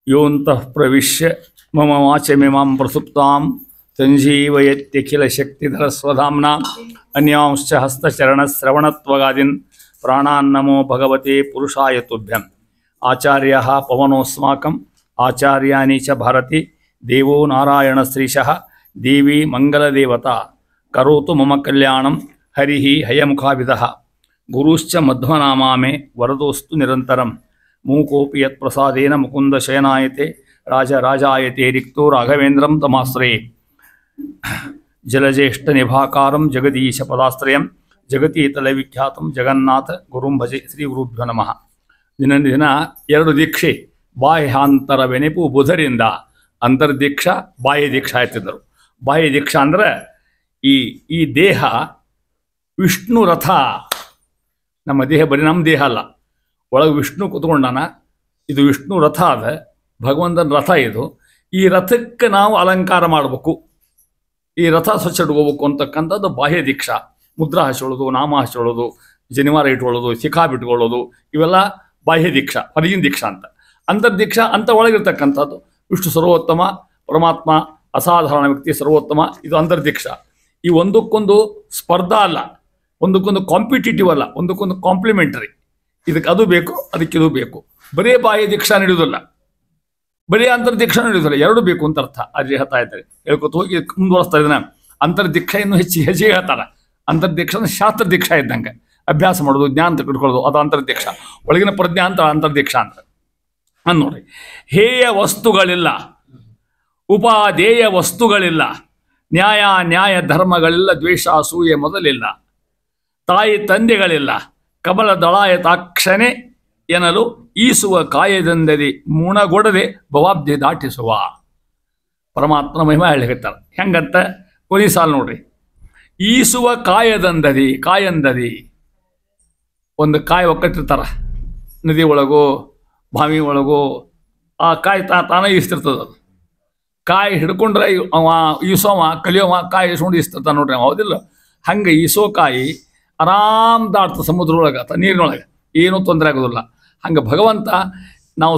ಯೋಂತಃ ಪ್ರವಿಶ್ಯ ಮಮ ವಾಚಮಿಮಾಂ ಪ್ರಸುಪ್ತಾಂ ಸಂಜೀವಯತ್ಯಖಿಲಶಕ್ತಿಧರಸ್ವಧಾಮ್ನಾ ಅನ್ಯಾಂಶ್ಚ ಹಸ್ತಚರಣಶ್ರವಣತ್ವಗಾದೀನ್ ಪ್ರಾಣಾನ್ನಮೋ ಭಗವತೆ ಪುರುಷಾಯ ತುಭ್ಯಂ. ಆಚಾರ್ಯಃ ಪವನೋಸ್ಮಾಕಂ ಆಚಾರ್ಯಾಣಿ ಚ ಭಾರತಿ ದೇವೋ ನಾರಾಯಣ ಶ್ರೀಶಃ ದೇವಿ ಮಂಗಲದೇವತಾ ಕರೋತು ಮಮ ಕಲ್ಯಾಣಂ ಹರಿಃ ಹಯಮುಖಾಭಿದಃ. ಗುರುಶ್ಚ ಮಧ್ವನಾಮಾಮೇ ವರದೋಸ್ತು ನಿರಂತರಂ. ಮೂಕೋಪಿ ಯತ್ಪ್ರಸಾದೇನ ಮುಕುಂದ ಶಯನಾಯತೆ ರಾಜರಾಜಾಯತೆ ರಿಕ್ತೋ ರಾಘವೇಂದ್ರಂ ತಮಾಶ್ರಯೇ. ಜಲಜ್ಯೇಷ್ಠ ನಿಭಾಕಾರಂ ಜಗದೀಶ ಪದಾಶ್ರಯಂ ಜಗತೀತಲ ವಿಖ್ಯಾತಂ ಜಗನ್ನಾಥ ಗುರುಂ ಭಜೆ. ಶ್ರೀ ಗುರುಭ್ಯೋ ನಮಃ. ದಿನ ಎರಡು ದೀಕ್ಷೆ ಬಾಹ್ಯಾಂತರವೆನೆಪು ಬುಧರಿಂದ ಅಂತರ್ದೀಕ್ಷಾ ಬಾಹ್ಯ ದೀಕ್ಷಾ ಎತ್ತಿದ್ದರು. ಬಾಹ್ಯ ದೀಕ್ಷಾ ಅಂದರೆ ಈ ದೇಹ ವಿಷ್ಣು ರಥ. ನಮ್ಮ ದೇಹ ಬರೀ ನಮ್ಮ ದೇಹ ಅಲ್ಲ, ಒಳಗೆ ವಿಷ್ಣು ಕೂತ್ಕೊಂಡಾನ. ಇದು ವಿಷ್ಣು ರಥ ಅದ, ಭಗವಂತನ ರಥ ಇದು. ಈ ರಥಕ್ಕೆ ನಾವು ಅಲಂಕಾರ ಮಾಡಬೇಕು, ಈ ರಥ ಸ್ವಚ್ಛ ಇಟ್ಕೋಬೇಕು ಅಂತಕ್ಕಂಥದ್ದು ಬಾಹ್ಯ ದೀಕ್ಷಾ. ಮುದ್ರಾ ಹಚ್ಕೊಳ್ಳೋದು, ನಾಮ ಹಚ್ಕೊಳ್ಳೋದು, ಜನಿವಾರ ಇಟ್ಕೊಳ್ಳೋದು, ಶಿಖಾ ಬಿಟ್ಕೊಳ್ಳೋದು, ಇವೆಲ್ಲ ಬಾಹ್ಯ ದೀಕ್ಷಾ, ಹೊರಗಿನ ದೀಕ್ಷಾ ಅಂತ. ಅಂತರ್ದೀಕ್ಷಾ ಅಂತ ಒಳಗಿರ್ತಕ್ಕಂಥದ್ದು. ವಿಷ್ಣು ಸರ್ವೋತ್ತಮ, ಪರಮಾತ್ಮ ಅಸಾಧಾರಣ ವ್ಯಕ್ತಿ ಸರ್ವೋತ್ತಮ, ಇದು ಅಂತರ್ದೀಕ್ಷಾ. ಈ ಒಂದಕ್ಕೊಂದು ಸ್ಪರ್ಧಾ ಅಲ್ಲ, ಒಂದಕ್ಕೊಂದು ಕಾಂಪಿಟೇಟಿವ್ ಅಲ್ಲ, ಒಂದಕ್ಕೊಂದು ಕಾಂಪ್ಲಿಮೆಂಟರಿ. ಇದಕ್ಕೆ ಅದು ಬೇಕು, ಅದಕ್ಕಿದು ಬೇಕು. ಬರೀ ಬಾಹ್ಯ ದೀಕ್ಷಾ ನಡೆಯೋದಿಲ್ಲ, ಬರೀ ಅಂತರ್ದೀಕ್ಷಾ ನಡೆಯೋದಿಲ್ಲ, ಎರಡು ಬೇಕು ಅಂತ ಅರ್ಥ. ಅದು ಹೇಳ್ತಾ ಇದ್ದಾರೆ, ಹೇಳ್ಕೊತ ಹೋಗಿ ಮುಂದುವರಿಸ್ತಾ ಇದ್ದಾನೆ. ಅಂತರ್ದೀಕ್ಷಾ ಇನ್ನು ಹೆಚ್ಚಿಗೆ ಹೇಳ್ತಾರೆ. ಅಂತರ್ದೀಕ್ಷಾ ಅಂದ್ರೆ ಶಾಸ್ತ್ರ ದೀಕ್ಷಾ ಇದ್ದಂಗೆ, ಅಭ್ಯಾಸ ಮಾಡೋದು, ಜ್ಞಾನ ತಿಳ್ಕೊಳ್ಳೋದು, ಅದು ಅಂತರ್ದೀಕ್ಷಾ. ಒಳಗಿನ ಪ್ರಜ್ಞಾ ಅಂತ ಅಂತರ್ದೀಕ್ಷಾ ಅಂತ ನೋಡ್ರಿ. ಹೇಯ ವಸ್ತುಗಳಿಲ್ಲ, ಉಪಾದೇಯ ವಸ್ತುಗಳಿಲ್ಲ, ನ್ಯಾಯ ಧರ್ಮಗಳಿಲ್ಲ, ದ್ವೇಷ ಅಸೂಯೆ ಮೊದಲಿಲ್ಲ, ತಾಯಿ ತಂದೆಗಳಿಲ್ಲ, ಕಮಲ ದಳಾಯತಾಕ್ಷಣೆ ಎನ್ನಲು ಈಸುವ ಕಾಯದಂದದಿ ಮುಣಗೊಡದೆ ಭವಾಬ್ಧಿ ದಾಟಿಸುವ. ಪರಮಾತ್ಮನ ಮಹಿಮಾ ಹೇಳಿರ್ತಾರೆ. ಹೆಂಗಂತ ಕೊನೆ ಸಾಲು ನೋಡ್ರಿ. ಈಸುವ ಕಾಯಂದದಿ ಒಂದು ಕಾಯಿ ಒಕ್ಕಟ್ಟಿರ್ತಾರ, ನದಿ ಒಳಗೋ ಬಾವಿ ಒಳಗೋ. ಆ ಕಾಯಿ ತಾನೇ ಈಸ್ತಿರ್ತದ. ಅದು ಕಾಯಿ ಹಿಡ್ಕೊಂಡ್ರೆ ಅವ ಈಸೋವ ಕಲಿಯೋವ ಕಾಯಿ ಇಸ್ಕೊಂಡು ಈಸ್ತಿರ್ತಾನೆ ನೋಡ್ರಿ, ಹೌದಿಲ್ಲ? ಹಂಗೆ ಈಸೋ ಕಾಯಿ ಆರಾಮ್ ದಾಟ್ತದೆ ಸಮುದ್ರದೊಳಗೆ, ನೀರಿನೊಳಗೆ, ಏನೂ ತೊಂದರೆ ಆಗೋದಿಲ್ಲ. ಹಂಗೆ ಭಗವಂತ ನಾವು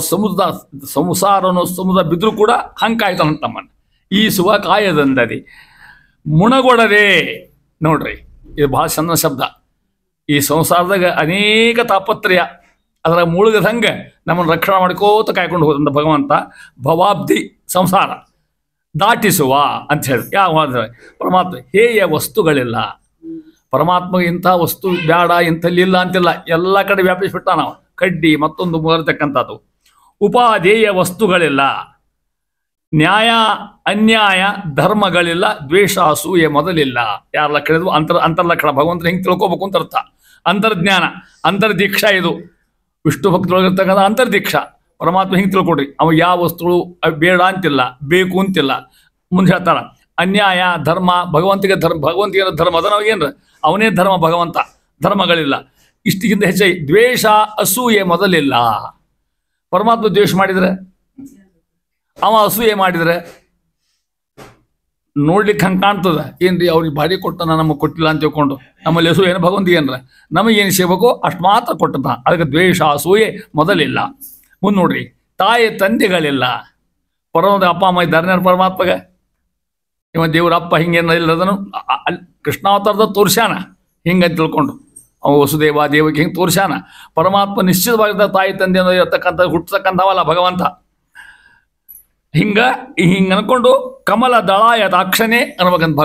ಸಮುದ್ರ ಬಿದ್ದರೂ ಕೂಡ ಹಂಗೆ ಕಾಯ್ತಾನಂತಮ್ಮನ್. ಈಸುವ ಕಾಯದಂದದಿ ಮುಣಗೊಡದೆ. ನೋಡ್ರಿ, ಇದು ಭಾಳ ಚಂದ ಶಬ್ದ. ಈ ಸಂಸಾರದಾಗ ಅನೇಕ ತಾಪತ್ರಯ, ಅದರ ಮುಳುಗದಂಗೆ ನಮ್ಮನ್ನು ರಕ್ಷಣೆ ಮಾಡ್ಕೋತ ಕಾಯ್ಕೊಂಡು ಹೋದಂಥ ಭಗವಂತ ಭವಾಬ್ಧಿ ಸಂಸಾರ ದಾಟಿಸುವ ಅಂತ ಹೇಳಿ. ಯಾವ ಪರಮಾತ್ಮ ಹೇಯ ವಸ್ತುಗಳಿಲ್ಲ. ಪರಮಾತ್ಮಗೆ ಇಂಥ ವಸ್ತು ಬೇಡ, ಇಂಥಲ್ಲಿಲ್ಲ ಅಂತಿಲ್ಲ, ಎಲ್ಲ ಕಡೆ ವ್ಯಾಪಿಸ್ಬಿಟ್ಟ. ನಾವು ಕಡ್ಡಿ ಮತ್ತೊಂದು ಮುಗರ್ತಕ್ಕಂಥದ್ದು. ಉಪಾದೇಯ ವಸ್ತುಗಳಿಲ್ಲ, ನ್ಯಾಯ ಅನ್ಯಾಯ ಧರ್ಮಗಳಿಲ್ಲ, ದ್ವೇಷ ಅಸೂಯೆ ಮೊದಲಿಲ್ಲ. ಯಾರೆಲ್ಲ ಕೇಳಿದ್ವು ಅಂತರ್ಲಕ್ಷಣ ಭಗವಂತನ ಹಿಂಗೆ ತಿಳ್ಕೊಬೇಕು ಅಂತ ಅರ್ಥ. ಅಂತರ್ಜ್ಞಾನ, ಅಂತರ್ದೀಕ್ಷಾ. ಇದು ವಿಷ್ಣು ಭಕ್ತರೊಳಗಿರ್ತಕ್ಕಂಥ ಅಂತರ್ದೀಕ್ಷಾ. ಪರಮಾತ್ಮ ಹಿಂಗೆ ತಿಳ್ಕೊಡ್ರಿ. ಅವ ಯಾವ ವಸ್ತುಗಳು ಬೇಡ ಅಂತಿಲ್ಲ, ಬೇಕು ಅಂತಿಲ್ಲ. ಮುಂದೆ ಹೇಳ್ತಾರ ಅನ್ಯಾಯ ಧರ್ಮ. ಭಗವಂತಿಗೆ ಧರ್ಮ ಅದ, ನಾವೇನ್ರ ಅವನೇ ಧರ್ಮ, ಭಗವಂತ ಧರ್ಮಗಳಿಲ್ಲ. ಇಷ್ಟಿಗಿಂತ ಹೆಚ್ಚಾಗಿ ದ್ವೇಷ ಅಸೂಯೆ ಮೊದಲಿಲ್ಲ. ಪರಮಾತ್ಮ ದ್ವೇಷ ಮಾಡಿದರೆ, ಅವ ಅಸೂಯೆ ಮಾಡಿದರೆ ನೋಡ್ಲಿಕ್ಕೆ ಹಂಗೆ ಕಾಣ್ತದ. ಏನ್ರಿ ಅವ್ರಿಗೆ ಭಾರಿ ಕೊಟ್ಟನ, ನಮಗೆ ಕೊಟ್ಟಿಲ್ಲ ಅಂತ ತಿಳ್ಕೊಂಡು ನಮ್ಮಲ್ಲಿ ಅಸೂಯೆ ಏನು ಭಗವಂತ ಏನ್ರ ನಮಗೇನು ಸೇವಕೋ ಅಷ್ಟು ಮಾತ್ರ ಕೊಟ್ಟದ. ಅದಕ್ಕೆ ದ್ವೇಷ ಅಸೂಯೆ ಮೊದಲಿಲ್ಲ. ಮುಂದೆ ನೋಡ್ರಿ, ತಾಯಿ ತಂದೆಗಳಿಲ್ಲ. ಪರಮದ ಅಪ್ಪ ಅಮ್ಮ ಇದ್ದಾರೆ ಪರಮಾತ್ಮಗೆ. ಇವ ದೇವ್ರ ಅಪ್ಪ ಹಿಂಗೇನ ಇಲ್ಲದನು ಅಲ್ಲಿ ಕೃಷ್ಣಾವತಾರದ ತೋರ್ಸ್ಯಾನ ಹಿಂಗಂತ ತಿಳ್ಕೊಂಡು. ಅವ ವಸುದೇವ ದೇವಕ್ಕೆ ಹಿಂಗೆ ತೋರ್ಸ್ಯಾನ. ಪರಮಾತ್ಮ ನಿಶ್ಚಿತವಾಗಿದ್ದ ತಾಯಿ ತಂದೆ ಅನ್ನೋದು ಇರ್ತಕ್ಕಂಥ ಹುಟ್ಟತಕ್ಕಂಥವಲ್ಲ ಭಗವಂತ. ಹಿಂಗೆ ಅನ್ಕೊಂಡು ಕಮಲ ದಳಾಯ ದಾಕ್ಷಣೆ ಅನ್ಬೇಕಂತ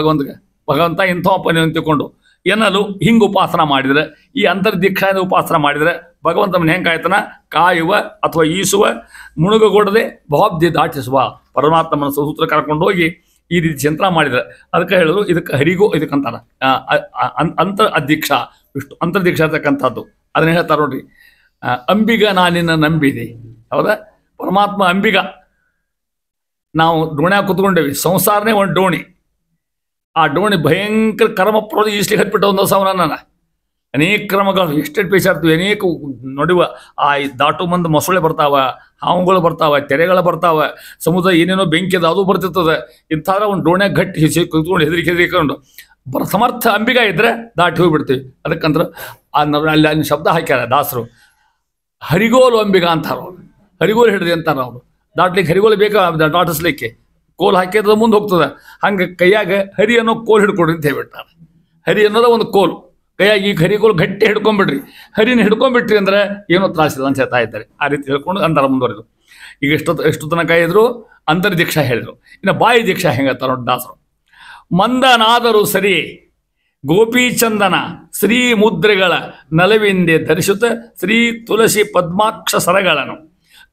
ಭಗವಂತ ಇಂಥವಪ್ಪನೇ ಅಂತ ತಿಳ್ಕೊಂಡು ಎನ್ನಲು ಹಿಂಗೆ ಉಪಾಸನ ಮಾಡಿದರೆ, ಈ ಅಂತರ್ದೀಕ್ಷಾದ ಉಪಾಸನ ಮಾಡಿದರೆ ಭಗವಂತನ ಹೆಂಗೆ ಕಾಯ್ತಾನ? ಕಾಯುವ ಅಥವಾ ಈಸುವ, ಮುಳುಗಗೊಡದೆ ಭವಾಬ್ಧಿ ದಾಟಿಸುವ. ಪರಮಾತ್ಮನ ಸೂತ್ರ ಕರ್ಕೊಂಡು ಹೋಗಿ ಈ ರೀತಿ ಚಿಂತನೆ ಮಾಡಿದರೆ ಅದಕ್ಕೆ ಹೇಳಿದ್ರು. ಇದಕ್ಕೆ ಹರಿಗೋ ಇದಕ್ಕಂತಾರ ಅಧ್ಯಕ್ಷಾ ವಿಷ್ಣು ಅಂತರ್ದೀಕ್ಷಾ ಇರ್ತಕ್ಕಂಥದ್ದು. ಅದನ್ನ ಹೇಳ್ತಾರೆ ನೋಡ್ರಿ. ಅಂಬಿಗ ನಾನಿನ್ನ ನಂಬಿದೆ. ಹೌದಾ? ಪರಮಾತ್ಮ ಅಂಬಿಗ. ನಾವು ಡೋಣ್ಯಾಗ ಕೂತ್ಕೊಂಡೇವಿ. ಸಂಸಾರನೇ ಒಂದು ಡೋಣಿ. ಆ ಡೋಣಿ ಭಯಂಕರ ಕರ್ಮಪ್ರದ ಈಸ್ಲಿಕ್ಕೆ ಹತ್ಬಿಟ್ಟು ಒಂದು ಸವನ ಅನೇಕ ಕ್ರಮಗಳು ಎಷ್ಟೆಷ್ಟು ಪೇಚಾಡ್ತೀವಿ. ಅನೇಕ ನೋಡುವ ಆ ದಾಟು ಮಂದು ಮೊಸಳೆ ಬರ್ತಾವ, ಹಾವುಗಳು ಬರ್ತಾವ, ತೆರೆಗಳು ಬರ್ತಾವ, ಸಮುದ್ರ ಏನೇನೋ ಬೆಂಕಿ ಅದು ಬರ್ತಿರ್ತದೆ. ಇಂಥಾದ್ರ ಒಂದು ಡೋಣ್ಯಾಗ ಗಟ್ಟಿ ಕೂತ್ಕೊಂಡು ಹೆದರಿಕೊಂಡು ಸಮರ್ಥ ಅಂಬಿಗ ಇದ್ದರೆ ದಾಟಿ ಹೋಗ್ಬಿಡ್ತೀವಿ. ಅದಕ್ಕಂದ್ರೆ ಅಲ್ಲಿ ಶಬ್ದ ಹಾಕ್ಯಾರ ದಾಸರು. ಹರಿಗೋಲು ಅಂಬಿಗ ಅಂತಾರ ಅವ್ರು. ಹರಿಗೋಲು ಹಿಡಿದು ಅಂತಾರ ಅವರು. ದಾಟ್ಲಿಕ್ಕೆ ಹರಿಗೋಲು ಬೇಕಾ ದಾಟಿಸ್ಲಿಕ್ಕೆ, ಕೋಲ್ ಹಾಕಿದ್ರೆ ಮುಂದೆ ಹೋಗ್ತದೆ. ಹಂಗೆ ಕೈಯಾಗ ಹರಿ ಅನ್ನೋ ಕೋಲ್ ಹಿಡ್ಕೊಡ್ರಿ ಅಂತ ಹೇಳ್ಬಿಟ್ಟಾರೆ. ಹರಿ ಅನ್ನೋದ ಒಂದು ಕೋಲು, ಕೈಯಾಗಿ ಈಗ ಹರಿಗೋಲು ಗಟ್ಟಿ ಹಿಡ್ಕೊಂಡ್ಬಿಡ್ರಿ, ಹರಿನ ಹಿಡ್ಕೊಂಡ್ಬಿಟ್ರಿ ಅಂದ್ರೆ ಏನೋ ತ್ರಾಸಿಲ್ಲ ಅಂತ ಹೇಳ್ತಾ ಇದ್ದಾರೆ. ಆ ರೀತಿ ಹೇಳ್ಕೊಂಡು ಅಂತರ ಮುಂದುವರೆದು ಈಗ ಎಷ್ಟು ತನಕ ಇದ್ರು ಅಂತರ್ದೀಕ್ಷಾ ಹೇಳಿದರು. ಇನ್ನು ಬಾಯಿ ದೀಕ್ಷಾ ಹೆಂಗತ್ತಾರ ನೋಡಿ ದಾಸರು. ಮಂದನಾದರೂ ಸರಿ ಗೋಪೀಚಂದನ ಶ್ರೀ ಮುದ್ರೆಗಳ ನಲವಿಂದೆ ಧರಿಸುತ್ತ ಶ್ರೀ ತುಳಸಿ ಪದ್ಮಾಕ್ಷ ಸರಗಳನ್ನು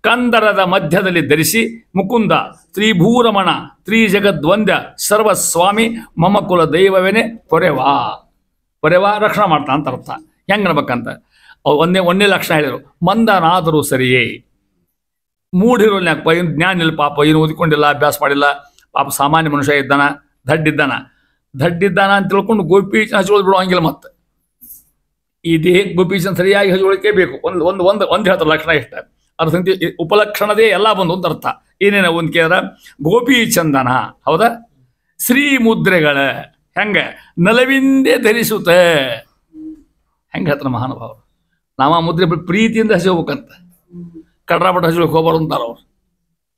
ಕಂದರದ ಮಧ್ಯದಲ್ಲಿ ಧರಿಸಿ ಮುಕುಂದ ಶ್ರೀಭೂರಮಣ ಶ್ರೀ ಜಗದ್ವಂದ್ಯ ಸರ್ವಸ್ವಾಮಿ ಮಮ ಕುಲ ದೈವವೇನೆ ಪೊರೆವಾ. ಪೊರೆವಾ ರಕ್ಷಣೆ ಮಾಡ್ತಾ ಅಂತ ಅರ್ಥ. ಹೆಂಗೆ ಅನ್ಬೇಕಂತ ಒಂದೇ ಲಕ್ಷಣ ಹೇಳಿದರು. ಮಂದನಾದರೂ ಸರಿಯೇ, ಮೂಢಿರೋಲ್ ಯಾಕಪ್ಪ, ಏನು ಜ್ಞಾನ ಇಲ್ಲ ಪಾಪ, ಏನು ಓದಿಕೊಂಡಿಲ್ಲ, ಅಭ್ಯಾಸ ಮಾಡಿಲ್ಲ ಪಾಪ, ಸಾಮಾನ್ಯ ಮನುಷ್ಯ ಇದ್ದಾನ, ದಡ್ಡಿದ್ದಾನ ಅಂತ ತಿಳ್ಕೊಂಡು ಗೋಪೀಚನ ಹಚ್ಕೊಳ್ಳೋದು ಬಿಡು ಹಂಗಿಲ್ಲ. ಮತ್ತೆ ಈ ದೇಹಕ್ಕೆ ಗೋಪೀಚನ ಸರಿಯಾಗಿ ಹಚ್ಕೊಳ್ಳಿಕೆ ಬೇಕು. ಒಂದು ಹೇಳ್ತಾರೆ ಲಕ್ಷಣ ಇಷ್ಟ, ಅದ್ರ ಸಂತಿ ಉಪಲಕ್ಷಣದೇ ಎಲ್ಲ ಬಂದು ಒಂದು ಅರ್ಥ. ಏನೇನ ಒಂದು ಕೇಳಿದ್ರೆ ಗೋಪೀಚಂದನ ಹೌದಾ, ಶ್ರೀ ಮುದ್ರೆಗಳ ಹೆಂಗೆ ನಲವಿಂದೆ ಧರಿಸುತ್ತ, ಹೆಂಗೆ ಹೇಳ್ತಾರೆ ಮಹಾನುಭಾವರು. ನಾಮ ಮುದ್ರೆ ಪ್ರೀತಿಯಿಂದ ಹಚ್ಕೋಬೇಕಂತ, ಕಡ್ರಾಪಟ್ಟು ಹಚ್ಕೊಳಕ್ಕೆ ಹೋಗ್ಬಾರ್ದು ಅಂತಾರೆ ಅವ್ರು.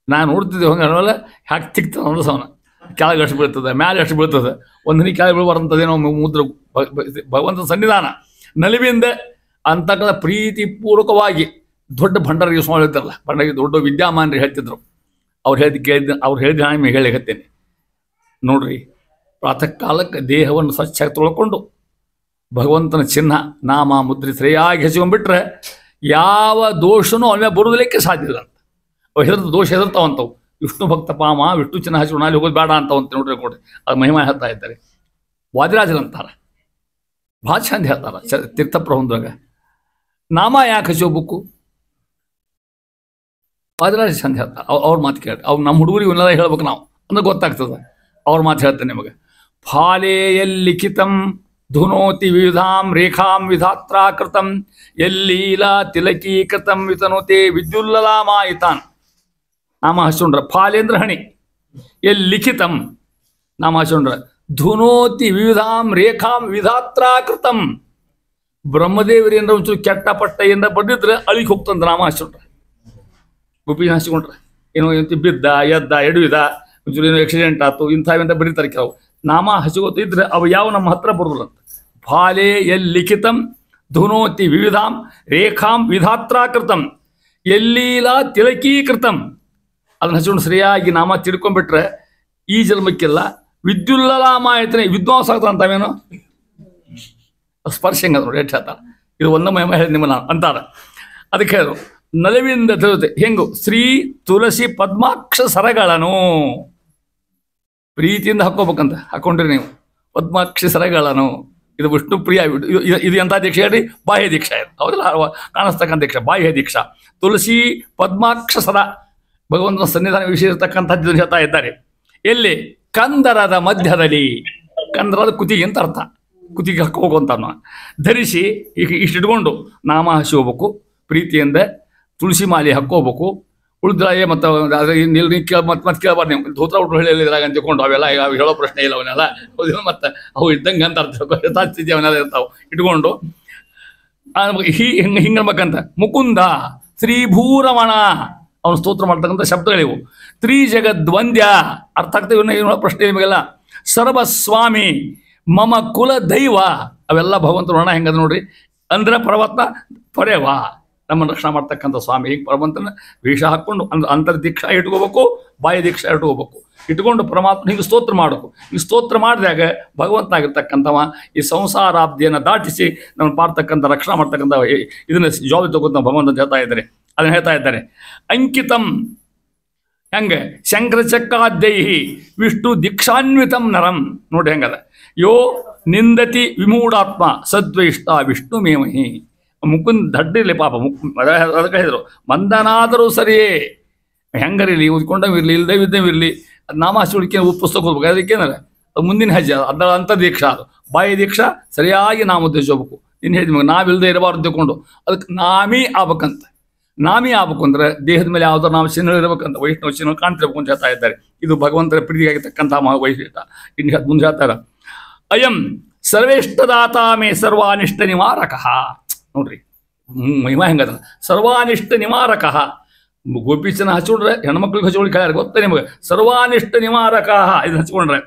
ನಾನು ನೋಡ್ತಿದ್ದೆ ಹಂಗೆ ಅಲ್ಲ, ಹ್ಯಾಕೆ ತಿಕ್ತದೆ ಅಂದ್ರೆ ಸವನ ಕೆಳಗೆ ಅಷ್ಟು ಬೀಳ್ತದೆ, ಮ್ಯಾಲೆ ಅಷ್ಟು ಬೀಳ್ತದೆ, ಒಂದು ಹನಿ ಕೆಳಗೆ ಬೀಳ್ಬಾರ್ದಂಥದ್ದೇನೋ ಮುದ್ರ ಭಗವಂತನ ಸನ್ನಿಧಾನ ನಲಿವಿಂದ ಅಂತಕ್ಕಂಥ ಪ್ರೀತಿಪೂರ್ವಕವಾಗಿ ದೊಡ್ಡ ಭಂಡಾರಿಗೆ ಯೂಸ್ ಮಾಡಿರ್ತಾರಲ್ಲ, ಭಂಡಾರಿಗೆ ದೊಡ್ಡ ವಿದ್ಯಾಮಾನರಿಗೆ ಹೇಳ್ತಿದ್ರು. ಅವ್ರು ಹೇಳಿದ ನಾನು ಹೇಳಿಕತ್ತೇನೆ ನೋಡ್ರಿ. ಪ್ರಾತಃ ಕಾಲಕ್ಕೆ ದೇಹವನ್ನು ಸ್ವಚ್ಛ ತೊಳ್ಕೊಂಡು ಭಗವಂತನ ಚಿಹ್ನ ನಾಮ ಮುದ್ರೆ ಸರಿಯಾಗಿ ಹಚ್ಕೊಂಡ್ಬಿಟ್ರೆ ಯಾವ ದೋಷನೂ ಅವನ ಬರುವುದಕ್ಕೆ ಸಾಧ್ಯ ಇಲ್ಲ ಅಂತ. ಅವು ಹೆದರ್ತ ದೋಷ ಹೆದರ್ತಾವಂತವು. ವಿಷ್ಣು ಭಕ್ತ ಪಾಮ ವಿಷ್ಣು ಚಿಹ್ನ ಹಚ್ಕೊಂಡು ಅಲ್ಲಿ ಹೋಗೋದು ಬೇಡ ಅಂತವಂತ ನೋಡ್ರಿ ಕೊಡ್ರಿ. ಅದು ಮಹಿಮಾ ಹೇಳ್ತಾ ಇದ್ದಾರೆ. ವಾದಿರಾಜರಂತಾರೆ ಭಾಳ ಚಂದ ಹೇಳ್ತಾರೆ ತೀರ್ಥಪ್ರಬಂಧದಾಗ. ನಾಮ ಯಾಕೆ ಹಚ್ಚೋಬೇಕು? ವಾದಿರಾಜ ಚಂದ ಹೇಳ್ತಾರೆ. ಅವ್ರ ಮಾತು ಕೇಳಿ ಅವ್ರು ನಮ್ಮ ಹುಡುಗರಿಗೆ ಇವನ್ನೆಲ್ಲ ಹೇಳ್ಬೇಕು ನಾವು ಅಂದ್ರೆ ಗೊತ್ತಾಗ್ತದೆ. ಅವ್ರ ಮಾತು ಹೇಳ್ತೇನೆ ನಿಮಗೆ. ಫಾಲೇ ಯಲ್ಲಿಖಿತಂ ಧುನೋತಿ ವಿವಿಧಾಂ ರೇಖಾಂ ವಿಧಾತ್ರಾಕೃತಂ ಯಲ್ಲೀಲಾ ತಿಲಕೀಕೃತಂ ವಿತನೋತೆ ವಿದ್ಯುಲ್ಲಲಾಮಾಯಿತಾನ್. ನಾಮ ಹಚ್ಕೊಂಡ್ರ ಫಾಲೆ ಅಂದ್ರೆ ಹಣಿ, ಯಲ್ಲಿಖಿತಂ ನಾಮ ಹಚ್ಕೊಂಡ್ರ ಧುನೋತಿ ವಿವಿಧಾಂ ರೇಖಾಂ ವಿಧಾತ್ರಾಕೃತಂ. ಬ್ರಹ್ಮದೇವರಿಂದ ಒಂಚೂರು ಕೆಟ್ಟ ಪಟ್ಟ ಏನಾರ ಬಡ್ದಿದ್ರೆ ಅಳಿಗೆ ಹೋಗ್ತಂದ್ರೆ ನಾಮ ಹಚ್ಕೊಂಡ್ರೆ, ಗುಪ್ಪಿ ಹಚ್ಕೊಂಡ್ರೆ ಏನೋ ಬಿದ್ದ ಎದ್ದ ಎಡುವಿದ ಒಂಚೂರು ಏನೋ ಆಕ್ಸಿಡೆಂಟ್ ಆಯ್ತು ಇಂಥವೆಂತ ಬರೀತಾರೆ ಕೆಲವು. ನಾಮ ಹಚ್ಕೋತಿದ್ರೆ ಅವು ಯಾವ ನಮ್ಮ ಹತ್ರ ಬರೋದಿಲ್ಲಂತ. ಫಾಲೆ ಯಲ್ಲಿಖಿತಂ ಧುನೋತಿ ವಿವಿಧಾಂ ರೇಖಾಂ ವಿಧಾತ್ರಾಕೃತಂ ಯಲ್ಲೀಲಾ ತಿಲಕೀಕೃತಂ. ಅದನ್ನ ಹಚ್ಕೊಂಡು ಸರಿಯಾಗಿ ನಾಮ ತಿಳ್ಕೊಂಡ್ಬಿಟ್ರೆ ಈ ಜನ್ಮಕ್ಕೆಲ್ಲ ವಿದ್ಯುಲ್ಲಲಾಮಾಯತನೆ ವಿದ್ವಾಂಸ ಆಗ್ತಾವೇನೋ ಸ್ಪರ್ಶ ಹೆಂಗ ನೋಡಿ ಎಷ್ಟು ಹೇಳ್ತಾರೆ. ಇದು ಒಂದು ಮಹಿಮ ಹೇಳಿ ನಿಮ್ಮ ನಾನು ಅಂತಾರೆ. ಅದಕ್ಕೆ ಹೇಳಿದ್ರು ನಲವಿಂದ ತಿಳುತ್ತೆ ಹೆಂಗು ಶ್ರೀ ತುಳಸಿ ಪದ್ಮಾಕ್ಷ ಸರಗಳನ್ನು ಪ್ರೀತಿಯಿಂದ ಹಾಕೋಬೇಕಂತ ಹಾಕೊಂಡ್ರಿ ನೀವು. ಪದ್ಮಾಕ್ಷ ಸರಗಳನ್ನು ಇದು ವಿಷ್ಣು ಪ್ರಿಯ. ಇದು ಎಂಥ ದೀಕ್ಷೆ ಹೇಳಿ? ಬಾಹ್ಯ ದೀಕ್ಷಾ. ಇದು ಹೌದಲ್ಲ, ಕಾಣಿಸ್ತಕ್ಕಂಥ ದೀಕ್ಷಾ ಬಾಹ್ಯ ದೀಕ್ಷಾ. ತುಳಸಿ ಪದ್ಮಾಕ್ಷ ಸರ ಭಗವಂತನ ಸನ್ನಿಧಾನ ವಿಷಯ ಇರತಕ್ಕಂಥದ್ದು ಹೇಳ್ತಾ ಇದ್ದಾರೆ. ಎಲ್ಲಿ? ಕಂದರದ ಮಧ್ಯದಲ್ಲಿ. ಕಂದರದ ಕುತ್ತಿಗೆ ಅಂತ ಅರ್ಥ, ಕುತ್ತಿಗೆ ಹಾಕೋಬೇಕು ಅಂತ ಧರಿಸಿ ಈಗ ಇಷ್ಟು ಇಟ್ಕೊಂಡು ನಾಮ ಹಸಿ ಹೋಗ್ಬೇಕು ಪ್ರೀತಿಯಿಂದ. ತುಳಸಿ ಮಾಲೆ ಹಾಕ್ಕೋಬೇಕು. ಉಳಿದ್ರೆ ಮತ್ತು ಮತ್ತೆ ಕೇಳಬಾರ್ದು ನೀವು ಧೋತ್ರ ಉಟ್ರು ಹೇಳಿದ್ರಾಗ ಅಂತ ತಿಳ್ಕೊಂಡು ಅವೆಲ್ಲ ಹೇಳೋ ಪ್ರಶ್ನೆ ಇಲ್ಲ. ಅವನ್ನೆಲ್ಲ ಹೌದಿಲ್ಲ, ಮತ್ತು ಅವು ಇದ್ದಂಗೆ ಅಂತ ಅರ್ಥ ಅವನ್ನೆಲ್ಲ ಇರ್ತಾವೆ ಇಟ್ಕೊಂಡು ಹಿಂಗನ್ಬೇಕಂತ. ಮುಕುಂದ ಶ್ರೀಭೂರಮಣ ಅವನು ಸ್ತೋತ್ರ ಮಾಡ್ತಕ್ಕಂಥ ಶಬ್ದಗಳಿವು. ತ್ರೀ ಜಗದ್ವಂದ್ಯ ಅರ್ಥ ಆಗ್ತವೆ ಏನೋ ಪ್ರಶ್ನೆ ನಿಮಗೆಲ್ಲ. ಸರ್ವಸ್ವಾಮಿ ಮಮ ಕುಲ ದೈವ ಅವೆಲ್ಲ ಭಗವಂತನ ವರ್ಣ ಹೆಂಗದ ನೋಡ್ರಿ. ಅಂದ್ರೆ ಪರಮಾತ್ಮ ಪೊರೆವಾ ನಮ್ಮನ್ನು ರಕ್ಷಣೆ ಮಾಡ್ತಕ್ಕಂಥ ಸ್ವಾಮಿ. ಈಗ ಭಗವಂತನ ವೇಷ ಹಾಕ್ಕೊಂಡು ಅಂತರ್ದೀಕ್ಷಾ ಇಟ್ಕೋಬೇಕು, ಬಾಯಿ ದೀಕ್ಷಾ ಇಟ್ಕೋಬೇಕು. ಇಟ್ಕೊಂಡು ಪರಮಾತ್ಮ ಹಿಂಗೆ ಸ್ತೋತ್ರ ಮಾಡಬೇಕು. ಈ ಸ್ತೋತ್ರ ಮಾಡಿದಾಗ ಭಗವಂತ ಆಗಿರ್ತಕ್ಕಂಥವ ಈ ಸಂಸಾರಾಬ್ದಿಯನ್ನು ದಾಟಿಸಿ ನಮ್ಮ ಪಾಡ್ತಕ್ಕಂಥ ರಕ್ಷಣೆ ಮಾಡ್ತಕ್ಕಂಥ ಇದನ್ನ ಜಾಬ್ ತಗೊಂತ ಭಗವಂತ ಹೇಳ್ತಾ ಇದ್ದಾರೆ. ಅದನ್ನು ಹೇಳ್ತಾ ಇದ್ದಾರೆ. ಅಂಕಿತಂ ಹೆಂಗೆ ಶಂಕರಚಕ್ರಾದ್ಯೈಹಿ ವಿಷ್ಣು ದೀಕ್ಷಾನ್ವಿತಂ ನರಂ ನೋಡಿ ಹೆಂಗದ. ಯೋ ನಿಂದತಿ ವಿಮೂಢಾತ್ಮ ಸದ್ವೈಷ್ಟ ವಿಷ್ಣು ಮೇಮಹಿ. ಮುಕುಂದ್ ದಡ್ಡಿರಲಿ ಪಾಪ ಅದಕ್ಕೆ ಹೇಳಿದ್ರು ಮಂದನಾದರೂ ಸರಿಯೇ ಹೆಂಗರಿರಲಿ ಉದ್ಕೊಂಡವಿರಲಿ ಇಲ್ಲದೇವಿದ್ದೇವಿರಲಿ ಅದು ನಾಮ ಹಚ್ಚುಳಿಕೆ ಪುಸ್ತಕ ಹೋಗ್ಬೇಕು. ಅದಕ್ಕೇನಲ್ಲ ಅದು ಮುಂದಿನ ಹೆಜ್ಜೆ ಅದರ ಅಂತರ್ದೀಕ್ಷಾ. ಅದು ಬಾಯಿ ದೀಕ್ಷಾ ಸರಿಯಾಗಿ ನಾಮ ಉದ್ದೇಶಿಸ್ಬೇಕು. ಇನ್ನು ಹೇಳಿದ್ವಿ ನಾವಿಲ್ಲದೆ ಇರಬಾರ್ದು ತಿಳ್ಕೊಂಡು ಅದಕ್ಕೆ ನಾಮಿ ಆಗ್ಬೇಕಂತ. ನಾಮಿ ಆಗ್ಬೇಕು ಅಂದ್ರೆ ದೇಹದ ಮೇಲೆ ಯಾವ್ದಾರ ನಾಮ ಚಿಹ್ನೆ ಇರಬೇಕಂತ, ವೈಷ್ಣವ ಚಿಹ್ನೆ ಕಾಣ್ತಿರ್ಬೇಕು ಅಂತ ಹೇಳ್ತಾ ಇದ್ದಾರೆ. ಇದು ಭಗವಂತರ ಪ್ರೀತಿಯಾಗಿರ್ತಕ್ಕಂಥ ವೈಶಿಷ್ಟ್ಯ. ಇನ್ನು ಮುಂದೆ ಹೇಳ್ತಾರೆ ಅಯಂ ಸರ್ವೇಷ್ಟದಾತ ಮೇ ಸರ್ವಾನಿಷ್ಟ ನಿವಾರಕ. ನೋಡ್ರಿ ಮಹಿಮಾ ಹೆಂಗದ. ಸರ್ವಾನಿಷ್ಟ ನಿವಾರಕ ಗೋಪೀಚನ ಹಚ್ಕೊಂಡ್ರೆ ಹೆಣ್ಮಕ್ಳಿಗೆ ಹಚ್ಕೊಳ್ಳಿ ಕೇಳ್ಯಾರ ಗೊತ್ತ ನಿಮಗೆ. ಸರ್ವಾನಿಷ್ಟ ನಿವಾರಕ ಇದು ಹಚ್ಕೊಂಡ್ರೆ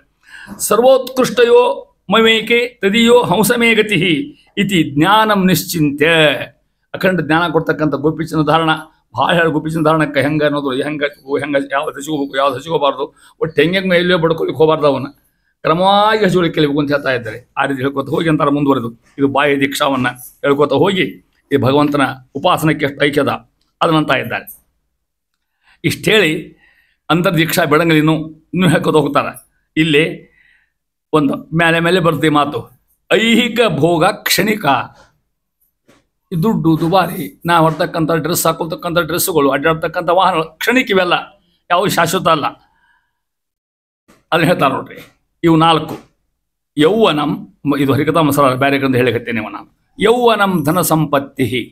ಸರ್ವೋತ್ಕೃಷ್ಟಯೋ ಮಮೇಕೆ ತದಿಯೋ ಹಂಸಮೇ ಗತಿ ಇತಿ ಜ್ಞಾನಂ ನಿಶ್ಚಿಂತ್ಯ. ಅಖಂಡ ಜ್ಞಾನ ಕೊಡ್ತಕ್ಕಂಥ ಗೋಪೀಚನ ಧಾರಣ ಭಾಳ ಹೇಳಿ ಗೋಪೀಚನ ಧಾರಣಕ್ಕೆ ಹೆಂಗೆ ಅನ್ನೋದು ಹೆಂಗೆ ಯಾವ್ದು ಹಚ್ಕೋಬೇಕು ಯಾವ್ದು ಹಚ್ಕೋಬಾರ್ದು, ಒಟ್ಟು ಹೆಂಗೆ ಎಲ್ಲೋ ಬಡ್ಕೊಲಿಕ್ಕೆ ಹೋಗಬಾರ್ದು. ಅವನ್ನ ಕ್ರಮವಾಗಿ ಹಚ್ಕೊಳ್ಳಿಕ್ಕೆ ಕಲಿಬೇಕು ಅಂತ ಹೇಳ್ತಾ ಇದ್ದಾರೆ. ಆ ರೀತಿ ಹೇಳ್ಕೊತ ಹೋಗಿ ಅಂತಾರೆ ಮುಂದುವರೆದು. ಇದು ಬಾಹ್ಯ ದೀಕ್ಷಾವನ್ನು ಹೇಳ್ಕೊತ ಹೋಗಿ ಈ ಭಗವಂತನ ಉಪಾಸನಕ್ಕೆ ಎಷ್ಟು ಐಕ್ಯದ ಅದನ್ನಂತ ಇದ್ದಾರೆ. ಇಷ್ಟು ಹೇಳಿ ಅಂತರ್ದೀಕ್ಷಾ ಬೆಳಂಗಲಿ ಇನ್ನೂ ಹೇಳ್ಕೊತ ಹೋಗ್ತಾರೆ. ಇಲ್ಲಿ ಒಂದು ಮೇಲೆ ಮೇಲೆ ಬರ್ತೀವಿ ಮಾತು. ಐಹಿಕ ಭೋಗ ಕ್ಷಣಿಕ. ದುಡ್ಡು ದುಬಾರಿ, ನಾವು ಹೊಡ್ತಕ್ಕಂಥ ಡ್ರೆಸ್, ಹಾಕೊಳ್ತಕ್ಕಂಥ ಡ್ರೆಸ್ಸುಗಳು, ಅಡ್ಡಾಡ್ತಕ್ಕಂಥ ವಾಹನಗಳು ಕ್ಷಣಿಕ, ಇವೆಲ್ಲ ಯಾವ ಶಾಶ್ವತ ಅಲ್ಲ. ಅದನ್ನ ಹೇಳ್ತಾರೆ ನೋಡ್ರಿ. ಇವು 4 ಯೌವನಂ, ಇದು ಹರಿಕಥಾಮಸರ ಬೇರೆ ಕಂಡು ಹೇಳಿಕತ್ತೇನೆ ನಾನು. ಯೌವನಂ ಧನ ಸಂಪತ್ತಿ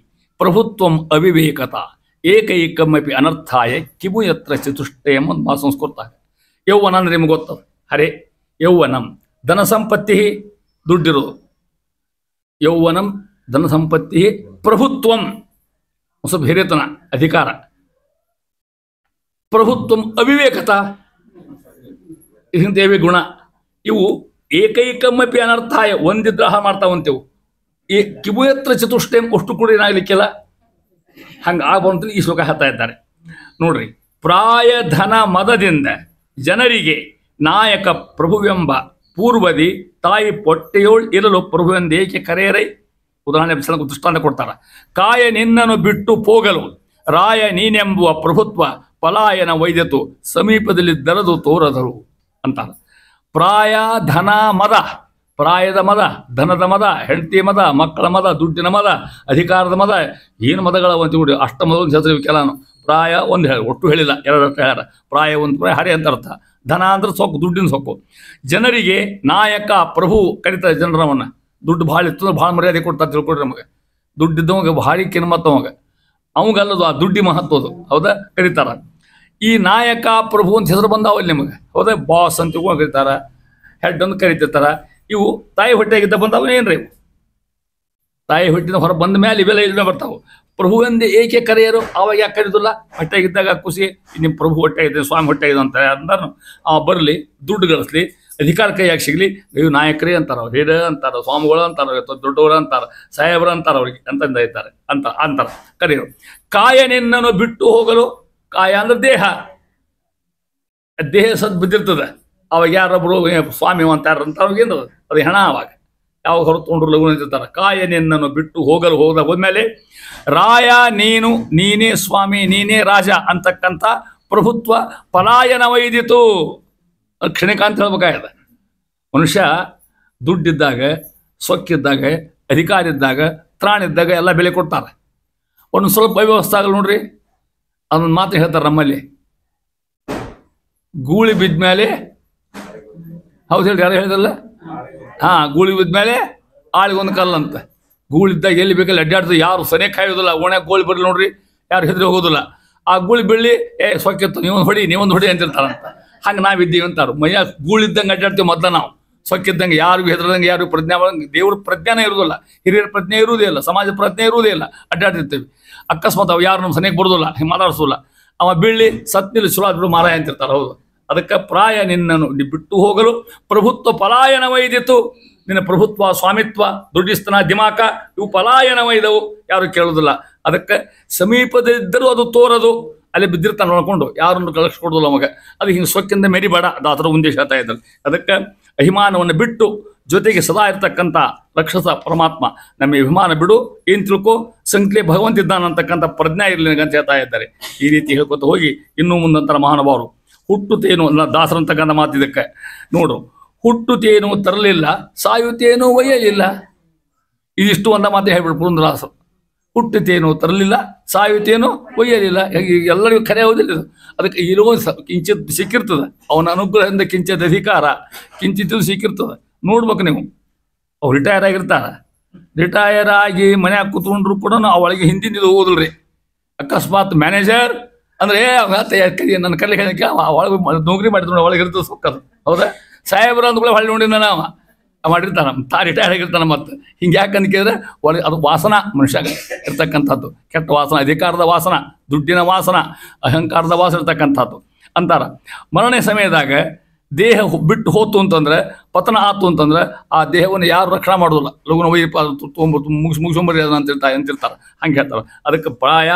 ಪ್ರಭುತ್ವಂ ಅವಿವೇಕತ ಏಕೈಕಮಪಿ ಅನರ್ಥಾಯ ಕಿಮು ಯತ್ರ ಚತುಷ್ಟಯಂ ಅಂತ ಸಂಸ್ಕೃತ. ಯೌವನ ಅಂದರೆ ನಿಮ್ಗೆ ಗೊತ್ತದ ಹರೇ. ಯೌವನಂ ಧನ ಸಂಪತ್ತಿ, ದುಡ್ಡಿರೋದು. ಯೌವನಂ ಧನ ಸಂಪತ್ತಿ ಪ್ರಭುತ್ವಂ, ಸ್ವಲ್ಪ ಹಿರಿಯತನ, ಅಧಿಕಾರ. ಪ್ರಭುತ್ವಂ ಅವಿವೇಕತ, ಇಂಥೇವಿ ಗುಣ. ಇವು ಏಕೈಕಮಪಿ ಅನರ್ಥಾಯ, ಒಂದಿದ್ರೆ ಹಾಳು ಮಾಡ್ತಾವಂತೆವು. ಈ ಕಿಮುಯತ್ರ ಚತುಷ್ಟಯಂ, ಅಷ್ಟು ಕೂಡ ಏನಾಗಲಿಕ್ಕಿಲ್ಲ. ಹಂಗೆ ಆಗ್ಬಂತ ಈ ಶ್ಲೋಕ ಹೇಳ್ತಾ ಇದ್ದಾರೆ ನೋಡ್ರಿ. ಪ್ರಾಯ ಧನ ಮದದಿಂದ ಜನರಿಗೆ ನಾಯಕ ಪ್ರಭುವೆಂಬ ಪೂರ್ವದಿ ತಾಯಿ ಪೊಟ್ಟೆಯೋಳ್ ಇರಲು ಪ್ರಭುವೆಂದೇಕೆ ಕರೆಯರೈ. ಉದಾಹರಣೆ ದೃಷ್ಟಾಂತ ಕೊಡ್ತಾರ. ಕಾಯ ನಿನ್ನನ್ನು ಬಿಟ್ಟು ಹೋಗಲು ರಾಯ ನೀನೆಂಬುವ ಪ್ರಭುತ್ವ ಪಲಾಯನ ವೈದ್ಯತು ಸಮೀಪದಲ್ಲಿ ದರದು ತೋರದರು ಅಂತಾರ. ಪ್ರಾಯ ಧನ ಮದ, ಪ್ರಾಯದ ಮದ, ಧನದ ಮದ, ಹೆಂಡತಿ ಮದ, ಮಕ್ಕಳ ಮದ, ದುಡ್ಡಿನ ಮದ, ಅಧಿಕಾರದ ಮದ, ಏನು ಮದಗಳ ಒಂದು ನೋಡಿ. ಅಷ್ಟ ಮದ ಕೆಲನು ಪ್ರಾಯ ಒಂದು ಹೇಳಿ, ಒಟ್ಟು ಹೇಳಿಲ್ಲ, 2 ಅರ್ಥ ಹೇಳ್ಯಾರ. ಪ್ರಾಯ ಒಂದು ಪ್ರಾಯ ಹರಿ ಅಂತ ಅರ್ಥ. ಧನ ಅಂದ್ರೆ ಸೊಕ್ಕು, ದುಡ್ಡಿನ ಸೊಕ್ಕು. ಜನರಿಗೆ ನಾಯಕ ಪ್ರಭು ಕರೀತಾರೆ ಜನರವನ್ನ. ದುಡ್ಡು ಭಾಳ ಇತ್ತು, ಭಾಳ ಮರ್ಯಾದೆ ಕೊಡ್ತಾರೆ ತಿಳ್ಕೊಡ್ರಿ. ನಮಗೆ ದುಡ್ಡಿದ್ದವಾಗ ಭಾರಿ ಕಿನ್ಮತ್ತ ಅವಂಗಲ್ಲದು, ಆ ದುಡ್ಡಿ ಮಹತ್ವದು. ಹೌದಾ, ಕರೀತಾರ. ಈ ನಾಯಕ ಪ್ರಭು ಅಂತ ಹೆಸರು ಬಂದಾವಲ್ಲಿ ನಿಮಗೆ. ಹೌದಾ, ಬಾಸ್ ಅಂತ ಕರೀತಾರ, ಹೆಡ್ ಅಂತ ಕರಿತಿರ್ತಾರ. ಇವು ತಾಯಿ ಹೊಟ್ಟೆಗಿದ್ದ ಬಂದಾವ ಏನ್ರಿ? ತಾಯಿ ಹೊಟ್ಟಿನ ಹೊರ ಬಂದ ಮೇಲೆ ಇವೆಲ್ಲ ಇಲ್ಲಿ ಬರ್ತಾವೆ. ಪ್ರಭುವೆಂದೇ ಏಕೆ ಕರೆಯರು? ಅವಾಗ ಯಾಕೆ ಕರೀದಿಲ್ಲ? ಹೊಟ್ಟೆಗಿದ್ದಾಗ ಖುಷಿ, ನಿಮ್ಮ ಪ್ರಭು ಹೊಟ್ಟೆಗಿದೆ, ಸ್ವಾಮಿ ಹೊಟ್ಟೆಗಿದೆ ಅಂತ ಅಂತಾರ. ಬರಲಿ, ದುಡ್ಡು ಗಳಿಸ್ಲಿ, ಅಧಿಕಾರ ಕೈಯಾಗಿ ಸಿಗಲಿ, ಇವು ನಾಯಕರೇ ಅಂತಾರ, ಅವ್ರು ಹಿಡ ಅಂತಾರ, ಸ್ವಾಮಿಗಳು ಅಂತಾರ, ದೊಡ್ಡವರು ಅಂತಾರ, ಸಾಹೇಬರು ಅಂತಾರ, ಅವ್ರಿಗೆ ಅಂತಂದ ಇದ್ದಾರೆ ಅಂತಾರ ಕರೆಯರು. ಕಾಯ ನಿನ್ನನ್ನು ಬಿಟ್ಟು ಹೋಗಲು, ಕಾಯ ಅಂದ್ರೆ ದೇಹ, ದೇಹ ಸದ್ ಬಿದ್ದಿರ್ತದೆ. ಅವಾಗ ಯಾರೊಬ್ರು ಸ್ವಾಮಿ ಅಂತಾರ ಅಂತ ಅವ್ರಿಗೇನು ಅದು ಹೆಣ. ಅವಾಗ ಯಾವ ಹೊರ ತೊಗೊಂಡ್ರು ಲಘು ನಿಂತಿರ್ತಾರೆ. ಕಾಯ ನಿನ್ನನ್ನು ಬಿಟ್ಟು ಹೋಗಲು ಹೋದ್ಮೇಲೆ ರಾಯ ನೀನು, ನೀನೇ ಸ್ವಾಮಿ, ನೀನೇ ರಾಜ ಅಂತಕ್ಕಂಥ ಪ್ರಭುತ್ವ ಪಲಾಯನ ವೈದಿತು. ಕ್ಷಣಿಕ ಅಂತ ಹೇಳ್ಬೇಕಾಗಿದೆ. ಮನುಷ್ಯ ದುಡ್ಡಿದ್ದಾಗ, ಸೊಕ್ಕಿದ್ದಾಗ, ಅಧಿಕಾರ ಇದ್ದಾಗ, ತ್ರಾಣ ಇದ್ದಾಗ ಎಲ್ಲ ಬೆಲೆ ಕೊಡ್ತಾರೆ. ಒಂದು ಸ್ವಲ್ಪ ಅವ್ಯವಸ್ಥೆ ಆಗಲ್ಲ ನೋಡ್ರಿ. ಅದೊಂದು ಮಾತು ಹೇಳ್ತಾರೆ ನಮ್ಮಲ್ಲಿ, ಗೂಳಿ ಬಿದ್ದ ಮೇಲೆ, ಹೌದು ಹೇಳಿ, ಯಾರು ಹೇಳಿದಲ್ಲ? ಹಾಂ, ಗೂಳಿ ಬಿದ್ದ ಮೇಲೆ ಆಳಿಗೊಂದು ಕಲ್ಲಂತ. ಗೂಳಿದ್ದಾಗ ಎಲ್ಲಿ ಬೇಕಲ್ಲಿ ಅಡ್ಡಾಡ್ತದೆ, ಯಾರು ಸರಿಯಾಗಿ ಕಾಯೋದಿಲ್ಲ. ಓಣ್ಯಾಗ ಗೋಳಿ ಬರಲಿ ನೋಡ್ರಿ, ಯಾರು ಹೆದರಿ ಹೋಗೋದಿಲ್ಲ. ಆ ಗೂಳಿ ಬೀಳಲಿ, ಸೊಕ್ಕಿತ್ತು, ನೀವೊಂದು ಹೊಡಿ, ನೀವೊಂದು ಹೊಡಿ ಅಂತಿರ್ತಾರಂತ. ಹಂಗೆ ನಾವಿದ್ದೀವಿ ಅಂತಾರೆ. ಮೈಯ ಗೂಳಿದ್ದಂಗೆ ಅಡ್ಡಾಡ್ತೀವಿ ಮೊದಲು ನಾವು. ಸೊಕ್ಕಿದ್ದಂಗೆ, ಯಾರಿಗೂ ಹೆದರದಂಗೆ, ಯಾರಿಗೂ ಪ್ರಜ್ಞೆ, ದೇವ್ರ ಪ್ರಜ್ಞಾನೇ ಇರೋದಿಲ್ಲ, ಹಿರಿಯರ ಪ್ರಜ್ಞೆ ಇರುವುದೇ ಇಲ್ಲ, ಸಮಾಜ ಪ್ರಜ್ಞೆ ಇರುವುದೇ ಇಲ್ಲ. ಅಡ್ಡಾಡ್ತಿರ್ತೀವಿ. ಅಕಸ್ಮಾತ್ ಅವು ಯಾರು ನಮ್ಮ ಸನಿಗೆ ಬರೋದಿಲ್ಲ, ಹಿಂಗೆ ಮಾತಾಡಿಸೋಲ್ಲ. ಅವ ಬೀಳಿ ಸತ್ನಿಲ್ಲಿ ಸುಳ ಬಿಡು ಮಾರಾಯ ಅಂತಿರ್ತಾರೆ. ಹೌದು, ಅದಕ್ಕೆ ಪ್ರಾಯ ನಿನ್ನನ್ನು ಬಿಟ್ಟು ಹೋಗಲು ಪ್ರಭುತ್ವ ಪಲಾಯನ ವೈದಿತು. ನಿನ್ನ ಪ್ರಭುತ್ವ, ಸ್ವಾಮಿತ್ವ, ದುಡ್ಡಿಸ್ತನ, ದಿಮಾಕ ಇವು ಪಲಾಯನ ವೈದವು, ಯಾರು ಕೇಳೋದಿಲ್ಲ. ಅದಕ್ಕೆ ಸಮೀಪದಿದ್ದರೂ ಅದು ತೋರದು. ಅಲ್ಲಿ ಬಿದ್ದಿರ್ತಾನೆ ನೋಡ್ಕೊಂಡು, ಯಾರನ್ನು ಕಳಿಸ್ಕೊಡೋದಿಲ್ಲ ಅವಾಗ. ಅದು ಹಿಂಗೆ ಸೊಕ್ಕಿಂದ ಮೆರಿಬೇಡ, ಅದು ಆ ಥರ ಉದ್ದೇಶ ಹೇಳ್ತಾ ಇದ್ದಾರೆ. ಅದಕ್ಕೆ ಅಭಿಮಾನವನ್ನು ಬಿಟ್ಟು ಜೊತೆಗೆ ಸದಾ ಇರ್ತಕ್ಕಂಥ ರಕ್ಷಸ ಪರಮಾತ್ಮ, ನಮ್ಮ ಅಭಿಮಾನ ಬಿಡು, ಏನು ತಿಳ್ಕೊ, ಸಂಖ್ಯೆ ಭಗವಂತ ಇದ್ದಾನಂತಕ್ಕಂಥ ಪ್ರಜ್ಞೆ ಇರಲಿ ಅಂತ ಹೇಳ್ತಾ ಇದ್ದಾರೆ. ಈ ರೀತಿ ಹೇಳ್ಕೊತ ಹೋಗಿ ಇನ್ನೂ ಮುಂದಂತರ ಮಹಾನುಭಾವರು ಹುಟ್ಟುತ್ತೇನು ದಾಸರಂತಕ್ಕಂಥ ಮಾತಿದಕ್ಕೆ ನೋಡು. ಹುಟ್ಟುತ್ತೇನು ತರಲಿಲ್ಲ, ಸಾಯುತ್ತೇನು ಒಯ್ಯಲಿಲ್ಲ. ಇದಿಷ್ಟು ಒಂದ ಮಾತು ಹೇಳ್ಬಿಡು ಪುರಂದರದಾಸರು. ಹುಟ್ಟುತ್ತೇನು ತರಲಿಲ್ಲ, ಸಾಯುತ್ತೇನು ಒಯ್ಯಲಿಲ್ಲ. ಎಲ್ಲರಿಗೂ ಕರೆ ಹೌದಿಲ್ಲ. ಅದಕ್ಕೆ ಇರೋ ಕಿಂಚಿತ್ ಸಿಕ್ಕಿರ್ತದೆ, ಅವನ ಅನುಗ್ರಹದಿಂದ ಕಿಂಚಿತ್ ಅಧಿಕಾರ, ಕಿಂಚಿತ್ ಸಿಕ್ಕಿರ್ತದೆ. ನೋಡ್ಬೇಕು ನೀವು. ಅವ್ರು ರಿಟೈರ್ ಆಗಿರ್ತಾರೆ. ರಿಟೈರ್ ಆಗಿ ಮನ್ಯಾಗ ಕೂತ್ಕೊಂಡ್ರು ಕೂಡ ಅವಳಿಗೆ ಹಿಂದಿನ ಹೋಗೋದಿಲ್ರಿ. ಅಕಸ್ಮಾತ್ ಮ್ಯಾನೇಜರ್ ಅಂದರೆ ನನ್ನ ಕರ್ಲಿಕ್ಕೆ ಒಳಗೆ ನೌಕರಿ ಮಾಡಿದ್ರು, ಒಳಗೆ ಇರ್ತದೆ ಸೊಕ್ಕದು. ಹೌದಾ? ಸಾಹೇಬ್ರ ಅಂದ್ಕೊಳ್ಳಿ ಹೊಳ್ಳಿ ನೋಡಿನ ನಾವು ಮಾಡಿರ್ತಾನೆ, ರಿಟೈರ್ಡ್ ಆಗಿರ್ತಾನೆ. ಮತ್ತು ಹಿಂಗೆ ಯಾಕಂತ ಕೇಳಿದ್ರೆ ಒಳಗೆ ಅದು ವಾಸನ ಮನುಷ್ಯಾಗ ಇರ್ತಕ್ಕಂಥದ್ದು, ಕೆಟ್ಟ ವಾಸನ, ಅಧಿಕಾರದ ವಾಸನ, ದುಡ್ಡಿನ ವಾಸನ, ಅಹಂಕಾರದ ವಾಸನ ಇರ್ತಕ್ಕಂಥದ್ದು ಅಂತಾರೆ. ಮರಣೆ ಸಮಯದಾಗ ದೇಹ ಬಿಟ್ಟು ಹೋತು ಅಂತಂದ್ರೆ, ಪತನ ಆತು ಅಂತಂದ್ರೆ, ಆ ದೇಹವನ್ನು ಯಾರು ರಕ್ಷಣೆ ಮಾಡೋದಿಲ್ಲ. ಲಘುನ ಒಯ್ಯಪ್ಪ ಮುಗಿಸ್ಕೊಂಬರಿ ಅಂತಿರ್ತಾರೆ. ಹಂಗೆ ಹೇಳ್ತಾರೆ. ಅದಕ್ಕೆ ಪ್ರಾಯ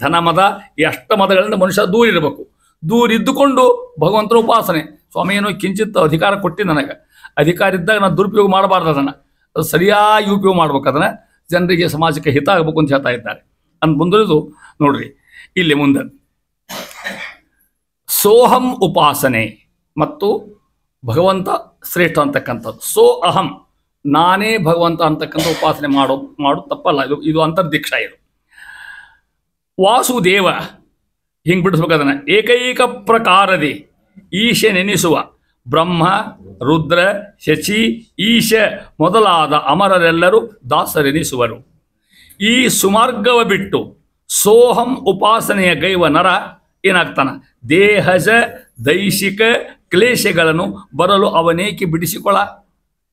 ಧನ ಮದ ಈ ಅಷ್ಟ ಮದಗಳಿಂದ ಮನುಷ್ಯ ದೂರ ಇರಬೇಕು. ದೂರ ಇದ್ದುಕೊಂಡು ಭಗವಂತನ ಉಪಾಸನೆ. ಸ್ವಾಮಿ ಏನೋ ಕಿಂಚಿತ್ ಅಧಿಕಾರ ಕೊಟ್ಟು ನನಗೆ, ಅಧಿಕಾರ ಇದ್ದಾಗ ನಾನು ದುರುಪಯೋಗ ಮಾಡಬಾರ್ದು, ಅದನ್ನು ಅದು ಸರಿಯಾಗಿ ಉಪಯೋಗ ಮಾಡ್ಬೇಕು, ಅದನ್ನು ಜನರಿಗೆ ಸಮಾಜಕ್ಕೆ ಹಿತ ಆಗಬೇಕು ಅಂತ ಹೇಳ್ತಾ ಇದ್ದಾರೆ. ಅಂತ ಮುಂದುವರಿದು ನೋಡ್ರಿ ಇಲ್ಲಿ ಮುಂದೆ ಸೋಹಂ ಉಪಾಸನೆ ಮತ್ತು ಭಗವಂತ ಶ್ರೇಷ್ಠ ಅಂತಕ್ಕಂಥದ್ದು. ಸೋ ಅಹಂ, ನಾನೇ ಭಗವಂತ ಅಂತಕ್ಕಂಥ ಉಪಾಸನೆ ಮಾಡೋದು ತಪ್ಪಲ್ಲ. ಇದು ಅಂತರ್ದೀಕ್ಷಾ. ಇದು ವಾಸುದೇವ ಹಿಂಗೆ ಬಿಡಿಸ್ಬೇಕು ಅದನ್ನು. ಏಕೈಕ ಪ್ರಕಾರದಿ ಈಶ ನೆನೆಸುವ ಬ್ರಹ್ಮ, ರುದ್ರ, ಶಚಿ, ಈಶ ಮೊದಲಾದ ಅಮರರೆಲ್ಲರೂ ದಾಸರೆನಿಸುವರು. ಈ ಸುಮಾರ್ಗವ ಬಿಟ್ಟು ಸೋಹಂ ಉಪಾಸನೆಯ ಗೈವ ನರ ಏನಾಗ್ತಾನ? ದೇಹಜ ದೈಶಿಕ ಕ್ಲೇಶಗಳನ್ನು ಬರಲು ಅವನೇಕೆ ಬಿಡಿಸಿಕೊಳ್ಳ.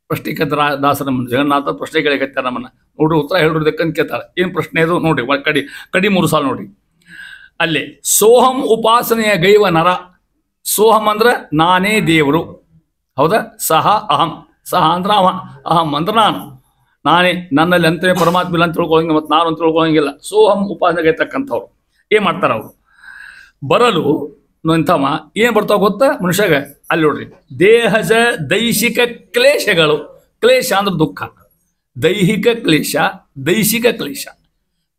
ಪ್ರಶ್ನೆ ಕೇಳ್ತಾರ ದಾಸರ ಜಗನ್ನಾಥ ಪ್ರಶ್ನೆ ಕೇಳಿಕತ್ತಾರ ನಮ್ಮನ್ನ. ನೋಡ್ರಿ ಉತ್ತರ ಹೇಳಿರೋದಕ್ಕಂತ ಕೇಳ್ತಾರೆ. ಏನು ಪ್ರಶ್ನೆ ಇದು ನೋಡ್ರಿ, ಕಡಿ 3 ಸಾಲ ನೋಡ್ರಿ. ಅಲ್ಲಿ ಸೋಹಂ ಉಪಾಸನೆಯ ಗೈವ ನರ. ಸೋಹಂ ಅಂದ್ರೆ ನಾನೇ ದೇವರು, ಹೌದಾ? ಸಹ ಅಹಂ, ಸಹ ಅಂದ್ರೆ ಅವ, ಅಹಂ ಅಂದ್ರೆ ನಾನೇ, ನನ್ನಲ್ಲಿ ಅಂತೇ ಪರಮಾತ್ಮ ಇಲ್ಲ ಅಂತ ತಿಳ್ಕೊಳ್ಳಂಗಿಲ್ಲ, ಮತ್ತು ನಾನು ಅಂತ ತಿಳ್ಕೊಳ್ಳಂಗಿಲ್ಲ. ಸೋಹಂ ಉಪಾಸನೆಗೆ ಇರ್ತಕ್ಕಂಥವ್ರು ಏನು ಮಾಡ್ತಾರೆ? ಅವರು ಬರಲು ಇಂಥವ ಏನು ಬರ್ತಾವ ಗೊತ್ತಾ ಮನುಷ್ಯಾಗ? ಅಲ್ಲಿ ನೋಡ್ರಿ, ದೇಹಜ ದೈಶಿಕ ಕ್ಲೇಶಗಳು. ಕ್ಲೇಶ ಅಂದ್ರೆ ದುಃಖ. ದೈಹಿಕ ಕ್ಲೇಶ, ದೈಶಿಕ ಕ್ಲೇಶ.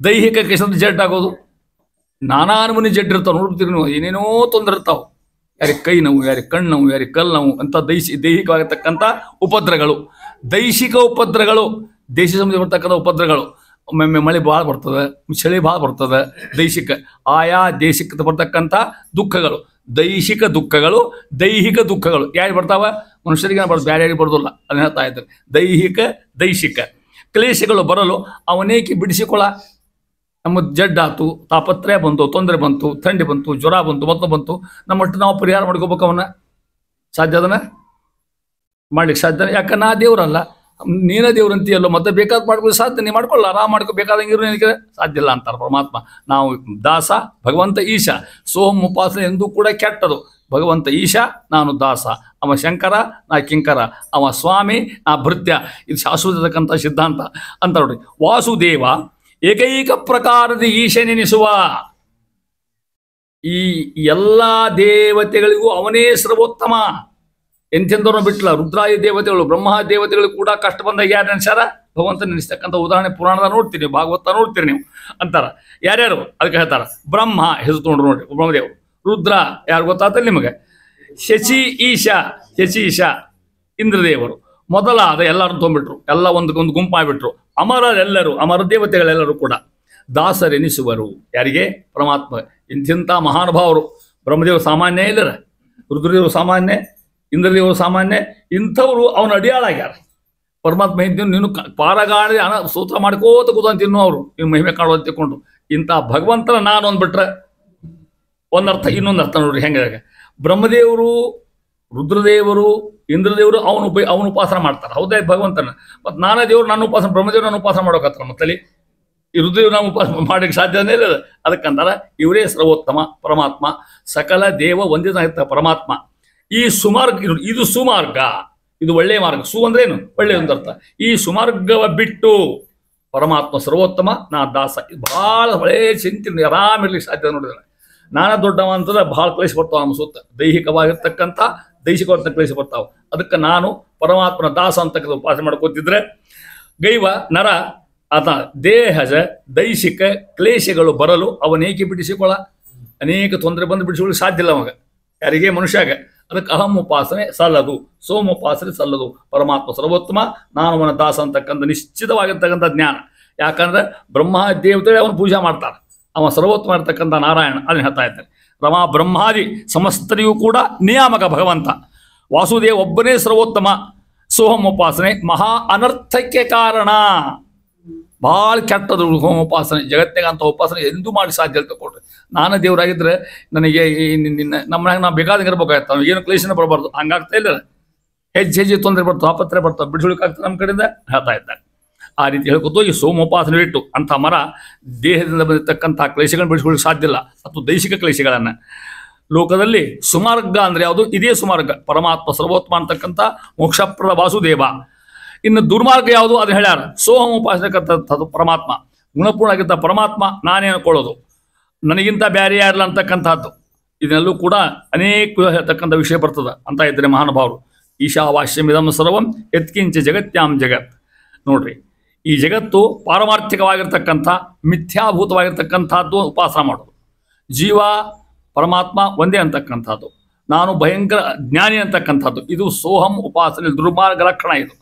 ದೈಹಿಕ ಕ್ಲೇಶ ಅಂದ್ರೆ ಜಡ್ಡಾಗೋದು. ನಾನಾ ನಮೂನಿ ಜಡ್ಡು ಇರ್ತಾವೆ, ನೋಡ್ಬಿಡ್ತೀರಿ ನೀವು. ಏನೇನೋ ತೊಂದರೆ ಇರ್ತಾವೆ. ಯಾರಿಗೆ ಕೈ ನೋವು, ಯಾರಿಗೆ ಕಣ್ಣು ನೋವು, ಯಾರಿಗೆ ಕಲ್ಲು ನೋವು ಅಂತ ದೈಹಿಕವಾಗಿರ್ತಕ್ಕಂಥ ಉಪದ್ರಗಳು. ದೈಶಿಕ ಉಪದ್ರಗಳು, ದೇಶ ಸಂಬಂಧ ಬರ್ತಕ್ಕಂಥ ಉಪದ್ರಗಳು. ಒಮ್ಮೊಮ್ಮೆ ಮಳೆ ಭಾಳ ಬರ್ತದೆ, ಚಳಿ ಭಾಳ ಬರ್ತದೆ. ದೈಶಿಕ ಆಯಾ ದೇಶಕ್ಕೆ ಬರ್ತಕ್ಕಂಥ ದುಃಖಗಳು, ದೈಹಿಕ ದುಃಖಗಳು, ದೈಹಿಕ ದುಃಖಗಳು ಯಾರು ಬರ್ತಾವ? ಮನುಷ್ಯರಿಗೆ ಬರ್ದು, ಬೇರೆ ಯಾರಿಗೆ ಬರೋದಿಲ್ಲ. ಅದನ್ನ ಹೇಳ್ತಾ ಇದ್ದಾರೆ. ದೈಹಿಕ ದೈಶಿಕ ಕ್ಲೇಶಗಳು ಬರಲು ಅವನೇಕೆ ಬಿಡಿಸಿಕೊಳ್ಳ. ನಮ್ಮ ಜಡ್ಡಾತು, ತಾಪತ್ರಯ ಬಂತು, ತೊಂದರೆ ಬಂತು, ಥಂಡಿ ಬಂತು, ಜ್ವರ ಬಂತು, ಮೊದಲು ಬಂತು, ನಮ್ಮಷ್ಟು ನಾವು ಪರಿಹಾರ ಮಾಡ್ಕೋಬೇಕು. ಅವನ್ನ ಸಾಧ್ಯ ಅದನ್ನ ಮಾಡ್ಲಿಕ್ಕೆ ಸಾಧ್ಯ? ಯಾಕೆ ನಾ ದೇವ್ರಲ್ಲ, ನೀನೇ ದೇವ್ರು ಅಂತೀಯಲ್ಲೋ, ಮತ್ತೆ ಬೇಕಾದ ಮಾಡ್ಕೊಳ್ಳಿ ಸಾಧ್ಯ. ನೀ ಮಾಡ್ಕೊಳ್ಳ, ಆರಾಮ ಮಾಡ್ಕೊ, ಬೇಕಾದಂಗಿರು ನಿನಗೆ ಸಾಧ್ಯ ಇಲ್ಲ ಅಂತಾರೆ ಪರಮಾತ್ಮ. ನಾವು ದಾಸ, ಭಗವಂತ ಈಶ. ಸೋಹಂ ಉಪಾಸನೆ ಎಂದೂ ಕೂಡ ಕೆಟ್ಟದು. ಭಗವಂತ ಈಶ, ನಾನು ದಾಸ. ಅವ ಶಂಕರ, ನಾ ಕಿಂಕರ. ಅವ ಸ್ವಾಮಿ, ನಾ ಭೃತ್ಯ. ಇದು ಶಾಶ್ವತಕ್ಕಂಥ ಸಿದ್ಧಾಂತ ಅಂತ ನೋಡ್ರಿ. ವಾಸುದೇವ ಏಕೈಕ ಪ್ರಕಾರದ ಈಶನೆನಿಸುವ. ಈ ಎಲ್ಲ ದೇವತೆಗಳಿಗೂ ಅವನೇ ಸರ್ವೋತ್ತಮ. ಎಂತೆಂದವ್ರನ್ನ ಬಿಟ್ಟಲ್ಲ. ರುದ್ರಾದಿ ದೇವತೆಗಳು, ಬ್ರಹ್ಮ ದೇವತೆಗಳು ಕೂಡ ಕಷ್ಟ ಬಂದಾಗ ಯಾರು ನೆನೆಸ್ಯಾರ? ಭಗವಂತ ನೆನೆಸ್ತಕ್ಕಂಥ ಉದಾಹರಣೆ ಪುರಾಣದ ನೋಡ್ತೀರಿ, ಭಾಗವತ ನೋಡ್ತೀರಿ ನೀವು ಅಂತಾರ. ಯಾರ್ಯಾರು ಅದಕ್ಕೆ ಹೇಳ್ತಾರ? ಬ್ರಹ್ಮ ಹೆಸರು ತೊಗೊಂಡ್ರು ನೋಡ್ರಿ, ಬ್ರಹ್ಮದೇವರು. ರುದ್ರ ಯಾರು ಗೊತ್ತಾಗ್ತಲ್ಲ ನಿಮಗೆ? ಶಚಿ ಈಶ, ಶಚಿ ಈಶ ಇಂದ್ರದೇವರು ಮೊದಲಾದ ಎಲ್ಲರೂ ತೊಗೊಂಡ್ಬಿಟ್ರು. ಎಲ್ಲ ಒಂದು ಗುಂಪಾಗ್ಬಿಟ್ರು. ಅಮರರೆಲ್ಲರೂ, ಅಮರ ದೇವತೆಗಳೆಲ್ಲರೂ ಕೂಡ ದಾಸರೆನಿಸುವರು. ಯಾರಿಗೆ? ಪರಮಾತ್ಮ. ಇಂಥ ಮಹಾನುಭಾವರು. ಬ್ರಹ್ಮದೇವರು ಸಾಮಾನ್ಯ ಇಲ್ಲರ, ರುದ್ರದೇವರು ಸಾಮಾನ್ಯ, ಇಂದ್ರದೇವರು ಸಾಮಾನ್ಯ. ಇಂಥವ್ರು ಅವನ ಅಡಿಯಾಳಾಗ್ಯಾರ. ಪರಮಾತ್ಮ ಹಿಂದೆ ನೀನು ಪಾರಗಾಡಿ ಸೂತ್ರ ಮಾಡ್ಕೋತ ಕೂತ ತಿನ್ನು ಅವರು, ನೀವು ಮಹಿಮೆ ಕಾಣುವ ತಿಳ್ಕೊಂಡು. ಇಂಥ ಭಗವಂತನ ನಾನು ಅಂದ್ಬಿಟ್ರೆ ಒಂದರ್ಥ, ಇನ್ನೊಂದು ಅರ್ಥ ನೋಡ್ರಿ ಹೆಂಗೆ. ಬ್ರಹ್ಮದೇವರು, ರುದ್ರದೇವರು, ಇಂದ್ರದೇವರು ಅವನು ಉಪಾಸನೆ ಮಾಡ್ತಾರೆ, ಹೌದಾ ಭಗವಂತನ. ಮತ್ತು ನಾನೇ ದೇವರು ನನ್ನ ಉಪಾಸನೆ, ಬ್ರಹ್ಮದೇವರು ನಾನು ಉಪಾಸನೆ ಮಾಡೋಕತ್ತಾರ. ಮತ್ತಲ್ಲಿ ಈ ರುದ್ರದೇವರು ನಾವು ಉಪಾಸನೆ ಮಾಡೋಕ್ಕೆ ಸಾಧ್ಯನೇ ಇಲ್ಲ. ಅದಕ್ಕಂತಾರೆ ಇವರೇ ಸರ್ವೋತ್ತಮ ಪರಮಾತ್ಮ. ಸಕಲ ದೇವ ವಂದಿತ ಪರಮಾತ್ಮ. ಈ ಸುಮಾರ್ಗ, ಇದು ಸುಮಾರ್ಗ, ಇದು ಒಳ್ಳೆಯ ಮಾರ್ಗ. ಸು ಅಂದ್ರೆ ಏನು? ಒಳ್ಳೆಯ ಒಂದು ಅರ್ಥ. ಈ ಸುಮಾರ್ಗವ ಬಿಟ್ಟು ಪರಮಾತ್ಮ ಸರ್ವೋತ್ತಮ, ನಾ ದಾಸ. ಇದು ಭಾಳ ಒಳ್ಳೆಯ ಚಿಂತನೆ, ಆರಾಮಿರ್ಲಿಕ್ಕೆ ಸಾಧ್ಯ ನೋಡಿದ್ರೆ. ನಾನಾ ದೊಡ್ಡವ ಅಂತಂದ್ರೆ ಭಾಳ ಕ್ಲೇಶ ಬರ್ತಾವ ನಮ್ಮ ಸುತ್ತ. ದೈಹಿಕವಾಗಿರ್ತಕ್ಕಂಥ ದೈಹಿಕವಾಗಿರ್ತಕ್ಕ ಕ್ಲೇಶ ಬರ್ತಾವೆ. ಅದಕ್ಕೆ ನಾನು ಪರಮಾತ್ಮನ ದಾಸ ಅಂತಕ್ಕಂಥ ಉಪಾಸನೆ ಮಾಡ್ಕೋತಿದ್ರೆ ಗೈವ ನರ ಆತ ದೇಹಜ ದೈಹಿಕ ಕ್ಲೇಶಗಳು ಬರಲು ಅವನೇಕೆ ಬಿಡಿಸಿಕೊಳ್ಳ. ಅನೇಕ ತೊಂದರೆ ಬಂದು ಬಿಡಿಸಿಕೊಳ್ಳಿ ಸಾಧ್ಯ ಇಲ್ಲ ಅವಾಗ. ಯಾರಿಗೆ? ಮನುಷ್ಯಾಗ. ಅದಕ್ಕೆ ಅಹಂ ಉಪಾಸನೆ ಸಲ್ಲದು, ಸೋಮ ಉಪಾಸನೆ ಸಲ್ಲದು. ಪರಮಾತ್ಮ ಸರ್ವೋತ್ತಮ, ನಾನು ಅವನ ದಾಸ ಅಂತಕ್ಕಂಥ ನಿಶ್ಚಿತವಾಗಿರ್ತಕ್ಕಂಥ ಜ್ಞಾನ. ಯಾಕಂದ್ರೆ ಬ್ರಹ್ಮ ದೇವತೆ ಅವನು ಪೂಜೆ ಮಾಡ್ತಾರೆ. ಅವ ಸರ್ವೋತ್ತಮ ಇರ್ತಕ್ಕಂಥ ನಾರಾಯಣ. ಅದನ್ನ ಹೇಳ್ತಾ ಇದ್ದಾರೆ. ರಮಾ ಬ್ರಹ್ಮಾದಿ ಸಮಸ್ತರಿಗೂ ಕೂಡ ನಿಯಾಮಕ ಭಗವಂತ. ವಾಸುದೇವ ಒಬ್ಬನೇ ಸರ್ವೋತ್ತಮ. ಸೋಹಂ ಉಪಾಸನೆ ಮಹಾ ಅನರ್ಥಕ್ಕೆ ಕಾರಣ. ಭಾಳ ಕೆಟ್ಟದು ಹೋಮೋಪಾಸನೆ. ಜಗತ್ತಿನಾಗ ಅಂತ ಉಪಾಸನೆ ಎಂದೂ ಮಾಡಿ ಸಾಧ್ಯ ಅಂತ ಕೊಡ್ರಿ. ನಾನು ದೇವರಾಗಿದ್ದರೆ ನನಗೆ ನಮ್ಮನಾಗ ನಾವು ಬೇಕಾದಂಗೆ ಇರ್ಬೇಕಾಯ್ತು. ಏನು ಕ್ಲೇಶನ ಬರಬಾರ್ದು. ಹಂಗಾಗ್ತಾ ಇಲ್ಲ. ಹೆಜ್ಜೆ ಹೆಜ್ಜೆ ತೊಂದರೆ ಬರ್ತಾವೆ, ಆಪತ್ರೆ ಬರ್ತಾವೆ, ಬಿಡಿಸಲಿಕ್ಕಾಗ್ತದೆ ನಮ್ಮ ಕಡೆಯಿಂದ ಹೇಳ್ತಾ ಇದ್ದಾರೆ. ಆ ರೀತಿ ಹೇಳ್ಕೊತು ಈ ಸೋಮೋಪಾಸನೆ ಇಟ್ಟು ಅಂಥ ಮರ ದೇಹದಿಂದ ಬಂದಿರತಕ್ಕಂಥ ಕ್ಲೇಶಗಳನ್ನು ಬಿಡಿಸ್ಕೊಳ್ಳಿಕ್ಕೆ ಸಾಧ್ಯ ಇಲ್ಲ, ಅಥವಾ ದೈಹಿಕ ಕ್ಲೇಶಗಳನ್ನು. ಲೋಕದಲ್ಲಿ ಸುಮಾರ್ಗ ಅಂದರೆ ಯಾವುದು? ಇದೇ ಸುಮಾರ್ಗ, ಪರಮಾತ್ಮ ಸರ್ವೋತ್ತಮ ಅಂತಕ್ಕಂಥ ಮೋಕ್ಷಪ್ರದ ವಾಸುದೇವ. ಇನ್ನು ದುರ್ಮಾರ್ಗ ಯಾವುದು? ಅದನ್ನು ಹೇಳ್ಯಾರ. ಸೋಮೋಪಾಸನೆಕ್ಕಂಥದ್ದು ಪರಮಾತ್ಮ, ಗುಣಪೂರ್ಣ ಆಗಿದ್ದ ಪರಮಾತ್ಮ ನಾನೇ ಅನ್ಕೊಳ್ಳೋದು, ನನಗಿಂತ ಬೇರೆ ಯಾರಿಲ್ಲ ಅಂತಕ್ಕಂಥದ್ದು. ಇದನ್ನಲ್ಲೂ ಕೂಡ ಅನೇಕ ಹೇಳ್ತಕ್ಕಂಥ ವಿಷಯ ಬರ್ತದೆ ಅಂತ ಇದ್ದಾರೆ ಮಹಾನುಭಾವರು. ಈಶಾವಾಸ್ಯಮಿದಂ ಸರ್ವಂ ಯತ್ಕಿಂಚ ಜಗತ್ಯಾಂ ಜಗತ್. ನೋಡ್ರಿ, ಈ ಜಗತ್ತು ಪಾರಮಾರ್ಥಿಕವಾಗಿರ್ತಕ್ಕಂಥ ಮಿಥ್ಯಾಭೂತವಾಗಿರ್ತಕ್ಕಂಥದ್ದು ಉಪಾಸನ ಮಾಡೋದು. ಜೀವ ಪರಮಾತ್ಮ ಒಂದೇ ಅಂತಕ್ಕಂಥದ್ದು, ನಾನು ಭಯಂಕರ ಜ್ಞಾನಿ ಅಂತಕ್ಕಂಥದ್ದು. ಇದು ಸೋಹಂ ಉಪಾಸನೆ ದುರ್ಮಾರ್ಗ ಲಕ್ಷಣ. ಇದು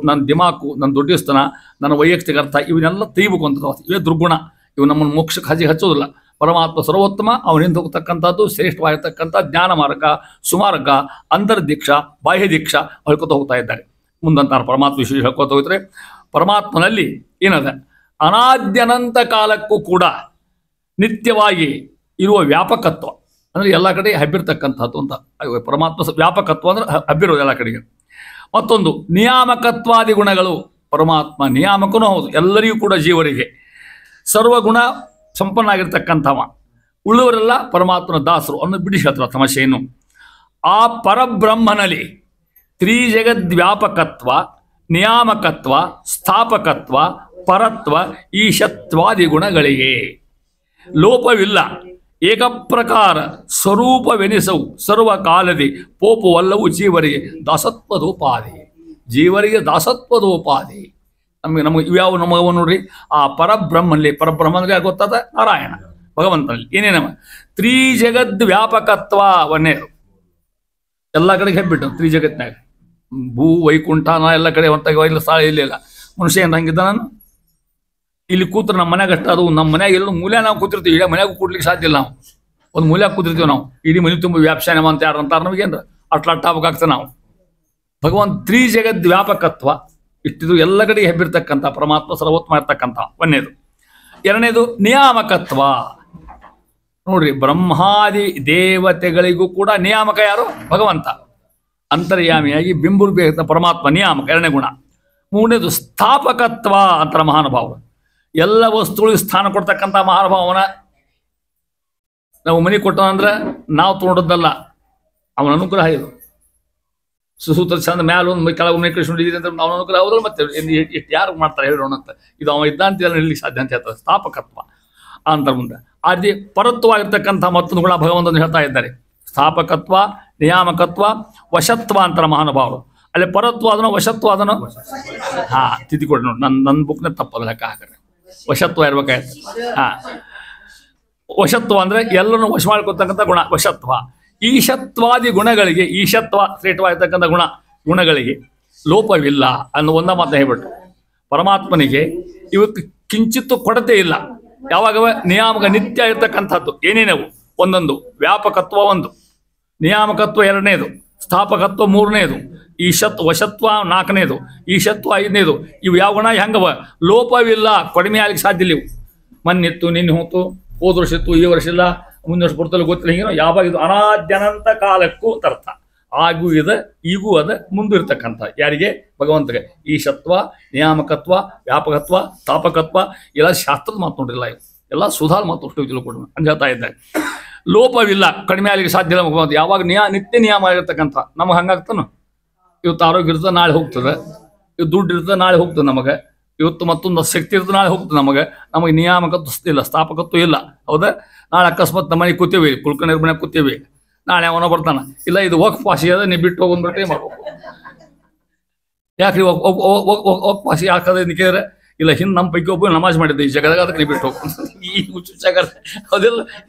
ನನ್ನ ದಿಮಾಕು, ನನ್ನ ದುಡ್ಡಿಸ್ತನ, ನನ್ನ ವೈಯಕ್ತಿಕ ಅರ್ಥ ಇವನ್ನೆಲ್ಲ ತೆಗಿಬೇಕು ಅಂತ ಇವೇ ದುರ್ಗುಣ. ಇವು ನಮ್ಮನ್ನು ಮೋಕ್ಷಕ್ಕೆ ಹಚ್ಚೋದಿಲ್ಲ. ಪರಮಾತ್ಮ ಸರ್ವೋತ್ತಮ, ಅವನಿಂದ ಹೋಗ್ತಕ್ಕಂಥದ್ದು ಶ್ರೇಷ್ಠವಾಗಿರ್ತಕ್ಕಂಥ ಜ್ಞಾನ ಮಾರ್ಗ, ಸುಮಾರ್ಗ, ಅಂತರ್ದೀಕ್ಷಾ, ಬಾಹ್ಯ ದೀಕ್ಷಾ ಹೇಳ್ಕೊತ ಹೋಗ್ತಾ ಇದ್ದಾರೆ. ಮುಂದಂತಾರೆ ಪರಮಾತ್ಮ ವಿಶೇಷ ಹೇಳ್ಕೊತ ಹೋಗ್ತಾರೆ. ಪರಮಾತ್ಮನಲ್ಲಿ ಏನದ? ಅನಾದ್ಯನಂತ ಕಾಲಕ್ಕೂ ಕೂಡ ನಿತ್ಯವಾಗಿ ಇರುವ ವ್ಯಾಪಕತ್ವ, ಅಂದರೆ ಎಲ್ಲ ಕಡೆ ಹಬ್ಬಿರ್ತಕ್ಕಂಥದ್ದು ಅಂತ. ಪರಮಾತ್ಮ ವ್ಯಾಪಕತ್ವ ಅಂದರೆ ಹಬ್ಬಿರೋದು ಎಲ್ಲ ಕಡೆಗೆ. ಮತ್ತೊಂದು ನಿಯಾಮಕತ್ವಾದಿ ಗುಣಗಳು. ಪರಮಾತ್ಮ ನಿಯಾಮಕನೂ ಹೌದು, ಎಲ್ಲರಿಗೂ ಕೂಡ ಜೀವರಿಗೆ ಸರ್ವಗುಣ ಸಂಪನ್ನಾಗಿರ್ತಕ್ಕಂಥವ. ಉಳ್ಳವರೆಲ್ಲ ಪರಮಾತ್ಮನ ದಾಸರು ಅನ್ನೋ ಬಿಡಿಸಿ ಹೇಳ್ತಾರೆ ಸಮಸ್ಯೆಯನ್ನು. ಆ ಪರಬ್ರಹ್ಮನಲ್ಲಿ ತ್ರಿಜಗದ್ವ್ಯಾಪಕತ್ವ, ನಿಯಾಮಕತ್ವ, ಸ್ಥಾಪಕತ್ವ, ಪರತ್ವ, ಈಶತ್ವಾದಿ ಗುಣಗಳಿಗೆ ಲೋಪವಿಲ್ಲ. ಏಕಪ್ರಕಾರ ಸ್ವರೂಪವೆನಿಸವು ಸರ್ವಕಾಲದಿ ಪೋಪುವಲ್ಲವು ಜೀವರಿಗೆ ದಾಸತ್ವದೋಪಾದಿ. ಜೀವರಿಗೆ ದಾಸತ್ವದೋಪಾದಿ. ನಮಗೆ ಇವ್ಯಾವ ನಮಗವ ನೋಡ್ರಿ. ಆ ಪರಬ್ರಹ್ಮನಲ್ಲಿ, ಪರಬ್ರಹ್ಮ ಅಂದರೆ ಗೊತ್ತಾದ ನಾರಾಯಣ ಭಗವಂತನಲ್ಲಿ ಏನೇನವ ತ್ರಿಜಗದ್ ವ್ಯಾಪಕತ್ವವನ್ನೇ ಎಲ್ಲ ಕಡೆಗೆ ಹೆಬ್ಬಿಟ್ಟು ತ್ರಿಜಗತ್ನಾಗ ಭೂ ವೈಕುಂಠ ನಾ ಎಲ್ಲ ಕಡೆ ಹೊಂಟಾಗ ಇಲ್ಲ ಸ್ಥಳ ಇಲ್ಲ. ಮನುಷ್ಯ ಏನು ಹಂಗಿದ್ದ? ನಾನು ಇಲ್ಲಿ ಕೂತ್ರೆ ನಮ್ಮ ಮನ್ಯಾಗ ಅಷ್ಟ ಅದು, ನಮ್ಮ ಮನ್ಯಾಗ ಎಲ್ಲೂ ಮೂಲೆ ನಾವು ಕೂತಿರ್ತೀವಿ, ಇಡೀ ಮನ್ಯಾಗ ಕೂಡ್ಲಿಕ್ಕೆ ಸಾಧ್ಯ ಇಲ್ಲ. ನಾವು ಒಂದು ಮೂಲ್ಯಾಗ ಕೂತಿರ್ತೀವಿ, ನಾವು ಇಡೀ ಮನೆ ತುಂಬ ವ್ಯಾಪ್ಸಾಯನ ಅಂತ ಯಾರು ಅಂತಾರೆ ನಮಗೇನು ಅಟ್ಲಾಗ್ತದೆ ನಾವು. ಭಗವಂತ ತ್ರಿಜಗದ್ ವ್ಯಾಪಕತ್ವ ಇಷ್ಟಿದು ಎಲ್ಲ ಕಡೆಗೆ ಹೆಬ್ಬಿರ್ತಕ್ಕಂಥ ಪರಮಾತ್ಮ ಸರ್ವೋತ್ತಮ ಇರ್ತಕ್ಕಂಥ ಒಂದನೇದು. ಎರಡನೇದು ನಿಯಾಮಕತ್ವ. ನೋಡ್ರಿ, ಬ್ರಹ್ಮಾದಿ ದೇವತೆಗಳಿಗೂ ಕೂಡ ನಿಯಾಮಕ ಯಾರು? ಭಗವಂತ. ಅಂತರ್ಯಾಮಿಯಾಗಿ ಬಿಂಬುರ್ಬಿ ಪರಮಾತ್ಮ ನಿಯಾಮಕ, ಎರಡನೇ ಗುಣ. ಮೂರನೇದು ಸ್ಥಾಪಕತ್ವ ಅಂತರ ಮಹಾನುಭಾವರು. ಎಲ್ಲ ವಸ್ತುಗಳಿಗೆ ಸ್ಥಾನ ಕೊಡ್ತಕ್ಕಂಥ ಮಹಾನುಭಾವನ ನಾವು ಮನೆ ಕೊಟ್ಟವಂದ್ರೆ ನಾವು ತೊಗೊಂಡದ್ದಲ್ಲ, ಅವನ ಅನುಗ್ರಹ. ಇದು ಸುಸೂತ್ರ ಚಂದ ಮ್ಯಾಲ ಒಂದು ಕೆಳಗೆ ಮನೆ ಕಳಿಸ್ಕೊಂಡಿದ್ದೀರಿ ಅಂದ್ರೆ ಅವನ ಅನುಗ್ರಹ ಹೌದಲ್ಲ. ಮತ್ತೆ ಎಷ್ಟು ಯಾರು ಮಾಡ್ತಾರೆ ಹೇಳೋಣ ಅಂತ. ಇದು ಅವ ಇದ್ದಂತ ಹೇಳಲಿಕ್ಕೆ ಸಾಧ್ಯ ಅಂತ ಹೇಳ್ತಾರೆ. ಸ್ಥಾಪಕತ್ವ ಅಂತರ ಮುಂದೆ ಅದೇ ಪರತ್ವವಾಗಿರ್ತಕ್ಕಂಥ ಮತ್ತೊಂದು ಗುಣ ಭಗವಂತನ ಹೇಳ್ತಾ ಇದ್ದಾರೆ. ಸ್ಥಾಪಕತ್ವ, ನಿಯಾಮಕತ್ವ, ವಶತ್ವ ಅಂತರ ಮಹಾನುಭಾವರು. ಅಲ್ಲಿ ಪರತ್ವ ಅದನ್ನು, ವಶತ್ವ ಅದನ್ನು ತಿದ್ದಿ ಕೊಡಿ ನೋಡಿ. ನನ್ನ ಬುಕ್ನ ತಪ್ಪದ ಲೆಕ್ಕ ಹಾಕ್ರಿ. ವಶತ್ವ ಇರ್ಬೇಕಾಯ್ತು. ವಶತ್ವ ಅಂದರೆ ಎಲ್ಲರನ್ನು ವಶ ಮಾಡ್ಕೊತಕ್ಕಂಥ ಗುಣ ವಶತ್ವ. ಈಶತ್ವಾದಿ ಗುಣಗಳಿಗೆ, ಈಶತ್ವ ಶ್ರೇಷ್ಠವಾಗಿರ್ತಕ್ಕಂಥ ಗುಣಗಳಿಗೆ ಲೋಪವಿಲ್ಲ ಅನ್ನೋ ಒಂದ ಮಾತನ್ನ ಹೇಳ್ಬಿಟ್ಟು ಪರಮಾತ್ಮನಿಗೆ ಇವತ್ತು ಕಿಂಚಿತ್ತು ಕೊರತೆ ಇಲ್ಲ. ಯಾವಾಗ ನಿಯಾಮಕ ನಿತ್ಯ ಇರ್ತಕ್ಕಂಥದ್ದು ಏನೇನವು? ಒಂದೊಂದು ವ್ಯಾಪಕತ್ವ, ಒಂದು ನಿಯಾಮಕತ್ವ ಎರಡನೇದು, ಸ್ಥಾಪಕತ್ವ ಮೂರನೇದು, ವಶತ್ವ ನಾಲ್ಕನೇದು, ಈಶತ್ವ ಐದನೇದು. ಇವು ಯಾವ ಗುಣ ಹೆಂಗವ? ಲೋಪವಿಲ್ಲ, ಕಡಿಮೆ ಆಗ್ಲಿಕ್ಕೆ ಸಾಧ್ಯ ಇಲ್ಲ. ಇವು ಮೊನ್ನಿತ್ತು, ನಿನ್ನೆ ಹೋತು, ಹೋದ ವರ್ಷ ಇತ್ತು, ಈ ವರ್ಷ ಇಲ್ಲ, ಮುಂದಿನ ವರ್ಷ ಬರ್ತಲ್ಲ ಗೊತ್ತಿಲ್ಲ. ಹಿಂಗೇನೋ ಯಾವಾಗ ಇದು ಅನಾದ್ಯನಂತ ಕಾಲಕ್ಕೂ ಅಂತ ಅರ್ಥ. ಆಗೂ ಇದೆ, ಈಗೂ ಅದ, ಮುಂದೆ ಇರ್ತಕ್ಕಂಥ ಯಾರಿಗೆ? ಭಗವಂತಗೆ. ಈಶತ್ವ, ನಿಯಾಮಕತ್ವ, ವ್ಯಾಪಕತ್ವ, ಸ್ಥಾಪಕತ್ವ ಎಲ್ಲ ಶಾಸ್ತ್ರದ ಮಾತು ನೋಡ್ರಿಲ್ಲ. ಇವು ಎಲ್ಲ ಸುಧಾರ ಮಾತು ಅಷ್ಟು ತಿಳ್ಕೊಡು ಅಂತ ಹೇಳ್ತಾ ಇದ್ದಾರೆ. ಲೋಪವಿಲ್ಲ, ಕಡಿಮೆ ಆಗ್ಲಿಕ್ಕೆ ಸಾಧ್ಯ ಇಲ್ಲ ಭಗವಂತ. ಯಾವಾಗ ನಿತ್ಯ ನಿಯಮ ಆಗಿರ್ತಕ್ಕಂಥ. ನಮಗೆ ಹಂಗಾಗ್ತಾನು? ಇವತ್ತು ಆರೋಗ್ಯ ಇರ್ತದೆ, ನಾಳೆ ಹೋಗ್ತದೆ. ಇವತ್ತು ದುಡ್ಡು ಇರ್ತದೆ, ನಾಳೆ ಹೋಗ್ತದೆ ನಮಗೆ. ಇವತ್ತು ಮತ್ತೊಂದು ಶಕ್ತಿ ಇರ್ತದೆ, ನಾಳೆ ಹೋಗ್ತದೆ ನಮಗೆ. ನಮಗೆ ನಿಯಾಮಕತ್ವ ಇಲ್ಲ, ಸ್ಥಾಪಕತ್ವ ಇಲ್ಲ. ಹೌದಾ? ನಾಳೆ ಅಕಸ್ಮಾತ್ ನಮ್ಮ ಮನೆಗೆ ಕೂತೀವಿ, ಕುಳ್ಕಣ್ಣ ಮನೆಗೆ ಕೂತೀವಿ, ನಾಳೆ ಅವನ ಬರ್ತಾನ. ಇಲ್ಲ ಇದು ವಕ್ ಪಾಸಿ ಅದ, ನೀವು ಬಿಟ್ಟು ಹೋಗೋದ್ಬಿಟ್ರೆ ಮಾಡ್ಬೇಕು. ಯಾಕ್ರಿ ವಕ್ ಪಾಸಿ ಯಾಕದ ಕೇಳಿದ್ರೆ, ಇಲ್ಲ ಹಿಂದೆ ನಮ್ಮ ಪೈಕಿ ಒಬ್ಬ ನಮಾಜ್ ಮಾಡಿದ್ದೆ ಈ ಜಗದಾಗ, ಅದಕ್ಕೆ ನೀವು ಬಿಟ್ಟು ಹೋಗ್ಬೋದು. ಈ ಹುಚ್ಚಾಗ ಹೌದಿಲ್ಲ,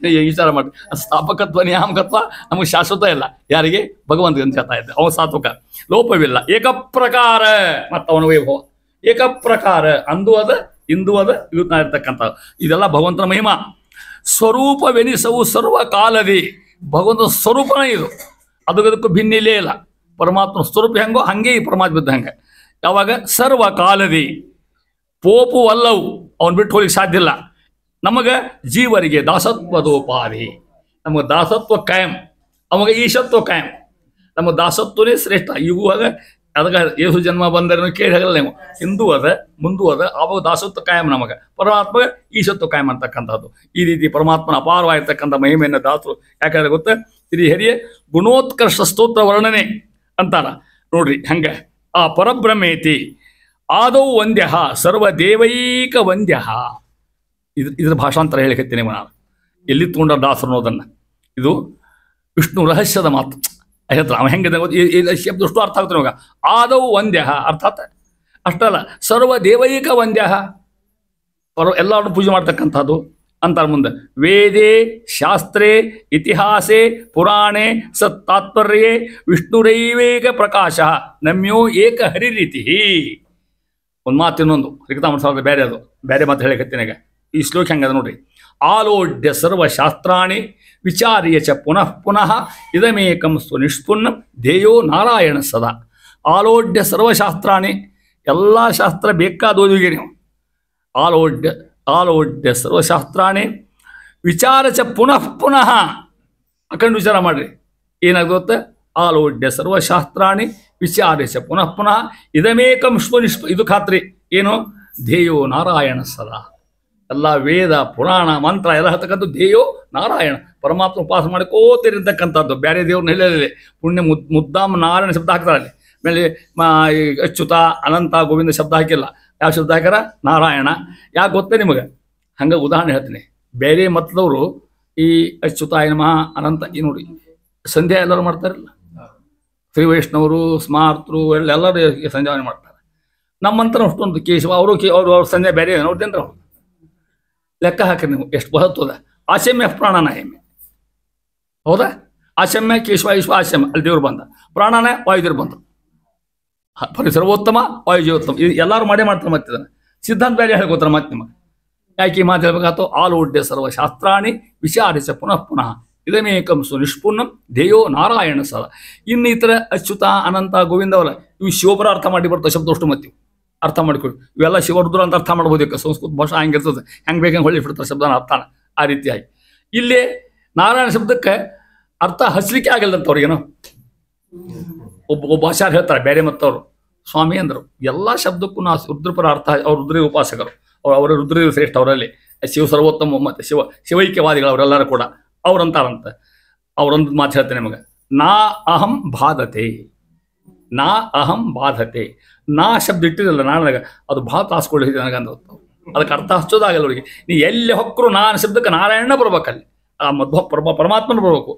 ವಿಚಾರ ಮಾಡಿ. ಸ್ಥಾಪಕತ್ವ, ನಿಯಾಮಕತ್ವ ನಮಗೆ ಶಾಶ್ವತ ಇಲ್ಲ. ಯಾರಿಗೆ? ಭಗವಂತಗೆ ಅಂತ ಹೇಳ್ತಾ ಇದ್ದೆ. ಅವ ಸಾತ್ವಿಕ. ಲೋಪವಿಲ್ಲ, ಏಕಪ್ರಕಾರ ಮತ್ತು ಅವನ ವೈಭವ. ಏಕಪ್ರಕಾರ, ಅಂದು ಅದ, ಇಂದು ಅದ, ಇವತ್ತು ಇರ್ತಕ್ಕಂಥ ಇದೆಲ್ಲ ಭಗವಂತನ ಮಹಿಮಾ. ಸ್ವರೂಪವೆನಿಸವು ಸರ್ವಕಾಲದಿ. ಭಗವಂತನ ಸ್ವರೂಪನೇ ಇದು, ಅದಕ್ಕೂ ಭಿನ್ನಿಲ್ಲೇ ಇಲ್ಲ. ಪರಮಾತ್ಮನ ಸ್ವರೂಪ ಹೆಂಗೋ ಹಂಗೆ ಈ ಪರಮಾತ್ಮ ಇದ್ದ ಹಂಗೆ. ಯಾವಾಗ? ಸರ್ವಕಾಲದಿ ಪೋಪು ಅಲ್ಲವು, ಅವನು ಬಿಟ್ಟು ಹೋಗ್ಲಿಕ್ಕೆ ಸಾಧ್ಯ ಇಲ್ಲ. ನಮಗೆ ಜೀವರಿಗೆ ದಾಸತ್ವದೋಪಾಧಿ. ನಮಗೆ ದಾಸತ್ವ ಕಾಯಂ, ಅವಾಗ ಈಶತ್ವ ಕಾಯಂ. ನಮ್ಮ ದಾಸತ್ವನೇ ಶ್ರೇಷ್ಠ. ಇವಾಗ ಅದಕ್ಕೆ ಯೇಸು ಜನ್ಮ ಬಂದರೆ ಕೇಳಿ ಆಗಲ್ಲ ನೀವು. ಹಿಂದೂ ಅದ ಮುಂದೂ ಅದ, ಅವಾಗ ದಾಸತ್ವ ಕಾಯಂ ನಮಗೆ, ಪರಮಾತ್ಮ ಈಶತ್ವ ಕಾಯಂ ಅಂತಕ್ಕಂಥದ್ದು. ಈ ರೀತಿ ಪರಮಾತ್ಮನ ಅಪಾರವಾಗಿರ್ತಕ್ಕಂಥ ಮಹಿಮೆಯನ್ನು ದಾಸರು ಯಾಕಂದ್ರೆ ಗೊತ್ತಾ, ಶ್ರೀಹರಿಯ ಗುಣೋತ್ಕರ್ಷ ಸ್ತೋತ್ರ ವರ್ಣನೆ ಅಂತಾರ ನೋಡ್ರಿ. ಹಂಗೆ ಆ ಪರಬ್ರಹ್ಮೇತಿ ಆದೌ ವಂದ್ಯ ಸರ್ವದೇವೈಕ ವಂದ್ಯ. ಇದ್ರ ಭಾಷಾಂತರ ಹೇಳಿಕತ್ತೀನಿ ನಾನು, ಎಲ್ಲಿ ತಗೊಂಡ ದಾಸರು ಅನ್ನೋದನ್ನು. ಇದು ವಿಷ್ಣು ರಹಸ್ಯದ ಮಾತು ಹೇಳ್ತಾರೆ. ಅವ ಹೆಂಗಿದೆ ಶಬ್ದ ಅಷ್ಟು ಅರ್ಥ ಆಗ್ತಾನೆ ಇವಾಗ. ಆದೌ ವಂದ್ಯ ಅರ್ಥಾತ್ ಅಷ್ಟಲ್ಲ, ಸರ್ವದೇವೈಕ ವಂದ್ಯ, ಎಲ್ಲರನ್ನು ಪೂಜೆ ಮಾಡ್ತಕ್ಕಂಥದ್ದು ಅಂತಾರೆ ಮುಂದೆ. ವೇದೇ ಶಾಸ್ತ್ರೇ ಇತಿಹಾಸೇ ಪುರಾಣೇ ಸತ್ತಾತ್ಪರ್ಯೇ ವಿಷ್ಣುರೈವೇಕ ಪ್ರಕಾಶ ನಮ್ಯೋ ಏಕ ಹರಿರೀತಿ. ಒಂದು ಮಾತು ಇನ್ನೊಂದು ರಿಕ್ತಾಮಣ ಸಾವಿರದ ಬೇರೆ, ಅದು ಬೇರೆ ಮಾತು ಹೇಳಿಕತ್ತೀನಾಗ. ಈ ಶ್ಲೋಕ ಹೆಂಗದ ನೋಡ್ರಿ. ಆಲೋಡ್ಯ ಸರ್ವಶಾಸ್ತ್ರಾಣಿ ವಿಚಾರ್ಯ ಚ ಪುನಃ ಪುನಃ ಇದಮೇಕಂ ಸ್ವನಿಷ್ಪುನ್ನಂ ಧ್ಯೇಯೋ ನಾರಾಯಣ ಸದಾ. ಆಲೋಡ್ಯ ಸರ್ವಶಾಸ್ತ್ರಾಣಿ, ಎಲ್ಲ ಶಾಸ್ತ್ರ ಬೇಕಾದ ಓದಿಗೆ ನೀವು. ಆಲೋಡ್ಯ ಸರ್ವಶಾಸ್ತ್ರಾಣಿ ವಿಚಾರ ಚ ಪುನಃ ಪುನಃ ಅಕಂಡು ವಿಚಾರ ಮಾಡ್ರಿ. ಏನಾಗುತ್ತೆ? ಆಲೋಡ್ಯ ಸರ್ವಶಾಸ್ತ್ರಾಣಿ ವಿಚಾರ್ಯ ಚ ಪುನಃ ಪುನಃ ಇದಮೇಕಂ ಸ್ವನಿಷ್ಪ. ಇದು ಖಾತ್ರಿ ಏನು? ಧ್ಯೇಯೋ ನಾರಾಯಣ ಸದಾ. ಎಲ್ಲ ವೇದ ಪುರಾಣ ಮಂತ್ರ ಎಲ್ಲ ಹೇಳ್ತಕ್ಕಂಥ ಧ್ಯೇಯೋ ನಾರಾಯಣ, ಪರಮಾತ್ಮ ಉಪಾಸ ಮಾಡ್ಕೋತಿರ್ತಕ್ಕಂಥದ್ದು. ಬೇರೆ ದೇವ್ರನ್ನ ಹೇಳಲಿಲ್ಲ. ಪುಣ್ಯ ಮುದ್ದಾಮ ನಾರಾಯಣ ಶಬ್ದ ಹಾಕ್ತಾರೆ ಅಲ್ಲಿ. ಆಮೇಲೆ ಅಚ್ಯುತ ಅನಂತ ಗೋವಿಂದ ಶಬ್ದ ಹಾಕಿಲ್ಲ. ಯಾವ ಶಬ್ದ ಹಾಕ್ಯಾರ? ನಾರಾಯಣ. ಯಾಕೆ ಗೊತ್ತೇ ನಿಮಗೆ? ಹಂಗೆ ಉದಾಹರಣೆ ಹೇಳ್ತೀನಿ. ಬೇರೆ ಮತದವರು ಈ ಅಚ್ಯುತಾಯ ನಮಃ ಅನಂತ ಈ ನೋಡಿ ಸಂಧ್ಯಾ ಎಲ್ಲರೂ ಮಾಡ್ತಾರಲ್ಲ, ಶ್ರೀ ವೈಷ್ಣವರು ಸ್ಮಾರ್ತರು ಎಲ್ಲರೂ ಸಂಧ್ಯಾವನೆ ಮಾಡ್ತಾರೆ. ನಮ್ಮಂತರ ಅಷ್ಟೊಂದು ಕೇಶವ ಅವ್ರ ಸಂಧ್ಯಾ ಬೇರೆ ನೋಡ್ತೇನ್ರಿ. ಅವ್ರು ಲೆಕ್ಕ ಹಾಕಿ ನೀವು ಎಷ್ಟು ಬಹತ್ವದ. ಆಶಮ್ಯ ಪ್ರಾಣನ ಹೆಮ್ಮೆ ಹೌದಾ? ಆಶಮ್ಯ ಕೇಶವ ಈಶ್ವ ಆಶಮ್ಯ ಅಲ್ಲಿ ದೇವ್ರು ಬಂದ, ಪ್ರಾಣನ ವಾಯುದೇವ್ರು ಬಂದರು. ಸರ್ವೋತ್ತಮ ವಾಯುಜೀವೋತ್ತಮ ಇದು ಎಲ್ಲರೂ ಮಾಡೇ ಮಾಡ್ತಾರೆ. ಮತ್ತೆ ಇದನ್ನು ಸಿದ್ಧಾಂತ ಬೇರೆ ಹೇಳ್ಕೋತಾರೆ. ಮತ್ತೆ ನಿಮಗೆ ಯಾಕೆ ಈ ಮಾತು ಹೇಳ್ಬೇಕಾಯ್ತು? ಆಲೋಡ್ಯ ಸರ್ವಶಾಸ್ತ್ರಾಣಿ ವಿಚಾರಿಸ ಪುನಃ ಪುನಃ ಇದಮೇಕಂ ಸುನಿಷ್ಪುನ್ನಂ ಧ್ಯೇಯೋ ನಾರಾಯಣ ಸದಾ. ಇನ್ನು ಈ ಥರ ಅಚ್ಯುತ ಅನಂತ ಗೋವಿಂದವಲ್ಲ, ಇವು ಶಿವಪುರ ಅರ್ಥ ಮಾಡಿ ಬರ್ತಾವೆ ಶಬ್ದಷ್ಟು. ಮತ್ತೆ ಅರ್ಥ ಮಾಡಿಕೊಳ್ಳಿ. ಇವೆಲ್ಲ ಶಿವರುದ್ರ ಅಂತ ಅರ್ಥ ಮಾಡ್ಬೋದಕ್ಕೆ. ಸಂಸ್ಕೃತ ಭಾಷಾ ಹಂಗಿರ್ತದೆ, ಹೆಂಗೆ ಬೇಕಂಗೆ ಹೊಳ್ಳಿ ಬಿಡ್ತಾರೆ ಶಬ್ದನ ಅರ್ಥನ. ಆ ರೀತಿಯಾಗಿ ಇಲ್ಲಿ ನಾರಾಯಣ ಶಬ್ದಕ್ಕೆ ಅರ್ಥ ಹಚ್ಚಲಿಕ್ಕೆ ಆಗಲ್ಲಂತ ಅವ್ರಿಗೇನು. ಒಬ್ಬ ಭಾಷಾರು ಹೇಳ್ತಾರೆ ಬೇರೆ ಮತ್ತವರು ಸ್ವಾಮಿ ಅಂದರು. ಎಲ್ಲ ಶಬ್ದಕ್ಕೂ ನಾ ರುದ್ರಪರ ಅರ್ಥ. ಅವ್ರು ರುದ್ರ ಉಪಾಸಕರು, ಅವರ ರುದ್ರ ಶ್ರೇಷ್ಠ. ಅವರಲ್ಲಿ ಶಿವ ಸರ್ವೋತ್ತಮ ಮತ್ತು ಶಿವೈಕ್ಯವಾದಿಗಳು ಅವರೆಲ್ಲರೂ ಕೂಡ ಅವ್ರಂತಾರಂತ. ಅವರೊಂದು ಮಾತು ಹೇಳ್ತೇನೆ ನಿಮಗೆ. ನಾ ಅಹಂ ಬಾಧತೆ, ನಾ ಅಹಂ ಬಾಧತೆ. ನಾ ಶಬ್ದ ಇಟ್ಟಿರಲ್ಲ ನಾನಾಗ, ಅದು ಭಾಳ ತಾಸ್ಕೊಳ್ಳಿ ನನಗಂದು. ಅದಕ್ಕೆ ಅರ್ಥ ಹಚ್ಚೋದಾಗಲ್ಲ ಅವ್ರಿಗೆ. ನೀ ಎಲ್ಲಿ ಹೊಕ್ಕರು ನಾನು ಶಬ್ದಕ್ಕೆ ನಾರಾಯಣ ಬರ್ಬೇಕಲ್ಲಿ, ಆ ಮಧ್ವ ಪರಮಾತ್ಮನ ಬರ್ಬೇಕು.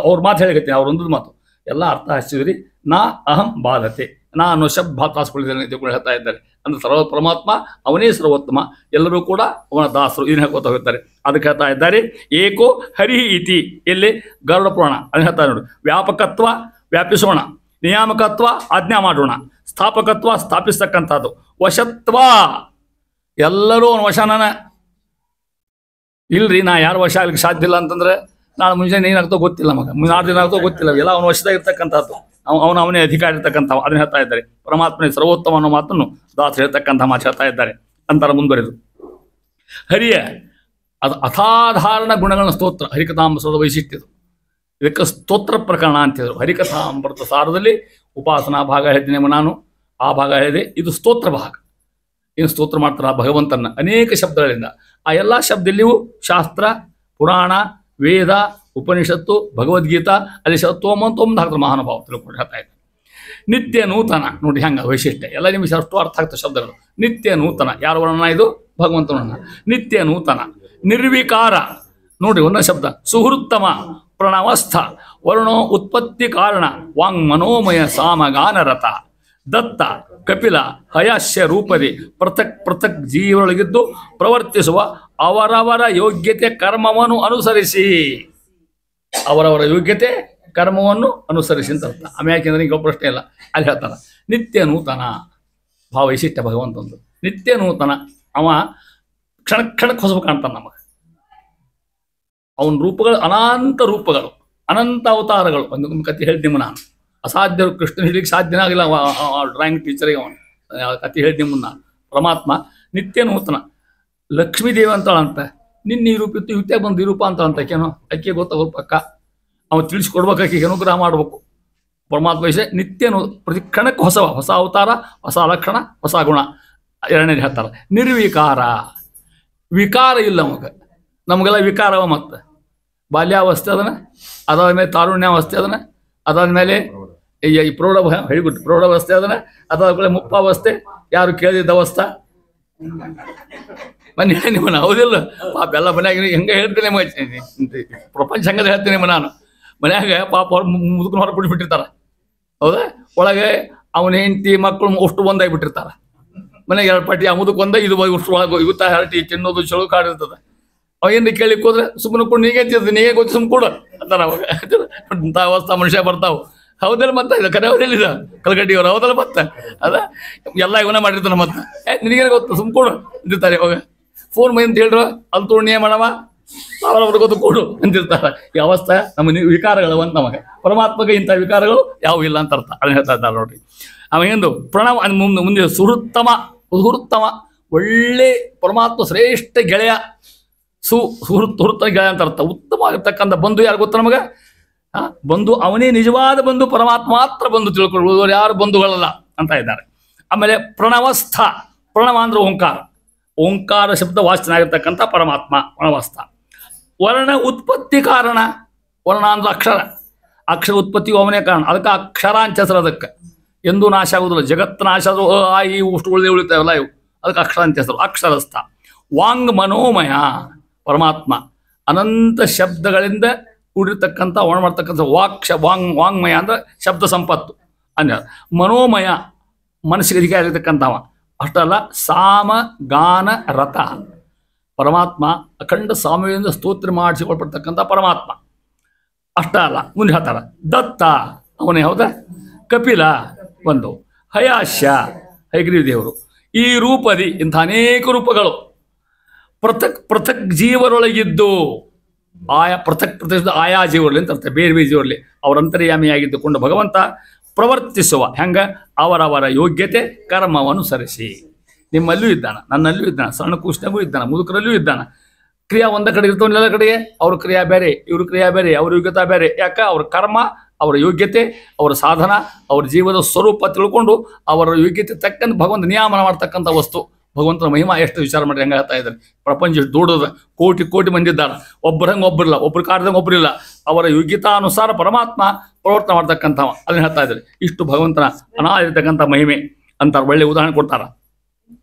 ಅವ್ರ ಮಾತು ಹೇಳಿಕತ್ತೀನಿ, ಅವ್ರೊಂದು ಮಾತು ಎಲ್ಲ ಅರ್ಥ ಹಚ್ಚಿದ್ರಿ. ನಾ ಅಹಂ ಬಾಧತೆ, ನಾ ಅನ್ನೋ ಶಬ್ದ ಭಾಳ ತಾಸ್ಕೊಳ್ಳಿದ್ದೇನೆ ತಿಳ್ಕೊಂಡು ಹೇಳ್ತಾ ಇದ್ದಾರೆ. ಅಂದ್ರೆ ಸರ್ವ ಪರಮಾತ್ಮ ಅವನೇ ಸರ್ವೋತ್ತಮ, ಎಲ್ಲರೂ ಕೂಡ ಅವನ ದಾಸರು. ಇದನ್ನ ಹೇಳ್ಕೊತಾ ಹೋಗ್ತಾರೆ. ಅದಕ್ಕೆ ಹೇಳ್ತಾ ಇದ್ದಾರೆ ಏಕೋ ಹರಿ ಇತಿ. ಎಲ್ಲಿ? ಗರುಡ ಪುರಾಣ ಅದನ್ನ ಹೇಳ್ತಾ ನೋಡಿ. ವ್ಯಾಪಕತ್ವ ವ್ಯಾಪಿಸೋಣ, ನಿಯಾಮಕತ್ವ ಆಜ್ಞಾ ಮಾಡೋಣ, ಸ್ಥಾಪಕತ್ವ ಸ್ಥಾಪಿಸ್ತಕ್ಕಂಥದ್ದು, ವಶತ್ವ ಎಲ್ಲರೂ ಅವನ ವಶನ. ಇಲ್ರಿ ನಾ ಯಾರು ವಶ ಆಗ್ಲಿಕ್ಕೆ ಸಾಧ್ಯ ಇಲ್ಲ ಅಂತಂದ್ರೆ ನಾಳೆ ಮುಂಜಾನೆ ಏನಾಗ್ತೋ ಗೊತ್ತಿಲ್ಲ, ಮಗ ನಾಳೆ ದಿನ ಆಗ್ತೋ ಗೊತ್ತಿಲ್ಲ. ಎಲ್ಲ ಅವನ ವಶದಾಗ ಇರ್ತಕ್ಕಂಥದ್ದು, ಅವನೇ ಅಧಿಕಾರ ಇರ್ತಕ್ಕಂಥ. ಅದನ್ನ ಹೇಳ್ತಾ ಇದ್ದಾರೆ. ಪರಮಾತ್ಮನೇ ಸರ್ವೋತ್ತಮ ಅನ್ನೋ ಮಾತನ್ನು ದಾಸರು ಹೇಳ್ತಕ್ಕಂಥ ಮಾತು ಹೇಳ್ತಾ ಇದ್ದಾರೆ. ಅಂತರ ಮುಂದುವರೆದು ಹರಿಯ ಅದು ಅಸಾಧಾರಣ ಗುಣಗಳ ಸ್ತೋತ್ರ ಹರಿಕಥಾಮೃತದ ವೈಶಿಷ್ಟ್ಯದು. ಇದಕ್ಕೆ ಸ್ತೋತ್ರ ಪ್ರಕರಣ ಅಂತಿದ್ರು. ಹರಿಕಥಾಮೃತ ಸಾರದಲ್ಲಿ ಉಪಾಸನಾ ಭಾಗ ಹೇಳಿದ್ದೇನೆ ನಾನು, ಆ ಭಾಗ ಹೇಳಿದೆ. ಇದು ಸ್ತೋತ್ರ ಭಾಗ. ಏನು ಸ್ತೋತ್ರ ಮಾಡ್ತಾರೆ ಭಗವಂತನ ಅನೇಕ ಶಬ್ದಗಳಿಂದ. ಆ ಎಲ್ಲ ಶಬ್ದದಲ್ಲಿಯೂ ಶಾಸ್ತ್ರ, ಪುರಾಣ, ವೇದ, ಉಪನಿಷತ್ತು, ಭಗವದ್ಗೀತಾ ಅಲ್ಲಿ ತೋಮಂತೊಂದು ಹಾಕ್ತಾರೆ. ಮಹಾನುಭಾವ ತಿಳ್ಕೊಂಡು ಹೇಳ್ತಾ ಇದ್ದಾರೆ. ನಿತ್ಯ ನೂತನ ನೋಡಿ ಹೆಂಗ ವೈಶಿಷ್ಟ್ಯ. ಎಲ್ಲ ನಿಮಿಷ ಅಷ್ಟು ಅರ್ಥ ಆಗ್ತದೆ ಶಬ್ದಗಳು. ನಿತ್ಯ ನೂತನ ಯಾರ ವರ್ಣನ? ಇದು ಭಗವಂತನ. ನಿತ್ಯ ನೂತನ ನಿರ್ವಿಕಾರ ನೋಡಿ ಒಂದೊಂದು ಶಬ್ದ. ಸುಹೃತ್ತಮ ಪ್ರಣವಸ್ಥ ವರ್ಣೋ ಉತ್ಪತ್ತಿ ಕಾರಣ ವಾಂಗ್ ಮನೋಮಯ ಸಾಮಗಾನರಥ ದತ್ತ ಕಪಿಲ ಹಯಾಸ್ಯ ರೂಪದಿ ಪೃಥಕ್ ಪೃಥಕ್ ಜೀವರೊಳಗಿದ್ದು ಪ್ರವರ್ತಿಸುವ ಅವರವರ ಯೋಗ್ಯತೆ ಕರ್ಮವನ್ನು ಅನುಸರಿಸಿ. ಅವರವರ ಯೋಗ್ಯತೆ ಕರ್ಮವನ್ನು ಅನುಸರಿಸಿ ಅಂತ ಅರ್ಥ. ಆಮೇಲೆ ಯಾಕೆಂದ್ರೆ ಈಗ ಪ್ರಶ್ನೆ ಇಲ್ಲ, ಅಲ್ಲಿ ಹೇಳ್ತಾನೆ ನಿತ್ಯ ನೂತನ ಭಾವ ವೈಶಿಷ್ಟ್ಯ ಭಗವಂತಂದು. ನಿತ್ಯ ನೂತನ ಅವ ಕ್ಷಣ ಕ್ಷಣಕ್ಕೆ ಹೊಸಬು ಕಾಣ್ತಾನೆ ನಮಗೆ. ಅವನ ರೂಪಗಳು ಅನಂತ ರೂಪಗಳು, ಅನಂತ ಅವತಾರಗಳು. ಒಂದು ಕತೆ ಹೇಳ್ತೀನಿ ನಾನು. ಅಸಾಧ್ಯ ಕೃಷ್ಣ ಹಿಡಿಲಿಕ್ಕೆ ಸಾಧ್ಯನೇ ಆಗಿಲ್ಲ ಡ್ರಾಯಿಂಗ್ ಟೀಚರಿಗೆ. ಅವನು ಕತೆ ಹೇಳ್ತೀನಿ ನಾನು. ಪರಮಾತ್ಮ ನಿತ್ಯ ನೂತನ. ಲಕ್ಷ್ಮೀ ದೇವಿ ಅಂತಾಳಂತ. ನಿನ್ನ ಈ ರೂಪ ಇತ್ತು, ಇವತ್ತೇ ಬಂದು ಈ ರೂಪ ಅಂತ ಅಂತಕೇನೋ ಅಕ್ಕಿ ಗೊತ್ತಾಗ ಪಕ್ಕ. ಅವನು ತಿಳಿಸ್ಕೊಡ್ಬೇಕು, ಆಕೆಗೆ ಅನುಗ್ರಹ ಮಾಡ್ಬೇಕು. ಪರಮಾತ್ಮ ವಿಷಯ ನಿತ್ಯ ಪ್ರತಿ ಕ್ಷಣಕ್ಕೆ ಹೊಸ ಹೊಸ ಅವತಾರ, ಹೊಸ ಲಕ್ಷಣ, ಹೊಸ ಗುಣ. ಎರಡನೇದು ಹೇಳ್ತಾರೆ ನಿರ್ವಿಕಾರ. ವಿಕಾರ ಇಲ್ಲ ನಮಗೆಲ್ಲ ವಿಕಾರವ. ಮತ್ತು ಬಾಲ್ಯಾವಸ್ಥೆ ಅದನ್ನ, ಅದಾದ್ಮೇಲೆ ತಾರುಣ್ಯಾವಸ್ಥೆ ಅದನ್ನ, ಅದಾದ್ಮೇಲೆ ಈ ಪ್ರೌಢಾವಸ್ಥೆ ಅದನ್ನ, ಅದಾದ್ಮೇಲೆ ಮುಪ್ಪಾವಸ್ಥೆ, ಯಾರು ಕೇಳಿದ ಅವಸ್ಥೆ ಮನೆ ನಿಮ್ಮನ್ನ. ಹೌದಿಲ್ಲ ಪಾಪ ಎಲ್ಲ ಮನ್ಯಾಗ ಹೆಂಗೆ ಹೇಳ್ತೀನಿ ಪ್ರಪಂಚ ಹಂಗದ ಹೇಳ್ತೀನಿ ನಾನು. ಮನ್ಯಾಗ ಪಾಪ ಅವ್ರು ಮುದುಕನ ಹೊರ ಬಿಟ್ಬಿಟ್ಟಿರ್ತಾರ. ಹೌದಾ? ಒಳಗೆ ಅವನ ಹೆಂಡತಿ ಮಕ್ಕಳು ಅಷ್ಟು ಒಂದಾಗಿಬಿಟ್ಟಿರ್ತಾರ. ಮನೆಗೆ ಎರಡು ಪಟ್ಟಿ ಆ ಮುದುಕ್ ಒಂದ, ಇದು ಇಷ್ಟು ಒಳಗೆ ಇವತ್ತ ಹರಟಿ ತಿನ್ನೋದು ಚಳು ಕಾಡಿರ್ತದೆ. ಅವ ಏನು ಕೇಳಿಕ್ ಹೋದ್ರೆ ಸುಮ್ಮನೆ ಕೊಡು, ನೀಗೇ ತಿಂತ ನೀಗೇ ಗೊತ್ತು ಸುಮ್ಮ ಕೊಡು ಅಂತಾರ. ಅವಾಗ ಇಂಥ ಅವಸ್ಥಾ ಮನುಷ್ಯ ಬರ್ತಾವೆ. ಹೌದಲ್ಲ? ಮತ್ತೆ ಇದು ಕರೆ ಅವ್ರಿಲ್ಲ ಕಲ್ಗಟ್ಟಿಯವ್ರು. ಹೌದಲ್ಲ? ಮತ್ತೆ ಅದ ಎಲ್ಲ ಇವನ ಮಾಡಿರ್ತಾನೆ. ಮತ್ತೆ ನಿನಗೇನು ಗೊತ್ತು ಸುಮ್ಮ ಕೊಡು ಅಂತಿರ್ತಾರೆ. ಇವಾಗ ಫೋನ್ ಮೈ ಅಂತ ಹೇಳ್ರು ಅಲ್ಲಿ ತೋಣಿ ಮಾಡವ ಅವ್ರಿಗೆ ಗೊತ್ತು ಕೊಡು ಅಂತಿರ್ತಾರೆ. ಈ ಅವಸ್ಥೆ ನಮ್ಮ ವಿಕಾರಗಳು ಅಂತ ನಮಗೆ. ಪರಮಾತ್ಮಗೆ ಇಂಥ ವಿಕಾರಗಳು ಯಾವೂ ಇಲ್ಲ ಅಂತ ಅರ್ಥ. ಅದನ್ನ ಹೇಳ್ತಾ ಇದ್ದಾರೆ ನೋಡ್ರಿ. ಅವೇನು ಪ್ರಣವ ಮುಂದೆ ಸುಹೃತ್ತಮ ಒಳ್ಳೆ ಪರಮಾತ್ಮ ಶ್ರೇಷ್ಠ ಗೆಳೆಯ, ಸುಹೃತ್ತ ಗೆಳೆಯ ಅಂತ ಅರ್ಥ. ಉತ್ತಮ ಆಗಿರ್ತಕ್ಕಂಥ ಬಂಧು ಯಾರು ಗೊತ್ತ ನಮಗೆ? ಬಂಧು ಅವನೇ ನಿಜವಾದ ಬಂಧು, ಪರಮಾತ್ಮ ಮಾತ್ರ ಬಂಧು ತಿಳ್ಕೊಳ್ಳುವುದು, ಯಾರು ಬಂಧುಗಳಲ್ಲ ಅಂತ ಇದ್ದಾರೆ. ಆಮೇಲೆ ಪ್ರಣವಸ್ಥ. ಪ್ರಣವ ಅಂದ್ರೆ ಓಂಕಾರ, ಓಂಕಾರ ಶಬ್ದ ವಾಚನಾಗಿರ್ತಕ್ಕಂಥ ಪರಮಾತ್ಮ ಪ್ರಣವಸ್ಥ. ವರ್ಣ ಉತ್ಪತ್ತಿ ಕಾರಣ. ವರ್ಣ ಅಂದ್ರೆ ಅಕ್ಷರ, ಅಕ್ಷರ ಉತ್ಪತ್ತಿಯು ಅವನೇ ಕಾರಣ. ಅದಕ್ಕೆ ಅಕ್ಷರ ಅಂತ ಹೆಸರು. ಅದಕ್ಕೆ ಎಂದೂ ನಾಶ ಆಗುವುದಿಲ್ಲ. ಜಗತ್ತು ನಾಶ ಆದರೂ ಆ ಈ ಉಷ್ಟು ಉಳಿದೇ ಉಳಿತಾವಲ್ಲ ಇವು, ಅದಕ್ಕೆ ಅಕ್ಷರ ಅಂತ ಹೆಸರು. ಅಕ್ಷರಸ್ಥ. ವಾಂಗ್ ಮನೋಮಯ. ಪರಮಾತ್ಮ ಅನಂತ ಶಬ್ದಗಳಿಂದ ಕೂಡಿರ್ತಕ್ಕಂಥ ವರ್ಣ ಮಾಡ್ತಕ್ಕಂಥ ವಾಂಗ್ಮಯ ಅಂದ್ರೆ ಶಬ್ದ ಸಂಪತ್ತು. ಅಂದ್ರೆ ಮನೋಮಯ, ಮನಸ್ಸಿಗೆ ಅಧಿಕಾರ ಇರತಕ್ಕಂಥವ. ಅಷ್ಟಲ್ಲ, ಸಾಮ ಗಾನ ರಥ. ಪರಮಾತ್ಮ ಅಖಂಡ ಸಾಮದಿಂದ ಸ್ತೋತ್ರ ಮಾಡಿಸಿಕೊಳ್ಪಡ್ತಕ್ಕಂಥ ಪರಮಾತ್ಮ. ಅಷ್ಟ ಅಲ್ಲ, ಮುಂದೆ ಹೇಳ್ತಾರ ದತ್ತ ಅವನೇ. ಹೌದಾ? ಕಪಿಲ ಒಂದು, ಹಯಾಶ್ಯ ಹಯಗ್ರೀವ ದೇವರು. ಈ ರೂಪದಿ ಇಂಥ ಅನೇಕ ರೂಪಗಳು ಪೃಥಕ್ ಜೀವರೊಳಗಿದ್ದು, ಆಯಾ ಪೃಥಕ್ ಆಯಾ ಜೀವರಲ್ಲಿ ಅಂತ ಅರ್ಥ. ಬೇರೆ ಬೇರೆ ಜೀವರಲ್ಲಿ ಅವರ ಅಂತರ್ಯಾಮಿಯಾಗಿದ್ದುಕೊಂಡು ಭಗವಂತ ಪ್ರವರ್ತಿಸುವ ಹೆಂಗ ಅವರವರ ಯೋಗ್ಯತೆ ಕರ್ಮವನುಸರಿಸಿ. ನಿಮ್ಮಲ್ಲೂ ಇದ್ದಾನ, ನನ್ನಲ್ಲೂ ಇದ್ದಾನ, ಸಣ್ಣ ಕೂಷ್ಣಗೂ ಇದ್ದಾನ, ಮುದುಕರಲ್ಲೂ ಇದ್ದಾನ. ಕ್ರಿಯಾ ಒಂದ ಕಡೆ ಇರ್ತವನ್ನೆಲ್ಲ ಕಡೆಗೆ ಅವ್ರ ಕ್ರಿಯಾ ಬೇರೆ, ಇವ್ರ ಕ್ರಿಯಾ ಬೇರೆ, ಅವ್ರ ಯೋಗ್ಯತಾ ಬೇರೆ. ಯಾಕೆ? ಅವ್ರ ಕರ್ಮ, ಅವರ ಯೋಗ್ಯತೆ, ಅವರ ಸಾಧನ, ಅವ್ರ ಜೀವದ ಸ್ವರೂಪ ತಿಳ್ಕೊಂಡು ಅವರ ಯೋಗ್ಯತೆ ತಕ್ಕಂತ ಭಗವಂತ ನಿಯಾಮನ ಮಾಡ್ತಕ್ಕಂಥ ವಸ್ತು. ಭಗವಂತನ ಮಹಿಮಾ ಎಷ್ಟು ವಿಚಾರ ಮಾಡಿ ಹೆಂಗೆ ಹೇಳ್ತಾ ಇದ್ದಾರೆ. ಪ್ರಪಂಚ ಎಷ್ಟು ದೊಡ್ಡದ, ಕೋಟಿ ಕೋಟಿ ಮಂದಿ ಇದ್ದಾರೆ. ಒಬ್ಬರಂಗೆ ಒಬ್ಬರಿಲ್ಲ, ಒಬ್ರು ಕಾರ್ಯದಂಗೆ ಒಬ್ಬರಿಲ್ಲ. ಅವರ ಯೋಗ್ಯತಾನುಸಾರ ಪರಮಾತ್ಮ ಪ್ರವರ್ತನೆ ಮಾಡ್ತಕ್ಕಂಥವ. ಅದನ್ನ ಹೇಳ್ತಾ ಇದ್ದಾರೆ. ಇಷ್ಟು ಭಗವಂತನ ಅನಾದಿರ್ತಕ್ಕಂಥ ಮಹಿಮೆ ಅಂತಾರೆ. ಒಳ್ಳೆ ಉದಾಹರಣೆ ಕೊಡ್ತಾರ.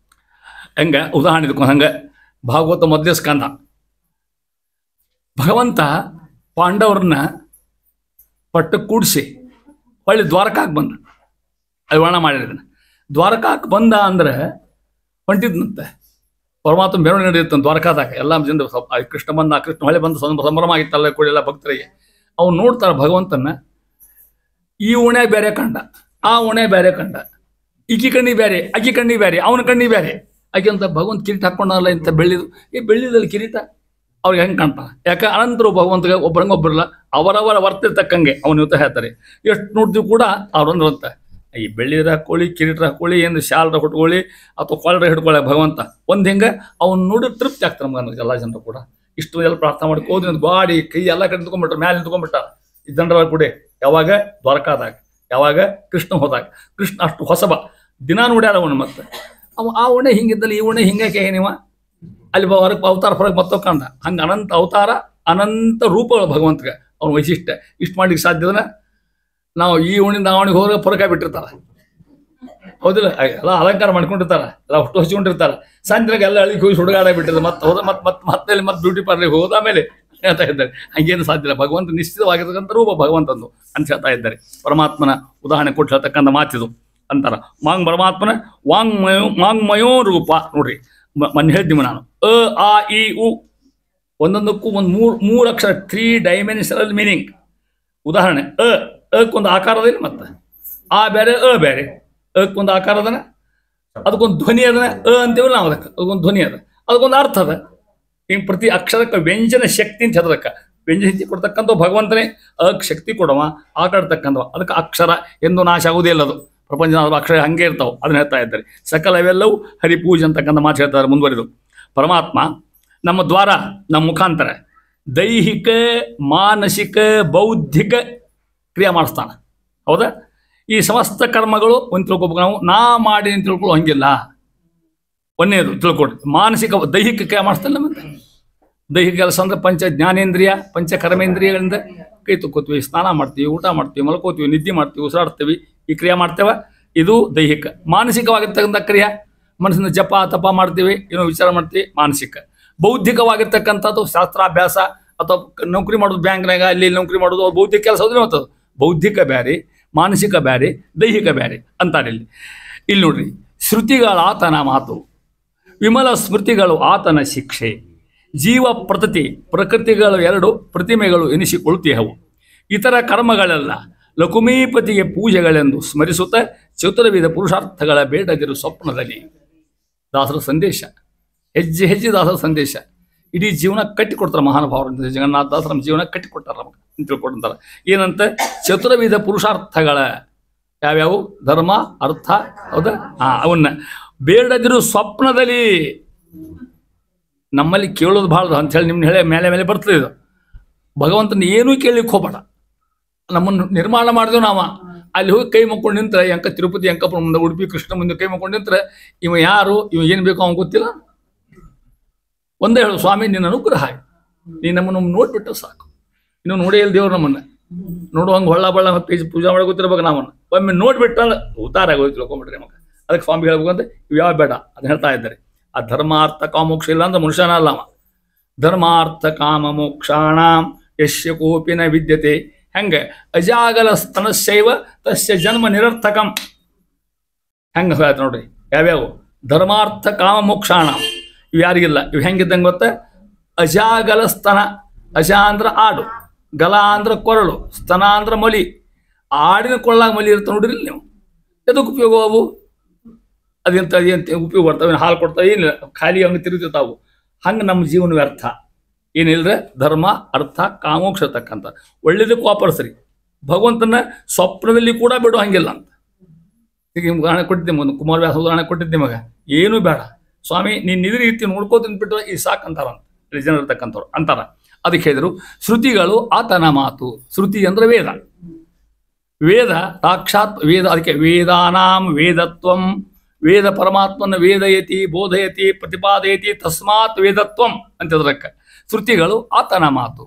ಹೆಂಗೆ ಉದಾಹರಣೆ ಇದ್ಕೊಂಡು ಹಂಗೆ ಭಾಗವತ ಮೊದಲೇ ಸ್ಕಂದ. ಭಗವಂತ ಪಾಂಡವರನ್ನ ಪಟ್ಟಕ್ಕೆ ಕೂಡಿಸಿ ಹೊಳ್ಳಿ ದ್ವಾರಕಾಕ್ಕೆ ಬಂದ. ಅದು ವರ್ಣ ಮಾಡಿದ್ದಾನೆ. ದ್ವಾರಕಾಕ್ಕೆ ಬಂದ ಅಂದ್ರೆ ಹೊಂಟಿದ್ನಂತೆ. ಪರಮಾತ್ಮ ಮೆರವಣಿಗೆ ನಡೆಯುತ್ತೆ ದ್ವಾರಕಾದಾಗ. ಎಲ್ಲ ಜನರು ಕೃಷ್ಣ ಬಂದ, ಕೃಷ್ಣ ಹೊಳೆ ಬಂದು ಸಂಭ್ರಮ ಆಗಿತ್ತಲ್ಲ ಕೂಡ ಎಲ್ಲ ಭಕ್ತರಿಗೆ. ಅವ್ನು ನೋಡ್ತಾರೆ ಭಗವಂತನ. ಈ ಉಣೆ ಬೇರೆ ಕಂಡ, ಆ ಉಣೆ ಬೇರೆ ಕಂಡ, ಈಕಿ ಕಣ್ಣಿ ಬೇರೆ, ಆಕಿ ಕಣ್ಣಿ ಬೇರೆ, ಅವನ ಕಣ್ಣಿ ಬೇರೆ. ಆಕೆ ಅಂತ ಭಗವಂತ ಕಿರೀಟ ಹಾಕೊಂಡಲ್ಲ ಇಂಥ ಬೆಳ್ಳಿದು. ಈ ಬೆಳ್ಳಿದಲ್ಲಿ ಕಿರೀಟ ಅವ್ರಿಗೆ ಹೆಂಗೆ ಕಾಣ್ತಾನೆ? ಯಾಕೆ? ಅನಂತರು ಭಗವಂತಗೆ ಒಬ್ಬರಂಗೆ ಒಬ್ಬರಲ್ಲ, ಅವರವರ ವರ್ತಿರ್ತಕ್ಕಂಗೆ ಅವನು ಇವತ್ತು ಹೇಳ್ತಾರೆ. ಎಷ್ಟು ನೋಡ್ತೀವಿ ಕೂಡ ಅವ್ರಂದ್ರೆ ಅಂತ ಈ ಬೆಳ್ಳಿರ ಹಾಕೊಳ್ಳಿ, ಕಿರೀಟ ಹಾಕೊಳ್ಳಿ, ಏನು ಶಾಲ್ರ ಹುಟ್ಕೊಳ್ಳಿ ಅಥವಾ ಕೊಳರ ಹಿಡ್ಕೊಳ್ಳಿ ಭಗವಂತ ಒಂದು ಹಿಂಗೆ ಅವ್ನು ನೋಡಿ ತೃಪ್ತಿ ಆಗ್ತಾರೆ ನಮ್ಗೆ. ಎಲ್ಲ ಜನರು ಕೂಡ ಇಷ್ಟು ಎಲ್ಲ ಪ್ರಾರ್ಥನೆ ಮಾಡಿ ಹೋದ್ರಿ ಗಾಡಿ ಕೈ ಎಲ್ಲ ಕಡೆ ನಿಂತ್ಕೊಂಡ್ಬಿಟ್ರೆ, ಮ್ಯಾಲೆ ನಿಂತ್ಕೊಂಡ್ಬಿಟ್ಟ ಈ ಜನರ ಕೂಡ. ಯಾವಾಗ? ದ್ವಾರಕಾದಾಗ. ಯಾವಾಗ? ಕೃಷ್ಣ ಹೋದಾಗ. ಕೃಷ್ಣ ಅಷ್ಟು ಹೊಸಬ ದಿನ ನೋಡ್ಯಾರ ಅವನು. ಮತ್ತೆ ಆ ಉಣೆ ಹಿಂಗಿದ್ದಲ್ಲಿ ಈ ಉಣೆ ಹಿಂಗಾಕೆ ನೀವ ಅಲ್ಲಿ ಹೊರಗೆ ಅವತಾರ ಹೊರಗೆ ಮತ್ತೊಬ್ಬ ಕಂಡ. ಹಂಗೆ ಅನಂತ ಅವತಾರ, ಅನಂತ ರೂಪಗಳು ಭಗವಂತಗೆ. ಅವ್ನ ವೈಶಿಷ್ಟ್ಯ ಇಷ್ಟು ಮಾಡ್ಲಿಕ್ಕೆ ಸಾಧ್ಯದನ? ನಾವು ಈ ಉಣಿಂದ ಅವನಿಗೆ ಹೋದ್ರೆ ಪೊರಕಾಯಿ ಬಿಟ್ಟಿರ್ತಾರೆ. ಹೌದಿಲ್ಲ? ಎಲ್ಲ ಅಲಂಕಾರ ಮಾಡ್ಕೊಂಡಿರ್ತಾರೆ, ಎಲ್ಲ ಅಷ್ಟು ಹಚ್ಕೊಂಡಿರ್ತಾರೆ. ಸಂಜೆಗೆ ಎಲ್ಲ ಅಳಿಗೆ ಹೋಗಿ ಸುಡುಗಾಡ ಬಿಟ್ಟಿರ್ತಾರೆ. ಮತ್ತೆ ಹೋದ ಮತ್ತೆ ಬ್ಯೂಟಿ ಪಾರ್ಲರ್ಗೆ ಹೋದ ಆಮೇಲೆ ಹೇಳ್ತಾ ಇದ್ದಾರೆ. ಹಂಗೇನು ಸಾಧ್ಯ ಇಲ್ಲ. ಭಗವಂತ ನಿಶ್ಚಿತವಾಗಿರ್ತಕ್ಕಂಥ ರೂಪ ಭಗವಂತಂದು ಅಂತ ಹೇಳ್ತಾ ಇದ್ದಾರೆ. ಪರಮಾತ್ಮನ ಉದಾಹರಣೆ ಕೊಟ್ಟು ಹೇಳ್ತಕ್ಕಂಥ ಮಾತಿದು ಅಂತಾರ. ಪರಮಾತ್ಮನ ವಾಂಗ್ಮಯೋ ರೂಪ ನೋಡ್ರಿ. ಮೊನ್ನೆ ಹೇಳ್ತೀವಿ ನಾನು. ಅ ಆ ಇ ಉ ಒಂದೊಂದಕ್ಕೂ ಒಂದು ಮೂರು ಅಕ್ಷರ, 3 ಡೈಮೆನ್ಷನಲ್ ಮೀನಿಂಗ್. ಉದಾಹರಣೆ ಅಕ್ಕೊಂದು ಆಕಾರದೇನು, ಮತ್ತೆ ಆ ಬೇರೆ ಅ ಬೇರೆ. ಅಕ್ಕೊಂದು ಆಕಾರ ಅದನ, ಅದಕ್ಕೊಂದು ಧ್ವನಿ ಅದನ. ಅಂತೀವಲ್ಲ ನಾವು, ಅದಕ್ಕೊಂದು ಧ್ವನಿ ಅದ, ಅದಕ್ಕೊಂದು ಅರ್ಥ ಅದ. ಹಿಂಗೆ ಪ್ರತಿ ಅಕ್ಷರಕ್ಕೆ ವ್ಯಂಜನ ಶಕ್ತಿ ಅಂತ ಹೇಳದಕ್ಕೆ. ವ್ಯಂಜನ ಶಕ್ತಿ ಕೊಡ್ತಕ್ಕಂಥ ಭಗವಂತನೇ ಅಕ್ ಶಕ್ತಿ ಕೊಡವ, ಆಟಾಡ್ತಕ್ಕಂಥವ. ಅದಕ್ಕೆ ಅಕ್ಷರ ಎಂದು ನಾಶ ಆಗುವುದೇ ಇಲ್ಲ. ಅದು ಪ್ರಪಂಚದ ಅಕ್ಷರ ಹಂಗೆ ಇರ್ತಾವೆ. ಅದನ್ನ ಹೇಳ್ತಾ ಇದ್ದಾರೆ. ಸಕಲವೆಲ್ಲವೂ ಹರಿಪೂಜೆ ಅಂತಕ್ಕಂಥ ಮಾತು ಹೇಳ್ತಾರೆ ಮುಂದುವರಿದು. ಪರಮಾತ್ಮ ನಮ್ಮ ದ್ವಾರ, ನಮ್ಮ ಮುಖಾಂತರ ದೈಹಿಕ, ಮಾನಸಿಕ, ಬೌದ್ಧಿಕ ಕ್ರಿಯೆ ಮಾಡಿಸ್ತಾನೆ. ಹೌದಾ? ಈ ಸಮಸ್ತ ಕರ್ಮಗಳು ಒಂದು ತಿಳ್ಕೊಬೇಕು. ನಾ ಮಾಡಿ ಅಂತ ತಿಳ್ಕೊಳ್ಳೋ ಹಂಗಿಲ್ಲ. ಒಂದೇದು ತಿಳ್ಕೊಡ್ರಿ. ಮಾನಸಿಕ ದೈಹಿಕ ಕ್ರಿಯೆ ಮಾಡಿಸ್ತಲ್ಲ. ಮತ್ತೆ ದೈಹಿಕ ಕೆಲಸ ಅಂದರೆ ಪಂಚ ಜ್ಞಾನೇಂದ್ರಿಯ ಪಂಚ ಕರ್ಮೇಂದ್ರಿಯಗಳಿಂದ ಕೈ ತುಕ್ಕೋತೀವಿ, ಸ್ನಾನ ಮಾಡ್ತೀವಿ, ಊಟ ಮಾಡ್ತೀವಿ, ಮಲ್ಕೋತೀವಿ, ನಿದ್ದೆ ಮಾಡ್ತೀವಿ, ಉಸಿರಾಡ್ತೀವಿ, ಈ ಕ್ರಿಯೆ ಮಾಡ್ತೇವೆ. ಇದು ದೈಹಿಕ. ಮಾನಸಿಕವಾಗಿರ್ತಕ್ಕಂಥ ಕ್ರಿಯೆ, ಮನಸ್ಸಿನ ಜಪ ತಪ ಮಾಡ್ತೀವಿ, ಏನೋ ವಿಚಾರ ಮಾಡ್ತೀವಿ, ಮಾನಸಿಕ. ಬೌದ್ಧಿಕವಾಗಿರ್ತಕ್ಕಂಥದ್ದು ಶಾಸ್ತ್ರಾಭ್ಯಾಸ ಅಥವಾ ನೌಕರಿ ಮಾಡೋದು, ಬ್ಯಾಂಕ್ನಾಗ ಅಲ್ಲಿ ನೌಕರಿ ಮಾಡೋದು, ಬೌದ್ಧಿಕ ಕೆಲಸ ಹೋದ್ರೆ ಮತ್ತದು ಬೌದ್ಧಿಕ ಬ್ಯಾರೆ, ಮಾನಸಿಕ ಬ್ಯಾರೆ, ದೈಹಿಕ ಬ್ಯಾರೆ ಅಂತಾರೆ. ಇಲ್ಲಿ ನೋಡ್ರಿ, ಶ್ರುತಿಗಳ ಆತನ ಮಾತು, ವಿಮಲ ಸ್ಮೃತಿಗಳು ಆತನ ಶಿಕ್ಷೆ, ಜೀವ ಪ್ರತತಿ ಪ್ರಕೃತಿಗಳು ಎರಡು ಪ್ರತಿಮೆಗಳು ಎನಿಸಿಕೊಳ್ಳುತ್ತಿಹವು. ಇತರ ಕರ್ಮಗಳೆಲ್ಲ ಲಕುಮೀಪತಿಗೆ ಪೂಜೆಗಳೆಂದು ಸ್ಮರಿಸುತ್ತಾ ಚತುರ್ವಿಧ ಪುರುಷಾರ್ಥಗಳ ಬೇಡದಿರು ಸ್ವಪ್ನದಲ್ಲಿ. ದಾಸರ ಸಂದೇಶ, ಹೆಜ್ಜೆ ಹೆಜ್ಜೆ ದಾಸರ ಸಂದೇಶ. ಇಡೀ ಜೀವನ ಕಟ್ಟಿಕೊಡ್ತಾರೆ ಮಹಾನುಭಾವರು. ಜಗನ್ನಾಥ ದಾಸರ ನಮ್ಮ ಜೀವನ ಕಟ್ಟಿಕೊಡ್ತಾರೆ, ನಮಗೆ ತಿಳ್ಕೊಡ್ತಾರೆ. ಏನಂತ? ಚತುರ್ವಿಧ ಪುರುಷಾರ್ಥಗಳ ಯಾವ್ಯಾವು? ಧರ್ಮ, ಅರ್ಥ, ಹೌದಾ? ಅವನ್ನ ಬೇಡದಿರು ಸ್ವಪ್ನದಲ್ಲಿ. ನಮ್ಮಲ್ಲಿ ಕೇಳೋದು ಭಾಳ ಅಂಥೇಳಿ ನಿಮ್ನ ಹೇಳಿ ಮೇಲೆ ಮೇಲೆ ಬರ್ತದೆ ಇದು. ಭಗವಂತನ ಏನೂ ಕೇಳಲಿಕ್ಕೆ ಹೋಗಬೇಡ. ನಮ್ಮನ್ನು ನಿರ್ಮಾಣ ಮಾಡಿದೆವು ನಾವು. ಅಲ್ಲಿ ಹೋಗಿ ಕೈ ಮುಕ್ಕೊಂಡು ನಿಂತ್ರೆ, ತಿರುಪತಿ ಅಂಕಪುರ ಮುಂದೆ, ಉಡುಪಿ ಕೃಷ್ಣ ಮುಂದೆ ಕೈ ಮುಕ್ಕೊಂಡು ನಿಂತ್ರೆ, ಇವ ಯಾರು, ಇವ ಏನು ಬೇಕೋ ಅವ್ನು ಗೊತ್ತಿಲ್ಲ. ಒಂದೇ ಹೇಳು, ಸ್ವಾಮಿ ನಿನ್ನ ಅನುಗ್ರಹ, ನೀನು ನಮ್ಮನ್ನು ನೋಡ್ಬಿಟ್ಟು ಸಾಕು. ಇನ್ನು ನೋಡೇ ಇಲ್ಲ ದೇವ್ರು ನಮ್ಮನ್ನು. ನೋಡುವಂಗೆ ಹೊಳ್ಳ ಬಳ್ಳ ಪೂಜೆ ಮಾಡಿ ಗೊತ್ತಿರ್ಬೇಕು. ನಾವನ್ನು ಒಮ್ಮೆ ನೋಡ್ಬಿಟ್ಟಲ್ಲ ಉತ್ತಾರ ಆಗೋದು ತಿಳ್ಕೊಂಬಿಟ್ರಿ ನಮಗೆ. ಅದಕ್ಕೆ ಸ್ವಾಮಿ ಹೇಳ್ಬೇಕು ಅಂತ ಇವು ಯಾವ ಬೇಡ ಅದನ್ನ ಹೇಳ್ತಾ ಇದ್ದಾರೆ. ಆ ಧರ್ಮಾರ್ಥ ಕಾಮೋಕ್ಷ ಇಲ್ಲ ಅಂದ್ರೆ ಮನುಷ್ಯನ ಅಲ್ಲ ಅವ. ಧರ್ಮಾರ್ಥ ಕಾಮ ಮೋಕ್ಷಾಣ ಯಶ್ಯ ಕೋಪಿನ ವಿದ್ಯತೆ. ಹೆಂಗೆ? ಅಜಾಗಲ ಸ್ತನಶೈವ ತಸ್ಯ ಜನ್ಮ ನಿರರ್ಥಕಂ. ಹೆಂಗೆ ಹೇಳ್ತ ನೋಡ್ರಿ, ಯಾವ್ಯಾವು? ಧರ್ಮಾರ್ಥ ಕಾಮ ಮೋಕ್ಷಾಣ ಇವು ಯಾರಿಗಿಲ್ಲ. ಇವು ಹೆಂಗಿದ್ದಂಗೆ ಗೊತ್ತ? ಅಜಾಗಲ ಸ್ತನ, ಅಜ ಅಂದ್ರೆ ಆಡು, ಗಲ ಅಂದ್ರೆ ಕೊರಳು, ಸ್ತನ ಅಂದ್ರೆ ಮಲಿ. ಆಡಿನ ಕೊಳ್ಳಾಗ ಮಲಿ ಇರ್ತಾವೆ ನೋಡ್ರಿ ನೀವು. ಎದಕ್ಕೆ ಉಪಯೋಗ ಅವು? ಅದೇಂತ ಉಪಯೋಗ ಬರ್ತವೆ, ಹಾಲು ಕೊಡ್ತಾವೆ, ಏನಿಲ್ಲ, ಖಾಲಿ ಹಂಗೆ ತಿರುಗಿರ್ತಾವು. ಹಂಗೆ ನಮ್ಮ ಜೀವನ ವ್ಯರ್ಥ ಏನಿಲ್ಲರೆ ಧರ್ಮ ಅರ್ಥ ಕಾಮೋಕ್ಷ ತಕ್ಕಂಥ ಒಳ್ಳೇದಕ್ಕೆ ವಾಪರ್ಸ್ರಿ. ಭಗವಂತನ ಸ್ವಪ್ನದಲ್ಲಿ ಕೂಡ ಬಿಡು ಹಂಗಿಲ್ಲ ಅಂತ. ಈಗ ನಿಮ್ಗೆ ಉದಾಹರಣೆ ಕೊಟ್ಟಿದ್ದೆ, ಒಂದು ಕುಮಾರವ್ಯಾಸ ಉದಾಹರಣೆ ಕೊಟ್ಟಿದ್ದೆ. ಮಗ ಏನೂ ಬೇಡ ಸ್ವಾಮಿ, ನೀನು ನಿದ್ರೆ ರೀತಿ ನೋಡ್ಕೋತೀನಿ ಬಿಟ್ಟು ಈ ಸಾಕಂತಾರಂತ ಜನರ್ತಕ್ಕಂಥವ್ರು ಅಂತಾರ. ಅದಕ್ಕೆ ಹೇಳಿದರು ಶ್ರುತಿಗಳು ಆತನ ಮಾತು. ಶ್ರುತಿ ಅಂದ್ರೆ ವೇದ. ವೇದ ಸಾಕ್ಷಾತ್ ವೇದ. ಅದಕ್ಕೆ ವೇದಾನಾಂ ವೇದತ್ವಂ. ವೇದ ಪರಮಾತ್ಮನ ವೇದಯತಿ ಬೋಧಯತಿ ಪ್ರತಿಪಾದಯತಿ ತಸ್ಮಾತ್ ವೇದತ್ವಂ ಅಂತದಕ್ಕೆ. ಶ್ರುತಿಗಳು ಆತನ ಮಾತು.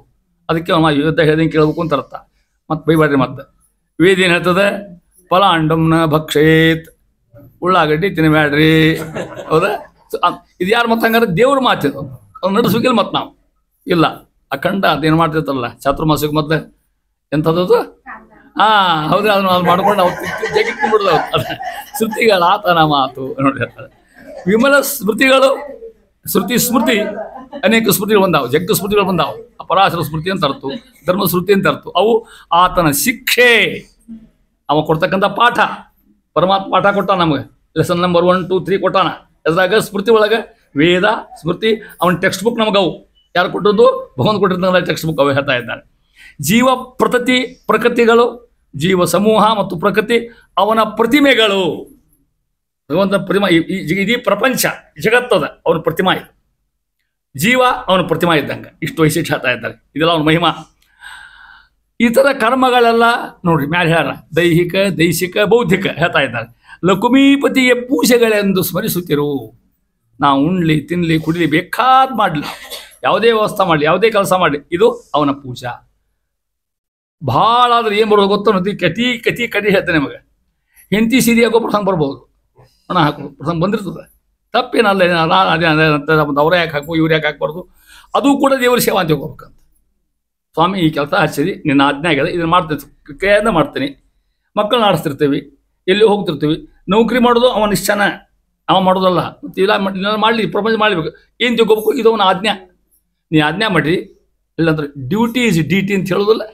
ಅದಕ್ಕೆ ಯುದ್ಧ ಹೇಳ್ದಂಗೆ ಕೇಳಬೇಕು ಅಂತ ಅರ್ಥ. ಮತ್ತೆ ಬೈಬಾಡ್ರಿ. ಮತ್ತೆ ವೇದ ಏನು ಹೇಳ್ತದೆ? ಫಲಾಂಡಂನ ಭಕ್ಷೇತ್, ಉಳ್ಳಾಗಡ್ಡಿ ತಿನ್ನಬೇಡ್ರಿ. ಹೌದಾ? ಇದು ಯಾರು ಮತ್ತೆ? ಹಂಗಾರೆ ದೇವ್ರ ಮಾತಿದು. ಅವ್ನು ನಡೆಸೋಕಿಲ್ಲ ಮತ್ತೆ ನಾವು ಇಲ್ಲ. ಅಖಂಡ ಅದೇನು ಮಾಡ್ತಿರ್ತಾರಲ್ಲ ಚಾತುರ್ಮಾಸಕ್ಕೆ ಮತ್ತೆ ಎಂಥದ್ದು? ಹೌದ್ರಿ, ಅದನ್ನು ಅದು ಮಾಡ್ಕೊಂಡು ನಾವು ಜಗಿಟ್ಕೊಂಡ್ಬಿಡ್ದು. ಶ್ರುತಿಗಳ ಆತನ ಮಾತು ನೋಡಿ ಹೇಳ್ತಾರೆ. ವಿಮಲ ಸ್ಮೃತಿಗಳು, ಶ್ರುತಿ ಸ್ಮೃತಿ ಅನೇಕ ಸ್ಮೃತಿಗಳು ಬಂದಾವು, ಜಗ್ಗ ಸ್ಮೃತಿಗಳು ಬಂದಾವು. ಪರಾಶರ ಸ್ಮೃತಿ ಅಂತ ಅರ್ಥ, ಧರ್ಮ ಸ್ಮೃತಿ ಅಂತ ಅರ್ಥ. ಅವು ಆತನ ಶಿಕ್ಷೆ, ಅವ ಕೊಡ್ತಕ್ಕಂಥ ಪಾಠ. ಪರಮಾತ್ಮ ಪಾಠ ಕೊಟ್ಟ ನಮಗೆ. ಲೆಸನ್ ನಂಬರ್ 1, 2, 3 ಕೊಟ್ಟಾನ. ಅದ್ರಾಗ ಸ್ಮೃತಿ ಒಳಗೆ ವೇದ ಸ್ಮೃತಿ ಅವನ ಟೆಕ್ಸ್ಟ್ ಬುಕ್ ನಮಗೆ. ಅವು ಯಾರು ಕೊಟ್ಟದ್ದು? ಭಗವಂತ ಕೊಟ್ಟಿರ್ತಕ್ಕಂಥ ಟೆಕ್ಸ್ಟ್ ಬುಕ್ ಅವು ಹೇಳ್ತಾ ಇದ್ದಾರೆ. ಜೀವ ಪ್ರತತಿ ಪ್ರಕೃತಿಗಳು, ಜೀವ ಸಮೂಹ ಮತ್ತು ಪ್ರಕೃತಿ ಅವನ ಪ್ರತಿಮೆಗಳು. ಭಗವಂತ ಪ್ರತಿಮಾ. ಇಡೀ ಪ್ರಪಂಚ ಜಗತ್ತದ ಅವನ ಪ್ರತಿಮಾ ಇದೆ. ಜೀವ ಅವನ ಪ್ರತಿಮಾ ಇದ್ದಂಗೆ. ಇಷ್ಟು ವೈಶಿಷ್ಟ್ಯ ಹೇಳ್ತಾ ಇದ್ದಾರೆ. ಇದೆಲ್ಲ ಅವನ ಮಹಿಮಾ. ಇತರ ಕರ್ಮಗಳೆಲ್ಲ ನೋಡ್ರಿ ಮ್ಯಾಲೆ ಹೇಳ್ಯಾರ. ದೈಹಿಕ ದೈಹಿಕ ಬೌದ್ಧಿಕ ಹೇಳ್ತಾ ಇದ್ದಾರೆ. ಲಕುಮೀಪತಿಯ ಪೂಜೆಗಳೆಂದು ಸ್ಮರಿಸುತ್ತಿರು. ನಾವು ಉಣ್ಲಿ ತಿನ್ನಲಿ ಕುಡಿಲಿ ಬೇಕಾದ ಮಾಡಲಿ, ಯಾವುದೇ ವ್ಯವಸ್ಥೆ ಮಾಡಲಿ, ಯಾವುದೇ ಕೆಲಸ ಮಾಡಲಿ, ಇದು ಅವನ ಪೂಜಾ. ಭಾಳ ಆದ್ರೆ ಏನು ಬರೋದು ಗೊತ್ತೋ? ಕತಿ ಕತಿ ಕತಿ ಹೇಳ್ತಾನೆ ನಿಮಗೆ. ಹೆಂಡತಿ ಸೀರೆ ಹಾಕೋ ಪ್ರಸಂಗ ಬರ್ಬೋದು, ಹಣ ಹಾಕೋ ಪ್ರಸಂಗ ಬಂದಿರ್ತದೆ. ತಪ್ಪೇನಲ್ಲ. ಅದೇ ಅವ್ರ ಯಾಕೆ ಹಾಕೋ ಇವ್ರು ಯಾಕೆ ಹಾಕ್ಬಾರ್ದು? ಅದು ಕೂಡ ದೇವ್ರ ಸೇವಾ ಅಂತ ಹೋಗ್ಬೇಕಂತ. ಸ್ವಾಮಿ ಈ ಕೆಲಸ ಹಚ್ಚಿದಿ, ನಿನ್ನ ಆಜ್ಞೆ ಆಗ್ಯದ, ಇದನ್ನು ಮಾಡ್ತಿರ್ತೀವಿ, ಕೈಯಿಂದ ಮಾಡ್ತೀನಿ. ಮಕ್ಕಳನ್ನ ಆಡಿಸ್ತಿರ್ತೀವಿ, ಎಲ್ಲಿ ಹೋಗ್ತಿರ್ತೀವಿ. ನೌಕರಿ ಮಾಡೋದು ಅವನ ಇಷ್ಟನ, ಅವ ಮಾಡೋದಲ್ಲ. ಮತ್ತು ಇಲ್ಲ ಮಾಡಲಿ, ಪ್ರಪಂಚ ಮಾಡಬೇಕು. ಏನು ತಿಳ್ಕೊಬೇಕು? ಇದು ಅವನ ಆಜ್ಞೆ. ನೀ ಆಜ್ಞೆ ಮಾಡಿರಿ, ಇಲ್ಲಾಂದ್ರೆ ಡ್ಯೂಟಿ ಈಸ್ ಡ್ಯೂಟಿ ಅಂತ ಹೇಳೋದಿಲ್ಲ.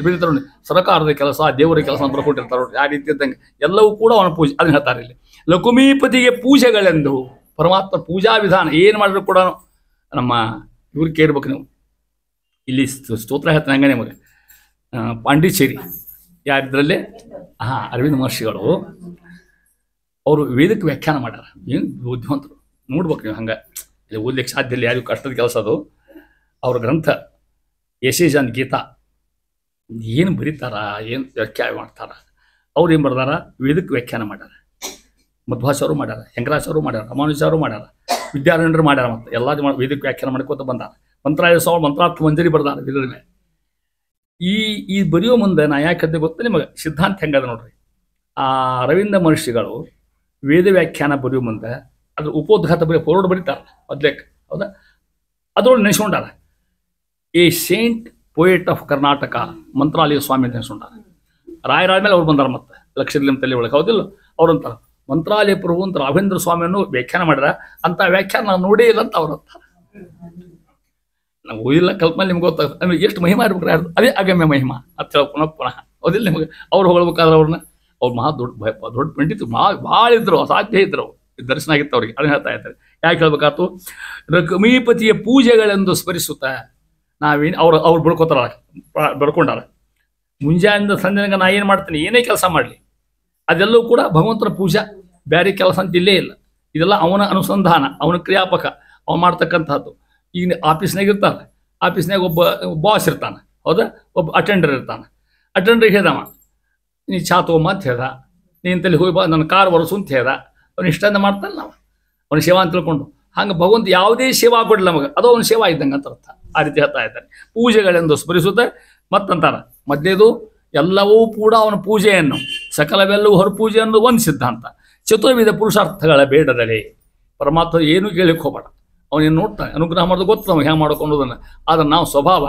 ಬೆಳೀತಾರೆ ನೋಡಿ, ಸರ್ಕಾರದ ಕೆಲಸ ದೇವರ ಕೆಲಸ ಅಂತ ಬರ್ಕೊಟ್ಟಿರ್ತಾರೆ ನೋಡಿ. ಆ ರೀತಿ ಇದ್ದಂಗೆ ಎಲ್ಲವೂ ಕೂಡ ಅವನ ಪೂಜೆ. ಅದನ್ನ ಹೇಳ್ತಾರೆ ಇಲ್ಲಿ. ಲಕುಮೀಪತಿಗೆ ಪೂಜೆಗಳೆಂದು. ಪರಮಾತ್ಮ ಪೂಜಾ ವಿಧಾನ ಏನು ಮಾಡಿದ್ರು ಕೂಡ ನಮ್ಮ ಇವ್ರಿಗೆ ಕೇಳ್ಬೇಕು ನೀವು. ಇಲ್ಲಿ ಸ್ತೋತ್ರ ಹೇಳ್ತಾನೆ ಹಂಗೆ ನಿಮಗೆ. ಪಾಂಡಿಚೇರಿ ಯಾರಿದ್ರಲ್ಲಿ ಅರವಿಂದ ಮಹರ್ಷಿಗಳು ಅವರು ವೇದಕ್ಕೆ ವ್ಯಾಖ್ಯಾನ ಮಾಡ್ಯಾರ. ಏನು ಬುದ್ಧಿವಂತರು ನೋಡ್ಬೇಕು ನೀವು. ಹಂಗೆ ಇಲ್ಲಿ ಓದ್ಲಿಕ್ಕೆ ಸಾಧ್ಯ ಇಲ್ಲ, ಯಾರಿಗೂ ಕಷ್ಟದ ಕೆಲಸ ಅದು. ಅವ್ರ ಗ್ರಂಥ ಯಶೇಜಾನ್ ಗೀತಾ ಏನು ಬರೀತಾರ, ಏನು ವ್ಯಾಖ್ಯಾನ ಮಾಡ್ತಾರ. ಅವ್ರು ಏನು ಬರ್ದಾರ ವೇದಕ್ಕೆ ವ್ಯಾಖ್ಯಾನ ಮಾಡ್ಯಾರ. ಮಧ್ವಾಚಾರ್ಯರು ಮಾಡ್ಯಾರ, ಹೆಂಗರಾಚಾರ್ಯರು ಮಾಡ್ಯಾರ, ರಾಮಾನುಜಾಚಾರ್ಯರು ಮಾಡ್ಯಾರ, ವಿದ್ಯಾರಣ್ಯರು ಮಾಡ್ಯಾರ. ಮತ್ತು ಎಲ್ಲ ವೇದಕ್ಕೆ ವ್ಯಾಖ್ಯಾನ ಮಾಡ್ಕೊತ ಬಂದಾರ. ಮಂತ್ರಾಲಯ ಸಾವಿರ ಮಂತ್ರಾರ್ಥ ಮಂಜರಿ ಬರ್ದಾರ ವೇದದ ಮೇಲೆ. ಈ ಬರೆಯೋ ಮುಂದೆ ನಾ ಯಾಕೆ ಗೊತ್ತ ನಿಮಗೆ ಸಿದ್ಧಾಂತ ಹೆಂಗದ ನೋಡ್ರಿ. ಆ ರವೀಂದ್ರ ಮಹರ್ಷಿಗಳು ವೇದ ವ್ಯಾಖ್ಯಾನ ಬರೆಯೋ ಮುಂದೆ ಅದ್ರ ಉಪೋದ್ಘಾತ ಹೊರಡು ಬರೀತಾರೆ ಮೊದ್ಲೇಕ್, ಹೌದಾ? ಅದ್ರೊಳಗೆ ನೆನೆಸ್ಕೊಂಡಾರ a saint poet of Karnataka Mantralaya Swami ಅಂತ ನೆನೆಸ್ಕೊಂಡಾರ. ರಾಯರಾದ್ಮೇಲೆ ಅವ್ರು ಬಂದಾರ ಮತ್ತೆ ಲಕ್ಷದಲ್ಲಿ ತಲೆ ಒಳಗೆ, ಹೌದಿಲ್ಲ? ಅವ್ರಂತಾರ ಮಂತ್ರಾಲಯ ಪ್ರಭು ಅಂತ ರಾಘವೇಂದ್ರ ಸ್ವಾಮಿಯನ್ನು ವ್ಯಾಖ್ಯಾನ ಮಾಡ್ಯಾರ, ಅಂತ ವ್ಯಾಖ್ಯಾನ ನಾವು ನೋಡೇ ಇಲ್ಲ ಅಂತ ಅವ್ರಂತ. ನಾವು ಓದಿಲ್ಲ, ಕಲ್ಪನೆ ನಿಮ್ಗೆ ಗೊತ್ತಾಗ ನಮಗೆ ಎಷ್ಟು ಮಹಿಮಾ ಇರ್ಬೇಕ್ರೆ ಅದೇ ಅಗಮ್ಯ ಮಹಿಮಾ ಅಂತ ಹೇಳಿ ಪುನಃ ಹೌದಿಲ್ಲ ನಿಮಗೆ. ಅವ್ರು ಹೊಗಳ್ಬೇಕಾದ್ರೆ ಅವ್ರನ್ನ ಅವ್ರು ಮಹಾ ದೊಡ್ಡ ಪಂಡಿತರು, ಭಾಳ ಇದ್ರು, ಅಸಾಧ್ಯ ಇದ್ರು, ದರ್ಶನ ಆಗಿತ್ತು ಅವ್ರಿಗೆ. ಅದನ್ನ ಹೇಳ್ತಾ ಇದ್ದಾರೆ. ಯಾಕೆ ಹೇಳ್ಬೇಕಾಯ್ತು? ಲಕ್ಷ್ಮೀಪತಿಯ ಪೂಜೆಗಳೆಂದು ಸ್ಮರಿಸುತ್ತಾ ನಾವೇನು ಅವ್ರು ಬರ್ಕೊಂಡಾರ. ಮುಂಜಾನಿಂದ ಸಂಜೆನಾಗ ನಾ ಏನು ಮಾಡ್ತೀನಿ, ಏನೇ ಕೆಲಸ ಮಾಡಲಿ ಅದೆಲ್ಲವೂ ಕೂಡ ಭಗವಂತನ ಪೂಜಾ, ಬೇರೆ ಕೆಲಸ ಅಂತ ಇಲ್ಲೇ ಇಲ್ಲ. ಇದೆಲ್ಲ ಅವನ ಅನುಸಂಧಾನ, ಅವನ ಕ್ರಿಯಾಪಕ, ಅವನು ಮಾಡ್ತಕ್ಕಂಥದ್ದು. ಈಗ ಆಫೀಸ್ನಾಗ ಇರ್ತಾನೆ, ಆಫೀಸ್ನಾಗ ಒಬ್ಬ ಬಾಸ್ ಇರ್ತಾನೆ, ಹೌದಾ? ಒಬ್ಬ ಅಟೆಂಡರ್ ಇರ್ತಾನೆ. ಅಟೆಂಡರ್ಗೆ ಹೇಳ್ದವ ನೀ ಚಾ ತೊಗೊಂಬ ಅಂತ ಹೇಳ್ದ, ನೀನು ತಲೆ ಹೋಗಿ ಬಾ ನನ್ನ ಕಾರ್ ಒರೆಸು ಅಂತ ಹೇಳ್ದ. ಅವ್ನು ಇಷ್ಟಂದ ಮಾಡ್ತಾನೆ ನಾವು ಅವನ ಸೇವಾ ಅಂತ ತಿಳ್ಕೊಂಡು. ಹಂಗೆ ಭಗವಂತ ಯಾವುದೇ ಸೇವಾ ಕೊಡಲಿ ನಮಗೆ, ಅದು ಅವನ ಸೇವಾ ಇದ್ದಂಗೆ ಅಂತ ಅರ್ಥ. ಆ ರೀತಿ ಹೇಳ್ತಾ ಇದ್ದಾನೆ. ಪೂಜೆಗಳೆಂದು ಸ್ಮರಿಸುತ್ತೆ ಮತ್ತಂತಾರ ಮೊದಲೇದು ಎಲ್ಲವೂ ಕೂಡ ಅವನ ಪೂಜೆಯನ್ನು, ಸಕಲವೆಲ್ಲವೂ ಹೊರಪೂಜೆಯನ್ನು ಒಂದು ಸಿದ್ಧಾಂತ. ಚತುರ್ವಿಧ ಪುರುಷಾರ್ಥಗಳ ಬೇಡದಲೇ ಪರಮಾತ್ಮ ಏನೂ ಕೇಳಲಿಕ್ಕೆ ಹೋಗಬೇಡ, ಅವನೇನು ನೋಡ್ತಾನೆ, ಅನುಗ್ರಹ ಮಾಡೋದು ಗೊತ್ತು ನಮಗೆ ಹೆಂಗೆ ಮಾಡ್ಕೊಂಡೋದನ್ನು. ಆದರೆ ನಾವು ಸ್ವಭಾವ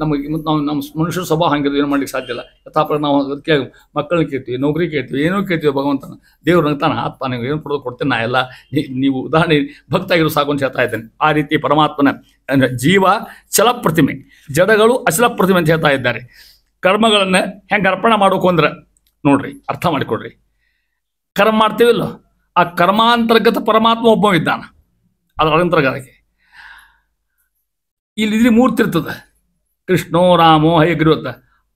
ನಮಗೆ ನಮ್ಮ ಮನುಷ್ಯರ ಸ್ವಭಾವ ಹಂಗಿರೋದು ಏನು ಮಾಡ್ಲಿಕ್ಕೆ ಸಾಧ್ಯ ಇಲ್ಲ. ಯಥಾಪ್ರ ನಾವು ಅದಕ್ಕೆ ಮಕ್ಕಳನ್ನ ಕೇಳ್ತೀವಿ, ನೌಕರಿ ಕೇಳ್ತೀವಿ, ಏನೂ ಕೇಳ್ತೀವಿ. ಭಗವಂತನ ದೇವ್ರು ನಂತಾನೆ ಆತ್ಮ ನೀವು ಏನು ಕೊಡೋದು ಕೊಡ್ತೇನೆ, ನಾ ಎಲ್ಲ ನೀವು ಉದಾಹರಣೆ ಭಕ್ತಾಗಿರೋ ಸಾಕು ಅಂತ ಹೇಳ್ತಾ ಇದ್ದೇನೆ. ಆ ರೀತಿ ಪರಮಾತ್ಮನ ಅಂದರೆ ಜೀವ ಚಲ ಪ್ರತಿಮೆ, ಜಡಗಳು ಅಚಲ ಪ್ರತಿಮೆ ಅಂತ ಹೇಳ್ತಾ ಇದ್ದಾರೆ. ಕರ್ಮಗಳನ್ನು ಹೆಂಗೆ ಅರ್ಪಣೆ ಮಾಡೋಕು ಅಂದ್ರೆ ನೋಡ್ರಿ, ಅರ್ಥ ಮಾಡಿಕೊಡ್ರಿ. ಕರ್ಮ ಮಾಡ್ತೀವಿಲ್ಲ, ಆ ಕರ್ಮಾಂತರ್ಗತ ಪರಮಾತ್ಮ ಒಬ್ಬ ಇದ್ದಾನ, ಅದರ ಅಂತರ್ಗತಕ್ಕೆ ಇಲ್ಲಿ ಮೂರ್ತಿ ಇರ್ತದೆ. ಕೃಷ್ಣೋ ರಾಮೋ ಹಯಗ್ರೀವತ್ತ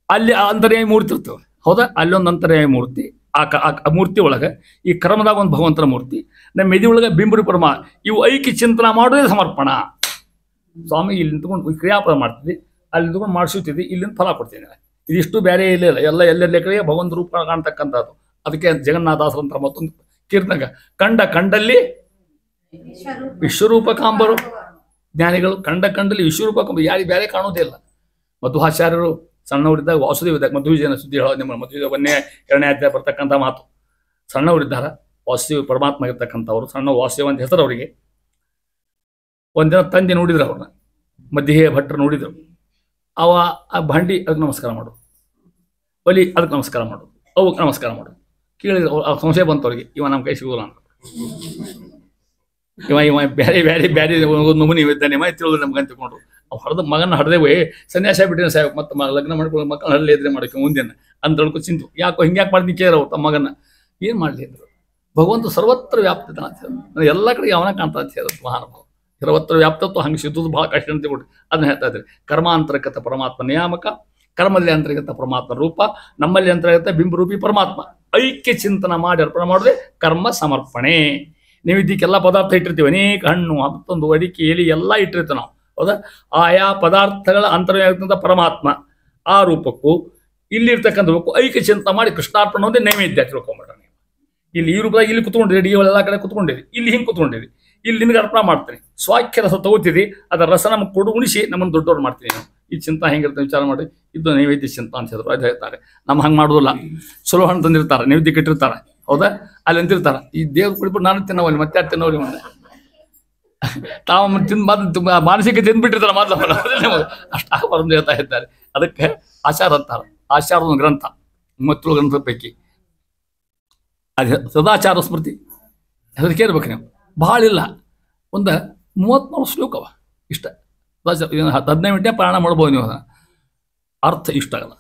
ಅಲ್ಲಿ ಅಂತರ್ಯಾಮಿ ಮೂರ್ತಿ ಇರ್ತವೆ, ಹೌದಾ? ಅಲ್ಲೊಂದು ಅಂತರ್ಯಾಮಿ ಮೂರ್ತಿ. ಆ ಮೂರ್ತಿ ಒಳಗೆ ಈ ಕರ್ಮದಾಗ ಒಂದು ಭಗವಂತನ ಮೂರ್ತಿ, ನಮ್ಮ ಮೆದಿ ಒಳಗೆ ಬಿಂಬರು ಪರಮ. ಇವು ಐಕ್ಯ ಚಿಂತನ ಮಾಡೋದೇ ಸಮರ್ಪಣ. ಸ್ವಾಮಿ ಇಲ್ಲಿ ನಿಂತ್ಕೊಂಡು ಕ್ರಿಯಾಪದ ಮಾಡ್ತಿದ್ವಿ, ಅಲ್ಲಿ ನಿಂತ್ಕೊಂಡು ಮಾಡಿಸುತ್ತಿದ್ವಿ, ಇಲ್ಲಿಂದ ಫಲ ಕೊಡ್ತೀನಿ. ಇದಿಷ್ಟು ಬೇರೆ ಇಲ್ಲ, ಎಲ್ಲ ಎಲ್ಲೆಲ್ಲ ಕಡೆಗೆ ಭಗವಂತ ರೂಪ ಕಾಣ್ತಕ್ಕಂಥದ್ದು. ಅದಕ್ಕೆ ಜಗನ್ನಾಥದಾಸರು ಅಂತ ಮತ್ತೊಂದು ಕೀರ್ತನಗ ಕಂಡಲ್ಲಿ ವಿಶ್ವರೂಪ ಕಾಂಬರು ಜ್ಞಾನಿಗಳು, ಕಂಡಲ್ಲಿ ವಿಶ್ವರೂಪ ಕಾಂಬ ಯಾರಿಗೆ ಬೇರೆ ಕಾಣೋದೇ ಇಲ್ಲ. ಮಧ್ವಾಚಾರ್ಯರು ಸಣ್ಣವರಿದ್ದಾಗ ವಾಸುದೇವಿದ್ದಾಗ ಮಧ್ವವಿಜಯನ ಸುದ್ದಿ ಹೇಳೋದು ನಿಮ್ಮ ಮಧ್ವವಿಜಯ 1ನೇ 2ನೇ ಅಧ್ಯಾಯ ಬರ್ತಕ್ಕಂಥ ಮಾತು. ಸಣ್ಣವರಿದ್ದಾರೆ, ವಾಸುದೇವ ಪರಮಾತ್ಮ ಇರ್ತಕ್ಕಂಥವ್ರು, ಸಣ್ಣ ವಾಸುದೇವ ಅಂತ ಹೆಸರು ಅವರಿಗೆ. ಒಂದಿನ ತಂದೆ ನೋಡಿದ್ರು, ಅವ್ರನ್ನ ಮಧ್ಯೆ ಭಟ್ರು ನೋಡಿದ್ರು. ಅವ ಆ ಭಾಂಡಿ ಅದಕ್ಕೆ ನಮಸ್ಕಾರ ಮಾಡು, ಒಲಿ ಅದಕ್ಕೆ ನಮಸ್ಕಾರ ಮಾಡು, ಅವಕ್ಕೆ ನಮಸ್ಕಾರ ಮಾಡು. ಕೇಳಿದ್ರು, ಸಂಶಯ ಬಂತು ಅವ್ರಿಗೆ, ಇವ ನಮ್ಮ ಕೈ ಸಿಗೋಲ್ಲ ಅಂತ. ಇವ ಬೇರೆ ಬೇರೆ ಬೇರೆ ನಮೂನಿ ಇದ್ದಾನೆ ತಿಳಿದ್ರೆ ನಮ್ಗೆ ಅಂತ ತಿಳ್ಕೊಂಡ್ರು. ಅವು ಹಡ್ದ ಮಗನ ಹಡ್ದೇವೆ ಸನ್ಯಾಸ ಬಿಟ್ಟಿನ ಸಾಯಬೇಕು, ಮತ್ತೆ ಲಗ್ನ ಮಾಡ್ಕೊಂಡು ಮಕ್ಕಳು ಹಡಲಿ ಎದ್ರೆ ಮಾಡೋಕೆ ಮುಂದಿನ ಅಂತ ಹೇಳ್ಕೊ ಚಿಂತು. ಯಾಕೋ ಹಿಂಗ್ಯಾಕೆ ಮಾಡ್ತೀನಿ ಕೇಳವು ತಮ್ಮ ಮಗನ ಏನು ಮಾಡಲಿ ಅಂದರು. ಭಗವಂತ ಸರ್ವತ್ರ ವ್ಯಾಪ್ತ ಅಂತ ಹೇಳಿ ಎಲ್ಲ ಕಡೆಗೆ ಅವನ ಕಾಣ್ತಾ ಅಂತ ಹೇಳೋದು ಮಹಾನುಭಾವ. ಸರ್ವತ್ರ ವ್ಯಾಪ್ತತ್ವ ಹಂಗೆ ಸಿದ್ಧದ್ದು ಭಾಳ ಕಷ್ಟ ಅಂತ ತಿಳ್ಕೊಂಡು ಅದನ್ನ ಹೇಳ್ತಾ ಇದ್ದಾರೆ. ಕರ್ಮಾಂತರ್ಗತ ಪರಮಾತ್ಮ ನಿಯಾಮಕ, ಕರ್ಮಲ್ಲಿ ಅಂತರ್ಗತ ಪರಮಾತ್ಮ ರೂಪ, ನಮ್ಮಲ್ಲಿ ಅಂತರ್ಗತ ಬಿಂಬರೂಪಿ ಪರಮಾತ್ಮ. ಐಕ್ಯ ಚಿಂತನ ಮಾಡಿ ಅರ್ಪಣೆ ಮಾಡಿದ್ರೆ ಕರ್ಮ ಸಮರ್ಪಣೆ. ನೀವು ಇದಕ್ಕೆಲ್ಲ ಪದಾರ್ಥ ಇಟ್ಟಿರ್ತೀವಿ, ಅನೇಕ ಹಣ್ಣು, ಮತ್ತೊಂದು ಅಡಿಕೆ, ಎಲೆ ಎಲ್ಲ ಇಟ್ಟಿರ್ತೀವಿ ನಾವು, ಹೌದಾ? ಆಯಾ ಪದಾರ್ಥಗಳ ಅಂತರ್ಗತ ಪರಮಾತ್ಮ ಆ ರೂಪಕ್ಕೂ ಇಲ್ಲಿರ್ತಕ್ಕಂಥ ರೂಪಕ್ಕೂ ಐಕ್ಯ ಚಿಂತನೆ ಮಾಡಿ ಕೃಷ್ಣಾರ್ಪಣೆ ಒಂದೇ ನೈವೇದ್ಯ ತಿಳ್ಕೊಂಬಿಡ್ರಿ. ನೀವು ಇಲ್ಲಿ ಈ ರೂಪದಾಗ ಇಲ್ಲಿ ಕುತ್ಕೊಂಡಿರಿ, ಎಲ್ಲ ಕಡೆ ಕುತ್ಕೊಂಡಿರಿ, ಇಲ್ಲಿ ಹಿಂಗೆ ಕುತ್ಕೊಂಡಿರಿ, ಇಲ್ಲಿ ನಿಮಗೆ ಅರ್ಪಣೆ ಮಾಡ್ತೀನಿ. ಸ್ವಾಖ್ಯ ರಸ ತಗೋತೀರಿ, ಅದರ ರಸ ನಮಗೆ ಕೊಡು ಉಣಿಸಿ ನಮ್ಮನ್ನು ದೊಡ್ಡವ್ರು ಮಾಡ್ತೀನಿ. ನಾವು ಈ ಚಿಂತ ಹೆಂಗಿರ್ತಾರೆ ವಿಚಾರ ಮಾಡಿ, ಇದು ನೈವೇದ್ಯ ಚಿಂತ ಅಂತ ಹೇಳಿದ್ರು. ಅದು ಹೇಳ್ತಾರೆ, ನಮ್ಮ ಹಂಗೆ ಮಾಡೋದಿಲ್ಲ. ಚಲೋ ಹಣ್ಣು ತಂದಿರ್ತಾರೆ, ನೈವೇದ್ಯಕ್ಕೆ ಇಟ್ಟಿರ್ತಾರೆ, ಹೌದಾ? ಅಲ್ಲಿ ಅಂತಿರ್ತಾರೆ, ಈ ದೇವ್ರು ಕುಡಿಬಿಟ್ಟು ನಾನು ತಿನ್ನೋವಲ್ಲಿ ಮತ್ತೆ ಯಾರು ತಿನ್ನೋರಿ ಮುಂದೆ ತಾವು ತಿಂದು ಮಾತು ಮಾನಸಿಕ ತಿಂದ್ಬಿಟ್ಟಿರ್ತಾರೆ ಮಾತಲ್ಲ, ಅಷ್ಟು ಆಗಬಾರ್ದು ಹೇಳ್ತಾ ಇದ್ದಾರೆ. ಅದಕ್ಕೆ ಆಚಾರ ಅಂತಾರೆ. ಆಚಾರ ಒಂದು ಗ್ರಂಥ, 30 ಗ್ರಂಥದ ಪೈಕಿ ಅದು ಸದಾಚಾರ ಸ್ಮೃತಿ. ಅದಕ್ಕೆ ಇರ್ಬೇಕು ನೀವು, ಭಾಳ ಇಲ್ಲ, ಒಂದು 33 ಶ್ಲೋಕವ ಇಷ್ಟ. 15 ಮಿನಿಟೇ ಪ್ರಾಣ ಮಾಡ್ಬೋದು ನೀವು. ಅರ್ಥ ಇಷ್ಟ ಆಗಲ್ಲ,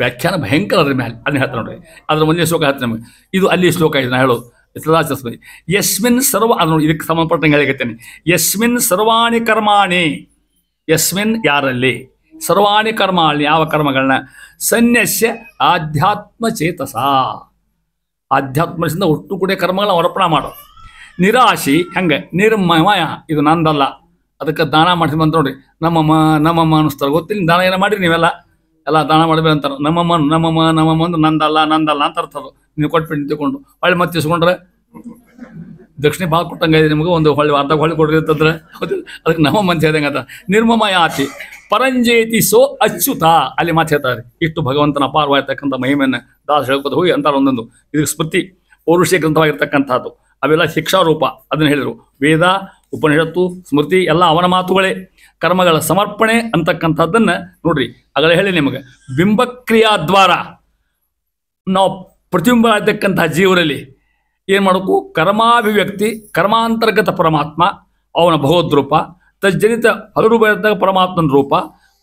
ವ್ಯಾಖ್ಯಾನ ಭಯಂಕರ ಅದ್ರ ಮೇಲೆ. ಅದನ್ನ ಹೇಳ್ತಾರೆ ನೋಡ್ರಿ, ಅದ್ರ ಒಂದೇ ಶ್ಲೋಕ ಹೇಳ್ತೀನಿ ನಮಗೆ. ಇದು ಅಲ್ಲಿ ಶ್ಲೋಕ ಇದೆ ನಾ ಹೇಳೋದು. ಸದಾಚಾರ ಸ್ಮೃತಿ ಯಸ್ಮಿನ್ ಸರ್ವ, ಅದು ನೋಡಿ ಇದಕ್ಕೆ ಸಂಬಂಧಪಟ್ಟಂಗೆ ಹೇಳಿಕತ್ತೇನೆ. ಯಸ್ಮಿನ್ ಸರ್ವಾಣಿ ಕರ್ಮಾಣಿ, ಯಸ್ಮಿನ್ ಯಾರಲ್ಲಿ, ಸರ್ವಾಣಿ ಕರ್ಮಾಣಿ ಯಾವ ಕರ್ಮಗಳನ್ನ, ಸನ್ಯಸ್ಯ ಆಧ್ಯಾತ್ಮ ಚೇತಸ, ಆಧ್ಯಾತ್ಮದಿಂದ ಒಟ್ಟು ಕೂಡ ಕರ್ಮಗಳನ್ನ ಅರ್ಪಣೆ ಮಾಡೋ. ನಿರಾಶಿ ಹೆಂಗೆ, ನಿರ್ಮಯ ಇದು ನಂದಲ್ಲ, ಅದಕ್ಕೆ ದಾನ ಮಾಡಿಸಿ ಬಂತ ನೋಡ್ರಿ, ನಮ್ಮಮ್ಮ ನಮ್ಮಮ್ಮ ಅನ್ನಿಸ್ತಾರೆ. ಗೊತ್ತಿಲ್ಲ ದಾನ ಏನೋ ಮಾಡಿರಿ ನೀವೆಲ್ಲ, ಎಲ್ಲ ದಾನ ಮಾಡಬೇಕು ಅಂತಾರೆ. ನಮ್ಮಮ್ಮ ಅಂದ್ರೆ ನಂದಲ್ಲ ಅಂತ ಅರ್ಥದು. ನೀವು ಕೊಟ್ಬಿಟ್ಟು ನಿಂತ್ಕೊಂಡು ಹೊಳ್ಳಿ ಮತ್ತೆ ಇಸ್ಕೊಂಡ್ರೆ ದಕ್ಷಿಣ ಭಾಳ ಕೊಟ್ಟಂಗೆ ಇದೆ ನಿಮಗೆ, ಒಂದು ಹೊಳ್ಳಿ ಅರ್ಧ ಹೊಳ್ಳಿ ಕೊಟ್ಟಿರ್ತಂದ್ರೆ ಹೌದು. ಅದಕ್ಕೆ ನಮ್ಮಮ್ಮ ಅಂತ ಹೇಳ್ದಂಗೆ ಅದ. ನಿರ್ಮಮ ಯಾತಿ ಪರಂಜೇತಿ ಸೋ ಅಚ್ಯುತ, ಅಲ್ಲಿ ಮಾತು ಹೇಳ್ತಾರೆ. ಇಷ್ಟು ಭಗವಂತನ ಅಪಾರವಾಗಿರ್ತಕ್ಕಂಥ ಮಹಿಮೆಯನ್ನು ದಾಸ ಹೇಳ್ಕೊತ ಹೋಗಿ ಅಂತಾರೆ. ಒಂದೊಂದು ಇದಕ್ಕೆ ಸ್ಮೃತಿ ಪೌರುಷೀಯ ಗ್ರಂಥವಾಗಿರ್ತಕ್ಕಂಥದ್ದು. ಅವೆಲ್ಲ ಶಿಕ್ಷಾರೂಪ, ಅದನ್ನು ಹೇಳಿದರು. ವೇದ, ಉಪನಿಷತ್ತು, ಸ್ಮೃತಿ ಎಲ್ಲ ಅವನ ಮಾತುಗಳೇ. ಕರ್ಮಗಳ ಸಮರ್ಪಣೆ ಅಂತಕ್ಕಂಥದ್ದನ್ನು ನೋಡ್ರಿ, ಆಗಲೇ ಹೇಳಿ ನಿಮಗೆ. ಬಿಂಬಕ್ರಿಯಾದ್ವಾರ ನಾವು ಪ್ರತಿಬಿಂಬ ಆಗ್ತಕ್ಕಂಥ ಜೀವರಲ್ಲಿ ಏನು ಮಾಡಬೇಕು? ಕರ್ಮಾಭಿವ್ಯಕ್ತಿ, ಕರ್ಮಾಂತರ್ಗತ ಪರಮಾತ್ಮ ಅವನ ಭಗವದ್ರೂಪ, ತಜ್ಜನಿತ ಹಲರು ಬರತಕ್ಕ ಪರಮಾತ್ಮನ ರೂಪ,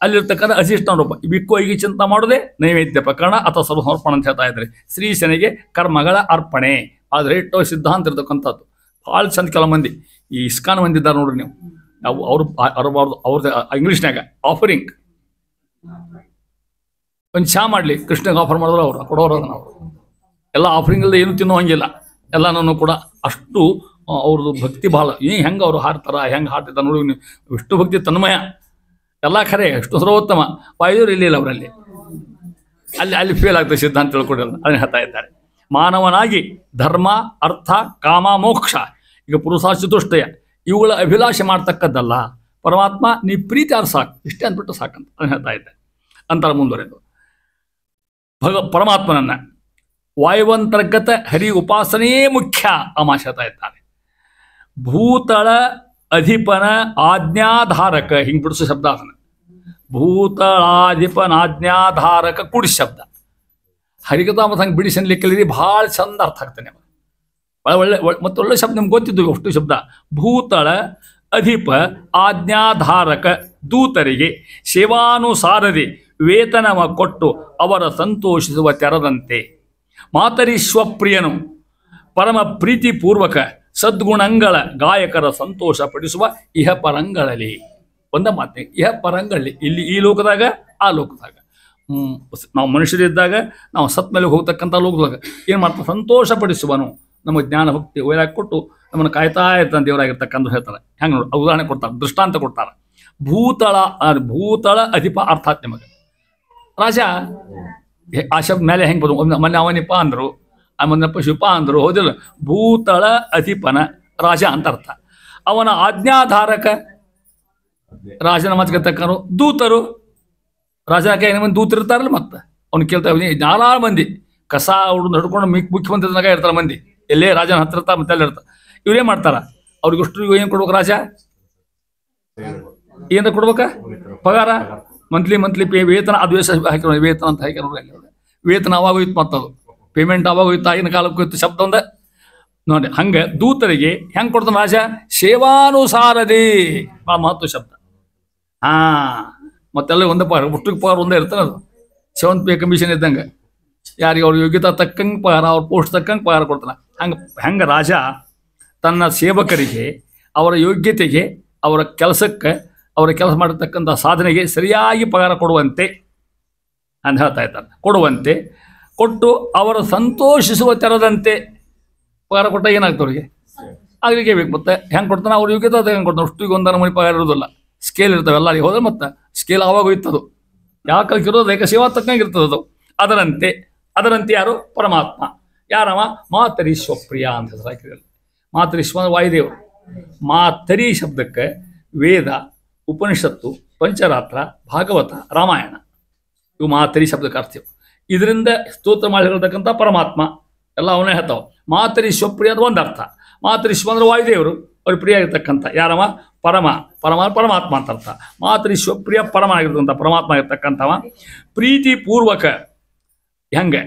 ಅಲ್ಲಿರ್ತಕ್ಕಂಥ ಅಧಿಷ್ಠಾನ ರೂಪ. ಇವಿಕ್ಕೂ ಹೀಗೆ ಚಿಂತೆ ಮಾಡೋದೇ ನೈವೇದ್ಯ ಪ್ರಕರಣ ಅಥವಾ ಸರ್ವಸಮರ್ಪಣ ಅಂತ ಹೇಳ್ತಾ ಇದ್ದಾರೆ. ಶ್ರೀಶನಿಗೆ ಕರ್ಮಗಳ ಅರ್ಪಣೆ ಆದರೆ ಇಟ್ಟೋ ಸಿದ್ಧಾಂತ ಇರ್ತಕ್ಕಂಥದ್ದು. ಭಾಳ ಚಂದ ಕೆಲವು ಮಂದಿ ಈ ಇಸ್ಕಾನ್ ಮಂದಿ ಇದ್ದಾರೆ ನೋಡ್ರಿ ನೀವು. ಅವ್ರದ್ದು ಇಂಗ್ಲೀಷ್ನಾಗ ಆಫರಿಂಗ್ ಒಂದು ಚಾ ಮಾಡಲಿ ಕೃಷ್ಣಗೆ ಆಫರ್ ಮಾಡಿದ್ರು ಅವರು ಕೊಡೋರು. ಅದನ್ನು ಅವರು ಎಲ್ಲ ಆಫರಿಂಗ್ ಇಲ್ಲದೆ ಏನು ತಿನ್ನೋ ಹಂಗಿಲ್ಲ. ಎಲ್ಲನೂ ಕೂಡ ಅಷ್ಟು ಅವ್ರದ್ದು ಭಕ್ತಿ ಭಾಳ. ಹೆಂಗೆ ಅವರು ಹಾಡ್ತಾರ, ಹೆಂಗೆ ಹಾಡ್ತಿರ್ತಾರೆ ನೋಡಿ ನೀವು. ವಿಷ್ಣು ಭಕ್ತಿ ತನ್ಮಯ ಎಲ್ಲ ಖರೆ, ಎಷ್ಟು ಸರ್ವೋತ್ತಮ. ವಾಯುದೇವರು ಇಲ್ಲಿಲ್ಲ ಅವರಲ್ಲಿ. ಅಲ್ಲಿ ಫೇಲ್ ಆಗ್ತದೆ ಸಿದ್ಧಾಂತ ತಿಳ್ಕೊಡಲ್ಲ. ಅದನ್ನು ಹೇಳ್ತಾ ಇದ್ದಾರೆ. ಮಾನವನಾಗಿ ಧರ್ಮ, ಅರ್ಥ, ಕಾಮ, ಮೋಕ್ಷ, ಈಗ ಪುರುಷಾರ್ಥ ಚತುಷ್ಟಯ ಇವುಗಳ ಅಭಿಲಾಷೆ ಮಾಡ್ತಕ್ಕದ್ದಲ್ಲ. ಪರಮಾತ್ಮ ನೀ ಪ್ರೀತಿ ಆರು ಸಾಕು, ಇಷ್ಟೇ ಅಂದ್ಬಿಟ್ಟು ಸಾಕಂತ ಅದನ್ನು ಹೇಳ್ತಾ ಇದ್ದೆ. ಅಂತರ ಮುಂದುವರೆದು ಪರಮಾತ್ಮನನ್ನು ವಾಯುವಂತರ್ಗತ ಹರಿ ಉಪಾಸನೆಯೇ ಮುಖ್ಯ ಅಮಾಶ ಹೇಳ್ತಾ ಇದ್ದಾರೆ. ಭೂತಳ ಅಧಿಪನ ಆಜ್ಞಾಧಾರಕ, ಹಿಂಗೆ ಬಿಡಿಸೋ ಶಬ್ದ ಅದನ್ನು. ಭೂತಳಾಧಿಪನಾಜ್ಞಾಧಾರಕ ಕುಡಿ ಶಬ್ದ. ಹರಿಕಥಾಮತ ಹಂಗೆ ಬಿಡಿಸಿ ಅನ್ಲಿಕ್ಕೆ ಭಾಳ ಚಂದ ಅರ್ಥ ಆಗ್ತಾನೆ. ಭಾಳ ಒಳ್ಳೆ ಮತ್ತು ಒಳ್ಳೆ ಶಬ್ದ ನಿಮ್ಗೆ ಗೊತ್ತಿದ್ದು ಅಷ್ಟು ಶಬ್ದ. ಭೂತಳ ಅಧಿಪ ಆಜ್ಞಾಧಾರಕ ದೂತರಿಗೆ ಸೇವಾನುಸಾರದೆ ವೇತನವ ಕೊಟ್ಟು ಅವರ ಸಂತೋಷಿಸುವ ತೆರದಂತೆ. ಮಾತರಿಶ್ವಪ್ರಿಯನು ಪರಮ ಪ್ರೀತಿಪೂರ್ವಕ ಸದ್ಗುಣಗಳ ಗಾಯಕರ ಸಂತೋಷ ಪಡಿಸುವ ಇಹ ಪರಂಗಳಲ್ಲಿ. ಒಂದ ಮಾತೆ ಇಹ ಪರಂಗಳಲ್ಲಿ, ಇಲ್ಲಿ ಈ ಲೋಕದಾಗ ಆ ಲೋಕದಾಗ. ನಾವು ಮನುಷ್ಯರಿದ್ದಾಗ ನಾವು ಸತ್ ಮೇಲೆ ಹೋಗ್ತಕ್ಕಂಥ ಲೋಕದಾಗ ಏನು ಮಾಡ್ತಾರೆ? ಸಂತೋಷ ಪಡಿಸುವನು. ನಮಗೆ ಜ್ಞಾನ ಭಕ್ತಿ ವೈರಾಗ್ಯ ಕೊಟ್ಟು ನಮ್ಮನ್ನು ಕಾಯ್ತಾ ಇರ್ತಾನೆ ದೇವರಾಗಿರ್ತಕ್ಕಂಥ ಹೇಳ್ತಾರೆ. ಹೆಂಗೆ ನೋಡಿ ಉದಾಹರಣೆ ಕೊಡ್ತಾರೆ, ದೃಷ್ಟಾಂತ ಕೊಡ್ತಾರೆ. ಭೂತಳ ಅಧಿಪ ಅರ್ಥಾತ್ ನಿಮಗೆ ರಾಜ ಆ ಶಬ್ದ ಮೇಲೆ ಹೆಂಗೆ ಬರು. ಮೊನ್ನೆ ಅವನಿಪ್ಪ ಅಂದರು, ಆ ಮೊನ್ನಪ್ಪ ಶಿವಪ್ಪ ಅಂದರು, ಹೌದಿಲ್ಲ? ಭೂತಳ ಅಧಿಪನ ರಾಜ ಅಂತ ಅರ್ಥ. ಅವನ ಆಜ್ಞಾಧಾರಕ ರಾಜನ ಮಾತುಕತಕ್ಕರು ದೂತರು. ರಾಜನ ಮಂದಿ ದೂತರು ಇರ್ತಾರಲ್ಲ. ಮತ್ತೆ ಅವ್ನು ಕೇಳ್ತಾ ನಾನಾ ಮಂದಿ ಕಸ ಹುಡ್ದು ನಡ್ಕೊಂಡು ಮುಖ್ಯಮಂತ್ರಿನಾಗ ಇರ್ತಾರೆ ಮಂದಿ. ಎಲ್ಲೇ ರಾಜನ ಹತ್ರ ಇರ್ತಾರೆ, ಮತ್ತೆ ಎಲ್ಲ ಇರ್ತಾರೆ. ಇವ್ರೇನು ಮಾಡ್ತಾರ? ಅವ್ರಿಗಷ್ಟು ಏನು ಕೊಡ್ಬೇಕು? ರಾಜ ಏನಾರ ಕೊಡ್ಬೇಕ? ಪಗಾರ ಮಂತ್ಲಿ ಪೇ, ವೇತನ. ಅದು ಹಾಕಿ ವೇತನ ಅಂತ ಹಾಕಿ ನೋಡಿ. ವೇತನ ಅವಾಗ ಹೋಯ್ತು, ಮತ್ತದು ಪೇಮೆಂಟ್ ಅವಾಗ ಹೋಯ್ತು, ಆಗಿನ ಕಾಲಕ್ಕೆ ಹೋಯ್ತು ಶಬ್ದ ಒಂದ ನೋಡಿ. ಹಂಗೆ ದೂತರಿಗೆ ಹೆಂಗೆ ಕೊಡ್ತಾನೆ ರಾಜ? ಸೇವಾನುಸಾರದೇ. ಭಾಳ ಮಹತ್ವ ಶಬ್ದ. ಮತ್ತೆಲ್ಲ ಒಂದೇ ಪಗಾರ, ಒಟ್ಟಿಗೆ ಪಗಾರ ಒಂದೇ ಇರ್ತಾನೆ. ಅದು 7th ಪೇ ಕಮಿಷನ್ ಇದ್ದಂಗೆ. ಯಾರಿಗೆ ಅವ್ರ ಯೋಗ್ಯತಾ ತಕ್ಕಂಗೆ ಪಗಾರ, ಅವ್ರ ಪೋಸ್ಟ್ ತಕ್ಕಂಗೆ ಪಗಾರ ಕೊಡ್ತಾನೆ. ಹೆಂಗೆ ರಾಜ ತನ್ನ ಸೇವಕರಿಗೆ ಅವರ ಯೋಗ್ಯತೆಗೆ, ಅವರ ಕೆಲಸಕ್ಕೆ, ಅವರ ಕೆಲಸ ಮಾಡಿರ್ತಕ್ಕಂಥ ಸಾಧನೆಗೆ ಸರಿಯಾಗಿ ಪಗಾರ ಕೊಡುವಂತೆ ಅಂತ ಹೇಳ್ತಾ ಇದ್ದಾರೆ. ಕೊಡುವಂತೆ ಕೊಟ್ಟು ಅವರ ಸಂತೋಷಿಸುವ ತೆರದಂತೆ. ಪಗಾರ ಕೊಟ್ಟ ಏನಾಗ್ತದೆ ಅವ್ರಿಗೆ? ಆಗಲಿಕ್ಕೆ ಬೇಕು. ಮತ್ತೆ ಹೆಂಗೆ ಕೊಡ್ತಾನೆ? ಅವ್ರ ಯೋಗ್ಯತೆ ಹೆಂಗೆ ಕೊಡ್ತಾನೆ? ಅಷ್ಟಿಗೆ 1 ಮನೆ ಪಗಾರ ಇರೋದಿಲ್ಲ. ಸ್ಕೇಲ್ ಇರ್ತವೆ ಎಲ್ಲರಿಗೆ. ಹೋದ್ರೆ ಮತ್ತೆ ಸ್ಕೇಲ್ ಆವಾಗ ಹೋಯ್ತದು. ಯಾವ ಕಾಲಕ್ಕೆ ಇರೋದು ಏಕ ಸೇವಾ ತಕ್ಕಂಗೆ ಇರ್ತದದು. ಅದರಂತೆ ಯಾರು? ಪರಮಾತ್ಮ. ಯಾರವ? ಮಾತರಿಶ್ವಪ್ರಿಯ ಅಂತ ಹೆಸರು ಹಾಕಿದ್ರು. ಮಾತರಿಶ್ವ ವಾಯುದೇವರು. ಮಾತರಿ ಶಬ್ದಕ್ಕೆ ವೇದ, ಉಪನಿಷತ್ತು, ಪಂಚರಾತ್ರ, ಭಾಗವತ, ರಾಮಾಯಣ ಇವು ಮಾತರಿ ಶಬ್ದಕ್ಕೆ ಅರ್ಥ. ಇದರಿಂದ ಸ್ತೋತ್ರ ಮಾಡಿ ಹೇಳ್ತಕ್ಕಂಥ ಪರಮಾತ್ಮ ಎಲ್ಲ ಅವನೇ ಹೇಳ್ತಾವ. ಮಾತರಿಶ್ವಪ್ರಿಯ ಅಂದ್ರೆ ಒಂದು ಅರ್ಥ. ಮಾತರಿಶ್ವ ಅಂದ್ರೆ ವಾಯುದೇವರು, ಅವ್ರಿಗೆ ಪ್ರಿಯ ಆಗಿರ್ತಕ್ಕಂಥ. ಯಾರವ? ಪರಮಾತ್ಮ ಅಂತ ಅರ್ಥ. ಮಾತರಿಶ್ವಪ್ರಿಯ ಪರಮ ಆಗಿರ್ತಕ್ಕಂಥ ಪರಮಾತ್ಮ ಆಗಿರ್ತಕ್ಕಂಥವ. ಪ್ರೀತಿಪೂರ್ವಕ ಹೆಂಗೆ?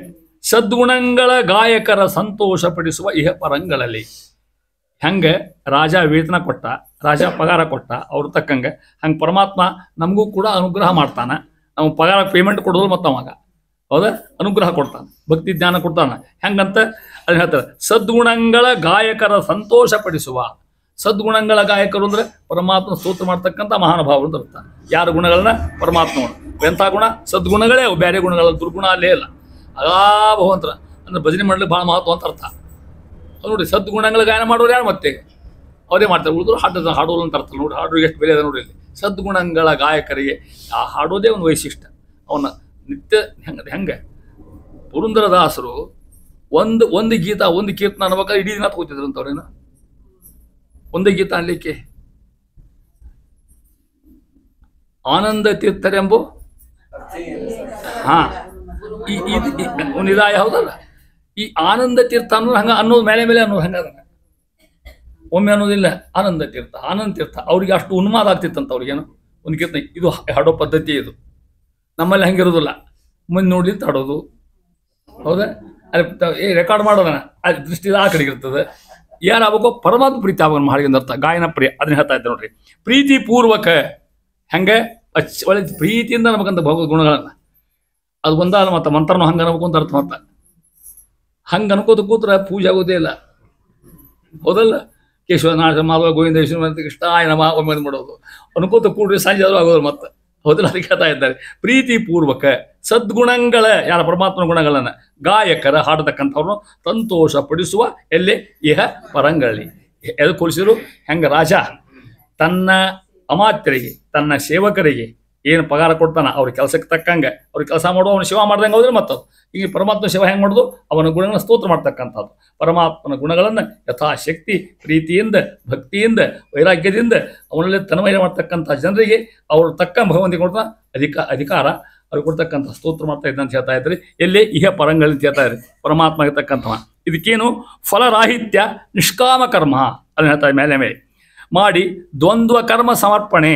ಸದ್ಗುಣಗಳ ಗಾಯಕರ ಸಂತೋಷ ಪಡಿಸುವ ಇಹ ಪರಂಗಳಲ್ಲಿ. ಹೆಂಗೆ ರಾಜ ವೇತನ ಕೊಟ್ಟ, ರಾಜ ಪಗಾರ ಕೊಟ್ಟ ಅವ್ರ ತಕ್ಕಂಗೆ, ಹಂಗೆ ಪರಮಾತ್ಮ ನಮಗೂ ಕೂಡ ಅನುಗ್ರಹ ಮಾಡ್ತಾನೆ. ನಾವು ಪಗಾರ ಪೇಮೆಂಟ್ ಕೊಡೋದು ಮತ್ತು ಅವಾಗ ಹೌದಾ ಅನುಗ್ರಹ ಕೊಡ್ತಾನೆ, ಭಕ್ತಿ ಜ್ಞಾನ ಕೊಡ್ತಾನೆ. ಹೆಂಗಂತ ಅದನ್ನ ಹೇಳ್ತಾರೆ. ಸದ್ಗುಣಗಳ ಗಾಯಕರ ಸಂತೋಷ ಪಡಿಸುವ. ಸದ್ಗುಣಗಳ ಗಾಯಕರು ಅಂದರೆ ಪರಮಾತ್ಮ ಸ್ತೋತ್ರ ಮಾಡ್ತಕ್ಕಂಥ ಮಹಾನುಭಾವರು ಅಂತ ಅರ್ಥ. ಯಾರ ಗುಣಗಳನ್ನ? ಪರಮಾತ್ಮಗಳು. ಎಂಥ ಗುಣ? ಸದ್ಗುಣಗಳೇ ಅವು, ಬೇರೆ ಗುಣಗಳ ದುರ್ಗುಣ ಅಲ್ಲೇ ಇಲ್ಲ. ಭಗವಂತರ ಅಂದರೆ ಭಜನೆ ಮಾಡಲಿಕ್ಕೆ ಭಾಳ ಮಹತ್ವ ಅಂತ ಅರ್ಥ. ನೋಡಿ, ಸದ್ಗುಣಗಳ ಗಾಯನ ಮಾಡೋರು ಯಾರು? ಮತ್ತೆ ಅವರೇ ಮಾಡ್ತಾರೆ. ಉಳಿದ್ರು ಹಾಡೋದು ಅಂತ ಅರ್ಥ. ನೋಡಿ, ಹಾಡು ಎಷ್ಟು ಬೆಲೆ ಅದ ನೋಡಿ. ಇಲ್ಲಿ ಸದ್ಗುಣಗಳ ಗಾಯಕರಿಗೆ ಆ ಹಾಡೋದೇ ಒಂದು ವೈಶಿಷ್ಟ್ಯ. ಅವನ ನಿತ್ಯ ಹೆಂಗೆ ಪುರಂದರದಾಸರು ಒಂದು ಗೀತ ಒಂದು ಕೀರ್ತನ ಅನ್ಬೇಕಾದ್ರೆ ಇಡೀ ದಿನ ತಗೋತಿದ್ರು ಅಂತವ್ರೇನು ಒಂದು ಗೀತ ಅನ್ಲಿಕ್ಕೆ. ಆನಂದ ತೀರ್ಥರೆಂಬು ನಿರಾಯ ಹೌದಲ್ಲ. ಈ ಆನಂದ ತೀರ್ಥ ಅನ್ನೋದು ಹಂಗ ಅನ್ನೋದು ಮೇಲೆ ಅನ್ನೋದು ಹಂಗದ. ಒಮ್ಮೆ ಅನ್ನೋದಿಲ್ಲ ಆನಂದ ತೀರ್ಥ ಆನಂದ ತೀರ್ಥ. ಅವ್ರಿಗೆ ಅಷ್ಟು ಉನ್ಮಾದ ಆಗ್ತಿತ್ತಂತ ಅವ್ರಿಗೇನು ಒಂದು ಕೀರ್ತನೆ. ಇದು ಹಾಡೋ ಪದ್ಧತಿ ಇದು. ನಮ್ಮಲ್ಲಿ ಹಂಗಿರೋದಿಲ್ಲ. ಮುಂದೆ ನೋಡ್ಲಿ ಹಾಡೋದು ಹೌದಾ. ಅಲ್ಲಿ ರೆಕಾರ್ಡ್ ಮಾಡೋದನ್ನ ಅಲ್ಲಿ ದೃಷ್ಟಿ ಆ ಕಡೆಗೆ ಇರ್ತದೆ. ಯಾರಾಗಬೇಕು ಪರಮಾತ್ಮ ಪ್ರೀತಿ ಆಗೋಣ ಹಾಡಿಗೆ ಅರ್ಥ. ಗಾಯನ ಪ್ರಿಯ ಅದನ್ನ ಹೇಳ್ತಾ ಇದ್ದೆ ನೋಡ್ರಿ. ಪ್ರೀತಿ ಪೂರ್ವಕ ಹೆಂಗೆ ಒಳ್ಳೆ ಪ್ರೀತಿಯಿಂದ ನಮಗಂತ ಭಗವದ್ ಗುಣಗಳನ್ನ ಅದು ಒಂದಲ್ಲ ಮತ್ತೆ ಮಂತ್ರನೂ ಹಂಗೆ ಅನ್ಬೇಕು ಅಂತ ಅರ್ಥ. ಮತ್ತೆ ಹಂಗೆ ಅನ್ಕೋತ ಕೂತ್ರೆ ಪೂಜೆ ಆಗೋದೇ ಇಲ್ಲ ಹೌದಲ್ಲ. ಕೇಶವ ನಾಶ ಮಾಧವ ಗೋವಿಂದ ವಿಷ್ಣು ಕೃಷ್ಣ ನಮ ಒಮ್ಮೆ ಮಾಡೋದು ಅನ್ಕೋತ ಕೂಡ್ರಿ ಸಂಜೆ ಆದರೂ ಆಗೋದು ಮತ್ತೆ ಹೌದಲ್ಲ. ಅದಕ್ಕೆ ಹೇಳ್ತಾ ಇದ್ದಾರೆ ಪ್ರೀತಿ ಪೂರ್ವಕ ಸದ್ಗುಣಗಳ ಯಾರ ಪರಮಾತ್ಮನ ಗುಣಗಳನ್ನು ಗಾಯಕರ ಹಾಡತಕ್ಕಂಥವ್ರನ್ನು ಸಂತೋಷ ಪಡಿಸುವ ಎಲ್ಲಿ ಇಹ ಪರಂಗಳಿ. ಎದು ಕೊಲಿಸಿದ್ರು ಹೆಂಗೆ ರಾಜ ತನ್ನ ಅಮಾತ್ಯರಿಗೆ ತನ್ನ ಸೇವಕರಿಗೆ ಏನು ಪಗಾರ ಕೊಡ್ತಾನ ಅವ್ರ ಕೆಲಸಕ್ಕೆ ತಕ್ಕಂಗೆ ಅವ್ರಿಗೆ ಕೆಲಸ ಮಾಡುವ ಅವನು ಸೇವಾ ಮಾಡ್ದಂಗೆ ಹೋದ್ರೆ ಮತ್ತದು ಈಗ ಪರಮಾತ್ಮ ಸೇವಾ ಹೆಂಗೆ ಮಾಡೋದು ಅವನ ಗುಣಗಳನ್ನು ಸ್ತೋತ್ರ ಮಾಡ್ತಕ್ಕಂಥದ್ದು. ಪರಮಾತ್ಮನ ಗುಣಗಳನ್ನು ಯಥಾಶಕ್ತಿ ಪ್ರೀತಿಯಿಂದ ಭಕ್ತಿಯಿಂದ ವೈರಾಗ್ಯದಿಂದ ಅವನಲ್ಲಿ ತನ್ಮಯ ಮಾಡ್ತಕ್ಕಂಥ ಜನರಿಗೆ ಅವರು ತಕ್ಕ ಭಗವಂತಿಗೆ ಕೊಡ್ತಾ ಅಧಿಕಾರ ಅವ್ರಿಗೆ ಕೊಡ್ತಕ್ಕಂಥ ಸ್ತೋತ್ರ ಮಾಡ್ತಾ ಇದ್ದ ಅಂತ ಹೇಳ್ತಾ ಇದ್ರಿ. ಎಲ್ಲಿ ಇಹ ಪರಂಗಳಿ ಅಂತ ಹೇಳ್ತಾ ಇದ್ರಿ. ಪರಮಾತ್ಮ ಇರ್ತಕ್ಕಂಥವ ಇದಕ್ಕೇನು ಫಲರಾಹಿತ್ಯ ನಿಷ್ಕಾಮ ಕರ್ಮ ಅದನ್ನ ಹೇಳ್ತಾ ಮೇಲೆ ಮಾಡಿ ದ್ವಂದ್ವ ಕರ್ಮ ಸಮರ್ಪಣೆ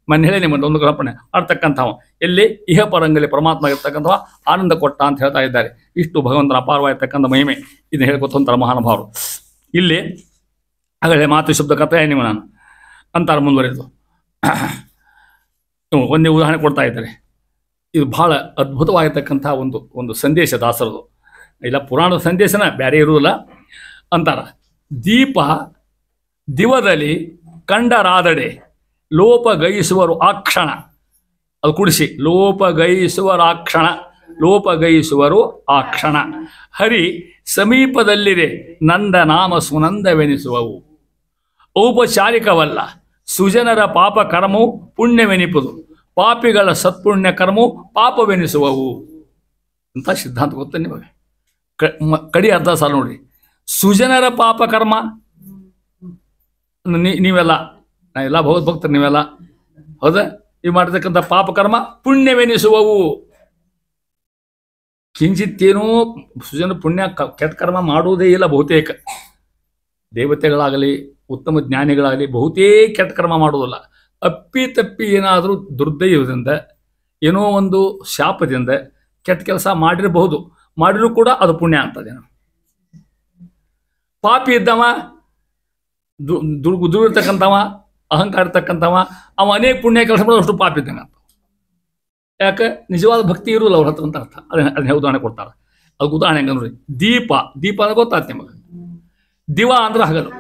ಮನೆ ಹೇಳಿ ನಿಮ್ಮ ದ್ವಂದ್ವ ಸಮರ್ಪಣೆ ಮಾಡ್ತಕ್ಕಂಥವ ಎಲ್ಲಿ ಇಹ ಪರಂಗಲಿ ಪರಮಾತ್ಮ ಇರ್ತಕ್ಕಂಥವ ಆನಂದ ಕೊಟ್ಟ ಅಂತ ಹೇಳ್ತಾ ಇದ್ದಾರೆ. ಇಷ್ಟು ಭಗವಂತನ ಅಪಾರವಾಗಿರ್ತಕ್ಕಂಥ ಮಹಿಮೆ ಇದನ್ನು ಹೇಳ್ಕೊತಂತರ ಮಹಾನುಭಾವರು. ಇಲ್ಲಿ ಹಾಗಾದರೆ ಮಾತು ಶಬ್ದ ಕಥೆ ನೀವು ನಾನು ಅಂತಾರೆ ಮುಂದುವರೆದು ಒಂದೇ ಉದಾಹರಣೆ ಕೊಡ್ತಾ ಇದ್ದಾರೆ. ಇದು ಬಹಳ ಅದ್ಭುತವಾಗಿರ್ತಕ್ಕಂಥ ಒಂದು ಸಂದೇಶ ದಾಸರದು. ಇಲ್ಲ ಪುರಾಣದ ಸಂದೇಶನ ಬೇರೆ ಇರುವುದಿಲ್ಲ ಅಂತಾರ. ದೀಪ ದಿವದಲ್ಲಿ ಕಂಡರಾದಡೆ ಲೋಪಗೈಸುವರು ಆ ಕ್ಷಣ. ಅದು ಕುಡಿಸಿ ಲೋಪಗೈಸುವರು ಆ ಕ್ಷಣ ಹರಿ ಸಮೀಪದಲ್ಲಿದೆ ನಂದ ನಾಮ ಸುನಂದವೆನಿಸುವವು. ಔಪಚಾರಿಕವಲ್ಲ ಸುಜನರ ಪಾಪ ಕರ್ಮವು ಪುಣ್ಯವೆನಿಪುದು ಪಾಪಿಗಳ ಸತ್ಪುಣ್ಯ ಕರ್ಮವು ಪಾಪವೆನಿಸುವವು ಅಂತ ಸಿದ್ಧಾಂತ ಗೊತ್ತ ನಿಮಗೆ. ಕಡಿ ಅರ್ಧ ಸಾಲ ನೋಡಿ. ಸುಜನರ ಪಾಪ ಕರ್ಮ ನೀವೆಲ್ಲ ಎಲ್ಲ ಭಗವದ್ಭಕ್ತರು ನೀವೆಲ್ಲ ಹೌದಾ. ನೀವು ಮಾಡಿರ್ತಕ್ಕಂಥ ಪಾಪಕರ್ಮ ಪುಣ್ಯವೆನಿಸುವವು. ಕಿಂಚಿತ್ತೇನೂ ಸುಜನ ಪುಣ್ಯ ಕೆಟ್ಟ ಕರ್ಮ ಮಾಡುವುದೇ ಇಲ್ಲ ಬಹುತೇಕ. ದೇವತೆಗಳಾಗಲಿ ಉತ್ತಮ ಜ್ಞಾನಿಗಳಾಗಲಿ ಬಹುತೇಕ ಕೆಟ್ಟ ಕರ್ಮ ಮಾಡುವುದಿಲ್ಲ. ಅಪ್ಪಿ ಏನಾದರೂ ದುರ್ದೈವದಿಂದ ಏನೋ ಒಂದು ಶಾಪದಿಂದ ಕೆಟ್ಟ ಕೆಲಸ ಮಾಡಿರಬಹುದು. ಮಾಡಿರೂ ಕೂಡ ಅದು ಪುಣ್ಯ ಅಂತದೇನು. ಪಾಪಿ ಇದ್ದವ ದುರ್ಗಿರ್ತಕ್ಕಂಥವ ಅಹಂಕಾರ ಇರ್ತಕ್ಕಂಥವ ಅವ ಅನೇಕ ಪುಣ್ಯ ಕೆಲಸ ಮಾಡೋದು ಅಷ್ಟು ಪಾಪ ಇದ್ದಂಗೆ ಅಂತ. ಯಾಕೆ ನಿಜವಾದ ಭಕ್ತಿ ಇರೋಲ್ಲ ಅವ್ರ ಹತ್ರ ಅಂತ ಅರ್ಥ. ಅದನ್ನ ಉದಾಹರಣೆ ಕೊಡ್ತಾರೆ. ಅದಕ್ಕೆ ಉದಾಹರಣೆ ಹೆಂಗೆ ನೋಡಿ. ದೀಪ ಅಂದ್ರೆ ಗೊತ್ತಾಗ್ತದೆ ನಿಮಗೆ. ದಿವ ಅಂದ್ರೆ ಹಗಲು.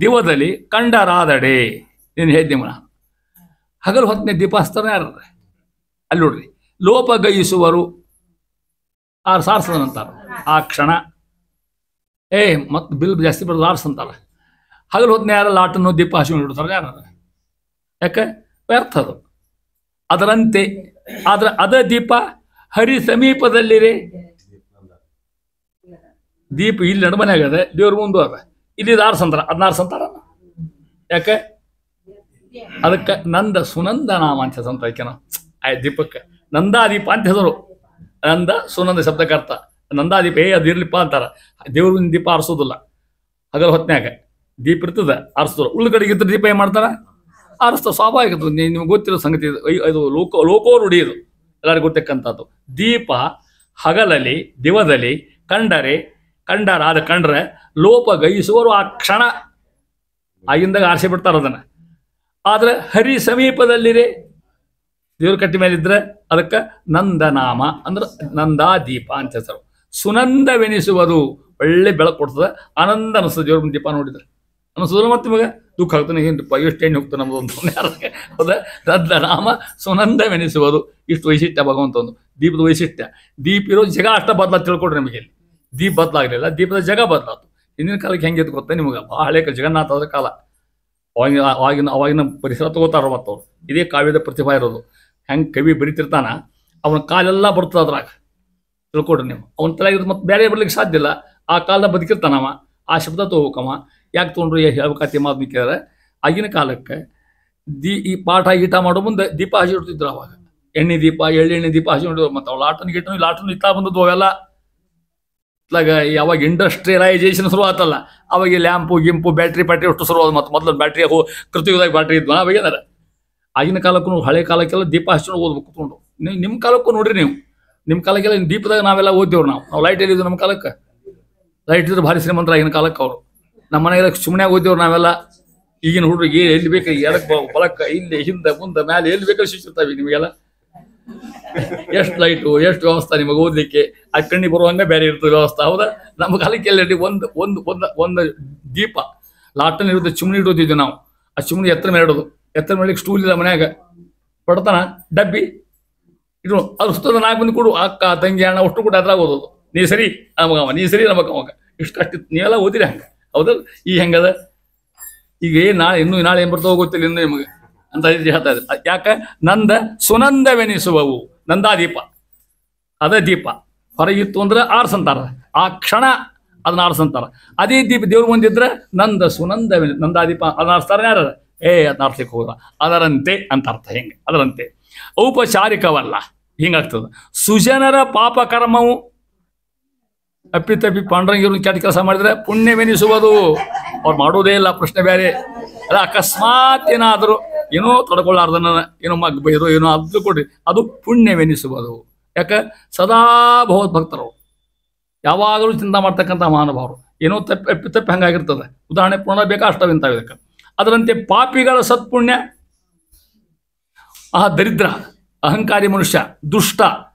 ದಿವದಲ್ಲಿ ಕಂಡರಾದಡೆ ನೀನು ಹೇಳಿದ್ದೆ ಮನ ಹಗಲು ಹೊತ್ತನೇ ದೀಪ ಹಚ್ತಾರೆ ಯಾರು ಅಲ್ಲಿ ನೋಡ್ರಿ. ಲೋಪಗೈಸುವರು ಸಾರಿಸದಂತಾರೆ ಆ ಕ್ಷಣ. ಮತ್ತು ಬಿಲ್ ಜಾಸ್ತಿ ಬರೋದು ಆರಿಸಂತಾರೆ. ಹಗಲು ಹೊತ್ತನೇ ಯಾರು ಲಾಟನ್ನು ದೀಪ ಹಸಿವು ಇಡ್ತಾರೆ ಯಾರು. ಯಾಕೆ ವ್ಯರ್ಥ ಅದು. ಅದರಂತೆ ಅದ ದೀಪ ಹರಿ ಸಮೀಪದಲ್ಲಿರೆ. ದೀಪ ಇಲ್ಲಿ ನಡುಮನೆ ಆಗದೆ ದೇವ್ರ ಮುಂದೆ ಅದ ಇಲ್ಲಿ ಆರಿಸಂತಾರ ಅದನ್ನ ಆರಿಸಂತಾರ. ಯಾಕೆ ಅದಕ್ಕೆ ನಂದ ಸುನಂದ ನಾಮ ಅಂತ ಹೆಸರು ಅಂತ ಐಕೆನ ಆ ದೀಪಕ್ಕೆ ನಂದಾದೀಪ ಅಂತ ಹೆಸರು. ನಂದ ಸುನಂದ ಶಬ್ದಕ್ಕೆ ಅರ್ಥ ನಂದಾದೀಪ. ಅದು ಇರ್ಲಿಪ್ಪ ಅಂತಾರ. ದೇವ್ರಿನ ದೀಪ ಆರಿಸೋದಿಲ್ಲ. ಹಗಲು ಹೊತ್ನ್ಯಾಗ ದೀಪ ಇರ್ತದೆ ಆರಿಸ್ತರು. ಉಳ್ಗಡೆಗಿದ್ದ ದೀಪ ಏನು ಮಾಡ್ತಾರೆ ಆರಿಸ್ತಾರೆ. ಸ್ವಾಭಾವಿಕ ನಿಮ್ಗೆ ಗೊತ್ತಿರೋ ಸಂಗತಿ. ಇದು ಲೋಕೋ ರೂಢಿ. ಇದು ಎಲ್ಲರಿಗೂ ಗೊತ್ತಕ್ಕಂಥದ್ದು. ದೀಪ ಹಗಲಲ್ಲಿ ದಿವದಲ್ಲಿ ಕಂಡ್ರೆ ಲೋಪಗೈಸುವರು ಆ ಕ್ಷಣ ಆಗಿಂದಾಗ ಆರಿಸಿ ಬಿಡ್ತಾರೆ ಅದನ್ನು. ಆದರೆ ಹರಿ ಸಮೀಪದಲ್ಲಿರೆ ದೇವ್ರ ಕಟ್ಟಿ ಮೇಲಿದ್ರೆ ಅದಕ್ಕೆ ನಂದನಾಮ ಅಂದ್ರೆ ನಂದಾದೀಪ ಅಂತ ಹೆಸರು. ಸುನಂದವೆನಿಸುವುದು ಒಳ್ಳೆ ಬೆಳಕು ಕೊಡ್ತದೆ. ಆನಂದ ಅನಿಸ್ತದೆ ದೇವ್ರ ದೀಪ ನೋಡಿದ್ರೆ. ಅನಿಸೋದಿಲ್ಲ ಮತ್ತೆ ನಿಮಗೆ ದುಃಖ ಆಗ್ತಾನೆ. ಏನಪ್ಪ ಎಷ್ಟು ಎಣ್ಣೆ ಹೋಗ್ತಾನೆ ನಮ್ಮದೊಂದು ಯಾರಿಗೆ ಹೌದಾ. ನಂದನಾಮ ಸುನಂದವೆನಿಸುವುದು. ಇಷ್ಟು ವೈಶಿಷ್ಟ್ಯ ಭಗವಂತ ಒಂದು ದೀಪದ ವೈಶಿಷ್ಟ್ಯ. ದೀಪ ಇರೋ ಜಗ ಅಷ್ಟ ಬದಲಾದ ತಿಳ್ಕೊಡ್ರಿ ನಿಮಗೆ. ಇಲ್ಲಿ ದೀಪ ಬದಲಾಗಲಿಲ್ಲ, ದೀಪದ ಜಗ ಬದಲಾತು. ಹಿಂದಿನ ಕಾಲಕ್ಕೆ ಹೆಂಗೆ ಗೊತ್ತಾ ನಿಮಗೆ. ಹಳೆ ಜಗನ್ನಾಥ ಆದ ಕಾಲ ಅವಾಗಿನ ಪರಿಸರ ತಗೋತಾರ ಮತ್ತವ್ರು. ಇದೇ ಕಾವ್ಯದ ಪ್ರತಿಭಾ ಇರೋದು. ಹೆಂಗೆ ಕವಿ ಬರಿತಿರ್ತಾನ ಅವನ ಕಾಲೆಲ್ಲ ಬರ್ತದೆ ಅದ್ರಾಗ, ತಿಳ್ಕೊಡ್ರಿ ನೀವು. ಅವನ ತಲೆಗಿರೋದು ಮತ್ತೆ ಬೇರೆ ಬರ್ಲಿಕ್ಕೆ ಸಾಧ್ಯ ಇಲ್ಲ. ಆ ಕಾಲದಾಗ ಬದುಕಿರ್ತಾನವ, ಆ ಶಬ್ದ ತೊಗೋಬೇಕವ. ಯಾಕೆ ತೊಗೊಂಡ್ರು ಹೇಳ್ಬೇಕಾತಿ ಮಾತು ಕೇಳಿದ್ರೆ, ಆಗಿನ ಕಾಲಕ್ಕೆ ಈ ಪಾಠ ಗೀಟ ಮಾಡೋ ಮುಂದೆ ದೀಪ ಹಚ್ಚಿ ಇಡ್ತಿದ್ರು. ಅವಾಗ ಎಣ್ಣೆ ದೀಪ, ಎಳ್ಳೆಣ್ಣೆ ದೀಪ ಹಚ್ಚಿ ನೋಡಿದ್ರು. ಮತ್ತು ಅವು ಲಾಟನ್ ಇತ್ತಾ ಬಂದದ್ದು ಅವೆಲ್ಲ. ಇತ್ಲಾಗ ಯಾವಾಗ ಇಂಡಸ್ಟ್ರಿಯಲೈಸೇಷನ್ ಶುರು ಆತಲ್ಲ, ಅವಾಗ ಲ್ಯಾಂಪು ಗಿಂಪು ಬ್ಯಾಟ್ರಿ ಅಷ್ಟು ಶುರು ಆದ. ಮತ್ತು ಮೊದಲು ಬ್ಯಾಟ್ರಿ ಕೃತಿಯುಗದಾಗ ಬ್ಯಾಟ್ರಿ ಇದ್ವು. ಅವಾಗ ಏನಾರ ಆಗಿನ ಕಾಲಕ್ಕೂ ಹಳೆ ಕಾಲಕ್ಕೆಲ್ಲ ದೀಪ ಹಚ್ಕೊಂಡು ಓದ್ಬೇಕು ಕೂತ್ಕೊಂಡು. ನಿಮ್ಮ ಕಾಲಕ್ಕೂ ನೋಡ್ರಿ ನೀವು, ನಿಮ್ಮ ಕಾಲಕ್ಕೆಲ್ಲ ದೀಪದಾಗ ನಾವೆಲ್ಲ ಓದ್ತೇವ್ರು. ನಾವು ಲೈಟ್ ಎಲ್ಲಿದ್ದು ನಮ್ಮ ಕಾಲಕ್ಕೆ? ಲೈಟ್ ಇದ್ರೆ ಭಾರಿ ಶ್ರೀಮಂತರ ಆಗಿನ ಕಾಲಕ್ಕೆ ಅವರು. ನಮ್ಮ ಮನೆಗೆಲ್ಲ ಸುಮ್ಮನೆ ಓದ್ತೇವ್ರು ನಾವೆಲ್ಲ. ಈಗಿನ ಹುಡುಗರಿಗೆ ಎಲ್ಲಿ ಬೇಕು ಎಡಕ್ಕೆ ಬಲಕ್ಕ ಇಲ್ಲಿ ಹಿಂದೆ ಮುಂದೆ ಮೇಲೆ ಎಲ್ಲಿ ಬೇಕಾದ್ರೆ ಶಿಕ್ಷಿರ್ತಾವೆ ನಿಮಗೆಲ್ಲ. ಎಷ್ಟು ಲೈಟು, ಎಷ್ಟು ವ್ಯವಸ್ಥೆ ನಿಮಗೆ ಓದಲಿಕ್ಕೆ. ಆ ಕಣ್ಣಿಗೆ ಬರುವಂಗೆ ಬೇರೆ ಇರ್ತದೆ ವ್ಯವಸ್ಥೆ. ಹೌದಾ? ನಮ್ಮ ಕಾಲಕ್ಕೆ ಎಲ್ಲ ಒಂದು ದೀಪ ಲಾಟನ್ ಇರುತ್ತೆ, ಚಿಮ್ನಿ ಇಡೋದಿದ್ವಿ ನಾವು. ಆ ಚಿಮ್ನಿ ಎತ್ತರ ಮೇಲೆ ಇಡೋದು. ಎತ್ತರ ಮೇಲಿಗೆ ಸ್ಟೂಲ್ ಇಲ್ಲ ಮನ್ಯಾಗ, ಬಡತನ ಡಬ್ಬಿ ಇಡು. ಅದು ಸುತ್ತದ 4 ಮಂದಿ ಕೊಡು, ಅಕ್ಕ ತಂಗಿ ಅಣ್ಣ ಅಷ್ಟು ಕೂಡ ಅದ್ರಾಗ ಓದೋದು. ನೀ ಸರಿ ನಮಗವ, ನೀ ಸರಿ ನಮಗವಾಗ. ಇಷ್ಟು ಕಷ್ಟಿತ್ತು. ನೀವೆಲ್ಲ ಓದಿರಿ ಹಂಗೆ. ಹೌದಲ್ಲ? ಈ ಹೆಂಗದ ಈಗ ನಾಳೆ ನಾಳೆ ಏನು ಬರ್ತಾವ ಗೊತ್ತಿಲ್ಲ ಇನ್ನು ನಿಮಗೆ ಅಂತ ಹೇಳ್ತಾ ಇದ್ರು. ಯಾಕೆ? ನಂದ ಸುನಂದವೆನಿಸುವವು. ನಂದಾದೀಪ ಅದೇ ದೀಪ ಹೊರಗಿತ್ತು ಅಂದ್ರೆ ಆರ್ಸಂತಾರ. ಆ ಕ್ಷಣ ಅದನ್ನ ಆರ್ಸಂತಾರ. ಅದೇ ದೀಪ ದೇವ್ರ ಮುಂದಿದ್ರೆ ನಂದ ಸುನಂದವೆನಿ ನಂದಾದೀಪ ಅದನ್ನ ಆರಿಸ್ತಾರ. ಯಾರ ಅದನ್ನ ಆರ್ಸ್ಲಿಕ್ಕೆ ಹೋಗ. ಅದರಂತೆ ಅಂತ ಅರ್ಥ. ಹೆಂಗೆ? ಅದರಂತೆ ಔಪಚಾರಿಕವಲ್ಲ, ಹಿಂಗಾಗ್ತದೆ. ಸುಜನರ ಪಾಪ ಕರ್ಮವು ಅಪ್ಪಿತಪ್ಪಿ ಪಾಂಡ್ರಂಗಿರು ಕೆಟ್ಟ ಕೆಲಸ ಮಾಡಿದ್ರೆ ಪುಣ್ಯವೆನಿಸುವುದು. ಅವ್ರು ಮಾಡೋದೇ ಇಲ್ಲ, ಪ್ರಶ್ನೆ ಬೇರೆ. ಅಲ್ಲ, ಅಕಸ್ಮಾತ್ ಏನಾದರೂ ಏನೋ ತಡ್ಕೊಳ್ಳಾರ್ದನ್ನ ಏನೋ ಮಗ್ ಬೈರೋ ಏನೋ ಅದು ಕೊಡ್ರಿ, ಅದು ಪುಣ್ಯವೆನಿಸುವುದು. ಯಾಕೆ? ಸದಾ ಭಗವದ್ಭಕ್ತರು, ಯಾವಾಗಲೂ ಚಿಂತೆ ಮಾಡ್ತಕ್ಕಂಥ ಮಹಾನುಭಾವರು. ಏನೋ ತಪ್ಪಿ ಹಂಗಾಗಿರ್ತದೆ. ಉದಾಹರಣೆ ಪುನಃ ಬೇಕಾ ಅಷ್ಟವಿಂತ ಇದಕ್ಕೆ. ಅದರಂತೆ ಪಾಪಿಗಳ ಸತ್ಪುಣ್ಯ, ದರಿದ್ರ ಅಹಂಕಾರಿ ಮನುಷ್ಯ, ದುಷ್ಟ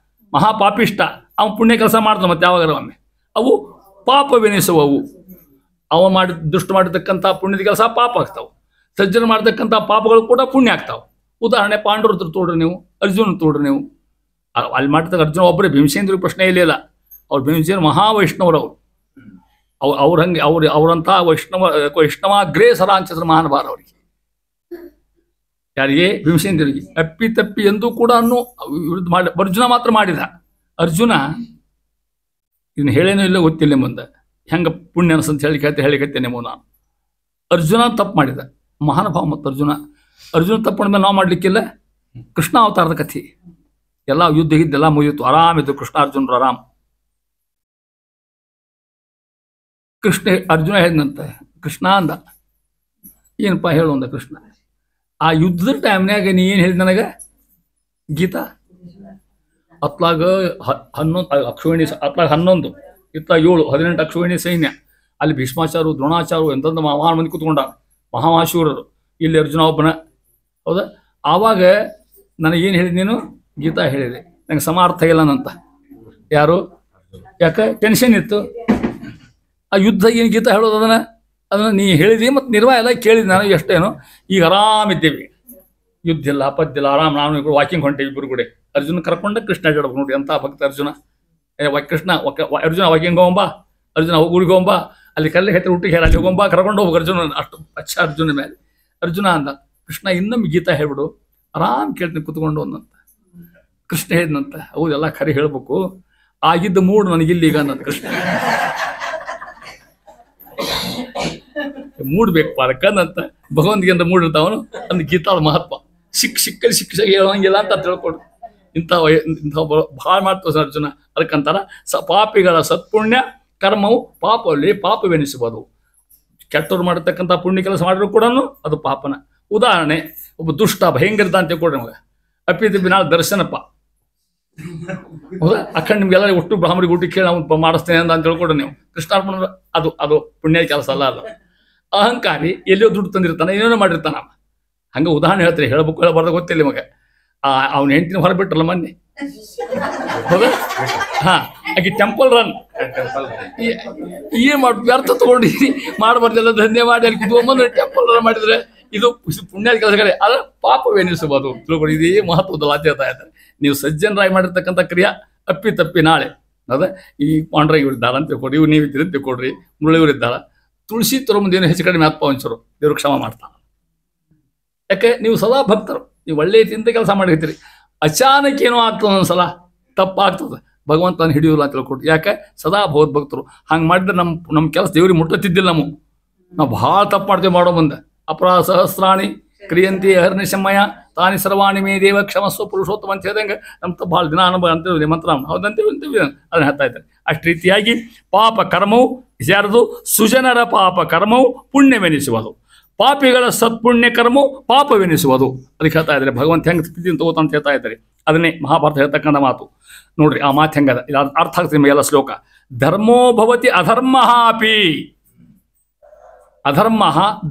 ಮಹಾಪಾಪಿಷ್ಟ, ಅವನು ಪುಣ್ಯ ಕೆಲಸ ಮಾಡ್ತಾನೆ ಮತ್ತೆ ಯಾವಾಗಾರ ಒಮ್ಮೆ. ಅವು ಪಾಪವೆನಿಸುವವು. ಅವ ದುಷ್ಟ ಮಾಡಿರ್ತಕ್ಕಂಥ ಪುಣ್ಯದ ಕೆಲಸ ಪಾಪ ಆಗ್ತಾವೆ. ಸಜ್ಜನ ಮಾಡ್ತಕ್ಕಂಥ ಪಾಪಗಳು ಕೂಡ ಪುಣ್ಯ ಆಗ್ತಾವೆ. ಉದಾಹರಣೆ ಪಾಂಡವರು ತೋಡ್ರಿ ನೀವು, ಅರ್ಜುನ ತೋಡ್ರಿ ನೀವು. ಅಲ್ಲಿ ಮಾಡ್ತಕ್ಕ ಅರ್ಜುನ ಒಬ್ಬರೇ, ಭೀಮಸೇಂದ್ರಿಗೆ ಪ್ರಶ್ನೆ ಇಲ್ಲ. ಅವ್ರು ಭೀಮಸೇನ ಮಹಾವೈಷ್ಣವರವರು. ಅವ್ರ ಹಂಗೆ ಅವರಂಥ ವೈಷ್ಣವಾಗ್ರೇಸರ ಅಂಚಿದ್ರು ಮಹಾನುಭಾರ ಅವರಿಗೆ. ಯಾರಿಗೆ? ಭೀಮಸೇಂದ್ರಿಗೆ. ಅಪ್ಪಿ ತಪ್ಪಿ ಎಂದೂ ಕೂಡ ವಿರುದ್ಧ ಮಾಡಿ. ಅರ್ಜುನ ಮಾತ್ರ ಮಾಡಿದ. ಅರ್ಜುನ ಇದನ್ನ ಹೇಳೇನೋ ಇಲ್ಲ ಗೊತ್ತಿಲ್ಲ ಮುಂದೆ ಹೆಂಗೆ ಪುಣ್ಯ ಅನ್ಸಂತ ಹೇಳಿಕತ್ತೇನೆ ನಾನು. ಅರ್ಜುನ ತಪ್ಪು ಮಾಡಿದ, ಮಹಾನುಭಾವ. ಮತ್ತು ಅರ್ಜುನ ತಪ್ಪು ಮಾಡಿದ್ಮೇಲೆ ನಾವು ಮಾಡಲಿಕ್ಕಿಲ್ಲ. ಕೃಷ್ಣ ಅವತಾರದ ಕಥೆ ಎಲ್ಲ ಯುದ್ಧ ಇದ್ದೆಲ್ಲ ಮುಗಿಯಿತು, ಆರಾಮಿದ್ದು ಕೃಷ್ಣ ಅರ್ಜುನರು ಆರಾಮ್. ಅರ್ಜುನ ಹೇಳಿದಂತೆ, ಕೃಷ್ಣ ಅಂದ, ಏನಪ್ಪ ಹೇಳು ಅಂದ ಕೃಷ್ಣ. ಆ ಯುದ್ಧದ ಟೈಮ್ನಾಗ ನೀ ಏನು ಹೇಳಿದ ನನಗೆ? ಗೀತಾ ಅತ್ಲಾಗ 11 ಅಕ್ಷೋಹಿಣಿ, ಅತ್ಲಾಗ 11 ಇತ್ಲಾಗ 7 18 ಅಕ್ಷೋಹಿಣಿ ಸೈನ್ಯ. ಅಲ್ಲಿ ಭೀಷ್ಮಾಚಾರು, ದ್ರೋಣಾಚಾರು ಎಂತಂದು ಮಹಾನ್ ಮಂದಿ ಕೂತ್ಕೊಂಡ ಮಹಾಶೂರರು. ಇಲ್ಲಿ ಅರ್ಜುನ ಒಬ್ಬನ. ಹೌದಾ? ಆವಾಗ ನನಗೇನು ಹೇಳಿದ್ ನೀನು? ಗೀತಾ ಹೇಳಿದೆ. ನಂಗೆ ಸಮಾರ್ಥ ಇಲ್ಲನಂತ. ಯಾರು? ಯಾಕೆ? ಟೆನ್ಷನ್ ಇತ್ತು. ಆ ಯುದ್ಧ ಏನು ಗೀತಾ ಹೇಳೋದು ಅದನ್ನು ನೀ ಹೇಳಿದಿ ಮತ್ತು ನಿರ್ವಾಹ ಎಲ್ಲ ಕೇಳಿದ್ ನಾನು. ಎಷ್ಟೇನು ಈಗ ಆರಾಮಿದ್ದೇವೆ, ಯುದ್ಧ ಇಲ್ಲ, ಪದ್ದಿಲ್ಲ, ಆರಾಮ್. ನಾನು ವಾಕಿಂಗ್ ಹೊಂಟೆ ಇಬ್ಬರು ಕೂಡ. ಅರ್ಜುನ ಕರ್ಕೊಂಡೆ ಕೃಷ್ಣ ಹೇಳ್ಬೇಕು ನೋಡಿ ಅಂತ ಭಕ್ತ ಅರ್ಜುನ. ಅರ್ಜುನ ವಾಕಿಂಗ್ ಹೋಗಂಬ, ಅರ್ಜುನ ಊರಿಗೆ ಹೋಗಂಬ, ಅಲ್ಲಿ ಕಲ್ಲಿ ಹೆತ್ತಿ ಹುಟ್ಟಿಗೆ ಹೇಳಿ ಅಲ್ಲಿ ಹೋಗಂಬ, ಕರ್ಕೊಂಡು ಹೋಗ್ಬೇಕು ಅರ್ಜುನ. ಅಷ್ಟು ಅಚ್ಚ ಅರ್ಜುನ ಮೇಲೆ. ಅರ್ಜುನ ಅಂದ, ಕೃಷ್ಣ ಇನ್ನೊಮ್ಮೆ ಗೀತಾ ಹೇಳ್ಬಿಡು, ಆರಾಮ್ ಕೇಳ್ತೀನಿ ಕುತ್ಕೊಂಡು ಅಂದಂತ. ಕೃಷ್ಣ ಹೇಳಿದಂತ, ಹೌದೆಲ್ಲ ಖರೆ ಹೇಳ್ಬೇಕು, ಆಗಿದ್ದ ಮೂಡ್ ನನಗಿಲ್ಲ ಈಗ ಅನ್ನಂತ ಕೃಷ್ಣ. ಮೂಡ್ಬೇಕು ಅದಕ್ಕಂತ ಭಗವಂತಿಗೆ ಮೂಡ್ ಇರ್ತಾವನು ಅಂದ್ ಗೀತಾದ ಮಹತ್ವ. ಸಿಕ್ಕಲ್ಲಿ ಶಿಕ್ಷೆಗೆ ಹೇಳೋಂಗಿಲ್ಲ ಅಂತ ತಿಳ್ಕೊಡ್ರಿ. ಇಂಥ ಭಾಳ ಮಾಡ್ತವೆ ಅರ್ಜುನ. ಅದಕ್ಕಂತಾರ ಪಾಪಿಗಳ ಸತ್ಪುಣ್ಯ ಕರ್ಮವು ಪಾಪಲ್ಲಿ ಪಾಪವೆನಿಸಬಹುದು. ಕೆಟ್ಟವ್ರು ಮಾಡಿರ್ತಕ್ಕಂಥ ಪುಣ್ಯ ಕೆಲಸ ಮಾಡಿದ್ರು ಕೂಡ ಅದು ಪಾಪನ. ಉದಾಹರಣೆ, ಒಬ್ಬ ದುಷ್ಟ ಭಯಂಕರ ಅಂತ ತಿಳ್ಕೊಡ್ರಿ ನಮಗೆ. ಅಪ್ಪಿತಪ್ಪಿ ನಾಳೆ ದರ್ಶನಪ್ಪ, ಹೌದಾ? ಅಕ್ಕಂಡು ನಿಮ್ಗೆಲ್ಲ ಒಟ್ಟು ಬ್ರಾಹ್ಮಣಿಗೆ ಊಟ ಕೇಳಿ ಅವ್ನು ಮಾಡಿಸ್ತೇನೆ ಅಂತ ತಿಳ್ಕೊಡ್ರಿ ನೀವು. ಕೃಷ್ಣಾರ್ಪಣ ಅದು ಪುಣ್ಯ ಕೆಲಸ ಅಲ್ಲ. ಅದು ಅಹಂಕಾರಿ, ಎಲ್ಲಿಯೋ ದುಡ್ಡು ತಂದಿರ್ತಾನೆ, ಏನೇನೋ ಮಾಡಿರ್ತಾನ. ಹಂಗೆ ಉದಾಹರಣೆ ಹೇಳ್ತೀರಿ, ಹೇಳ್ಬೇಕು ಹೇಳಬಾರ್ದು ಗೊತ್ತಿಲ್ಲ ನಿಮಗೆ. ಅವ್ನ ಹೆಂಡತಿನ ಹೊರಬಿಟ್ರಲ್ಲ ಮೊನ್ನೆ, ಹೌದಾ? ಆಕೆ ಟೆಂಪಲ್ ರನ್ ಏನ್ ವ್ಯರ್ಥ ತಗೊಂಡಿದ್ದೀನಿ, ಮಾಡಬಾರ್ದೆಲ್ಲ ಧನ್ಯ ಮಾಡಿ ಅಲ್ಲಿ ಕುತ್ಕೊಂಬಂದ್ರೆ ಟೆಂಪಲ್ ರನ್ ಮಾಡಿದ್ರೆ ಇದು ಪುಣ್ಯದ ಕೆಲಸಗಳೇ. ಆದ್ರೆ ಪಾಪವೆನಿಸಬಹುದು. ತಿಳ್ಕೊಂಡು ಇದೇ ಮಹತ್ವದ ಆದ್ಯತೆ ಆಯ್ತಾರೆ. ನೀವು ಸಜ್ಜನರಾಗಿ ಮಾಡಿರ್ತಕ್ಕಂಥ ಕ್ರಿಯಾ ಅಪ್ಪಿ ತಪ್ಪಿ ನಾಳೆ ಅದ ಈ ಪಾಂಡ್ರ ಇವರಿದ್ದಾರ ಅಂತ ತಿಳ್ಕೊಡ್ರಿ, ಇವ್ರು ನೀವಿದ್ದೀರಿ ಅಂತ ತಿಳ್ಕೊಡ್ರಿ, ಮುರಳಿಯವರಿದ್ದಾರ, ತುಳಸಿ ತಗೊಂಬಂದು ಏನು ಹೆಚ್ಚು ಕಡಿಮೆ ಆತ್ಮ ಹಂಚರು ದೇವ್ರು ಕ್ಷಮ ಮಾಡ್ತಾನೆ. ಯಾಕೆ? ನೀವು ಸದಾ ಭಕ್ತರು, ನೀವು ಒಳ್ಳೆಯ ಚಿಂತೆ ಕೆಲಸ ಮಾಡಿರ್ತೀರಿ. ಅಚಾನಕ್ ಏನೋ ಆಗ್ತದೆ ಒಂದ್ಸಲ. ತಪ್ಪಾಗ್ತದೆ. ಭಗವಂತನ ಹಿಡಿಯೋಲ್ಲ ಅಂತ ತಿಳ್ಕೊಟ್ಟು. ಯಾಕೆ? ಸದಾ ಭಗವದ್ಭಕ್ತರು ಹಂಗೆ ಮಾಡಿದ್ರೆ ನಮ್ಮ ಕೆಲಸ ದೇವ್ರಿಗೆ ಮುಟ್ಟತ್ತಿದ್ದಿಲ್ಲ. ನಾವು ಭಾಳ ತಪ್ಪು ಮಾಡ್ತೇವೆ ಮಾಡೋ ಮುಂದೆ. ಅಪರಾಧ ಸಹಸ್ರಾಣಿ ಕ್ರಿಯಂತಿ ಹರ್ನಿಶಮಯ ತಾನಿ ಸರ್ವಾಣಿ ಮೇ ದೇವ ಕ್ಷಮಸ್ವ ಪುರುಷೋತ್ತಮ ಅಂತ ಹೇಳ್ದಂಗೆ ನಮ್ಮ ತಪ್ಪು ಭಾಳ ದಿನ ಅನುಭವ ಅಂತೀವಿ ಮಂತ್ರ ಹೌದಂತೀವಿ ಅದನ್ನ ಹೇಳ್ತಾ ಇದ್ದಾರೆ. ಅಷ್ಟು ರೀತಿಯಾಗಿ ಪಾಪ ಕರ್ಮವು ಯಾರದು? ಸುಜನರ ಪಾಪ ಕರ್ಮವು ಪುಣ್ಯವೆನಿಸುವುದು, ಪಾಪಿಗಳ ಸತ್ಪುಣ್ಯ ಕರ್ಮವು ಪಾಪವೆನಿಸುವುದು. ಅದಕ್ಕೆ ಹೇಳ್ತಾ ಇದ್ದಾರೆ ಭಗವಂತ ಹೆಂಗೆ ಸ್ಥಿತಿ ತಗೋತ ಅಂತ ಹೇಳ್ತಾ ಇದ್ದಾರೆ. ಅದನ್ನೇ ಮಹಾಭಾರತ ಹೇಳ್ತಕ್ಕಂಥ ಮಾತು ನೋಡ್ರಿ. ಆ ಮಾತು ಹೆಂಗದ ಇದು ಅರ್ಥ ಆಗ್ತದೆ ನಿಮಗೆಲ್ಲ ಶ್ಲೋಕ. ಧರ್ಮೋ ಭವತಿ ಅಧರ್ಮ ಅಪಿ, ಅಧರ್ಮ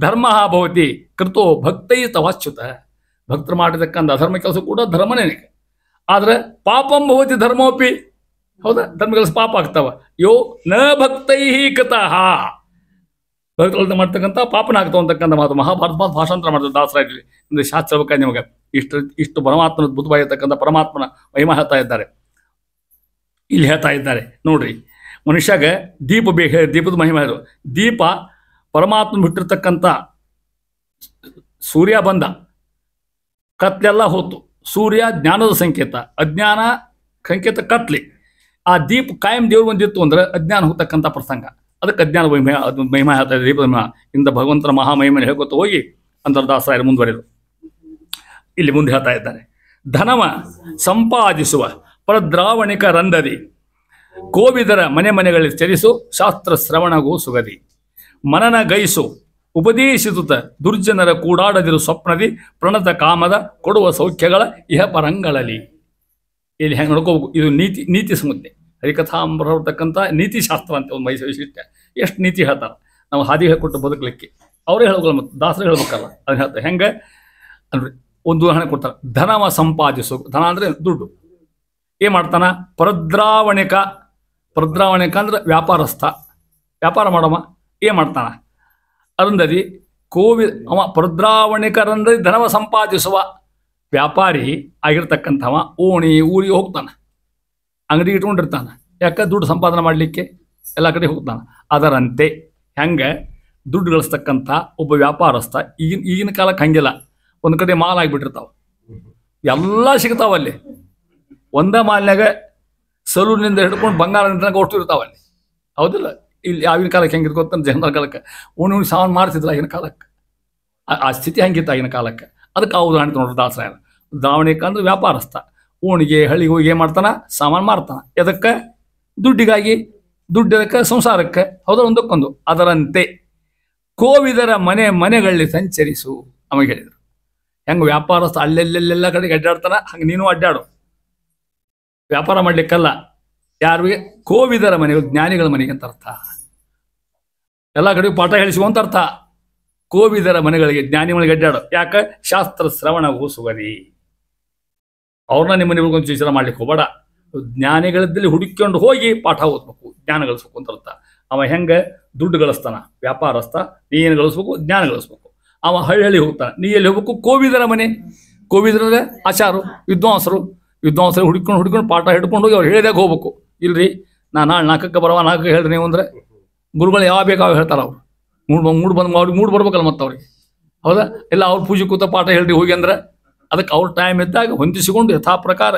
ಧರ್ಮ ಭವತಿ ಕೃತೋ ಭಕ್ತೈ ತವಾಚ್ಯುತ. ಭಕ್ತರು ಮಾಡಿದಕ್ಕಂಥ ಅಧರ್ಮ ಕೆಲಸ ಕೂಡ ಧರ್ಮನೇ. ಆದರೆ ಪಾಪಂ ಭವತಿ ಧರ್ಮೋಪಿ, ಹೌದಾ? ಧರ್ಮ ಕೆಲಸ ಪಾಪ ಆಗ್ತಾವ. ಯೋ ನ ಭಕ್ತೈ ಕೃತಃ, ಭಕ್ತರು ಮಾಡ್ತಕ್ಕಂಥ ಪಾಪನ ಆಗ್ತಾವ ಅಂತಕ್ಕಂಥ ಮಾತು ಮಹಾಭಾರತ ಭಾಷಾಂತರ ಮಾಡ್ತಾರೆ ದಾಸರಾಗಲಿ. ಅಂದರೆ ಶಾಸ್ತ್ರ ಬೇಕಾದ್ರೆ ನಿಮಗೆ ಇಷ್ಟು ಪರಮಾತ್ಮನ ಅದ್ಭುತವಾಗಿರ್ತಕ್ಕಂಥ ಪರಮಾತ್ಮನ ಮಹಿಮಾ ಹೇಳ್ತಾ ಇದ್ದಾರೆ. ಇಲ್ಲಿ ಹೇಳ್ತಾ ಇದ್ದಾರೆ ನೋಡ್ರಿ. ಮನುಷ್ಯಾಗ ದೀಪ ಬೇಕು, ದೀಪದ ಮಹಿಮೆ ಇದು. ದೀಪ ಪರಮಾತ್ಮ ಬಿಟ್ಟಿರ್ತಕ್ಕಂಥ ಸೂರ್ಯ ಬಂದ, ಕತ್ಲೆಲ್ಲ ಹೋತು. ಸೂರ್ಯ ಜ್ಞಾನದ ಸಂಕೇತ, ಅಜ್ಞಾನ ಸಂಕೇತ ಕತ್ಲಿ. ಆ ದೀಪ ಕಾಯಂ ದೇವ್ರು ಬಂದಿತ್ತು ಅಂದ್ರೆ ಅಜ್ಞಾನ ಹೋಗ್ತಕ್ಕಂಥ ಪ್ರಸಂಗ. ಅದಕ್ಕೆ ಅಜ್ಞಾನ ಮಹಿಮಾ ಹೇಳ್ತಾ ಇದೆ. ದೀಪದ ಮಹಿಮಾ ಇಂದ ಭಗವಂತನ ಮಹಾಮಹಿಮೆಯನ್ನು ಹೇಳ್ಕೊತ ಹೋಗಿ ಅಂತರ್ದಾಸರಾಯರು ಮುಂದುವರೆದು ಇಲ್ಲಿ ಮುಂದೆ ಹೇಳ್ತಾ ಇದ್ದಾರೆ. ಧನವ ಸಂಪಾದಿಸುವ ಪರದ್ರಾವಣಿಕ ರಂದದಿ, ಕೋವಿದರ ಮನೆ ಮನೆಗಳಲ್ಲಿ ಚರಿಸು ಶಾಸ್ತ್ರ ಶ್ರವಣಗೂ ಸುಗದಿ. ಮನನ ಗೈಸು ಉಪದೇಶಿಸುತ್ತ ದುರ್ಜನರ ಕೂಡಾಡದಿರು ಸ್ವಪ್ನದಿ, ಪ್ರಣತ ಕಾಮದ ಕೊಡುವ ಸೌಖ್ಯಗಳ ಇಹ ಪರಂಗಳಲ್ಲಿ. ಇಲ್ಲಿ ಹೆಂಗೆ ನೋಡ್ಕೋಬೇಕು. ಇದು ನೀತಿ ಸಂಹಿತೆ ಹರಿಕಥಾಂಬರ ಬರ್ತಕ್ಕಂಥ ನೀತಿ ಶಾಸ್ತ್ರ ಅಂತ ಒಂದು ವೈಶಿಷ್ಟ್ಯ. ಎಷ್ಟು ನೀತಿ ಹೇಳ್ತಾರೆ ನಾವು ಹಾದಿ ಹೇಳ್ಕೊಟ್ಟು ಬದುಕಲಿಕ್ಕೆ. ಅವರೇ ಹೇಳ್ಬೇಕಲ್ಲ, ಮತ್ತು ದಾಸರೇ ಹೇಳ್ಬೇಕಲ್ಲ. ಅದನ್ನ ಹೇಳ್ತಾರೆ ಹೆಂಗೆ ಅಂದ್ರೆ ಒಂದು ಉದಾಹರಣೆ ಕೊಡ್ತಾರೆ. ಧನವ ಸಂಪಾದಿಸು, ಧನ ಅಂದರೆ ದುಡ್ಡು. ಏನು ಮಾಡ್ತಾನ? ಪರದ್ರಾವಣಿಕ ಅಂದ್ರೆ ವ್ಯಾಪಾರಸ್ಥ, ವ್ಯಾಪಾರ ಮಾಡಮ್ಮ. ಏನು ಮಾಡ್ತಾನ? ಅರಂದದಿ ಅವ ಪರದ್ರಾವಣಿಕ ರಂದದಿ ಧನವ ಸಂಪಾದಿಸುವ ವ್ಯಾಪಾರಿ ಆಗಿರ್ತಕ್ಕಂಥವ ಊರಿಗೆ ಹೋಗ್ತಾನೆ, ಅಂಗಡಿ ಇಟ್ಕೊಂಡಿರ್ತಾನೆ. ಯಾಕೆ? ದುಡ್ಡು ಸಂಪಾದನೆ ಮಾಡಲಿಕ್ಕೆ ಎಲ್ಲ ಕಡೆ ಹೋಗ್ತಾನೆ. ಅದರಂತೆ ಹೆಂಗೆ ದುಡ್ಡು ಗಳಿಸ್ತಕ್ಕಂಥ ಒಬ್ಬ ವ್ಯಾಪಾರಸ್ಥ ಈಗಿನ ಕಾಲಕ್ಕೆ ಹಂಗಿಲ್ಲ. ಒಂದು ಕಡೆ ಮಾಲ್ ಆಗಿಬಿಟ್ಟಿರ್ತಾವೆ, ಎಲ್ಲ ಸಿಗ್ತಾವಲ್ಲಿ. ಒಂದೇ ಮಾಲ್ನಾಗ ಸಲೂನಿಂದ ಹಿಡ್ಕೊಂಡು ಬಂಗಾರದಿಂದ ಒಟ್ಟು ಇರ್ತಾವಲ್ಲಿ, ಹೌದಿಲ್ಲ? ಇಲ್ಲಿ ಆಗಿನ ಕಾಲಕ್ಕೆ ಹೆಂಗೆ ಗೊತ್ತಂದ್ರೆ ಜನರ ಕಾಲಕ್ಕೆ ಉಣ್ಣಿ ಸಾಮಾನು ಮಾಡ್ತಿದ್ರು ಆಗಿನ ಕಾಲಕ್ಕೆ. ಆ ಸ್ಥಿತಿ ಹೆಂಗಿತ್ತು ಆಗಿನ ಕಾಲಕ್ಕೆ. ಅದಕ್ಕೆ ಆ ಉದಾಹರಣೆ ನೋಡ್ರಿ ದಾಸರಾಯರು. ದ್ರಾವಣಿಕ ಅಂದ್ರೆ ವ್ಯಾಪಾರಸ್ಥ, ಓಣಿಗೆ ಹಳ್ಳಿಗೆ ಹೋಗಿ ಏನು ಮಾಡ್ತಾನೆ? ಸಾಮಾನು ಮಾರ್ತಾನೆ. ಎದಕ್ಕೆ? ದುಡ್ಡಿಗಾಗಿ. ದುಡ್ಡಕ್ಕೆ ಸಂಸಾರಕ್ಕೆ, ಹೌದಾ? ಒಂದಕ್ಕೊಂದು. ಅದರಂತೆ ಕೋವಿದರ ಮನೆಗಳಲ್ಲಿ ಸಂಚರಿಸು ಅವಾಗ ಹೇಳಿದರು. ಹೆಂಗೆ ವ್ಯಾಪಾರಸ್ಥ ಅಲ್ಲೆಲ್ಲೆಲ್ಲ ಕಡೆಗೆ ಅಡ್ಡಾಡ್ತಾನೆ, ಹಂಗೆ ನೀನು ಅಡ್ಡಾಡು. ವ್ಯಾಪಾರ ಮಾಡಲಿಕ್ಕಲ್ಲ, ಯಾರಿಗೆ? ಕೋವಿದರ ಮನೆಗಳು, ಜ್ಞಾನಿಗಳ ಮನೆಗೆ ಅಂತ ಅರ್ಥ. ಎಲ್ಲ ಕಡೆಗೂ ಪಾಠ ಹೇಳಿಸುವಂತ ಅರ್ಥ. ಕೋವಿದರ ಮನೆಗಳಿಗೆ, ಜ್ಞಾನಿ ಮನೆಗೆ ಅಡ್ಡಾಡು. ಯಾಕೆ? ಶಾಸ್ತ್ರ ಶ್ರವಣವು ಸುಗದಿ. ಅವ್ರನ್ನ ನಿಮ್ಮ ಮನೆಗೆ ವಿಚಾರ ಮಾಡ್ಲಿಕ್ಕೆ ಹೋಗಬೇಡ. ಜ್ಞಾನಿಗಳದ್ದಲ್ಲಿ ಹುಡುಕೊಂಡು ಹೋಗಿ ಪಾಠ ಓದ್ಬೇಕು, ಜ್ಞಾನ ಗಳಿಸ್ಬೇಕು ಅಂತ ಅರ್ಥ. ಅವ ಹೆಂಗೆ ದುಡ್ಡು ಗಳಿಸ್ತಾನ? ವ್ಯಾಪಾರಸ್ಥ. ನೀ ಏನು ಗಳಿಸ್ಬೇಕು? ಜ್ಞಾನ ಗಳಿಸ್ಬೇಕು. ಅವ ಹಳ್ಳಿ ಹೋಗ್ತಾನೆ. ನೀ ಎಲ್ಲಿ ಹೋಗ್ಬೇಕು? ಕೋವಿದರ ಮನೆ. ಕೋವಿದರ ಆಚಾರು, ವಿದ್ವಾಂಸರು ಹುಡ್ಕೊಂಡು ಪಾಠ ಹಿಡ್ಕೊಂಡು ಹೋಗಿ ಅವ್ರು ಹೇಳಿದಾಗ ಹೋಗ್ಬೇಕು. ಇಲ್ರಿ ನಾ ನಾಳೆ 4ಕ್ಕೆ ಬರವ, 4ಕ್ಕೆ ಹೇಳ್ರಿ ನೀವು ಅಂದರೆ ಗುರುಗಳು ಯಾವ ಬೇಕಾವ ಹೇಳ್ತಾರೆ. ಅವ್ರು ಮೂಡ್ ಬರ್ಬೇಕಲ್ಲ ಮತ್ತೆ ಅವ್ರಿಗೆ, ಹೌದಾ? ಇಲ್ಲ ಅವ್ರ ಪೂಜೆ ಕೂತ ಪಾಠ ಹೇಳ್ರಿ ಹೋಗಿ ಅಂದ್ರೆ ಅದಕ್ಕೆ ಅವ್ರ ಟೈಮ್ ಇದ್ದಾಗ ಹೊಂದಿಸಿಕೊಂಡು ಯಥಾ ಪ್ರಕಾರ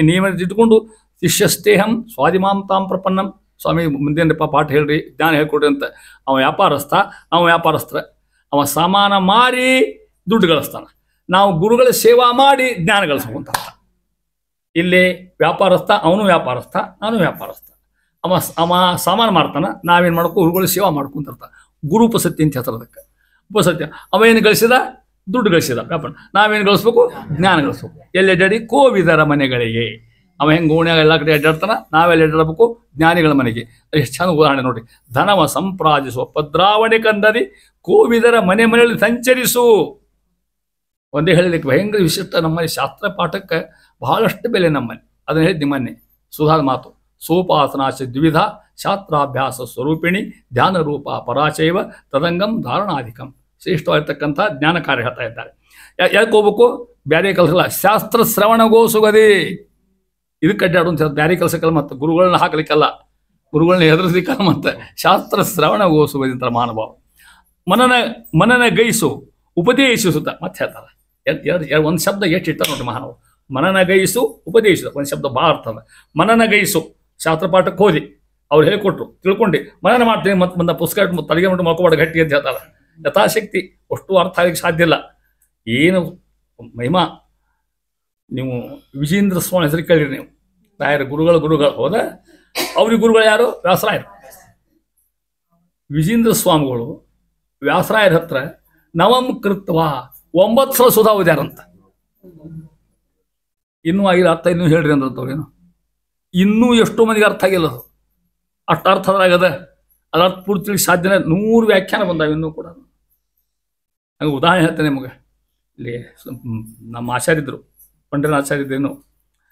ನೀವೇ ಇಟ್ಕೊಂಡು ಶಿಷ್ಯಸ್ತೇಹಂ ಸ್ವಾದಿಮಾಂ ತಾಂ ಪ್ರಪನ್ನಂ. ಸ್ವಾಮಿ ಮುಂದೇನಪ್ಪ ಪಾಠ ಹೇಳ್ರಿ, ಜ್ಞಾನ ಹೇಳ್ಕೊಡ್ರಿ ಅಂತ. ಅವ ವ್ಯಾಪಾರಸ್ಥ. ಅವ ಸಾಮಾನ ಮಾರಿ ದುಡ್ಡು ಗಳಿಸ್ತಾನೆ. ನಾವು ಗುರುಗಳ ಸೇವಾ ಮಾಡಿ ಜ್ಞಾನ ಗಳಿಸ್ಕೊಂತ. ಇಲ್ಲಿ ವ್ಯಾಪಾರಸ್ಥ, ಅವನು ವ್ಯಾಪಾರಸ್ಥ, ನಾನು ವ್ಯಾಪಾರಸ್ಥ. ಅವ ಸಾಮಾನು ಮಾರ್ತಾನ, ನಾವೇನು ಮಾಡ್ಕೋ? ಗುರುಗಳ ಸೇವಾ ಮಾಡ್ಕೊಂತಿರ್ತಾನೆ. ಗುರು ಉಪಸತ್ತಿ ಅಂತ ಹೇಳ್ತಾರೆ ಅದಕ್ಕೆ. ಉಪಸತ್ಯ. ಅವ ಏನು ಗಳಿಸಿದ? ದುಡ್ಡು ಗಳಿಸಿದ. ವ್ಯಾಪಾರ. ನಾವೇನು ಗಳಿಸ್ಬೇಕು? ಜ್ಞಾನ ಗಳಿಸ್ಬೇಕು. ಎಲ್ಲಿ ಅಡ್ಡಾಡಿ? ಕೋವಿದರ ಮನೆಗಳಿಗೆ. ಅವ ಹೆಂಗೆ ಓಣ್ಯಾಗ ಎಲ್ಲ ಕಡೆ ಅಡ್ಡಾಡ್ತಾನ, ನಾವೆಲ್ಲ ಅಡ್ಡಾಡಬೇಕು? ಜ್ಞಾನಿಗಳ ಮನೆಗೆ. ಎಷ್ಟು ಚಂದ ಉದಾಹರಣೆ ನೋಡಿ. ಧನವ ಸಂಪ್ರಾಜಿಸುವ ಪದ್ರಾವಣೆ ಕಂದದಿ ಕೋವಿದರ ಮನೆಯಲ್ಲಿ ಸಂಚರಿಸು. ಒಂದೇ ಹೇಳಲಿಕ್ಕೆ ಭಯಂಕರ ವಿಶಿಷ್ಟ. ನಮ್ಮಲ್ಲಿ ಶಾಸ್ತ್ರ ಪಾಠಕ್ಕೆ ಬಹಳಷ್ಟು ಬೆಲೆ ನಮ್ಮಲ್ಲಿ. ಅದನ್ನು ಹೇಳಿದ್ದು ನಿಮ್ಮನ್ನೇ ಸುಧಾದ ಮಾತು. ಸೋಪಾಸನಾಶ ದ್ವಿಧ ಶಾಸ್ತ್ರಾಭ್ಯಾಸ ಸ್ವರೂಪಿಣಿ ಧ್ಯಾನ ರೂಪ ಪರಾಚೈವ ತದಂಗಂ ಧಾರಣಾಧಿಕಂ. ಶ್ರೇಷ್ಠವಾಗಿರ್ತಕ್ಕಂಥ ಜ್ಞಾನ ಕಾರ್ಯ ಹೇಳ್ತಾ ಇದ್ದಾರೆ. ಯಾಕೆ ಹೋಗ್ಬೇಕು? ಬೇರೆ ಕೆಲಸ ಶಾಸ್ತ್ರ ಶ್ರವಣಗೋ ಸುಗದಿ. ಇದಕ್ಕೆ ಅಡ್ಡಾಡು ಅಂತ ಬೇರೆ ಕೆಲಸಕ್ಕಲ್ಲ, ಮತ್ತು ಗುರುಗಳನ್ನ ಹಾಕಲಿಕ್ಕಲ್ಲ, ಗುರುಗಳನ್ನ ಹೆದರಿಸಲಿಕ್ಕಲ್ಲ, ಮತ್ತು ಶಾಸ್ತ್ರ ಶ್ರವಣಗೋ ಸುಗದಿ ಅಂತ ಮಹಾನುಭಾವ. ಮನನ ಗೈಸು ಉಪದೇಶಿಸುತ್ತ ಮತ್ತೆ ಹೇಳ್ತಾರೆ. ಒಂದು ಶಬ್ದ ಎಷ್ಟು ಇಟ್ಟ ನೋಡಿ ಮಹಾನುಭಾವ. ಮನನಗೈಸು ಉಪದೇಶಿಸು ಒಂದು ಶಬ್ದ ಭಾಳ ಅರ್ಥದ. ಮನನಗೈಸು ಶಾಸ್ತ್ರ ಪಾಠಕ್ಕೆ ಹೋದಿ, ಅವ್ರು ಹೇಳಿಕೊಟ್ರು, ತಿಳ್ಕೊಂಡು ಮನನ ಮಾಡ್ತೀನಿ, ಮತ್ತು ಬಂದ ಪುಸ್ತಕ ತಲೆಗೆ ಮಾಡಿ ಮಲ್ಕೋಬಾರ್ದು ಗಟ್ಟಿ ಅಂತ ಹೇಳ್ತಾರೆ. ಯಥಾಶಕ್ತಿ ಅಷ್ಟು ಅರ್ಥ ಆಗಲಿಕ್ಕೆ ಸಾಧ್ಯ ಇಲ್ಲ. ಏನು ಮಹಿಮಾ, ನೀವು ವಿಜೇಂದ್ರ ಸ್ವಾಮಿ ಹೆಸರು ಕೇಳಿರಿ ನೀವು, ರಾಯರ ಗುರುಗಳು ಹೋದ. ಅವ್ರಿಗೆ ಗುರುಗಳು ಯಾರು? ವ್ಯಾಸರಾಯರು. ವಿಜೇಂದ್ರ ಸ್ವಾಮಿಗಳು ವ್ಯಾಸರಾಯರ ಹತ್ರ ನವಂ ಕೃತ್ವ 9 ಸಲ ಸುಧಾ ಓದ್ಯಾರಂತ. ಇನ್ನೂ ಆಗಿಲ್ಲ ಅರ್ಥ, ಇನ್ನೂ ಹೇಳ್ರಿ ಅಂದ್ರವ್ರೇನು. ಇನ್ನೂ ಎಷ್ಟೋ ಮಂದಿಗೆ ಅರ್ಥ ಆಗಿಲ್ಲ ಅದು, ಅಷ್ಟು ಅರ್ಥದಾಗದ. ಅದು ಅರ್ಥ ಪೂರ್ತಿ ಸಾಧ್ಯನೇ. 100 ವ್ಯಾಖ್ಯಾನ ಬಂದಾವೆ ಇನ್ನೂ ಕೂಡ. ಹಂಗೆ ಉದಾಹರಣೆ ಹೇಳ್ತೇನೆ ನಿಮಗೆ. ಇಲ್ಲಿ ನಮ್ಮ ಆಚಾರ್ಯದ್ರು, ಪಂಡಿತ ಆಚಾರ್ಯದೇನು,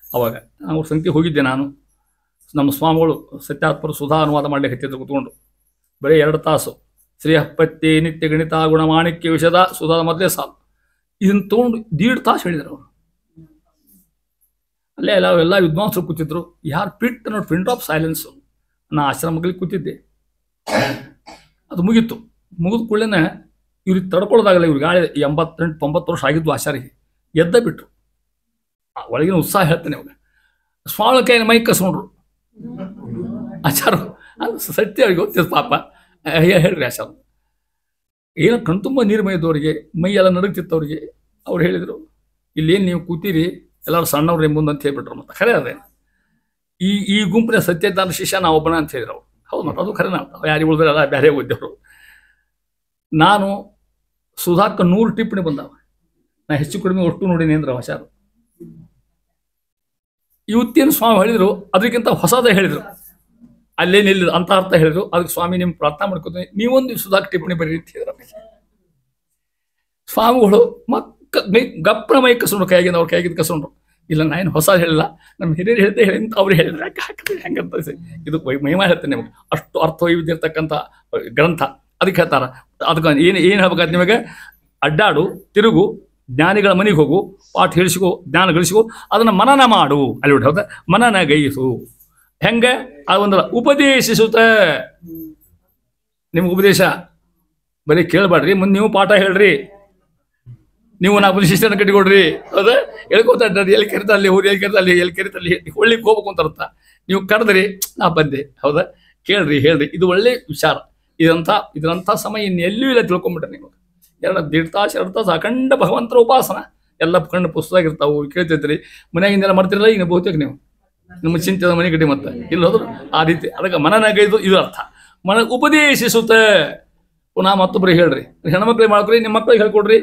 ಅವಾಗ ಅವ್ರ ಸಂಖ್ಯೆ ಹೋಗಿದ್ದೆ ನಾನು. ನಮ್ಮ ಸ್ವಾಮಿಗಳು ಸತ್ಯಾತ್ಮರ ಸುಧಾ ಅನುವಾದ ಮಾಡಲಿಕ್ಕೆ ಹತ್ತಿದ್ರು ಕೂತ್ಕೊಂಡು. ಬರೀ 2 ತಾಸು ಶ್ರೀಹಪ್ಪತ್ತಿ ನಿತ್ಯ ಗಣಿತ ಗುಣಮಾಣಿಕ್ಯ ವಿಷದ ಸುಧಾದ ಮೊದಲೇ ಸಾಲು. ಇದನ್ನು ತೊಗೊಂಡು 1.5 ತಾಸು ಹೇಳಿದರು ಅವರು. ಅಲ್ಲೇ ಎಲ್ಲ ವಿದ್ವಾಂಸರು ಕೂತಿದ್ರು. ಯಾರು ಪಿಟ್ ನೋಡಿ, ಪಿನ್ ಆಫ್ ಸೈಲೆನ್ಸು. ನಾ ಆಶ್ರಮಗಳಿಗೆ ಕೂತಿದ್ದೆ. ಅದು ಮುಗೀತು. ಮುಗಿದ ಕೂಡಲೇ ಇವ್ರಿಗೆ ತಡ್ಕೊಳ್ಳೋದಾಗಲ್ಲ. ಇವ್ರಿಗೆ ಗಾಳಿ 88-90 ವರ್ಷ ಆಗಿದ್ದು ಆಚಾರಿಗೆ. ಎದ್ದ ಬಿಟ್ರು. ಒಳಗಿನ ಉತ್ಸಾಹ ಹೇಳ್ತೇನೆ ಅವಾಗ. ಸ್ವಾಮಿ ಕೈಯಲ್ಲಿ ಮೈ ಕಸ್ಕೊಂಡ್ರು ಆಚಾರ. ಅದು ಸತ್ಯ ಅವ್ರಿಗೆ ಗೊತ್ತಿತ್ತು ಪಾಪ. ಹೇಳ್ರಿ ಆಚಾರ. ಏನೋ ಕಣ್ತುಂಬ ನೀರು ಮೈದವ್ರಿಗೆ, ಮೈ ಎಲ್ಲ ನಡುಗ್ತಿತ್ತು ಅವ್ರಿಗೆ. ಅವ್ರು ಹೇಳಿದರು, ಇಲ್ಲೇನು ನೀವು ಕೂತೀರಿ ಎಲ್ಲರೂ ಸಣ್ಣವ್ರು ಮುಂದೆ ಅಂತ ಹೇಳ್ಬಿಟ್ರು. ಮತ್ತು ಖರೆ ಅದೇ ಈ ಗುಂಪಿನ ಸತ್ಯದಾನ ಶಿಷ್ಯ ನಾವು ಒಬ್ಬನ ಅಂತ ಹೇಳಿದ್ರು ಅವ್ರು. ಹೌದು, ಮತ್ತು ಅದು ಖರೆ. ನಾವು ಯಾರಿಗೆ ಉಳಿದ್ರಲ್ಲ ಬೇರೆ ಓದಿದವರು. ನಾನು ಸುಧಾಕ 100 ಟಿಪ್ಪಣಿ ಬಂದಾವ. ನಾ ಹೆಚ್ಚು ಕಡಿಮೆ ಒಟ್ಟು ನೋಡಿನಿ ಅಂದ್ರೆ ಆಚಾರ. ಇವತ್ತೇನು ಸ್ವಾಮಿ ಹೇಳಿದರು ಅದಕ್ಕಿಂತ ಹೊಸದೇ ಹೇಳಿದರು. ಅಲ್ಲೇನಿಲ್ಲ ಅಂತ ಅರ್ಥ ಹೇಳಿದ್ರು. ಅದಕ್ಕೆ ಸ್ವಾಮಿ ನಿಮ್ಮ ಪ್ರಾರ್ಥನಾ ಮಾಡ್ಕೊತೀನಿ, ನೀವೊಂದು ಸುಧಾಕ ಟಿಪ್ಪಣಿ ಬರೀ ಅಂತ ಹೇಳಿದ್ರು. ಸ್ವಾಮಿಗಳು ಗಪ್ಪನ ಮೈ ಕಸ್ಕೊಂಡ್ರು, ಕೈಗಿಂದ ಅವ್ರ ಕೈಗಿಂದ ಕಸ್ಕೊಂಡ್ರು. ಇಲ್ಲ, ನಾ ಏನು ಹೊಸ ಹೇಳಿಲ್ಲ, ನಮ್ಮ ಹಿರಿಯರು ಹೇಳ್ದೆ ಹೇಳಿ ಅಂತ ಅವ್ರು ಹೇಳಿದ್ರು. ಯಾಕೆ ಹಾಕಿದ್ರೆ ಹೆಂಗಂತ ಇದು ಮಹಿಮಾ ಹೇಳ್ತೇನೆ ನಿಮಗೆ. ಅಷ್ಟು ಅರ್ಥವೈವಿಧ್ಯರ್ತಕ್ಕಂಥ ಗ್ರಂಥ. ಅದಕ್ಕೆ ಹೇಳ್ತಾರೆ. ಅದಕ್ಕೆ ಏನು ಹೇಳ್ಬೇಕಾದ್ರೆ ನಿಮಗೆ, ಅಡ್ಡಾಡು, ತಿರುಗು, ಜ್ಞಾನಿಗಳ ಮನೆಗೆ ಹೋಗು, ಪಾಠ ಹೇಳಿಸಿಕೋ, ಜ್ಞಾನ ಗಳಿಸಿಕೋ, ಅದನ್ನು ಮನನ ಮಾಡು. ಅಲ್ಲಿ ಬಿಟ್ಟು ಹೌದಾ, ಮನನ ಗೈಸು. ಹೆಂಗೆ? ಅದೊಂದರ ಉಪದೇಶಿಸುತ್ತ. ನಿಮ್ಗೆ ಉಪದೇಶ ಬರೀ ಕೇಳಬೇಡ್ರಿ, ಮುಂದೆ ನೀವು ಪಾಠ ಹೇಳ್ರಿ. ನೀವು 4 ಶಿಷ್ಯನ ಕಟ್ಟಿಕೊಡ್ರಿ. ಹೌದಾ, ಹೇಳ್ಕೊತ ಎಲ್ಲಿ ಕರಿತಾ ಅಲ್ಲಿ ಹೋಗಿ, ಎಲ್ಲಿ ಕರಿತಾ ಅಲ್ಲಿ, ಎಲ್ಲಿ ಕರಿತಾ ಅಲ್ಲಿ ಹೊಳ್ಳಿಗೆ ಹೋಗ್ಬೇಕು ಅಂತಾರತ್ತ. ನೀವು ಕರೆದ್ರಿ, ನಾ ಬಂದೆ. ಹೌದಾ, ಕೇಳ್ರಿ, ಹೇಳ್ರಿ. ಇದು ಒಳ್ಳೆ ವಿಚಾರ. ಇದರಂಥ ಸಮಯ ಇನ್ನೆಲ್ಲೂ ಇಲ್ಲ. ತಿಳ್ಕೊಂಬಿಟ್ರೆ ನೀವು 1.5 ತಾಸು ಅಖಂಡ ಭಗವಂತರ ಉಪಾಸನ. ಎಲ್ಲ ಕಣ್ಣು ಪುಸ್ತಕ ಇರ್ತಾವೆ, ಕೇಳ್ತೈತ್ರಿ. ಮನೆಯಾಗಿಂದೆಲ್ಲ ಮಾಡ್ತಿರಲ್ಲ ಈಗ ಬಹುತೇಕ ನೀವು. ನಿಮ್ಮ ಚಿಂತೆದ ಮನೆ ಗಡ್ಡಿ ಮತ್ತೆ ಇಲ್ಲ ಹೋದ್ರು ಆ ರೀತಿ. ಅದಕ್ಕೆ ಮನನಗೈದು ಇದು ಅರ್ಥ. ಉಪದೇಶಿಸುತ್ತೆ. ಪುನಃ ಮತ್ತೊಬ್ಬರಿಗೆ ಹೇಳ್ರಿ. ಹೆಣ್ಮಕ್ಳಿಗೆ ಮಾಡ್ಕೊಡ್ರಿ, ನಿಮ್ಮ ಮಕ್ಳಿಗೆ ಹೇಳ್ಕೊಡ್ರಿ.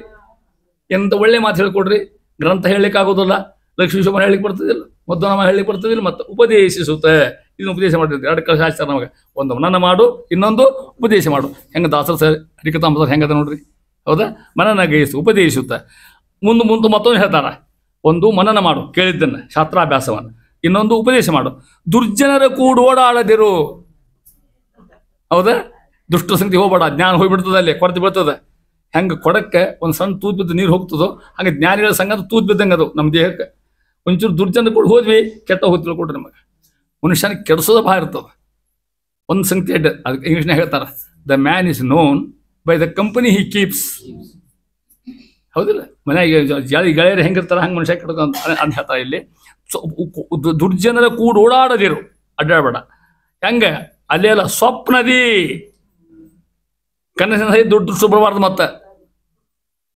ಎಂತ ಒಳ್ಳೆ ಮಾತು ಹೇಳ್ಕೊಡ್ರಿ. ಗ್ರಂಥ ಹೇಳಲಿಕ್ಕೆ ಆಗೋದಿಲ್ಲ, ಲಕ್ಷ್ಮೀ ಶೋಭನ ಹೇಳಲಿಕ್ಕೆ ಬರ್ತದಿಲ್ಲ, ಮಧ್ವನಾಮ ಹೇಳಲಿಕ್ಕೆ ಬರ್ತದಿಲ್ಲ. ಮತ್ತು ಉಪದೇಶಿಸುತ್ತೆ. ಇದನ್ನು ಉಪದೇಶ ಮಾಡಿರ್ತೀವಿ. 2 ಕೆಲಸ ಆಚಾರ ನಮಗೆ. ಒಂದು ಮನನ ಮಾಡು, ಇನ್ನೊಂದು ಉಪದೇಶ ಮಾಡು. ಹೆಂಗೆ ದಾಸರ ಸರ್ ಹರಿಕತಾಂಬ ಹೆಂಗದ ನೋಡ್ರಿ. ಹೌದಾ, ಮನನ ಗೈಸು ಉಪದೇಶಿಸುತ್ತೆ. ಮುಂದೆ ಮತ್ತೊಂದು ಹೇಳ್ತಾರ. ಒಂದು ಮನನ ಮಾಡು ಕೇಳಿದ್ದನ್ನು, ಶಾಸ್ತ್ರಾಭ್ಯಾಸವನ್ನು. ಇನ್ನೊಂದು ಉಪದೇಶ ಮಾಡು. ದುರ್ಜನರ ಕೂಡೋಡಾಡದಿರು. ಹೌದಾ, ದುಷ್ಟ ಸಂಗತಿ ಹೋಗ್ಬೇಡ. ಜ್ಞಾನ ಹೋಗ್ಬಿಡ್ತದೆ, ಅಲ್ಲಿ ಕೊರತೆ ಬೀಳ್ತದೆ. ಹೆಂಗೆ ಕೊಡಕ್ಕೆ ಒಂದು ಸಣ್ಣ ತೂತ್ ಬಿದ್ದು ನೀರು ಹೋಗ್ತದೋ ಹಂಗೆ ಜ್ಞಾನಿಗಳ ಸಂಘ ತೂತ್ ಬಿದ್ದಂಗೆ ಅದು ನಮ್ಮ ದೇಹಕ್ಕೆ. ಒಂಚೂರು ದುರ್ಜನ ಕೂಡ ಹೋದ್ವಿ, ಕೆಟ್ಟ ಹೋಗಿ ತಿಳ್ಕೊಟ್ರಿ ನಮಗೆ. ಮನುಷ್ಯನ ಕೆಡಿಸೋದ ಭಾಳ ಇರ್ತದೆ. ಒಂದು ಸಂಗತಿ ಅದಕ್ಕೆ ಇಂಗ್ಲೀಷ್ನಾಗ ಹೇಳ್ತಾರೆ, the man is known by the company he keeps. ಹೌದಿಲ್ಲ, ಮನೆಯಾಗ ಗೆಳೆಯರು ಹೆಂಗಿರ್ತಾರೆ ಹಂಗೆ ಮನುಷ್ಯ ಕೆಡ್ಕ ಅಂತ ಹೇಳ್ತಾರೆ ಇಲ್ಲಿ. ದುರ್ಜನರ ಕೂಡ ಓಡಾಡದಿರು, ಅಡ್ಡಾಡಬೇಡ. ಹೆಂಗೆ ಅಲ್ಲೆಲ್ಲ ಸ್ವಪ್ನದಿ ಕನಸಿನ ದುಡ್ಡು ಬರಬಾರ್ದು. ಮತ್ತೆ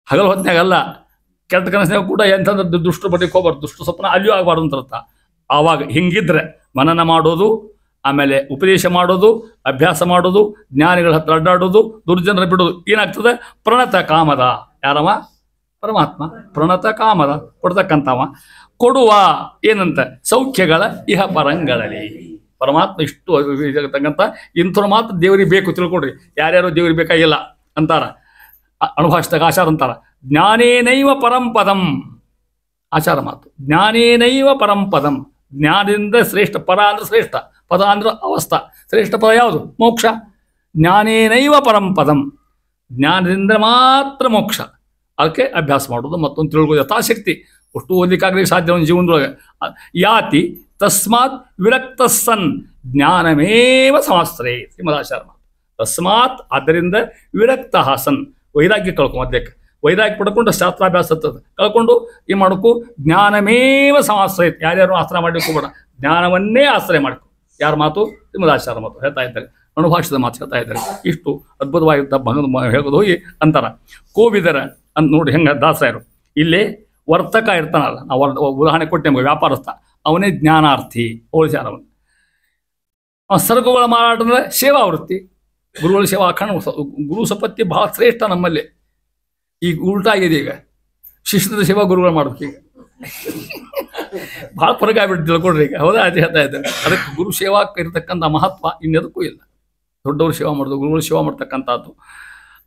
ಹಗಲು ಹೊತ್ತಿನಾಗಲ್ಲ, ಕೆಟ್ಟ ಕನಸಿನಾಗ ಕೂಡ ಎಂತಂದ್ರೆ ದುಷ್ಟ ಬಟ್ಟಿಗೆ ಹೋಗ್ಬಾರ್ದು, ದುಷ್ಟ ಸ್ವಪ್ನ ಅಲ್ಲಿಯೂ ಆಗಬಾರ್ದು ಅಂತ. ಆವಾಗ ಹಿಂಗಿದ್ರೆ ಮನನ ಮಾಡೋದು, ಆಮೇಲೆ ಉಪದೇಶ ಮಾಡೋದು, ಅಭ್ಯಾಸ ಮಾಡೋದು, ಜ್ಞಾನಿಗಳ ಹತ್ರ ಅಡ್ಡಾಡೋದು, ದುರ್ಜನರ ಬಿಡೋದು. ಏನಾಗ್ತದೆ? ಪ್ರಣತ ಕಾಮದ. ಯಾರವ? ಪರಮಾತ್ಮ. ಪ್ರಣತ ಕಾಮದ ಕೊಡ್ತಕ್ಕಂಥವ. ಕೊಡುವ ಏನಂತ? ಸೌಖ್ಯಗಳ ಇಹ ಪರಂಗಳಲ್ಲಿ. ಪರಮಾತ್ಮ ಇಷ್ಟು ತಕ್ಕಂಥ ಇಂಥವ್ರು ಮಾತ್ರ ದೇವರಿಗೆ ಬೇಕು. ತಿಳ್ಕೊಡ್ರಿ, ಯಾರ್ಯಾರು ದೇವರಿಗೆ ಬೇಕಾಗಿಲ್ಲ ಅಂತಾರ. ಅನುಭಾಷಿತ ಆಚಾರ ಅಂತಾರ, ಜ್ಞಾನೇನೈವ ಪರಂಪದಂ. ಆಚಾರ ಮಾತು, ಜ್ಞಾನೇನೈವ ಪರಂಪದಂ. ಜ್ಞಾನದಿಂದ ಶ್ರೇಷ್ಠ. ಪರ ಅಂದ್ರೆ ಶ್ರೇಷ್ಠ, ಪದ ಅಂದ್ರೆ ಅವಸ್ಥಾ. ಶ್ರೇಷ್ಠ ಪದ ಯಾವುದು? ಮೋಕ್ಷ. ಜ್ಞಾನೇನೈವ ಪರಂಪದಂ. ಜ್ಞಾನದಿಂದ ಮಾತ್ರ ಮೋಕ್ಷ. ಅದಕ್ಕೆ ಅಭ್ಯಾಸ ಮಾಡೋದು, ಮತ್ತೊಂದು ತಿಳ್ಕೊಳ್ಳೋದು ಯಥಾಶಕ್ತಿ. ಅಷ್ಟು ಓದಲಿಕ್ಕಾಗಲಿ ಸಾಧ್ಯ ಒಂದು ಜೀವನದೊಳಗೆ. ಯಾತಿ ತಸ್ಮಾತ್ ವಿರಕ್ತ ಸನ್ ಜ್ಞಾನಮೇವ ಸಮಾಶ್ರಯೇ. ಶ್ರೀಮದಾಚಾರ್ಯ ಮಾತು. ತಸ್ಮಾತ್, ಆದ್ದರಿಂದ ವಿರಕ್ತ ಸನ್, ವೈರಾಗ್ಯ ಕಳ್ಕೊ. ಮೊದಲೇಕ ವೈರಾಗ್ಯ ಪಡ್ಕೊಂಡು ಶಾಸ್ತ್ರಾಭ್ಯಾಸ ಹತ್ತದ ಕಳ್ಕೊಂಡು ಏನು ಮಾಡಬೇಕು, ಜ್ಞಾನಮೇವ ಸಮಾಶ್ರಯ. ಯಾರ್ಯಾರು ಆಶ್ರಯ ಮಾಡಲಿಕ್ಕೆ ಬೇಡ, ಜ್ಞಾನವನ್ನೇ ಆಶ್ರಯ ಮಾಡಬೇಕು. ಯಾರ ಮಾತು? ಶ್ರೀಮದಾಚಾರ್ಯ ಮಾತು ಹೇಳ್ತಾ ಇದ್ದಾರೆ, ಅನುಭಾಷಿತ ಮಾತು ಹೇಳ್ತಾ ಇದ್ದಾರೆ. ಇಷ್ಟು ಅದ್ಭುತವಾಗಿದ್ದ ಭಗವಂತ ಹೇಳೋದು ಹೋಗಿ ಅಂತಾರ. ಕೋವಿದರ ಅಂತ ನೋಡಿ ಹೆಂಗೆ ದಾಸರು ಇಲ್ಲಿ ವರ್ತಕ ಇರ್ತಾನಲ್ಲ, ನಾವು ಉದಾಹರಣೆ ಕೊಟ್ಟೆ ನಮಗೆ, ವ್ಯಾಪಾರಸ್ಥ ಅವನೇ ಜ್ಞಾನಾರ್ಥಿ ಹೋಲಿಸ್ಯಾರ ಅವನು. ಸರಕುಗಳ ಮಾರಾಟ ಅಂದರೆ ಸೇವಾ ವೃತ್ತಿ, ಗುರುಗಳ ಸೇವಾ ಅಖಂಡ. ಗುರು ಸಪತ್ತಿ ಭಾಳ ಶ್ರೇಷ್ಠ ನಮ್ಮಲ್ಲಿ. ಈಗ ಉಲ್ಟಾ ಆಗಿದೆ, ಈಗ ಶಿಷ್ಯದ ಸೇವಾ ಗುರುಗಳು ಮಾಡ್ಬೇಕು. ಈಗ ಭಾಳ ಫರಕ ಆಗ್ಬಿಟ್ಟು ತಿಳ್ಕೊಡ್ರಿ ಈಗ. ಹೌದಾ? ಅದು ಹೇಳ್ತಾ ಇದ್ದಾರೆ. ಅದಕ್ಕೆ ಗುರು ಸೇವಾಕ್ಕೆ ಇರತಕ್ಕಂಥ ಮಹತ್ವ ಇನ್ನೆದಕ್ಕೂ ಇಲ್ಲ. ದೊಡ್ಡವರು ಸೇವಾ ಮಾಡೋದು, ಗುರುಗಳು ಸೇವಾ ಮಾಡ್ತಕ್ಕಂಥದ್ದು.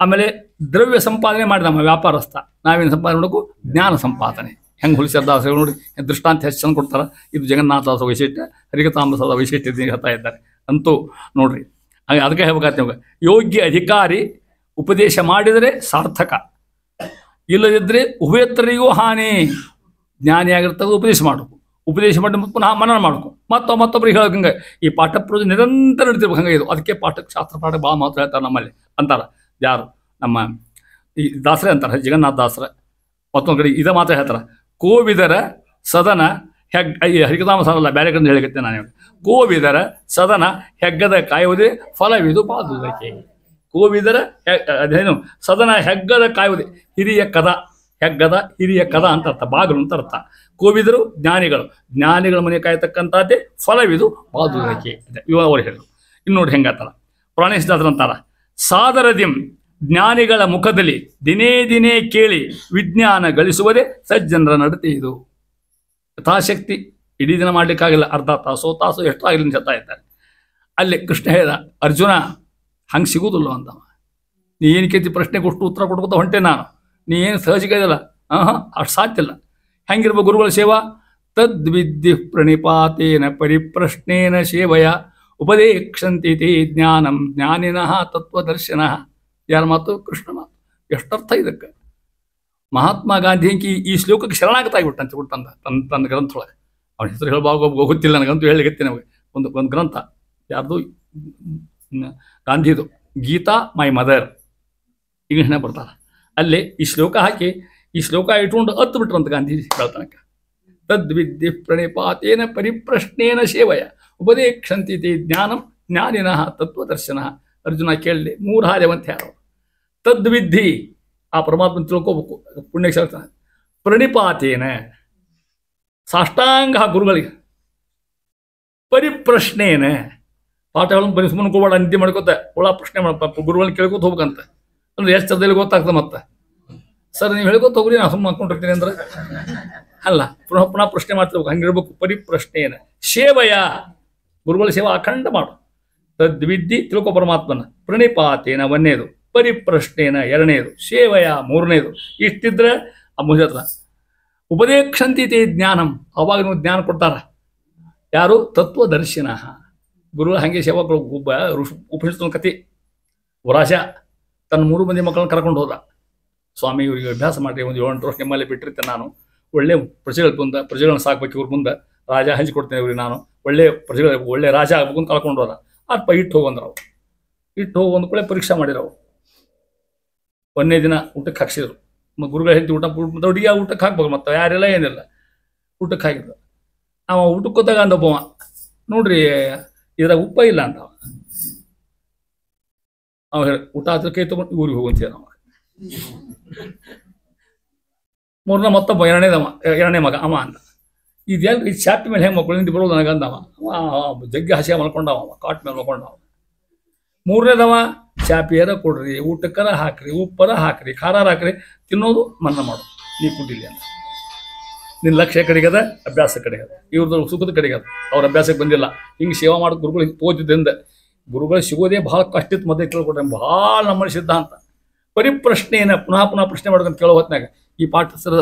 ಆಮೇಲೆ ದ್ರವ್ಯ ಸಂಪಾದನೆ ಮಾಡಿ ನಮ್ಮ ವ್ಯಾಪಾರಸ್ಥ ನಾವೇನು ಸಂಪಾದನೆ ಮಾಡಬೇಕು? ಜ್ಞಾನ ಸಂಪಾದನೆ. ಹೆಂಗೆ ಹುಲಿಸ್ಯಾರ ದಾಸರು ನೋಡಿ, ದೃಷ್ಟಾಂತ ಹೆಚ್ಚು ಚಂದ ಕೊಡ್ತಾರೆ. ಇದು ಜಗನ್ನಾಥದಾಸ ವೈಶಿಷ್ಟ್ಯ, ಹರಿಕತಾಂಬಸದ ವೈಶಿಷ್ಟ್ಯ ಹೇಳ್ತಾ ಇದ್ದಾರೆ. ಅಂತೂ ನೋಡ್ರಿ, ಹಾಗೆ ಅದಕ್ಕೆ ಹೇಳ್ಬೇಕಾಗ್ತದೆ ನಿಮಗೆ, ಯೋಗ್ಯ ಅಧಿಕಾರಿ ಉಪದೇಶ ಮಾಡಿದರೆ ಸಾರ್ಥಕ, ಇಲ್ಲದಿದ್ದರೆ ಉಭಯತರಿಗೂ ಹಾನಿ. ಜ್ಞಾನಿಯಾಗಿರ್ತದೆ ಉಪದೇಶ ಮಾಡಬೇಕು, ಉಪದೇಶ ಮಾಡಿ ಪುನಃ ಮನನ ಮಾಡಬೇಕು, ಮತ್ತೊಬ್ಬರಿಗೆ ಹೇಳೋಕೆ. ಈ ಪಾಠ ಪ್ರಯೋಜನ ನಿರಂತರ ನಡೀತಿರ್ಬೇಕು. ಹಂಗೆ ಇದು ಅದಕ್ಕೆ ಪಾಠಕ್ಕೆ ಶಾಸ್ತ್ರ ಪಾಠ ಭಾಳ ಮಾತ್ರ ಹೇಳ್ತಾರೆ ನಮ್ಮಲ್ಲಿ ಅಂತಾರೆ. ಯಾರು? ನಮ್ಮ ಈ ದಾಸರೇ ಅಂತಾರೆ, ಜಗನ್ನಾಥ ದಾಸರ. ಮತ್ತೊಂದು ಕಡೆ ಇದ ಮಾತ್ರ ಹೇಳ್ತಾರೆ, ಕೋವಿದರ ಸದನ ಹರಿಕತಾಮ ಸಾರಲ್ಲ, ಬೇರೆ ಕಡೆ ಹೇಳಿಕತ್ತೆ ನಾನು. ಕೋವಿದರ ಸದನ ಹೆಗ್ಗದ ಕಾಯುವುದೇ ಫಲವಿದು ಬಾದುವುದಕ್ಕೆ. ಕೋವಿದರ ಅದೇನು ಸದನ ಹೆಗ್ಗದ ಕಾಯುವುದೇ, ಹಿರಿಯ ಕದ, ಹೆಗ್ಗದ ಹಿರಿಯ ಕದ ಅಂತ ಅರ್ಥ, ಬಾಗಿಲು ಅಂತ ಅರ್ಥ. ಕೋವಿದರು ಜ್ಞಾನಿಗಳು, ಜ್ಞಾನಿಗಳ ಮನೆ ಕಾಯ್ತಕ್ಕಂಥದ್ದೇ ಫಲವಿದು ಬಾದುವುದಕ್ಕೆ. ಇವ ಅವ್ರು ಹೇಳಿದ್ರು. ಇನ್ನು ನೋಡಿ ಹೆಂಗತ್ತಾರ, ಪ್ರಾಣೇಶದಾಸರು ಅಂತಾರ, ಸಾದರದಿಂ ಜ್ಞಾನಿಗಳ ಮುಖದಲ್ಲಿ ದಿನೇ ದಿನೇ ಕೇಳಿ ವಿಜ್ಞಾನ ಗಳಿಸುವುದೇ ಸಜ್ಜನರ ನಡತೆ. ಇದು ಯಥಾಶಕ್ತಿ ಇಡೀ ದಿನ ಮಾಡಲಿಕ್ಕಾಗಿಲ್ಲ, ಅರ್ಧ ತಾಸು ಎಷ್ಟು ಆಗಿಲ್ಲ ಹೇಳ್ತಾ ಇದ್ದಾರೆ. ಅಲ್ಲಿ ಕೃಷ್ಣ ಹೇಳಿದ, ಅರ್ಜುನ ಹಂಗೆ ಸಿಗುವುದಿಲ್ಲ ಅಂತವ. ನೀ ಏನು ಕೇಳ್ತಿ ಪ್ರಶ್ನೆಗೆ ಅಷ್ಟು ಉತ್ತರ ಕೊಟ್ಕೊತ ಹೊಂಟೆ ನಾನು, ನೀ ಏನು ಸಹಜಿಗೆ ಇದಲ್ಲ. ಅಷ್ಟು ಸಾಧ್ಯಲ್ಲ. ಹೆಂಗಿರ್ಬೇಕು ಗುರುಗಳ ಸೇವಾ? ತದ್ವಿದ್ಯು ಪ್ರಣಿಪಾತೇನ ಪರಿಪ್ರಶ್ನೇನ ಸೇವಯ ಉಪದೇಕ್ಷಂತಿ ತೇ ಜ್ಞಾನಂ ಜ್ಞಾನಿನಃ ತತ್ವದರ್ಶನ. ಯಾರ ಮಾತು? ಕೃಷ್ಣ ಮಾತು. ಎಷ್ಟರ್ಥ ಇದಕ್ಕೆ. ಮಹಾತ್ಮ ಗಾಂಧಿ ಈ ಶ್ಲೋಕಕ್ಕೆ ಶರಣಾಗತಾಗಿಬಿಟ್ಟಂತೆ ತನ್ನ ತನ್ನ ಗ್ರಂಥೊಳಗೆ. ಅವನ ಹೆಸರು ಹೇಳಬಾಗ ಗೊತ್ತಿಲ್ಲ ನನಗಂತೂ ಹೇಳಿಗತ್ತೆ ನಮಗೆ. ಒಂದು ಗ್ರಂಥ ಯಾರ್ದು? ಗಾಂಧಿದು ಗೀತಾ ಮೈ ಮದರ್, ಇಂಗ್ಲೀಷ್ನಾಗ ಬರ್ತಾರೆ. ಅಲ್ಲಿ ಈ ಶ್ಲೋಕ ಹಾಕಿ ಈ ಶ್ಲೋಕ ಇಟ್ಕೊಂಡು ಹತ್ತು ಬಿಟ್ರಂತ ಗಾಂಧೀಜಿ ಹೇಳ್ತಾನಕ. ತದ್ವಿದ್ಯು ಪ್ರಣಿಪಾತೇನ ಪರಿಪ್ರಶ್ನೇನ ಸೇವಯ ಉಪದೇಕ್ಷಂತಿ ತೇ ಜ್ಞಾನಂ ಜ್ಞಾನಿನಃ ತತ್ವದರ್ಶನ. ಅರ್ಜುನ ಕೇಳಲಿ, 3 ಹಾರ್ಯವಂತ ಯಾರು? ತದ್ವಿದ್ಧಿ, ಆ ಪರಮಾತ್ಮ ತಿಳ್ಕೋಬೇಕು. ಪುಣ್ಯ ಹೇಳ್ತಾನೆ. ಪ್ರಣಿಪಾತೇನ, ಸಾಷ್ಟಾಂಗ ಗುರುಗಳಿಗೆ. ಪರಿಪ್ರಶ್ನೇನ, ಪಾಠಗಳನ್ನು ಬರೀ ಸುಮ್ಮನೆ ಹೋಗ್ಬೇಡ, ನಿದ್ದೆ ಮಾಡ್ಕೋತ ಒಳ ಪ್ರಶ್ನೆ ಮಾಡ್ಪ ಗುರುಗಳನ್ನ ಕೇಳ್ಕೊತ ಹೋಗ್ಬೇಕಂತ. ಅಂದ್ರೆ ಎಷ್ಟು ಅರ್ಧದಲ್ಲಿ ಗೊತ್ತಾಗ್ತದೆ. ಮತ್ತೆ ಸರ್ ನೀವು ಹೇಳ್ಕೊತ ಹೋಗ್ರಿ, ನಾನು ಸುಮ್ಮನೆ ಮಾಡ್ಕೊಂಡಿರ್ತೀನಿ ಅಂದ್ರೆ ಅಲ್ಲ, ಪುನಃ ಪ್ರಶ್ನೆ ಮಾಡ್ತಿರ್ಬೇಕು. ಹಂಗಿರ್ಬೇಕು. ಪರಿಪ್ರಶ್ನೇನ ಸೇವಯ, ಗುರುಗಳ ಸೇವಾ ಅಖಂಡ ಮಾಡು. ತದ್ವಿದ್ಯೆ ತಿಳ್ಕೊ ಪರಮಾತ್ಮನ. ಪ್ರಣಿಪಾತೇನ 1ನೇದು, ಪರಿಪ್ರಶ್ನೇನ 2ನೇದು, ಸೇವಯ 3ನೇದು. ಇಷ್ಟಿದ್ರೆ ಆ ಮುಜತ್ರ ಉಪದೇಕ್ಷಂತಿ ತೇ ಜ್ಞಾನಂ, ಅವಾಗ ನೀವು ಜ್ಞಾನ ಕೊಡ್ತಾರ. ಯಾರು? ತತ್ವದರ್ಶಿನ ಗುರುಗಳು. ಹಾಗೆ ಸೇವಾಗಳು ಉಪನಿಷತ್ತು ಕತೆ. ವರಾಜ ತನ್ನ 3 ಮಂದಿ ಮಕ್ಕಳನ್ನ ಕರ್ಕೊಂಡು ಹೋದ. ಸ್ವಾಮಿ ಇವರಿಗೆ ಅಭ್ಯಾಸ ಮಾಡಿ ಒಂದು 7-8 ವರ್ಷ ನಿಮ್ಮಲ್ಲಿ ಬಿಟ್ಟಿರ್ತೇನೆ ನಾನು. ಒಳ್ಳೆ ಪ್ರಜೆಗಳನ್ನ ಸಾಕ್ಬೇಕು ಇವ್ರ ಮುಂದೆ, ರಾಜ ಹಂಚಿಕೊಡ್ತೇನೆ ಇವ್ರಿಗೆ ನಾನು, ಒಳ್ಳೆ ರಾಜ ಆಗ್ಬೇಕು ಅಂತ ಕಳ್ಕೊಂಡು ಹೋದ. ಅಪ್ಪ ಇಟ್ಟು ಹೋಗಂದ್ರವು. ಇಟ್ಟು ಹೋಗಿ ಒಂದು ಕಡೆ ಪರೀಕ್ಷೆ ಮಾಡಿರವು. 1ನೇ ದಿನ ಊಟಕ್ಕೆ ಹಾಕ್ಸಿದ್ರು. ಗುರುಗಳು ಹೇಳ್ತಿ ದೊಡ್ಡಿಗೆ ಊಟಕ್ಕೆ ಹಾಕ್ಬೇಕು, ಮತ್ತೆ ಯಾರೆಲ್ಲ ಏನಿಲ್ಲ ಊಟಕ್ಕೆ ಹಾಕಿದ್ರು. ಅವ ಊಟಕ್ಕೆ ಹೋದಾಗ ಅಂದಪ್ಪವ, ನೋಡ್ರಿ ಇದ್ರಾಗ ಉಪ್ಪ ಇಲ್ಲ ಅಂತ. ಅವ ಊಟ ಹತ್ರ ಕೈ ತಗೊಂಡು ಊರಿಗೆ ಹೋಗಂತೀವಿ ನಾವು. 3ನೇ ಮತ್ತೊಬ್ಬ 2ನೇ ಮಗ ಅವ ಅಂದ, ಇದೆಲ್ಲ ಈ ಚಾಪಿ ಮೇಲೆ ಹೆಂಗೆ ಮಕ್ಕಳು ನಿಂತು ಬರೋದು ನನಗೆ ಅಂದವ. ಜಗ್ಗಿ ಹಸಿಯ ಮಲ್ಕೊಂಡವ, ಕಾಟ್ ಮೇಲೆ ಮಲ್ಕೊಂಡವ. 3ನೇದವ, ಚಾಪಿಯರ ಕೊಡ್ರಿ, ಊಟಕ್ಕರ ಹಾಕ್ರಿ, ಉಪ್ಪರ ಹಾಕ್ರಿ, ಖಾರ ಹಾಕ್ರಿ, ತಿನ್ನೋದು ಮನ್ನ ಮಾಡು, ನೀ ಕುಡಿಲಿ ಅಂತ. ನಿನ್ನ ಲಕ್ಷ್ಯ ಕಡೆಗದ, ಅಭ್ಯಾಸ ಕಡೆಗದ, ಇವ್ರದ್ದು ಸುಖದ ಕಡೆಗದ. ಅವ್ರ ಅಭ್ಯಾಸಕ್ಕೆ ಬಂದಿಲ್ಲ. ಹಿಂಗೆ ಸೇವಾ ಮಾಡೋದು ಗುರುಗಳಿಗೆ ತೋಚಿದ್ರಿಂದ ಗುರುಗಳು ಸಿಗೋದೇ ಭಾಳ ಕಷ್ಟಿತ್ತು. ಮೊದಲೇ ಕೇಳ್ಕೊಟ್ರೆ ಭಾಳ ನಮ್ಮಲ್ಲಿ ಸಿದ್ಧಾಂತ. ಪರಿಪ್ರಶ್ನೆಯನ್ನು ಪುನಃ ಪ್ರಶ್ನೆ ಮಾಡ್ಕೊಂಡು ಕೇಳೋ ಹೊತ್ನಾಗ ಈ ಪಾಠ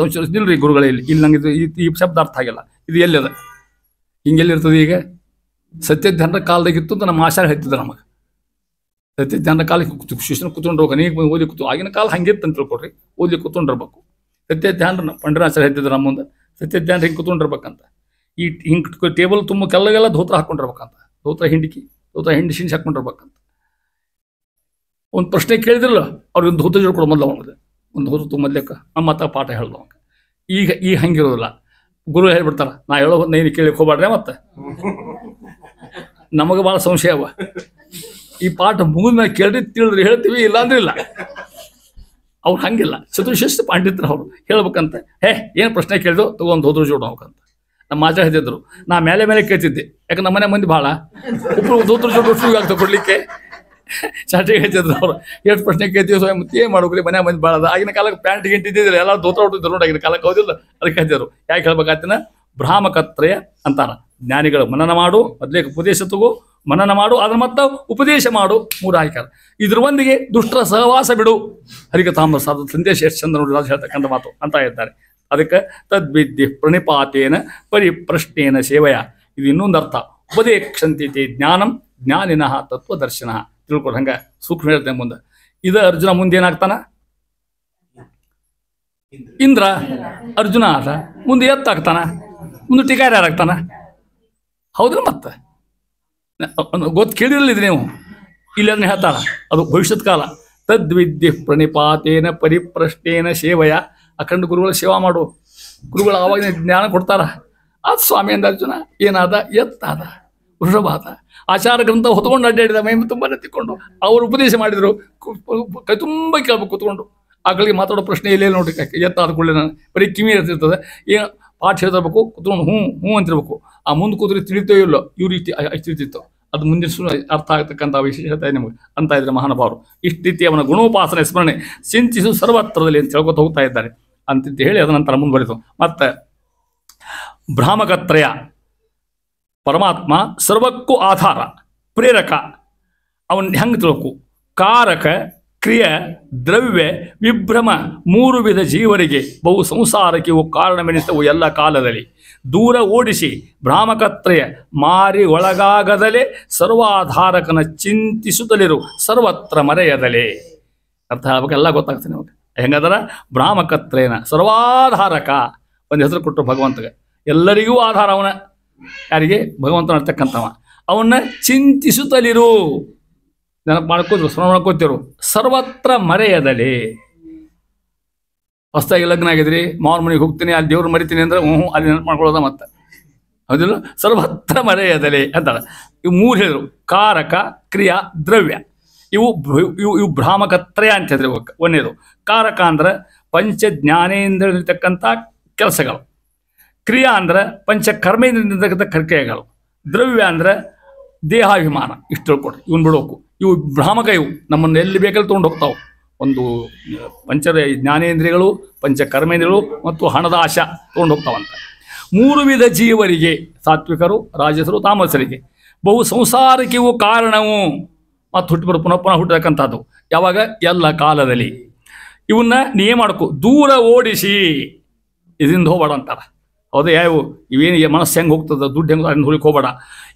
ನಿಲ್ರಿ ಗುರುಗಳಲ್ಲಿ ಇಲ್ಲಿ ನಂಗೆ ಈ ಶಬ್ದ ಅರ್ಥ ಆಗಿಲ್ಲ, ಇದು ಎಲ್ಲಿದೆ, ಹಿಂಗೆಲ್ಲಿರ್ತದೆ. ಈಗ ಸತ್ಯಜ್ಞಾನರ ಕಾಲದಾಗಿತ್ತು ಅಂತ ನಮ್ಮ ಆಚಾರ್ಯ ಹೇಳ್ತಿದ್ರು ನಮಗೆ. ಸತ್ಯಜ್ಞಾನರ ಕಾಲಕ್ಕೆ ಶಿಷ್ಯನ ಕೂತ್ಕೊಂಡು ಹೋಗ, ನೀನು ಓದಿ ಕೂತು. ಆಗಿನ ಕಾಲ ಹಂಗಿತ್ತು ಅಂತ ತಿಳ್ಕೊಡ್ರಿ, ಓದಿ ಕೂತ್ಕೊಂಡಿರ್ಬೇಕು. ಸತ್ಯಜ್ಞಾನ ಪಂಡರಾಚಾರ್ಯ ಹೇಳ್ತಿದ್ರು ನಮ್ಮ ಮುಂದೆ, ಸತ್ಯಜ್ಞಾನ ಹಿಂಗೆ ಕೂತ್ಕೊಂಡಿರ್ಬೇಕಂತ. ಈ ಹಿಂಗೆ ಟೇಬಲ್ ತುಂಬ ಕೆಳಗೆಲ್ಲ ಧೋತ್ರ ಹಾಕ್ಕೊಂಡಿರ್ಬೇಕಂತ. ಧೋತ್ರ ಹಿಂಡಿಸಿ ಹಾಕ್ಕೊಂಡಿರ್ಬೇಕಂತ. ಒಂದು ಪ್ರಶ್ನೆ ಕೇಳಿದ್ರಲ್ಲ, ಅವ್ರಿಗೆ ಒಂದು ಧೋತ್ರ ಜೋಡ್ಕೊಡು ಮೊದಲು ಅವನಿಗೆ. ಒಂದು ಹೊರತು ಮೊದಲೇಕ ಮತ್ತೆ ಪಾಠ ಹೇಳ್ದವ. ಈಗ ಹಂಗಿರೋದಿಲ್ಲ. ಗುರು ಹೇಳ್ಬಿಡ್ತಾರ, ನಾ ಹೇಳೋ ನೀನು ಕೇಳಿಕ್ ಹೋಗ್ಬಾಡ್ರೆ. ಮತ್ತೆ ನಮಗೆ ಭಾಳ ಸಂಶಯ ಅವ. ಈ ಪಾಠ ಮುಗಿದ ಮೇಲೆ ಕೇಳ್ರಿ, ತಿಳಿದ್ರಿ ಹೇಳ್ತೀವಿ, ಇಲ್ಲಾಂದ್ರೆ ಇಲ್ಲ. ಅವ್ರು ಹಂಗಿಲ್ಲ, ಚತುರ್ಶಿಸ್ತು ಪಾಂಡಿತ್ರು ಅವ್ರು. ಹೇಳ್ಬೇಕಂತ ಏನು ಪ್ರಶ್ನೆ ಕೇಳಿದ್ರು ತಗೊಂಡು ಹೋದ್ರು ಜೋಡು ಹೋಗಂತ. ನಮ್ಮ ಮಾಜ ಹೇಳ್ತಿದ್ರು, ನಾ ಮೇಲೆ ಕೇಳ್ತಿದ್ದೆ. ಯಾಕೆ ನಮ್ಮ ಮನೆ ಮಂದಿ ಭಾಳ ಒಬ್ಬರು ದೋತ್ರ ಜೋಡು ಆಗ್ತದೆ ಕೊಡ್ಲಿಕ್ಕೆ. ಚಾಟಿಗೆ ಹೇಳ್ತಿದ್ರು ಅವ್ರು, ಎಷ್ಟು ಪ್ರಶ್ನೆ ಕೇಳ್ತೀವಿ ಸ್ವಯಂ ಮತ್ತೆ ಏನು ಮಾಡ್ಬೇಕ್ರಿ, ಮನೆ ಮಂದಿ ಭಾಳ ಅದ. ಆಗಿನ ಕಾಲಕ್ಕೆ ಪ್ಯಾಂಟ್ ಗಿಂಟಿದ್ದಿದ್ರೆ ಎಲ್ಲ ದೋತ್ರ ಹೊಟ್ಟಿದ್ರು ನೋಡಿ, ಆಗಿನ ಕಾಲಕ್ಕೆ ಹೌದಿಲ್ಲ. ಅದಕ್ಕೆ ಹೇಳ್ತಿದ್ರು. ಯಾಕೆ ಹೇಳ್ಬೇಕಾಗ್ತಿನ, ಭ್ರಾಮಕತ್ರಯ ಅಂತಾರ. ಜ್ಞಾನಿಗಳು ಮನನ ಮಾಡು, ಮೊದಲೇಕ ಉಪದೇಶ ತಗೋ, ಮನನ ಮಾಡು, ಅದ್ರ ಮತ್ತೆ ಉಪದೇಶ ಮಾಡು, 3 ಆಯ್ಕಾರ. ಇದ್ರ ಒಂದಿಗೆ ದುಷ್ಟರ ಸಹವಾಸ ಬಿಡು. ಹರಿಕಥಾಮೃತ ಸಾಧು ಸಂದೇಶ ಎಷ್ಟು ಚಂದ ನೋಡಿ ರಾಜ ಹೇಳ್ತಕ್ಕಂಥ ಮಾತು ಅಂತ ಇದ್ದಾರೆ. ಅದಕ್ಕೆ ತದ್ವಿದ್ಯೆ ಪ್ರಣಿಪಾತೇನ ಪರಿಪ್ರಶ್ನೇನ ಸೇವೆಯ, ಇದು ಇನ್ನೊಂದು ಅರ್ಥ. ಉಪದೇಕ್ಷಂತಿತೆ ಜ್ಞಾನಂ ಜ್ಞಾನಿನಃ ತತ್ವದರ್ಶನ. ತಿಳ್ಕೊಡು, ಹಂಗೆ ಸೂಕ್ಷ್ಮ ಹೇಳ್ತೇನೆ ಮುಂದೆ. ಇದು ಅರ್ಜುನ ಮುಂದೆ ಏನಾಗ್ತಾನ, ಇಂದ್ರ. ಅರ್ಜುನ ಆತ ಮುಂದೆ ಎತ್ತಾಗ್ತಾನ, ಮುಂದೆ ಟೀಕಾರ ಯಾರಾಗ್ತಾನ. ಹೌದ್ರ ಮತ್ತೆ ಗೊತ್ತು ಕೇಳಿರಲಿದ್ರಿ ನೀವು. ಇಲ್ಲಿ ಅದನ್ನ ಹೇಳ್ತಾರ, ಅದು ಭವಿಷ್ಯತ್ ಕಾಲ. ತದ್ವಿದ್ಯೆ ಪ್ರಣಿಪಾತೇನ ಪರಿಪ್ರಶ್ನೇನ ಸೇವೆಯ. ಅಖಂಡ ಗುರುಗಳ ಸೇವಾ ಮಾಡು. ಗುರುಗಳು ಆವಾಗ ಜ್ಞಾನ ಕೊಡ್ತಾರ. ಅದು ಸ್ವಾಮಿ ಅಂದ ಅರ್ಜುನ. ಏನಾದ, ಎತ್ತಾದ, ವೃಷಭ ಆದ. ಆಚಾರ ಗ್ರಂಥ ಹೊತ್ಕೊಂಡು ಅಡ್ಡಾಡಿದ, ಮೈ ತುಂಬ ತಿಕ್ಕೊಂಡು ಅವ್ರು ಉಪದೇಶ ಮಾಡಿದ್ರು. ಕೈ ತುಂಬ ಕೇಳ್ಬೇಕು ಕೂತ್ಕೊಂಡು. ಆಗಳಿಗೆ ಮಾತಾಡೋ ಪ್ರಶ್ನೆ ಇಲ್ಲೇ ನೋಡಿ. ಎತ್ತಾದ ಕೂಡಲೇ ನಾನು ಬರೀ ಕಿವಿ ಇರ್ತಿರ್ತದೆ. ಏನು ಪಾಠ ಹೇಳ್ತಿರ್ಬೇಕು, ಕೂತ್ಕೊಂಡು ಹ್ಞೂ ಅಂತಿರ್ಬೇಕು. ಆ ಮುಂದೆ ಕೂತ್ರೆ ತಿಳಿತೋ ಇಲ್ಲೋ, ಇವ್ರು ತಿಳಿತಿತ್ತು. ಅದು ಮುಂದಿನ ಅರ್ಥ ಆಗ್ತಕ್ಕಂಥ ವಿಶೇಷತೆ ನಿಮಗೆ ಅಂತ ಇದ್ರೆ ಮಹಾನುಭಾವರು. ಇಷ್ಟು ರೀತಿ ಅವನ ಗುಣೋಪಾಸನೆ ಸ್ಮರಣೆ ಚಿಂತಿಸು ಸರ್ವತ್ರದಲ್ಲಿ ಅಂತ ಹೇಳ್ಕೊತ ಹೋಗ್ತಾ ಇದ್ದಾರೆ ಅಂತ ಹೇಳಿ ಅದ ನಂತರ ಮುಂದುವರಿತು. ಮತ್ತೆ ಭ್ರಾಮಕತ್ರಯ, ಪರಮಾತ್ಮ ಸರ್ವಕ್ಕೂ ಆಧಾರ, ಪ್ರೇರಕ. ಅವನ್ ಹೆಂಗೆ ತಿಳ್ಕು, ಕಾರಕ, ಕ್ರಿಯ, ದ್ರವ್ಯ, ವಿಭ್ರಮ 3 ವಿಧ ಜೀವರಿಗೆ ಬಹು ಸಂಸಾರಕ್ಕೆ ಇವು ಕಾರಣವೆನಿಸವು ಎಲ್ಲ ಕಾಲದಲ್ಲಿ. ದೂರ ಓಡಿಸಿ ಭ್ರಾಮಕತ್ರಯ ಮಾರಿ ಒಳಗಾಗದಲೇ ಸರ್ವಾಧಾರಕನ ಚಿಂತಿಸುತ್ತಲಿರು ಸರ್ವತ್ರ ಮರೆಯದಲೇ. ಅರ್ಥ ಆಗ್ಬೇಕೆಲ್ಲ ಗೊತ್ತಾಗ್ತದೆ ನಿಮಗೆ. ಹೆಂಗದರ ಭ್ರಾಮಕತ್ರಯನ ಸರ್ವಾಧಾರಕ ಒಂದು ಹೆಸರು ಕೊಟ್ಟರು ಭಗವಂತಗೆ. ಎಲ್ಲರಿಗೂ ಆಧಾರ ಅವನ. ಯಾರಿಗೆ? ಭಗವಂತನ ಇರ್ತಕ್ಕಂಥವ. ಅವನ್ನ ಚಿಂತಿಸುತ್ತಲಿರು, ನೆನಪು ಮಾಡ್ಕೋದ್ರು, ಸ್ಮರಣ ಮಾಡ್ಕೋತಿರು. ಸರ್ವತ್ರ ಮರೆಯದಲೇ. ಹೊಸದಾಗಿ ಲಗ್ನ ಆಗಿದ್ರಿ, ಮಾವನ ಮನೆಗೆ ಹೋಗ್ತೀನಿ, ಅಲ್ಲಿ ದೇವ್ರು ಮರಿತೀನಿ ಅಂದ್ರೆ ಅಲ್ಲಿ ನೆನಪು ಮಾಡ್ಕೊಳ್ಳೋದ ಮತ್ತೆ. ಹೌದಿಲ್ಲ? ಸರ್ವತ್ರ ಮರೆಯದಲೇ ಅಂತಾಳೆ. ಇವು 3 ಹೇಳಿದ್ರು, ಕಾರಕ, ಕ್ರಿಯಾ, ದ್ರವ್ಯ. ಇವು ಭ್ರಾಮಕತ್ರಯ ಅಂತ ಹೇಳಿದ್ರೆ. ಒಂದೇದು ಕಾರಕ ಅಂದ್ರೆ ಪಂಚ ಜ್ಞಾನೇಂದ್ರಿರ್ತಕ್ಕಂಥ ಕೆಲಸಗಳು. ಕ್ರಿಯಾ ಅಂದ್ರೆ ಪಂಚ ಕರ್ಮೇಂದ್ರಿರ್ತಕ್ಕಂಥ ಕ್ರಿಯೆಗಳು. ದ್ರವ್ಯ ಅಂದ್ರೆ ದೇಹಾಭಿಮಾನ. ಇಷ್ಟು ತಿಳ್ಕೊಡ್ರಿ, ಇವನ್ ಬಿಡೋಕು. ಇವು ಭ್ರಾಮಕ. ಇವು ನಮ್ಮನ್ನು ಎಲ್ಲಿ ಬೇಕಲ್ಲಿ ತೊಗೊಂಡು ಹೋಗ್ತಾವೆ. ಒಂದು ಪಂಚ ಜ್ಞಾನೇಂದ್ರಿಯಗಳು, ಪಂಚ ಕರ್ಮೇಂದ್ರಿಯಗಳು ಮತ್ತು ಹಣದ ಆಶ ತೊಗೊಂಡು ಹೋಗ್ತಾವಂತ. 3 ವಿಧ ಜೀವರಿಗೆ, ಸಾತ್ವಿಕರು, ರಾಜಸರು, ತಾಮಸರಿಗೆ ಬಹು ಸಂಸಾರಕ್ಕೆ ಇವು ಕಾರಣವು. ಮತ್ತು ಹುಟ್ಟಿಬರು ಪುನಃ ಹುಟ್ಟತಕ್ಕಂಥದ್ದು. ಯಾವಾಗ? ಎಲ್ಲ ಕಾಲದಲ್ಲಿ. ಇವನ್ನ ನೀ ಮಾಡ್ಕೊ, ದೂರ ಓಡಿಸಿ, ಇದರಿಂದ ಹೋಗ್ಬೇಡ ಅಂತಾರ. ಹೌದಾ? ಯಾವು ಇವೇನು ಮನಸ್ಸು ಹೆಂಗೆ ಹೋಗ್ತದೆ, ದುಡ್ಡು ಹೆಂಗೆ ಅದನ್ನ ಹುಳಿಕ್ ಹೋಗ್ಬೇಡ.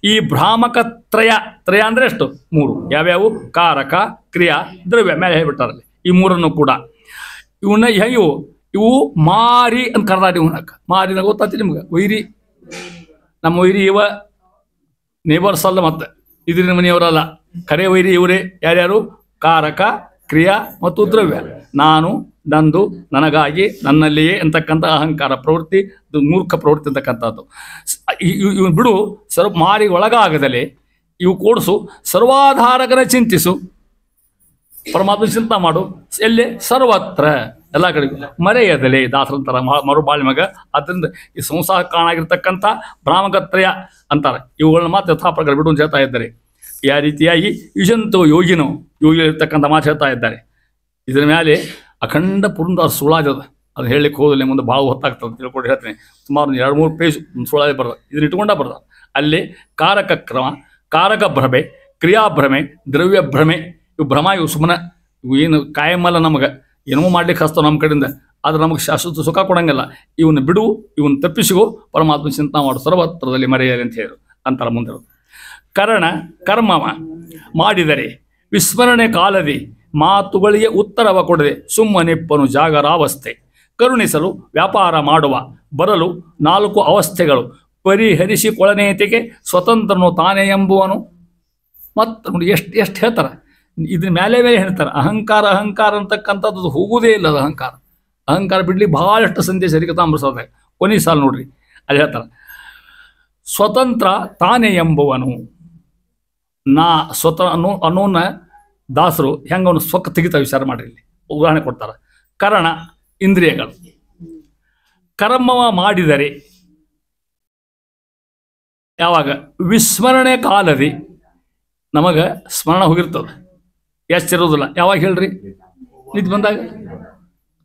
ಈ ಭ್ರಾಮಕತ್ರಯ, ತ್ರಯ ಅಂದರೆ ಎಷ್ಟು? 3. ಯಾವ್ಯಾವು? ಕಾರಕ, ಕ್ರಿಯಾ, ದ್ರವ್ಯ. ಮೇಲೆ ಹೇಳ್ಬಿಟ್ಟಾರಲ್ಲಿ ಈ 3 ಕೂಡ. ಇವನ್ನ ಇವು ಮಾರಿ ಅಂತ ಕರ್ದಾಡಿ. ಇವನಕ್ಕೆ ಮಾರಿನ ಗೊತ್ತಾಗ್ತಿ ನಿಮ್ಗೆ? ವೈರಿ. ನಮ್ಮ ವೈರಿ ಇವ ನೇಬರ್ಸ್ ಅಲ್ಲ, ಮತ್ತೆ ಇದ್ರಿನ ಮನೆಯವರಲ್ಲ. ಕರೆ ವೈರಿ ಇವರೇ. ಯಾರ್ಯಾರು? ಕಾರಕ, ಕ್ರಿಯಾ ಮತ್ತು ದ್ರವ್ಯ. ನಾನು, ನಂದು, ನನಗಾಗಿ, ನನ್ನಲ್ಲಿಯೇ ಅಂತಕ್ಕಂಥ ಅಹಂಕಾರ ಪ್ರವೃತ್ತಿ, ಮೂರ್ಖ ಪ್ರವೃತ್ತಿ ಅಂತಕ್ಕಂಥದ್ದು. ಇವು ಬಿಡು. ಮಾರಿ ಒಳಗಾಗದಲೇ ಇವು ಕೂಡಿಸು. ಸರ್ವಾಧಾರಕರ ಚಿಂತಿಸು, ಪರಮಾತ್ಮ ಚಿಂತ ಮಾಡು. ಎಲ್ಲಿ? ಸರ್ವತ್ರ, ಎಲ್ಲ ಕಡೆಗೂ ಮರೆಯದಲೇ. ದಾಸರಂತರ ಮರುಬಾಳಿ ಮಗ. ಆದ್ದರಿಂದ ಈ ಸಂಸಾರ ಕಾರಣಾಗಿರ್ತಕ್ಕಂಥ ಭ್ರಾಮಕತ್ರಯ ಅಂತಾರೆ. ಇವುಗಳನ್ನ ಮಾತ್ರ ಯಥಾಪ್ರಕಾರ ಬಿಡು ಅಂತ ಹೇಳ್ತಾ ಇದ್ದಾರೆ. ಯಾವ ರೀತಿಯಾಗಿ ಯುಜಂತೋ ಯೋಗಿನೋ, ಯೋಗಿಗಳಿರ್ತಕ್ಕಂಥ ಮಾತು ಹೇಳ್ತಾ ಇದ್ದಾರೆ. ಇದರ ಮೇಲೆ ಅಖಂಡ ಪುರಂದರ ಸುಳಾಜದ. ಅದು ಹೇಳಲಿಕ್ಕೆ ಹೋದಲ್ಲಿ ಮುಂದೆ ಭಾಳ ಹೊತ್ತಾಗ್ತದೆ, ತಿಳ್ಕೊಂಡು ಹೇಳ್ತೀನಿ. ಸುಮಾರು 2-3 ಪೇಜ್ ಸುಳಾಜ್ ಬರ್ದ. ಇದನ್ನ ಇಟ್ಕೊಂಡ ಬರ್ದ. ಅಲ್ಲಿ ಕಾರಕ ಕ್ರಮ, ಕಾರಕ ಭ್ರಮೆ, ಕ್ರಿಯಾಭ್ರಮೆ, ದ್ರವ್ಯ ಭ್ರಮೆ. ಇವು ಭ್ರಮ. ಇವು ಸುಮ್ಮನೆ ಇವು ಏನು ಕಾಯಮಲ್ಲ. ನಮಗೆ ಏನೋ ಮಾಡ್ಲಿಕ್ಕೆ ಹಸ್ತೋ ನಮ್ಮ ಕಡೆಯಿಂದ. ಆದ್ರೆ ನಮಗೆ ಶಾಶ್ವತ ಸುಖ ಕೊಡಂಗಿಲ್ಲ. ಇವನ್ನ ಬಿಡು, ಇವನ್ನ ತಪ್ಪಿಸಿಗೋ, ಪರಮಾತ್ಮ ಚಿಂತನೆ ಮಾಡು, ಸರ್ವತ್ರದಲ್ಲಿ ಮರೆಯಲಿ ಅಂತ ಹೇಳು ಅಂತಾರ ಮುಂದೆ. ಕರಣ ಕರ್ಮವ ಮಾಡಿದರೆ ವಿಸ್ಮರಣೆ ಕಾಲದಿ ಮಾತುಗಳಿಗೆ ಉತ್ತರವ ಕೊಡದೆ ಸುಮ್ಮನಿಪ್ಪನು ಜಾಗರಾವಸ್ಥೆ. ಕರುಣಿಸಲು ವ್ಯಾಪಾರ ಮಾಡುವ ಬರಲು 4 ಅವಸ್ಥೆಗಳು ಪರಿಹರಿಸಿಕೊಳ್ಳನೇತಿಗೆ ಸ್ವತಂತ್ರನು ತಾನೇ ಎಂಬುವನು. ಮತ್ತು ನೋಡಿ ಎಷ್ಟು ಹೇಳ್ತಾರೆ. ಇದ್ರ ಮೇಲೆ ಹೇಳ್ತಾರೆ ಅಹಂಕಾರ ಅಹಂಕಾರ ಅಂತಕ್ಕಂಥದ್ದು ಹೋಗುವುದೇ ಇಲ್ಲ. ಅದು ಅಹಂಕಾರ ಅಹಂಕಾರ ಬಿಡ್ಲಿ ಬಹಳಷ್ಟು ಸಂದೇಶ ಹರಿಕಥಾಮೃತದಾಗ ಕೊನೆ ಸಾಲ ನೋಡ್ರಿ, ಅಲ್ಲಿ ಹೇಳ್ತಾರೆ ಸ್ವತಂತ್ರ ತಾನೇ ಎಂಬುವನು. ನಾ ಸ್ವತಃ ಅನ್ನೋನ ದಾಸರು ಹೆಂಗ ಅವನು ಸ್ವಕ್ಕೆ ತೆಗಿತಾ ವಿಚಾರ ಮಾಡ್ರಿ. ಇಲ್ಲಿ ಉದಾಹರಣೆ ಕೊಡ್ತಾರೆ. ಕರಣ ಇಂದ್ರಿಯಗಳು ಕರ್ಮವ ಮಾಡಿದರೆ ಯಾವಾಗ ವಿಸ್ಮರಣೆ ಕಾಲದಿ ನಮಗೆ ಸ್ಮರಣ ಹೋಗಿರ್ತದೆ, ಎಷ್ಟಿರೋದಿಲ್ಲ. ಯಾವಾಗ ಹೇಳ್ರಿ? ನಿಂತು ಬಂದಾಗ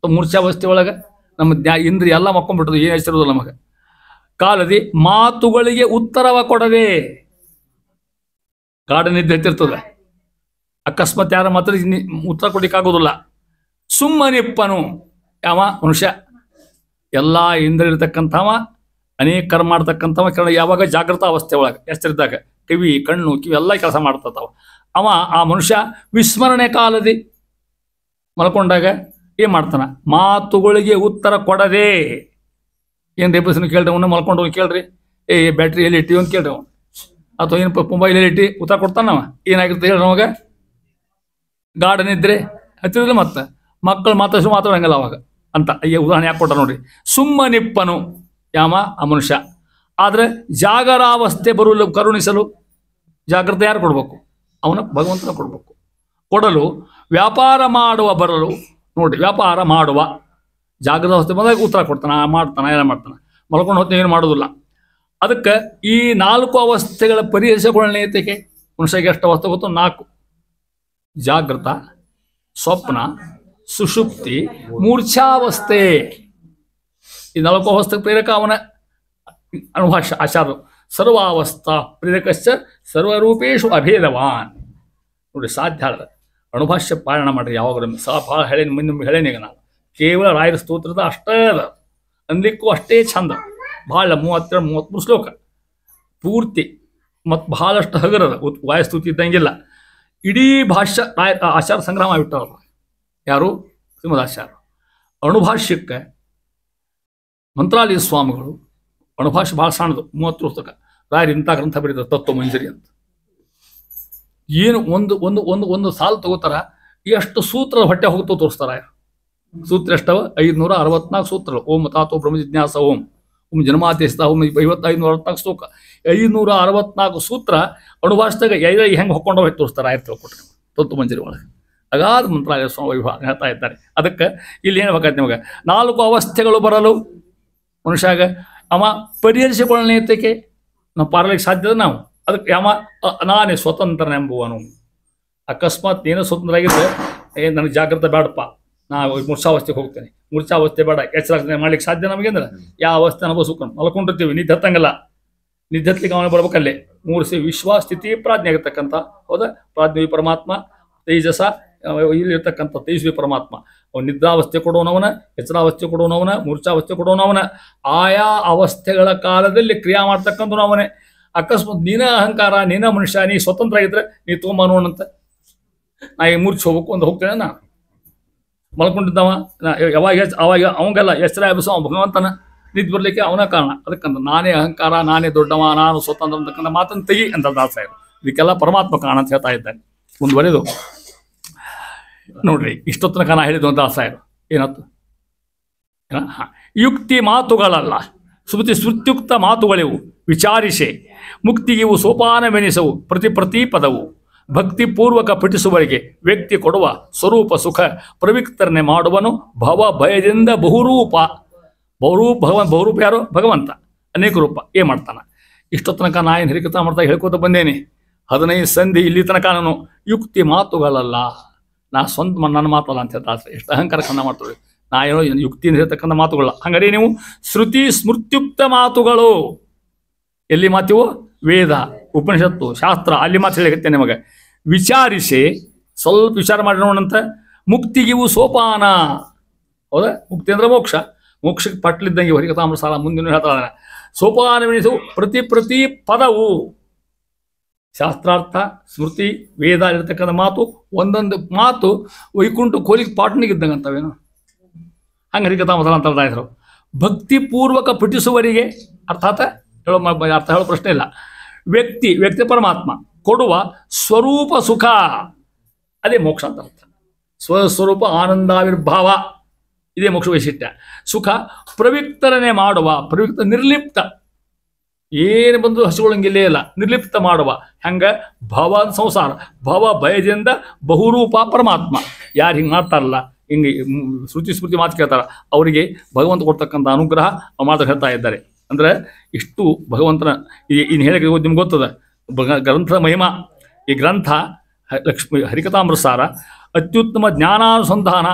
ಮೂರ್ಛಾವಸ್ಥೆ ಒಳಗೆ ನಮ್ಮ ಇಂದ್ರಿಯ ಎಲ್ಲ ಮಕ್ಕೊಂಡ್ಬಿಟ್ಟದು, ಏನು ಎಷ್ಟಿರೋದಿಲ್ಲ ನಮಗೆ. ಕಾಲದಿ ಮಾತುಗಳಿಗೆ ಉತ್ತರವ ಕೊಡದೆ ಗಾಢ ನಿದ್ದೆ ಎತ್ತಿರ್ತದೆ, ಅಕಸ್ಮಾತ್ ಯಾರ ಮಾತ್ರ ಉತ್ತರ ಕೊಡ್ಲಿಕ್ಕಾಗೋದಿಲ್ಲ. ಸುಮ್ಮನಿಪ್ಪನು ಯಾವ ಮನುಷ್ಯ ಎಲ್ಲ ಇಂದ್ರಿಯ ಇರ್ತಕ್ಕಂಥವ ಅನೇಕ ಕರ್ಮ ಮಾಡ್ತಕ್ಕಂಥವ ಕೆಲ ಯಾವಾಗ ಜಾಗೃತ ಅವಸ್ಥೆ ಒಳಗೆ ಎಷ್ಟರಿದ್ದಾಗ ಕಿವಿ ಕಣ್ಣು ಕಿವಿ ಎಲ್ಲ ಕೆಲಸ ಮಾಡ್ತವ ಅವ. ಆ ಮನುಷ್ಯ ವಿಸ್ಮರಣೆ ಕಾಲದಿ ಮಲ್ಕೊಂಡಾಗ ಏನು ಮಾಡ್ತಾನ? ಮಾತುಗಳಿಗೆ ಉತ್ತರ ಕೊಡದೆ. ಏನು ರೇಪಸ್ನ ಕೇಳ್ರಿ, ಅವನ್ನ ಮಲ್ಕೊಂಡು ಹೋಗಿ ಕೇಳ್ರಿ, ಬ್ಯಾಟ್ರಿ ಎಲ್ಲಿ ಇಟ್ಟಿವಿ ಅಂತ ಕೇಳ್ರಿ ಅವನು, ಅಥವಾ ಏನು ಮೊಬೈಲ್ ಎಲ್ಲಿ ಇಟ್ಟು ಉತ್ತರ ಕೊಡ್ತಾನವ. ಏನಾಗಿರುತ್ತೆ ಹೇಳ್ರಿ ಅವಾಗ? ಗಾಢ ನಿದ್ರೆ ಹತ್ತಿರಲಿಲ್ಲ. ಮತ್ತೆ ಮಕ್ಕಳು ಮಾತಾಡಂಗಲ್ಲ ಅವಾಗ ಅಂತ ಉದಾಹರಣೆ ಯಾಕೆ ಕೊಟ್ಟ ನೋಡ್ರಿ. ಸುಮ್ಮನಿಪ್ಪನು ಯಾಮ ಆ ಮನುಷ್ಯ. ಆದರೆ ಜಾಗರಾವಸ್ಥೆ ಕರುಣಿಸಲು ಜಾಗ್ರತೆ ಯಾರು ಕೊಡ್ಬೇಕು? ಅವನ ಭಗವಂತನ ಕೊಡ್ಬೇಕು. ಕೊಡಲು ವ್ಯಾಪಾರ ಮಾಡುವ ಬರಲು ನೋಡಿ, ವ್ಯಾಪಾರ ಮಾಡುವ ಜಾಗೃತ ಅವಸ್ಥೆ ಬಂದಾಗ ಉತ್ತರ ಕೊಡ್ತಾನೆ, ಮಾಡ್ತಾನೆ, ಎಲ್ಲ ಮಾಡ್ತಾನೆ. ಮಲ್ಕೊಂಡು ಹೊತ್ತು ಏನು ಮಾಡೋದಿಲ್ಲ. ಅದಕ್ಕೆ ಈ 4 ಅವಸ್ಥೆಗಳ ಪರಿಹರಿಸಿಕೊಳ್ಳನೇತಿಕೆ ಮನುಷ್ಯಗೆ ಎಷ್ಟು ಅವಸ್ಥೆ ಗೊತ್ತು? 4: ಜಾಗೃತ, ಸ್ವಪ್ನ, ಸುಷುಪ್ತಿ, ಮೂರ್ಛಾವಸ್ಥೆ. ಈ 4 ಅವಸ್ಥೆ ಪ್ರೇರಕ ಅವನ ಅನುಭಾಷ ಆಚಾರ. ಸರ್ವಾವಸ್ಥಾ ಪ್ರೇರಕಶ್ಚ ಸರ್ವರೂಪೇಶು ಅಭೇದವಾನ್. ನೋಡಿ ಸಾಧ್ಯ ಅಲ್ಲ. ಅಣುಭಾಷ್ಯ ಪಾಲನ ಮಾಡ್ರಿ ಯಾವಾಗ ಭಾಳ ಹೇಳೇನಿ, ಮುಂದೆ ಹೇಳೇನೀಗ ನಾನು. ಕೇವಲ ರಾಯರ ಸ್ತೋತ್ರದ ಅಷ್ಟೇ ಅದ ಅನ್ಲಿಕ್ಕೂ ಅಷ್ಟೇ ಚಂದ. ಭಾಳ 32-33 ಶ್ಲೋಕ ಪೂರ್ತಿ ಮತ್ತು ಭಾಳಷ್ಟು ಹಗರದ ವಾಯಸ್ತುತಿ ಇದ್ದಂಗಿಲ್ಲ. ಇಡೀ ಭಾಷ್ಯ ಆಚಾರ ಸಂಗ್ರಹ ಮಾಡಿಬಿಟ್ಟವ್ರು ಯಾರು? ಶ್ರೀಮದಾಚಾರ್ಯ. ಅಣುಭಾಷ್ಯಕ್ಕೆ ಮಂತ್ರಾಲಯ ಸ್ವಾಮಿಗಳು ಅಣುಭಾಷ್ಯ ಭಾಳ ಸಣ್ಣದು, 30 ಪುಸ್ತಕ. ರಾಯರು ಇಂಥ ಗ್ರಂಥ ಬರೀತಾರೆ, ತತ್ವಮಂಜರಿ ಅಂತ. ಏನು ಒಂದು ಒಂದು ಒಂದು ಒಂದು ಸಾಲು ತಗೋತಾರ, ಎಷ್ಟು ಸೂತ್ರದ ಹೊಟ್ಟೆ ಹೋಗ್ತೋ ತೋರಿಸ್ತಾರ. ಸೂತ್ರ ಎಷ್ಟವ? 564 ಸೂತ್ರಗಳು. ಓಂ ತಾತೋ ಬ್ರಹ್ಮ ಜಿಜ್ಞಾಸ ಓಂ ಓಂ ಜನ್ಮಾದೇಶದ ಓಂ 564 ಶ್ಲೋಕ, 564 ಸೂತ್ರ ಅಣುಭಾಷದಾಗ ಹೆಂಗೆ ಹೊಕ್ಕೊಂಡು ಹೋಗಿ ತೋರಿಸ್ತಾರೆ ರಾಯರು ತಿಳ್ಕೊಟ್ರೆ ತತ್ವಮಂಜರಿ ಒಳಗೆ. ಅಗಾಧ ಮಂತ್ರಾಲಯ ಸ್ವಾಮಿ ವೈಭವ ಹೇಳ್ತಾ ಇದ್ದಾರೆ. ಅದಕ್ಕೆ ಇಲ್ಲಿ ಏನು ಬೇಕಾಯ್ತು ನಿಮಗೆ? 4 ಅವಸ್ಥೆಗಳು ಬರಲು ಮನುಷ್ಯಾಗ ಅವ ಪರಿಹರಿಸಿಕೊಳ್ಳನೇತಕ್ಕೆ ನಾವು ಪಾರಲಿಕ್ಕೆ ಸಾಧ್ಯದ ನಾವು. ಅದಕ್ಕೆ ಯಾವ ನಾನೇ ಸ್ವತಂತ್ರನೆಂಬುವನು. ಅಕಸ್ಮಾತ್ ಏನೋ ಸ್ವತಂತ್ರ ಆಗಿದ್ರೆ ನನಗೆ ಜಾಗೃತ ಬೇಡಪ್ಪ, ನಾ ಮೂರ್ಛಾವಸ್ಥೆಗೆ ಹೋಗ್ತೇನೆ, ಮೂರ್ಛಾವಸ್ಥೆ ಬೇಡ, ಎಚ್ಚರ ಮಾಡ್ಲಿಕ್ಕೆ ಸಾಧ್ಯ ನಮಗೆ ಅಂದ್ರೆ ಯಾವ ಅವಸ್ಥೆ ಅನುಭವಿಸ್ಕೊಂಡು ಮಲ್ಕೊಂಡಿರ್ತೀವಿ. ನಿದ್ದೆ ಹತ್ತಂಗಲ್ಲ, ನಿದ್ದೆ ಹತ್ಲಿಕ್ಕೆ ಅವನು ಬರ್ಬೇಕಲ್ಲೇ. 3 ವಿಶ್ವ ಸ್ಥಿತಿ ಪ್ರಾಜ್ಞೆ ಆಗಿರ್ತಕ್ಕಂಥ ಹೌದಾ? ಪ್ರಾಜ್ಞವಿ ಪರಮಾತ್ಮ, ತೇಜಸ ಇಲ್ಲಿರ್ತಕ್ಕಂಥ ತೇಜಸ್ವಿ ಪರಮಾತ್ಮ. ಅವನು ನಿದ್ರಾವಸ್ಥೆ ಕೊಡೋನವನ, ಎಚ್ಚರಾವಸ್ಥೆ ಕೊಡೋನವನ, ಮೂರ್ಛಾವಸ್ಥೆ ಕೊಡೋನವನ. ಆಯಾ ಅವಸ್ಥೆಗಳ ಕಾಲದಲ್ಲಿ ಕ್ರಿಯಾ ಮಾಡ್ತಕ್ಕಂಥ ಅವನೇ. ಅಕಸ್ಮಾತ್ ನೀನ ಅಹಂಕಾರ, ನೀನ ಮನುಷ್ಯ, ನೀ ಸ್ವತಂತ್ರ ಆಗಿದ್ರೆ ನೀ ತೊಗೊಂಬನೋಣಂತ ನಾ ಈಗ ಮೂರ್ಛೆ ಹೋಗ್ಬೇಕು ಅಂತ ಹೋಗ್ತೇನೆ. ನಾ ಮಲ್ಕೊಂಡಿದ್ದವ ಯಾವಾಗ ಅವಾಗ ಅವಂಗೆಲ್ಲ ಎಚ್ಚರ ಎಬ್ಬಿಸೋ ಭಗವಂತನ ನಿದ್ದೆ ಬರಲಿಕ್ಕೆ ಅವನ ಕಾರಣ. ಅದಕ್ಕಂತ ನಾನೇ ಅಹಂಕಾರ, ನಾನೇ ದೊಡ್ಡವ, ನಾನು ಸ್ವತಂತ್ರ ಅಂತಕ್ಕಂಥ ಮಾತನ್ನು ತೆಗಿ ಅಂತ ದಾಸರು. ಇದಕ್ಕೆಲ್ಲ ಪರಮಾತ್ಮ ಕಾರಣ ಅಂತ ಹೇಳ್ತಾ ಇದ್ದಾನೆ. ಮುಂದುವರೆದು ನೋಡ್ರಿ, ಇಷ್ಟೊತ್ತನ ಕಾರಣ ಹೇಳಿದ್ದು ಅಂತ ದಾಸರು ಏನತ್ತು? ಯುಕ್ತಿ ಮಾತುಗಳಲ್ಲ, ಸ್ಮೃತ್ಯುಕ್ತ ಮಾತುಗಳಿವು. ವಿಚಾರಿಸೆ ಮುಕ್ತಿಗಿವು ಸೋಪಾನವೆನಿಸವು. ಪ್ರತಿ ಪದವು ಭಕ್ತಿಪೂರ್ವಕ ಪಠಿಸುವವರಿಗೆ ವ್ಯಕ್ತಿ ಕೊಡುವ ಸ್ವರೂಪ ಸುಖ ಪ್ರವಿಕ್ತರಣೆ ಮಾಡುವನು ಭವ ಭಯದಿಂದ ಬಹುರೂಪ. ಬಹುರೂಪ ಯಾರು? ಭಗವಂತ. ಅನೇಕ ರೂಪ ಏನು ಮಾಡ್ತಾನೆ. ಇಷ್ಟೋ ತನಕ ನಾ ಏನು ಹಿರಿಕತ ಮಾಡ್ತಾ ಹೇಳ್ಕೊತ ಬಂದೇನೆ. 15 ಸಂಧಿ ಇಲ್ಲಿ ತನಕ ನಾನು ಯುಕ್ತಿ ಮಾತುಗಳಲ್ಲ, ನಾ ಸ್ವಂತ ನನ್ನ ಮಾತಲ್ಲ ಅಂತ ಹೇಳ್ತಾರೆ. ಎಷ್ಟು ಅಹಂಕಾರ ಕನ್ನ ಮಾಡ್ತೀವಿ. ನಾ ಏನೋ ಯುಕ್ತಿಯಿಂದ ಹೇಳ್ತಕ್ಕಂಥ ಮಾತುಗಳಲ್ಲ. ಹಾಗಾದ್ರೆ ನೀವು ಶ್ರುತಿ ಸ್ಮೃತ್ಯುಕ್ತ ಮಾತುಗಳು ಎಲ್ಲಿ ಮಾತಿವು? ವೇದ, ಉಪನಿಷತ್ತು, ಶಾಸ್ತ್ರ, ಅಲ್ಲಿ ಮಾತು ಹೇಳಿರುತ್ತೆ ನಿಮಗೆ. ವಿಚಾರಿಸಿ ಸ್ವಲ್ಪ ವಿಚಾರ ಮಾಡಿ ನೋಡಂತ. ಮುಕ್ತಿಗಿವು ಸೋಪಾನ. ಹೌದಾ? ಮುಕ್ತಿ ಅಂದ್ರೆ ಮೋಕ್ಷ. ಮೋಕ್ಷಕ್ಕೆ ಪಟ್ಲಿದ್ದಂಗೆ ಹರಿಕಥಾಮೃತ ಸಾಲ ಮುಂದಿನ ಹೇಳ್ತಾರೆ. ಸೋಪಾನವೆನಿಸು ಪ್ರತಿ ಪದವು. ಶಾಸ್ತ್ರಾರ್ಥ, ಸ್ಮೃತಿ, ವೇದ ಇರತಕ್ಕಂಥ ಮಾತು, ಒಂದೊಂದು ಮಾತು ವೈಕುಂಠ ಕೋಲಿಗೆ ಪಾಟ್ನಿಗಿದ್ದಂಗಂತವೇನು ಹಂಗೆ ಹರಿಕಥಾಮೃತ ಅಂತ ಹೇಳ್ತಾ ಇದ್ರು. ಭಕ್ತಿಪೂರ್ವಕ ಪಠಿಸುವವರಿಗೆ ಅರ್ಥಾತ್ ಅರ್ಥ ಹೇಳೋ ಪ್ರಶ್ನೆ ಇಲ್ಲ. ವ್ಯಕ್ತಿ ಪರಮಾತ್ಮ ಕೊಡುವ ಸ್ವರೂಪ ಸುಖ. ಅದೇ ಮೋಕ್ಷ ಅಂತ ಅರ್ಥ. ಸ್ವಸ್ವರೂಪ ಆನಂದಾವಿರ್ಭಾವ, ಇದೇ ಮೋಕ್ಷ ವೈಶಿಷ್ಟ್ಯ. ಸುಖ ಪ್ರವಿಕ್ತರನೆ ಮಾಡುವ, ಪ್ರವಿಕ್ತ ನಿರ್ಲಿಪ್ತ, ಏನು ಬಂದು ಹಸಿಗಳಂಗಿಲ್ಲೇ ಇಲ್ಲ, ನಿರ್ಲಿಪ್ತ ಮಾಡುವ. ಹೆಂಗೆ ಭವ ಸಂಸಾರ, ಭವ ಭಯದಿಂದ ಬಹುರೂಪ ಪರಮಾತ್ಮ. ಯಾರು ಹಿಂಗೆ ಮಾಡ್ತಾರಲ್ಲ, ಹಿಂಗೆ ಶ್ರುತಿ ಸ್ಮೃತಿ ಮಾತು ಕೇಳ್ತಾರ, ಅವರಿಗೆ ಭಗವಂತ ಕೊಡ್ತಕ್ಕಂಥ ಅನುಗ್ರಹ ಮಾತು ಹೇಳ್ತಾ ಇದ್ದಾರೆ. ಅಂದರೆ ಇಷ್ಟು ಭಗವಂತನ ಇನ್ನು ಹೇಳಕ್ಕೆ ನಿಮ್ಗೆ ಗೊತ್ತದ ಗ್ರಂಥದ ಮಹಿಮಾ. ಈ ಗ್ರಂಥ ಲಕ್ಷ್ಮಿ ಹರಿಕಥಾಮೃತಸಾರ ಅತ್ಯುತ್ತಮ ಜ್ಞಾನಾನುಸಂಧಾನ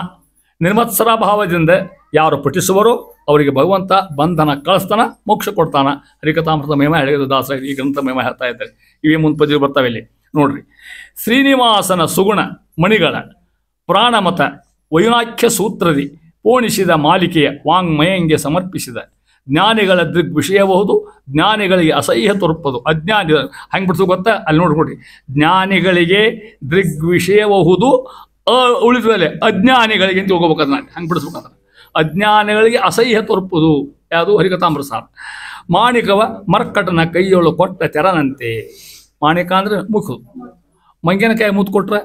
ನಿರ್ಮತ್ಸರ ಭಾವದಿಂದ ಯಾರು ಪಠಿಸುವರೋ ಅವರಿಗೆ ಭಗವಂತ ಬಂಧನ ಕಳಿಸ್ತಾನ, ಮೋಕ್ಷ ಕೊಡ್ತಾನ. ಹರಿಕಥಾಮೃತ ಮಹಿಮಾ ಹೇಳಿದ ದಾಸ ಈ ಗ್ರಂಥ ಮಹಿಮಾ ಹೇಳ್ತಾ ಇದ್ದಾರೆ. ಇವೇ ಮುಂದೆ ಬರ್ತಾವೆ ಇಲ್ಲಿ ನೋಡ್ರಿ. ಶ್ರೀನಿವಾಸನ ಸುಗುಣ ಮಣಿಗಳ ಪ್ರಾಣಮತ ವೈನಾಖ್ಯ ಸೂತ್ರದಿ ಪೋಣಿಸಿದ ಮಾಲಿಕೆಯ ವಾಂಗ್ಮಯಂಗೆ ಸಮರ್ಪಿಸಿದ ಜ್ಞಾನಿಗಳ ದೃಗ್ವಿಷಯಬಹುದು, ಜ್ಞಾನಿಗಳಿಗೆ ಅಸಹ್ಯ ತೋರ್ಪದು. ಅಜ್ಞಾನಿ ಹಂಗೆ ಬಿಡ್ಸೋ ಗೊತ್ತಾ, ಅಲ್ಲಿ ನೋಡ್ಕೊಡ್ರಿ. ಜ್ಞಾನಿಗಳಿಗೆ ದೃಗ್ವಿಷಯಬಹುದು, ಉಳಿದ್ಮೇಲೆ ಅಜ್ಞಾನಿಗಳಿಗೆ ಅಂತ ಹೋಗ್ಬೇಕಾದ್ರೆ ನಾನು ಹಂಗೆ ಬಿಡಿಸ್ಬೇಕಾದ್ರೆ ಅಜ್ಞಾನಿಗಳಿಗೆ ಅಸಹ್ಯ ತೋರ್ಪುದು. ಯಾವುದು? ಹರಿಕಥಾಮೃತಸಾರ. ಮಾಣಿಕವ ಮರ್ಕಟನ ಕೈಯೊಳು ಕೊಟ್ಟ ತೆರನಂತೆ. ಮಾಣಿಕ ಅಂದರೆ ಮುಖು. ಮಂಗನಕಾಯಿ ಮುತ್ತು ಕೊಟ್ರೆ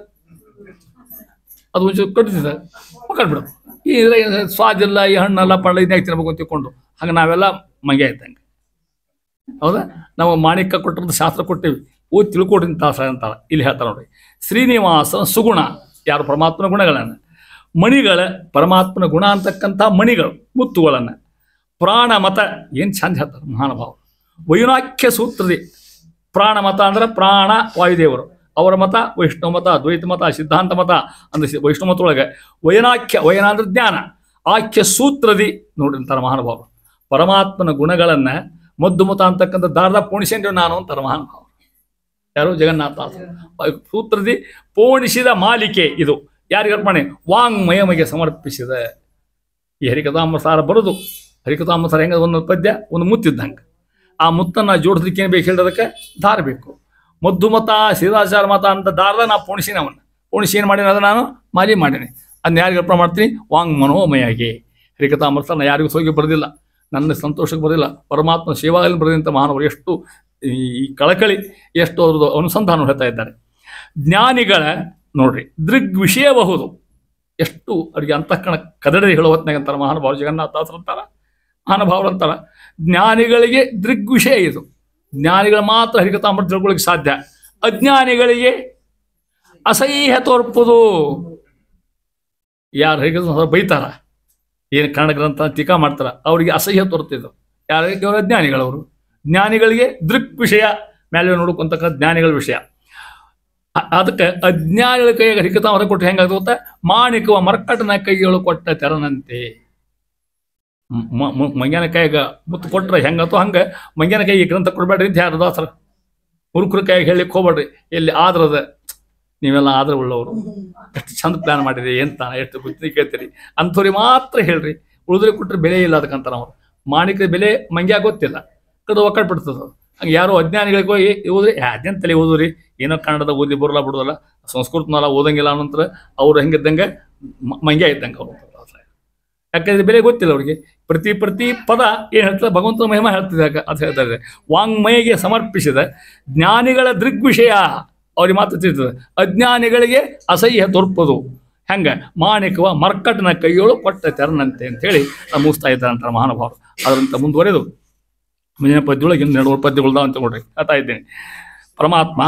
ಅದು ಒಂಚೂರು ಕಟ್ತಿದ್ದ ಮಕ್ಕಳ್ಬಿಡೋದು. ಈ ಸ್ವಾದಿಲ್ಲ, ಈ ಹಣ್ಣಲ್ಲ ಪಳ್ಳ ಇದನ್ನ ತಿನ್ಬೇಕು ಅಂತ ತಿಳ್ಕೊಂಡು ಹಂಗೆ ನಾವೆಲ್ಲ ಮಂಗೆ ಇದ್ದಂಗೆ. ಹೌದಾ? ನಾವು ಮಾಣಿಕ ಕೊಟ್ಟಿರೋದು ಶಾಸ್ತ್ರ ಕೊಟ್ಟೇವಿ, ಓದಿ ತಿಳ್ಕೊಡ್ರಿ ತಾಸ ಅಂತಾರ. ಇಲ್ಲಿ ಹೇಳ್ತಾರೆ ನೋಡ್ರಿ. ಶ್ರೀನಿವಾಸನ ಸುಗುಣ, ಯಾರು ಪರಮಾತ್ಮನ ಗುಣಗಳನ್ನು, ಮಣಿಗಳ ಪರಮಾತ್ಮನ ಗುಣ ಅಂತಕ್ಕಂಥ ಮಣಿಗಳು ಮುತ್ತುಗಳನ್ನು, ಪ್ರಾಣಮತ ಏನು ಚಂದ ಹೇಳ್ತಾರೆ ಮಹಾನುಭಾವ. ವೈನಾಖ್ಯ ಸೂತ್ರದಿ, ಪ್ರಾಣಮತ ಅಂದ್ರೆ ಪ್ರಾಣ ವಾಯುದೇವರು, ಅವರ ಮತ ವೈಷ್ಣವ ಮತ, ದ್ವೈತ ಮತ, ಸಿದ್ಧಾಂತ ಮತ ಅಂದ್ರೆ ವೈಷ್ಣವ ಮತದೊಳಗೆ ವೈನಾಖ್ಯ, ವೈನ ಅಂದ್ರೆ ಜ್ಞಾನ, ಆಖ್ಯ ಸೂತ್ರದಿ ನೋಡ್ರಿ ಅಂತಾರೆ ಮಹಾನುಭಾವರು. ಪರಮಾತ್ಮನ ಗುಣಗಳನ್ನು ಮದ್ದು ಮತ ಅಂತಕ್ಕಂಥ ದಾರದ ಪೋಣಿಸಿದ್ರೆ ನಾನು ಅಂತಾರೆ ಮಹಾನುಭಾವ. ಯಾರು? ಜಗನ್ನಾಥ. ಸೂತ್ರದಿ ಪೋಣಿಸಿದ ಮಾಲಿಕೆ ಇದು ಯಾರಿಗೆ ಅರ್ಪಣೆ? ವಾಂಗ್ಮಯಮಗೆ ಸಮರ್ಪಿಸಿದ. ಈ ಹರಿಕಥಾಮೃತಸಾರ ಬರೋದು, ಹರಿಕಥಾಮೃತಸಾರ ಹೆಂಗೆ ಒಂದು ಪದ್ಯ ಒಂದು ಮುತ್ತಿದ್ದಂಗೆ. ಆ ಮುತ್ತನ್ನು ಜೋಡಿಸ್ಲಿಕ್ಕೆ ಏನು ಬೇಕು ಹೇಳೋದಕ್ಕೆ? ದಾರ ಬೇಕು. ಮದ್ದು ಮತ, ಶಿರಾಚಾರ ಮತ ಅಂತ ದಾರದ ನಾ ಪೋಣಿಸಿನ ಅವನ್ನ ಪೋಣಿಸಿ ಏನು ಮಾಡೀನಿ ಅದನ್ನು ನಾನು ಮಾಲಿ ಮಾಡೀನಿ. ಅದನ್ನ ಯಾರಿಗೆ ಅರ್ಪಣೆ ಮಾಡ್ತೀನಿ? ವಾಂಗ್ ಮನೋಮಯಾಗಿ. ಹರಿಕಥಾಮೃತಸಾರ ಯಾರಿಗೂ ಸೋಗಿ ಬರೋದಿಲ್ಲ, ನನ್ನ ಸಂತೋಷಕ್ಕೆ ಬರೋದಿಲ್ಲ, ಪರಮಾತ್ಮ ಸೇವಾದಲ್ಲಿ ಬರೆದಂಥ ಮಹಾನವರು ಎಷ್ಟು ಈ ಕಳಕಳಿ, ಎಷ್ಟು ಅವ್ರದ್ದು ಅನುಸಂಧಾನ ಹೇಳ್ತಾ ಇದ್ದಾರೆ. ಜ್ಞಾನಿಗಳ ನೋಡ್ರಿ ದೃಗ್ವಿಷಯಬಹುದು, ಎಷ್ಟು ಅವರಿಗೆ ಅಂತಃಕರಣ ಕದಡಿ ಹೇಳೋ ಹೊತ್ನಾಗ ಅಂತಾರೆ ಮಹಾನುಭಾವರು. ಜಗನ್ನಾಥದಾಸರು ಅಂತಾರ, ಮಹಾನುಭಾವರು ಅಂತಾರ. ಜ್ಞಾನಿಗಳಿಗೆ ದೃಗ್ವಿಷಯ ಇದು. ಜ್ಞಾನಿಗಳು ಮಾತ್ರ ಹರಿಕಥಾಮೃತ ತಿಳ್ಕೊಳ್ಳಿಕ್ಕೆ ಸಾಧ್ಯ. ಅಜ್ಞಾನಿಗಳಿಗೆ ಅಸಹ್ಯ ತೋರ್ಪುದು. ಯಾರು ಹರಿಕಥಾಮೃತ ಬೈತಾರ, ಏನು ಕನ್ನಡ ಗ್ರಂಥ ಟೀಕಾ ಮಾಡ್ತಾರ, ಅವರಿಗೆ ಅಸಹ್ಯ ತೋರ್ತಿದ್ದು ಯಾರಿಗೆ? ಅವರು ಅಜ್ಞಾನಿಗಳವರು. ಜ್ಞಾನಿಗಳಿಗೆ ದೃಕ್ ವಿಷಯ ಮೇಲೆ ನೋಡ್ಕೊಂತಕ್ಕ ಜ್ಞಾನಿಗಳ ವಿಷಯ. ಅದಕ್ಕೆ ಅಜ್ಞಾನಿಗಳ ಕೈಯಾಗ ಹರಿಕಥಾಮೃತ ಕೊಟ್ಟು ಹೆಂಗಾಗ್ತದೆ ಗೊತ್ತಾ? ಮಾಣಿಕವ ಮರ್ಕಟನ ಕೈಗಳು ಕೊಟ್ಟ ತೆರನಂತೆ. ಮಂಗ್ಯನ ಕೈಯಾಗ ಮುತ್ತು ಕೊಟ್ರೆ ಹೆಂಗತ್ತೋ ಹಂಗೆ ಮಂಗ್ಯನ ಕೈಗೆ ಗ್ರಂಥ ಕೊಡ್ಬೇಡ್ರಿ ಅಂತ ಯಾರು ದಾಸರ ಹುರುಕ್ರ ಕೈಯಾಗ ಹೇಳಿಕ್ಕೆ ಹೋಗ್ಬೇಡ್ರಿ. ಎಲ್ಲಿ ಆದ್ರದ ನೀವೆಲ್ಲ ಆದ್ರೆ ಉಳ್ಳವರು, ಎಷ್ಟು ಚಂದ ಪ್ಲಾನ್ ಮಾಡಿರಿ, ಎಂತ ಎಷ್ಟು ಬುದ್ಧಿ ಕೇಳ್ತೀರಿ ಅಂಥವ್ರಿಗೆ ಮಾತ್ರ ಹೇಳ್ರಿ. ಉಳಿದ್ರೆ ಕೊಟ್ಟರೆ ಬೆಲೆ ಇಲ್ಲ ಅದಕ್ಕಂತ ನಾವು. ಮಾಣಿಕದ ಬೆಲೆ ಮಂಗ್ಯಾಗ ಗೊತ್ತಿಲ್ಲ, ಕಡೆ ಒಕ್ಕಡ್ಬಿಡ್ತದ. ಹಂಗೆ ಯಾರೋ ಅಜ್ಞಾನಿಗಳಿಗೆ ಹೋಗಿ ಓದ್ರಿ, ಅಜ್ಞಾನ ತಲೆ ಓದ್ರಿ, ಏನೋ ಕನ್ನಡದ ಓದಿ ಬರೋಲ್ಲ ಬಿಡೋದಲ್ಲ, ಸಂಸ್ಕೃತನಲ್ಲ ಓದಂಗಿಲ್ಲ ಅನ್ನೋಂತರ ಅವ್ರು ಹೆಂಗಿದ್ದಂಗೆ ಮಂಗ್ಯ ಇದ್ದಂಗೆ ಅವರು. ಯಾಕಂದ್ರೆ ಬೆಲೆ ಗೊತ್ತಿಲ್ಲ ಅವ್ರಿಗೆ. ಪ್ರತಿ ಪದ ಏನು ಹೇಳ್ತದೆ? ಭಗವಂತನ ಮಹಿಮಾ ಹೇಳ್ತಿದೆ ಅಂತ ಹೇಳ್ತಾ ಇದೆ. ವಾಂಗ್ಮಯಿಗೆ ಸಮರ್ಪಿಸಿದ ಜ್ಞಾನಿಗಳ ದೃಗ್ವಿಷಯ ಅವ್ರಿಗೆ ಮಾತ್ರ ತಿಳಿತದೆ, ಅಜ್ಞಾನಿಗಳಿಗೆ ಅಸಹ್ಯ ತೋರ್ಪದು. ಹೆಂಗೆ? ಮಾಣಿಕವ ಮರ್ಕಟನ ಕೈಯೋಳು ಕೊಟ್ಟ ತೆರನಂತೆ ಅಂತೇಳಿ ನಾವು ಮುಗಿಸ್ತಾ ಇದ್ದಾರೆ ಅಂತಾರೆ ಮಹಾನುಭಾವರು. ಅದರಂತ ಮುಂದುವರೆದು ಮುಂದಿನ ಪದ್ಯೊಳಗೆ 2 ಪದ್ಯಗಳ್ದಾವ ಅಂತ ನೋಡ್ರಿ ಹೇಳ್ತಾ ಇದ್ದೇನೆ. ಪರಮಾತ್ಮ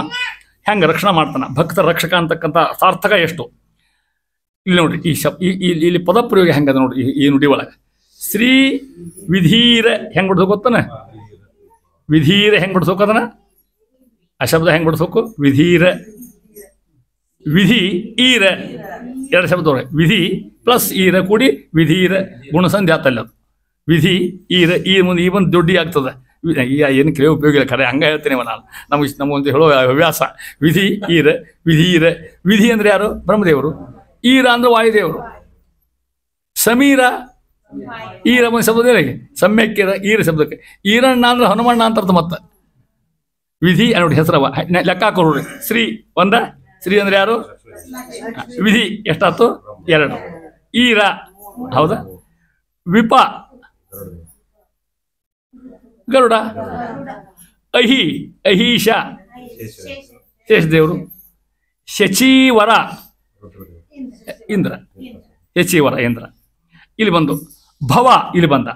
ಹೆಂಗೆ ರಕ್ಷಣೆ ಮಾಡ್ತಾನೆ, ಭಕ್ತರ ರಕ್ಷಕ ಅಂತಕ್ಕಂಥ ಸಾರ್ಥಕ ಎಷ್ಟು ಇಲ್ಲಿ ನೋಡ್ರಿ. ಇಲ್ಲಿ ಪದಪ್ರಯೋಗ ಹೆಂಗದ ನೋಡ್ರಿ ಈ ನುಡಿ ಒಳಗೆ. ಶ್ರೀ ವಿಧೀರ ಹೆಂಗೆ ಬಿಡ್ಸೋಕೆ ಗೊತ್ತಾನ? ವಿಧೀರ ಹೆಂಗೆ ಬಿಡ್ಸೋಕೆ ಅದನ್ನ? ಆ ಶಬ್ದ ಹೆಂಗೆ ಬಿಡ್ಸೋಕು? ವಿಧೀರ. ವಿಧಿ ಈರ 2 ಶಬ್ದವ್ರೆ. ವಿಧಿ ಪ್ಲಸ್ ಈರ ಕೂಡಿ ವಿಧೀರ ಗುಣಸಂಧಿ ಆತಲ್ಲ ಅದು. ವಿಧಿ ಈರ, ಈ ಮುಂದೆ ಈ ಬಂದು ದೊಡ್ಡಿ ಆಗ್ತದೆ. ಏನು ಕೇಳಿ ಉಪಯೋಗ ಇಲ್ಲ, ಖರೆ ಹಂಗೆ ಹೇಳ್ತೇನೆ ನಾನು. ನಮಗೊಂದು ಹೇಳೋ ಹವ್ಯಾಸ. ವಿಧಿ ಈರ, ವಿಧೀರ. ವಿಧಿ ಅಂದರೆ ಯಾರು? ಬ್ರಹ್ಮದೇವರು. ಈರ ಅಂದ್ರೆ ವಾಯುದೇವರು. ಸಮೀರ ಈರ ಒಂದು ಶಬ್ದದಲ್ಲಿ ಸಮ್ಯಕ್ಕಿರ ಈರ ಶಬ್ದಕ್ಕೆ. ಈರಣ್ಣ ಅಂದ್ರೆ ಹನುಮಣ್ಣ ಅಂತ ಅರ್ಥ. ಮತ್ತೆ ವಿಧಿ ನೋಡಿ ಹೆಸರವ ಲೆಕ್ಕ ಹಾಕೋರಿ. ಶ್ರೀ ಒಂದ, ಶ್ರೀ ಅಂದ್ರೆ ಯಾರು? ವಿಧಿ ಎಷ್ಟಾಯ್ತು? 2. ಈರ ಹೌದಾ? ವಿಪ ಗರುಡ. ಅಹಿ ಅಹೀಶ ಶೇಷದೇವರು. ಶಚೀವರ ಇಂದ್ರ, ಯಚೀವರ ಇಂದ್ರ. ಇಲ್ಲಿ ಬಂದು ಭವ, ಇಲ್ಲಿ ಬಂದ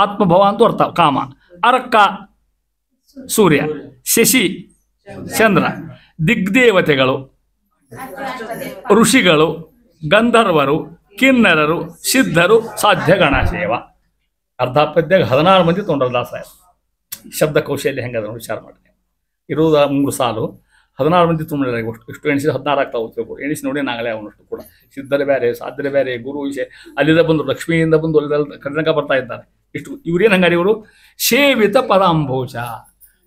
ಆತ್ಮಭವ ಅಂತ ಅರ್ಥ, ಕಾಮ. ಅರ್ಕ ಸೂರ್ಯ, ಶಶಿ ಚಂದ್ರ, ದಿಗ್ದೇವತೆಗಳು, ಋಷಿಗಳು, ಗಂಧರ್ವರು, ಕಿನ್ನರರು, ಸಿದ್ಧರು, ಸಾಧ್ಯ ಗಣಾಶೇವ. ಅರ್ಧ ಪದ್ಯ 16 ಮಂದಿ ತೊಗೊಂಡ್ರು ದಾಸರಾಯ. ಶಬ್ದ ಕೌಶಲ್ಯ ಹೆಂಗದ ವಿಚಾರ ಮಾಡಿ. ಇರುವುದ 3 ಸಾಲು, 16 ಮಂದಿ ತುಂಬಿದ್ರೆ ಇಷ್ಟು ಎಣಿಸಿ 16 ಆಗ್ತಾವೆ ತಿಳ್ಕೊಡು. ಎಣಿಸಿ ನೋಡಿ ನಾಗಲೇ ಅವನಷ್ಟು ಕೂಡ. ಸಿದ್ಧರೇ ಬೇರೆ, ಸಾಧ್ಯರೇ ಬೇರೆ, ಗುರು ವಿಷಯ ಅಲ್ಲಿಂದ ಬಂದು ಲಕ್ಷ್ಮಿಯಿಂದ ಬಂದು ಅಲ್ಲಿಂದ ಕರ್ನಾಟಕ ಬರ್ತಾ ಇದ್ದಾರೆ. ಇಷ್ಟು ಇವ್ರೇನು ಹಂಗಾರೆ ಇವರು ಸೇವಿತ ಪದಾಂಭೋಜ.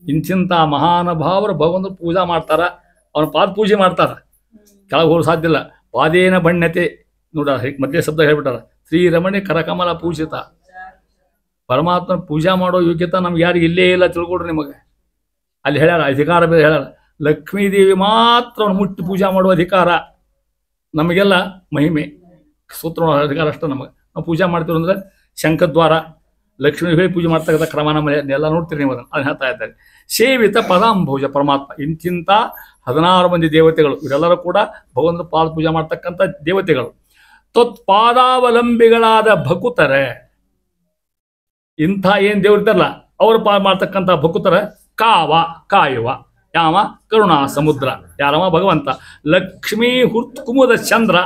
ಇಂತಿಂಥ ಮಹಾನುಭಾವರು ಭಗವಂತ ಪೂಜಾ ಮಾಡ್ತಾರ, ಅವನ ಪಾದ ಪೂಜೆ ಮಾಡ್ತಾರ. ಕೆಳಗೆ ಹೋಗಲು ಸಾಧ್ಯ ಇಲ್ಲ. ಪಾದೇನ ಬಣ್ಯತೆ ನೋಡ, ಮಧ್ಯೆ ಶಬ್ದ ಹೇಳ್ಬಿಟ್ಟಾರ. ಶ್ರೀರಮಣಿ ಕರಕಮಲ ಪೂಜಿತ. ಪರಮಾತ್ಮನ ಪೂಜಾ ಮಾಡೋ ಯೋಗ್ಯತೆ ನಮ್ಗೆ ಯಾರಿಗೆ ಇಲ್ಲೇ ಇಲ್ಲ ತಿಳ್ಕೊಡ್ರಿ. ನಿಮಗೆ ಅಲ್ಲಿ ಹೇಳ್ಯಾರ, ಅಧಿಕಾರ ಬೇರೆ ಹೇಳ್ಯಾರ. ಲಕ್ಷ್ಮೀದೇವಿ ಮಾತ್ರ ಅವ್ನು ಮುಟ್ಟಿ ಪೂಜಾ ಮಾಡುವ ಅಧಿಕಾರ. ನಮಗೆಲ್ಲ ಮಹಿಮೆ ಸೂತ್ರ ಅಧಿಕಾರ ಅಷ್ಟೇ. ನಮಗೆ ನಾವು ಪೂಜಾ ಮಾಡ್ತೀವಿ ಅಂದರೆ ಶಂಖದ್ವಾರ ಲಕ್ಷ್ಮೀ ಹೇಳಿ ಪೂಜೆ ಮಾಡ್ತಕ್ಕಂಥ ಕ್ರಮ ನಮ್ಮಲ್ಲಿ ಎಲ್ಲ ನೋಡ್ತೀರಿ ನೀವು. ಅದನ್ನು ಹಾಕ್ತಾ ಇದ್ದಾರೆ. ಸೇವಿತ ಪದಾಂಭೋಜ ಪರಮಾತ್ಮ. ಇಂತಿಂಥ 16 ಮಂದಿ ದೇವತೆಗಳು, ಇವರೆಲ್ಲರೂ ಕೂಡ ಭಗವಂತನ ಪಾದ ಪೂಜೆ ಮಾಡ್ತಕ್ಕಂಥ ದೇವತೆಗಳು. ಪಾದಾವಲಂಬಿಗಳಾದ ಭಕುತರೆ, ಇಂಥ ಏನು ದೇವರಿದ್ದಾರಲ್ಲ ಅವರು ಪಾದ ಮಾಡ್ತಕ್ಕಂಥ ಭಕುತರ. ಕಾವ ಕಾಯುವ, ಯಾವ ಕರುಣಾ ಸಮುದ್ರ, ಯಾರವ ಭಗವಂತ. ಲಕ್ಷ್ಮೀ ಹುರ್ತ್ಕುಮುದ ಚಂದ್ರ,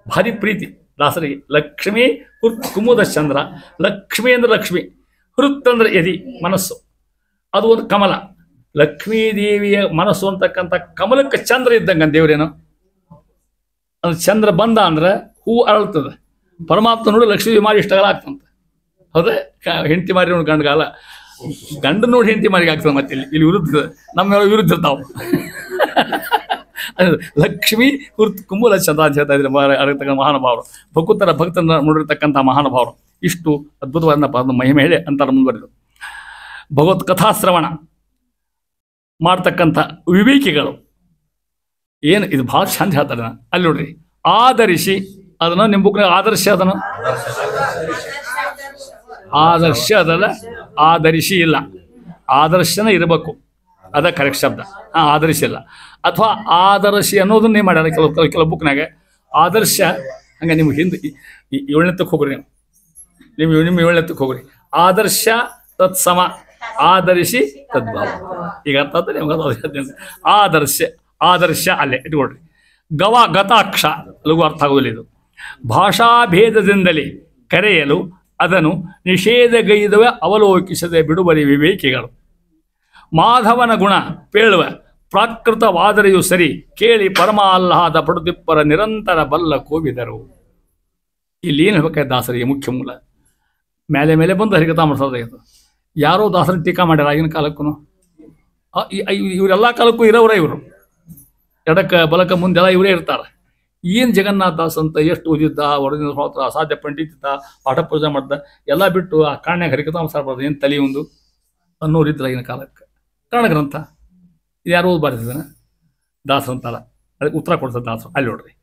ಭಾರಿ ಪ್ರೀತಿ ದಾಸರಿಗೆ. ಲಕ್ಷ್ಮೀ ಹುರ್ತ್ಕುಮುದ ಚಂದ್ರ. ಲಕ್ಷ್ಮಿ ಅಂದ್ರೆ ಲಕ್ಷ್ಮಿ, ಹೃತ್ ಅಂದ್ರೆ ಎದಿ ಮನಸ್ಸು, ಅದು ಒಂದು ಕಮಲ. ಲಕ್ಷ್ಮೀದೇವಿಯ ಮನಸ್ಸು ಅಂತಕ್ಕಂಥ ಕಮಲಕ್ಕೆ ಚಂದ್ರ ಇದ್ದಂಗೆ ದೇವರೇನು. ಅದು ಚಂದ್ರ ಬಂದ ಅಂದ್ರೆ ಹೂ ಅರಳ್ತದೆ. ಪರಮಾತ್ಮ ನೋಡಿ ಲಕ್ಷ್ಮೀ ಮಾರಿ ಇಷ್ಟಗಾಲ ಆಗ್ತಂತ. ಹೌದೇ, ಹೆಂಡತಿ ಮಾರಿ ನೋಡಿ ಗಂಡಗಾಲ, ಗಂಡು ನೋಡಿ ಹೆಂಡತಿ ಮಾರಿಗೆ ಆಗ್ತದೆ. ಮತ್ತೆ ಇಲ್ಲಿ ವಿರುದ್ಧ, ನಮ್ಮ ವಿರುದ್ಧ ಇರ್ತಾವ. ಲಕ್ಷ್ಮೀ ಹುರ್ತ್ ಕುಂಬುಲ ಚಂದ್ರ ಅಂತ ಹೇಳ್ತಾ ಇದ್ರೆ ಅರತಕ್ಕಂಥ ಮಹಾನುಭಾವರು, ಭಕುತರ ಭಕ್ತನ ನೋಡಿರ್ತಕ್ಕಂಥ ಮಹಾನುಭಾವರು. ಇಷ್ಟು ಅದ್ಭುತವಾದ ಮಹಿಮೆ ಹೇಳಿ ಅಂತಾರೆ ಮುಂದುವರೆದು. ಭಗವತ್ ಕಥಾಶ್ರವಣ ಮಾಡ್ತಕ್ಕಂಥ ವಿವೇಕಿಗಳು ಏನು, ಇದು ಭಾಳ ಚಂದ ಹೇಳ್ತಾರೆ. ಅಲ್ಲಿ ನೋಡ್ರಿ, ಆದರಿಸಿ ಅದನ್ನು ನಿಮ್ಮ ಬುಕ್ನಾಗ ಆದರ್ಶ, ಅದನ್ನು ಆದರ್ಶ ಅದಲ್ಲ, ಆದರಿಸಿ ಇಲ್ಲ, ಆದರ್ಶನ ಇರಬೇಕು, ಅದ ಕರೆಕ್ಟ್ ಶಬ್ದ. ಆದರ್ಶ ಇಲ್ಲ, ಅಥವಾ ಆದರ್ಶಿ ಅನ್ನೋದನ್ನೇ ಮಾಡ್ಯಾರ ಕೆಲವು ಬುಕ್ನಾಗ. ಆದರ್ಶ ಹಂಗೆ ನಿಮ್ಗೆ ಹಿಂದೆ 7ನೇತ್ತಕ್ಕೆ ಹೋಗ್ರಿ, ನಿಮ್ಮ 7ನೇತ್ತಕ್ಕೆ ಹೋಗ್ರಿ. ಆದರ್ಶ ತತ್ಸಮ, ಆದರ್ಶಿ ತದ್ಭಾವ. ಈಗ ಅರ್ಥ ಆಗ್ತದೆ ನಿಮ್ಗೆ. ಆದರ್ಶ ಆದರ್ಶ ಅಲ್ಲೇ ಇಟ್ಕೊಳ್ರಿ. ಗತಾಕ್ಷ ಲಘು ಅರ್ಥ ಆಗೋದಿಲ್ಲ. ಇದು ಭಾಷಾಭೇದದಿಂದಲೇ ಕರೆಯಲು ಅದನ್ನು ನಿಷೇಧಗೈದವ ಅವಲೋಕಿಸದೆ ಬಿಡುವರಿ ವಿವೇಕಿಗಳು. ಮಾಧವನ ಗುಣ ಪೇಳುವ ಪ್ರಾಕೃತವಾದರೆಯೂ ಸರಿ, ಕೇಳಿ ಪರಮಾಹ್ಲಾದ ಪಡುತಿಪ್ಪರ ನಿರಂತರ ಬಲ್ಲ ಕೋವಿದರು. ಇಲ್ಲಿ ಏನು ಹೇಳ್ಬೇಕಾಯ್ತು ದಾಸರಿಗೆ ಮುಖ್ಯ ಮೂಲ. ಮೇಲೆ ಮೇಲೆ ಬಂದು ಹರಿಕಥಾಮೃತ ಯಾರೋ ದಾಸರ ಟೀಕಾ ಮಾಡ್ಯಾರ. ಆಗಿನ ಕಾಲಕ್ಕೂ ಇವರೆಲ್ಲ ಕಾಲಕ್ಕೂ ಇರೋರ ಇವರು. ಎಡಕ್ಕೆ ಬಲಕ ಮುಂದೆಲ್ಲ ಇವರೇ ಇರ್ತಾರೆ. ಏನು ಜಗನ್ನಾಥ ದಾಸ್ ಅಂತ ಎಷ್ಟು ಓದಿದ್ದ, ಹೊರಗಿನ ಹೋತ್ರ, ಅಸಾಧ್ಯ ಪಂಡಿತ, ಪಾಠ ಪೂಜೆ ಮಾಡ್ದ, ಎಲ್ಲ ಬಿಟ್ಟು ಆ ಕಾರಣಾಗ ಹರಿಕಥಾಮೃತ ಬರ್ದು ಏನು ತಲೆ ಒಂದು ಅನ್ನೋರಿದ್ರು ಆಗಿನ ಕಾಲಕ್ಕೆ. ಕನ್ನಡ ಗ್ರಂಥ ಇದು ಯಾರು ಓದ್ಬಾರ್ದಿದ್ದಾನೆ, ದಾಸರು ಅಂತಾರ. ಅದಕ್ಕೆ ಉತ್ತರ ಕೊಡ್ತಾರೆ ದಾಸರು. ಅಲ್ಲಿ ನೋಡ್ರಿ,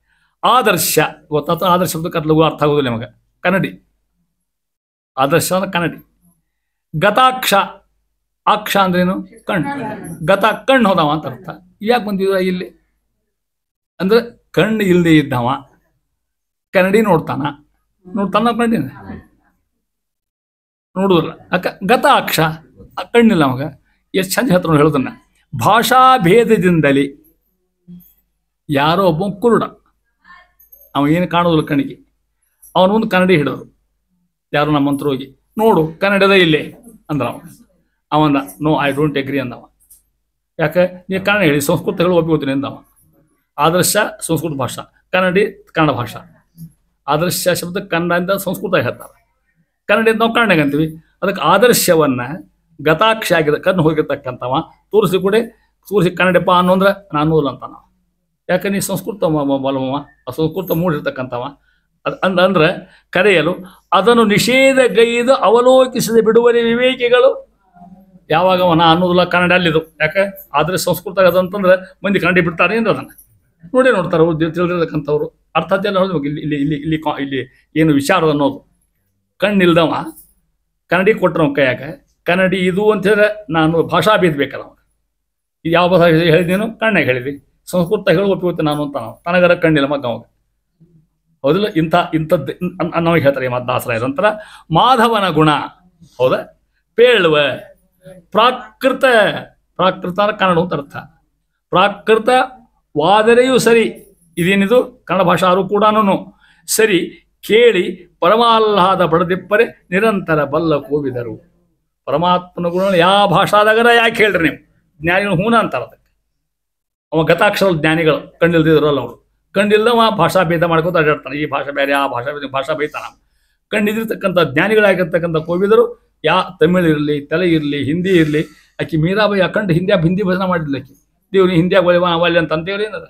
ಆದರ್ಶ ಗೊತ್ತಾತ. ಆದರ್ಶ ಶಬ್ದಕ್ಕೆ ಲಘು ಅರ್ಥ ಆಗೋದಿಲ್ಲ ನಮಗೆ. ಕನ್ನಡಿ ಆದರ್ಶ ಅಂದ್ರೆ ಕನ್ನಡಿ. ಗತಾಕ್ಷ, ಅಕ್ಷ ಅಂದ್ರೇನು ಕಣ್ಣು. ಗತ ಕಣ್ಣು ಹೋದವ ಅಂತ ಅರ್ಥ. ಯಾಕೆ ಬಂದಿದ್ರ ಇಲ್ಲಿ ಅಂದ್ರೆ ಕಣ್ಣು ಇಲ್ಲದೆ ಇದ್ದವ ಕನ್ನಡಿ ನೋಡ್ತಾನ ಕನ್ನಡಿನ ನೋಡುದಿಲ್ಲ. ಗತ ಅಕ್ಷ ಕಣ್ಣಿಲ್ಲ ಅವಾಗ. ಎಷ್ಟು ಚಂದ ಹೇಳ್ತಾರ ಹೇಳೋದನ್ನ. ಭಾಷಾಭೇದದಿಂದಲೇ ಯಾರೋ ಒಬ್ಬ ಕುರುಡ, ಅವ ಏನು ಕಾಣೋದಿಲ್ಲ ಕಣ್ಣಿಗೆ. ಅವನ ಮುಂದೆ ಕನ್ನಡಿ ಹಿಡಿದ್ರು ಯಾರು ನಮ್ಮಂತ್ರ ಹೋಗಿ, ನೋಡು ಕನ್ನಡದ ಇಲ್ಲೇ ಅಂದ್ರ ಅವಂದ ನೋ ಐ ಡೋಂಟ್ ಎಗ್ರಿ ಅಂದವ. ಯಾಕೆ ನೀವು ಕನ್ನಡ ಹೇಳಿ ಸಂಸ್ಕೃತ ಹೇಳಿ ಒಪ್ಪಿಗೋತೀನಿ ಅಂದವ. ಆದರ್ಶ ಸಂಸ್ಕೃತ ಭಾಷಾ, ಕನ್ನಡಿ ಕನ್ನಡ ಭಾಷಾ. ಆದರ್ಶ ಶಬ್ದ ಕನ್ನಡದಿಂದ ಸಂಸ್ಕೃತ ಹೇಳ್ತಾರೆ, ಕನ್ನಡದಿಂದ ನಾವು ಕನ್ನಡ ಅಂತೀವಿ. ಅದಕ್ಕೆ ಆದರ್ಶವನ್ನು ಗತಾಕ್ಷ ಆಗಿದೆ ಕಣ್ಣು ಹೋಗಿರ್ತಕ್ಕಂಥವ ತೋರಿಸಿ ಕನ್ನಡಪ್ಪ ಅನ್ನೋ ಅಂದ್ರೆ ನಾನು ಅನ್ನೋದಿಲ್ಲ ಅಂತ ನಾವು. ಯಾಕೆ ನೀ ಸಂಸ್ಕೃತ ಬಲವ ಸಂಸ್ಕೃತ ಮೂಡಿರ್ತಕ್ಕಂಥವ ಅಂದ್ರೆ ಕರೆಯಲು ಅದನ್ನು ನಿಷೇಧಗೈದು ಅವಲೋಕಿಸದೆ ಬಿಡುವರಿ ವಿವೇಕಿಗಳು. ಯಾವಾಗ ನಾ ಅನ್ನೋದಿಲ್ಲ ಕನ್ನಡ ಅಲ್ಲಿದು. ಯಾಕೆ ಆದರೆ ಸಂಸ್ಕೃತ ಅದಂತಂದ್ರೆ ಮಂದಿ ಕನ್ನಡ ಬಿಡ್ತಾರೆ ಅಂದ್ರೆ ಅದನ್ನು ನೋಡ್ತಾರೆ ಅವ್ರು ತಿಳಿದಿರ್ತಕ್ಕಂಥವ್ರು. ಅರ್ಥಾತ್ ಎಲ್ಲ ನೋಡ್ಬೇಕು. ಇಲ್ಲಿ ಇಲ್ಲಿ ಇಲ್ಲಿ ಇಲ್ಲಿ ಏನು ವಿಚಾರ ಅನ್ನೋದು. ಕಣ್ಣಿಲ್ದವ ಕನ್ನಡಿ ಕೊಟ್ಟರು ಕೈಯಾಗ ಕನ್ನಡಿ ಇದು ಅಂತ ಹೇಳಿದ್ರೆ ನಾನು ಭಾಷಾ ಭೇದ ಬೇಕಲ್ಲ. ಇದು ಯಾವ ಭಾಷೆ ಹೇಳಿದ್ದೀನು ಕಣ್ಣಾಗ ಹೇಳಿದ್ವಿ. ಸಂಸ್ಕೃತ ಹೇಳಿ ಒಪ್ಪಿಕೊತ್ತೆ ನಾನು ಅಂತ ನಾವು ತನಗರ ಕಣ್ಣಿಲ್ಲ ಮಗ ಅವಾಗ ಹೌದಿಲ್ಲ. ಇಂಥದ್ದು ನಮಗೆ ಹೇಳ್ತಾರೆ ದಾಸರಾಯರು ಅಂತಾರ. ಮಾಧವನ ಗುಣ ಹೌದಾ. ಪೇಳುವ ಪ್ರಾಕೃತ ಕನ್ನಡ ಅಂತ ಅರ್ಥ. ಪ್ರಾಕೃತವಾದರೆಯೂ ಸರಿ, ಇದೇನಿದು ಕನ್ನಡ ಭಾಷಾ ಆರು ಕೂಡ ಸರಿ. ಕೇಳಿ ಪರಮಾಹ್ಲಾದ ಪಡೆದಿಪ್ಪರೆ ನಿರಂತರ ಬಲ್ಲ ಕೋವಿದರು. ಪರಮಾತ್ಮನ ಗುಣ ಯಾವ ಭಾಷಾದಾಗರ ಯಾಕೆ ಹೇಳ್ರಿ ನೀವು? ಜ್ಞಾನಿಗಳು ಹೂನ ಅಂತಾರ ಅದಕ್ಕೆ. ಅವ ಗತಾಕ್ಷರ ಜ್ಞಾನಿಗಳು ಕಂಡಿಲ್ದಿದ್ರಲ್ಲ ಅವರು. ಕಂಡಿಲ್ದವ ಭಾಷಾ ಭೇದ ಮಾಡ್ಕೊತ ಅಡ್ಡಾಡ್ತಾನೆ. ಈ ಭಾಷೆ ಬೇರೆ ಆ ಭಾಷಾ ಬೈತಾನ. ಕಂಡಿದ್ದಿರ್ತಕ್ಕಂಥ ಜ್ಞಾನಿಗಳಾಗಿರ್ತಕ್ಕಂಥ ಕೋವಿದರು ತಮಿಳು ಇರಲಿ, ತೆಲುಗು ಇರಲಿ, ಹಿಂದಿ ಇರಲಿ. ಆಕಿ ಮೀರಾಬಾಯಿ ಅಖಂಡ ಹಿಂದಿ ಭಜನೆ ಮಾಡಿದ್ಲು. ಆಕಿ ದೇವ್ರಿ ಹಿಂದಿಯಾಗ ಒಲಿ ಅಂತೇಳಿ ಏನದ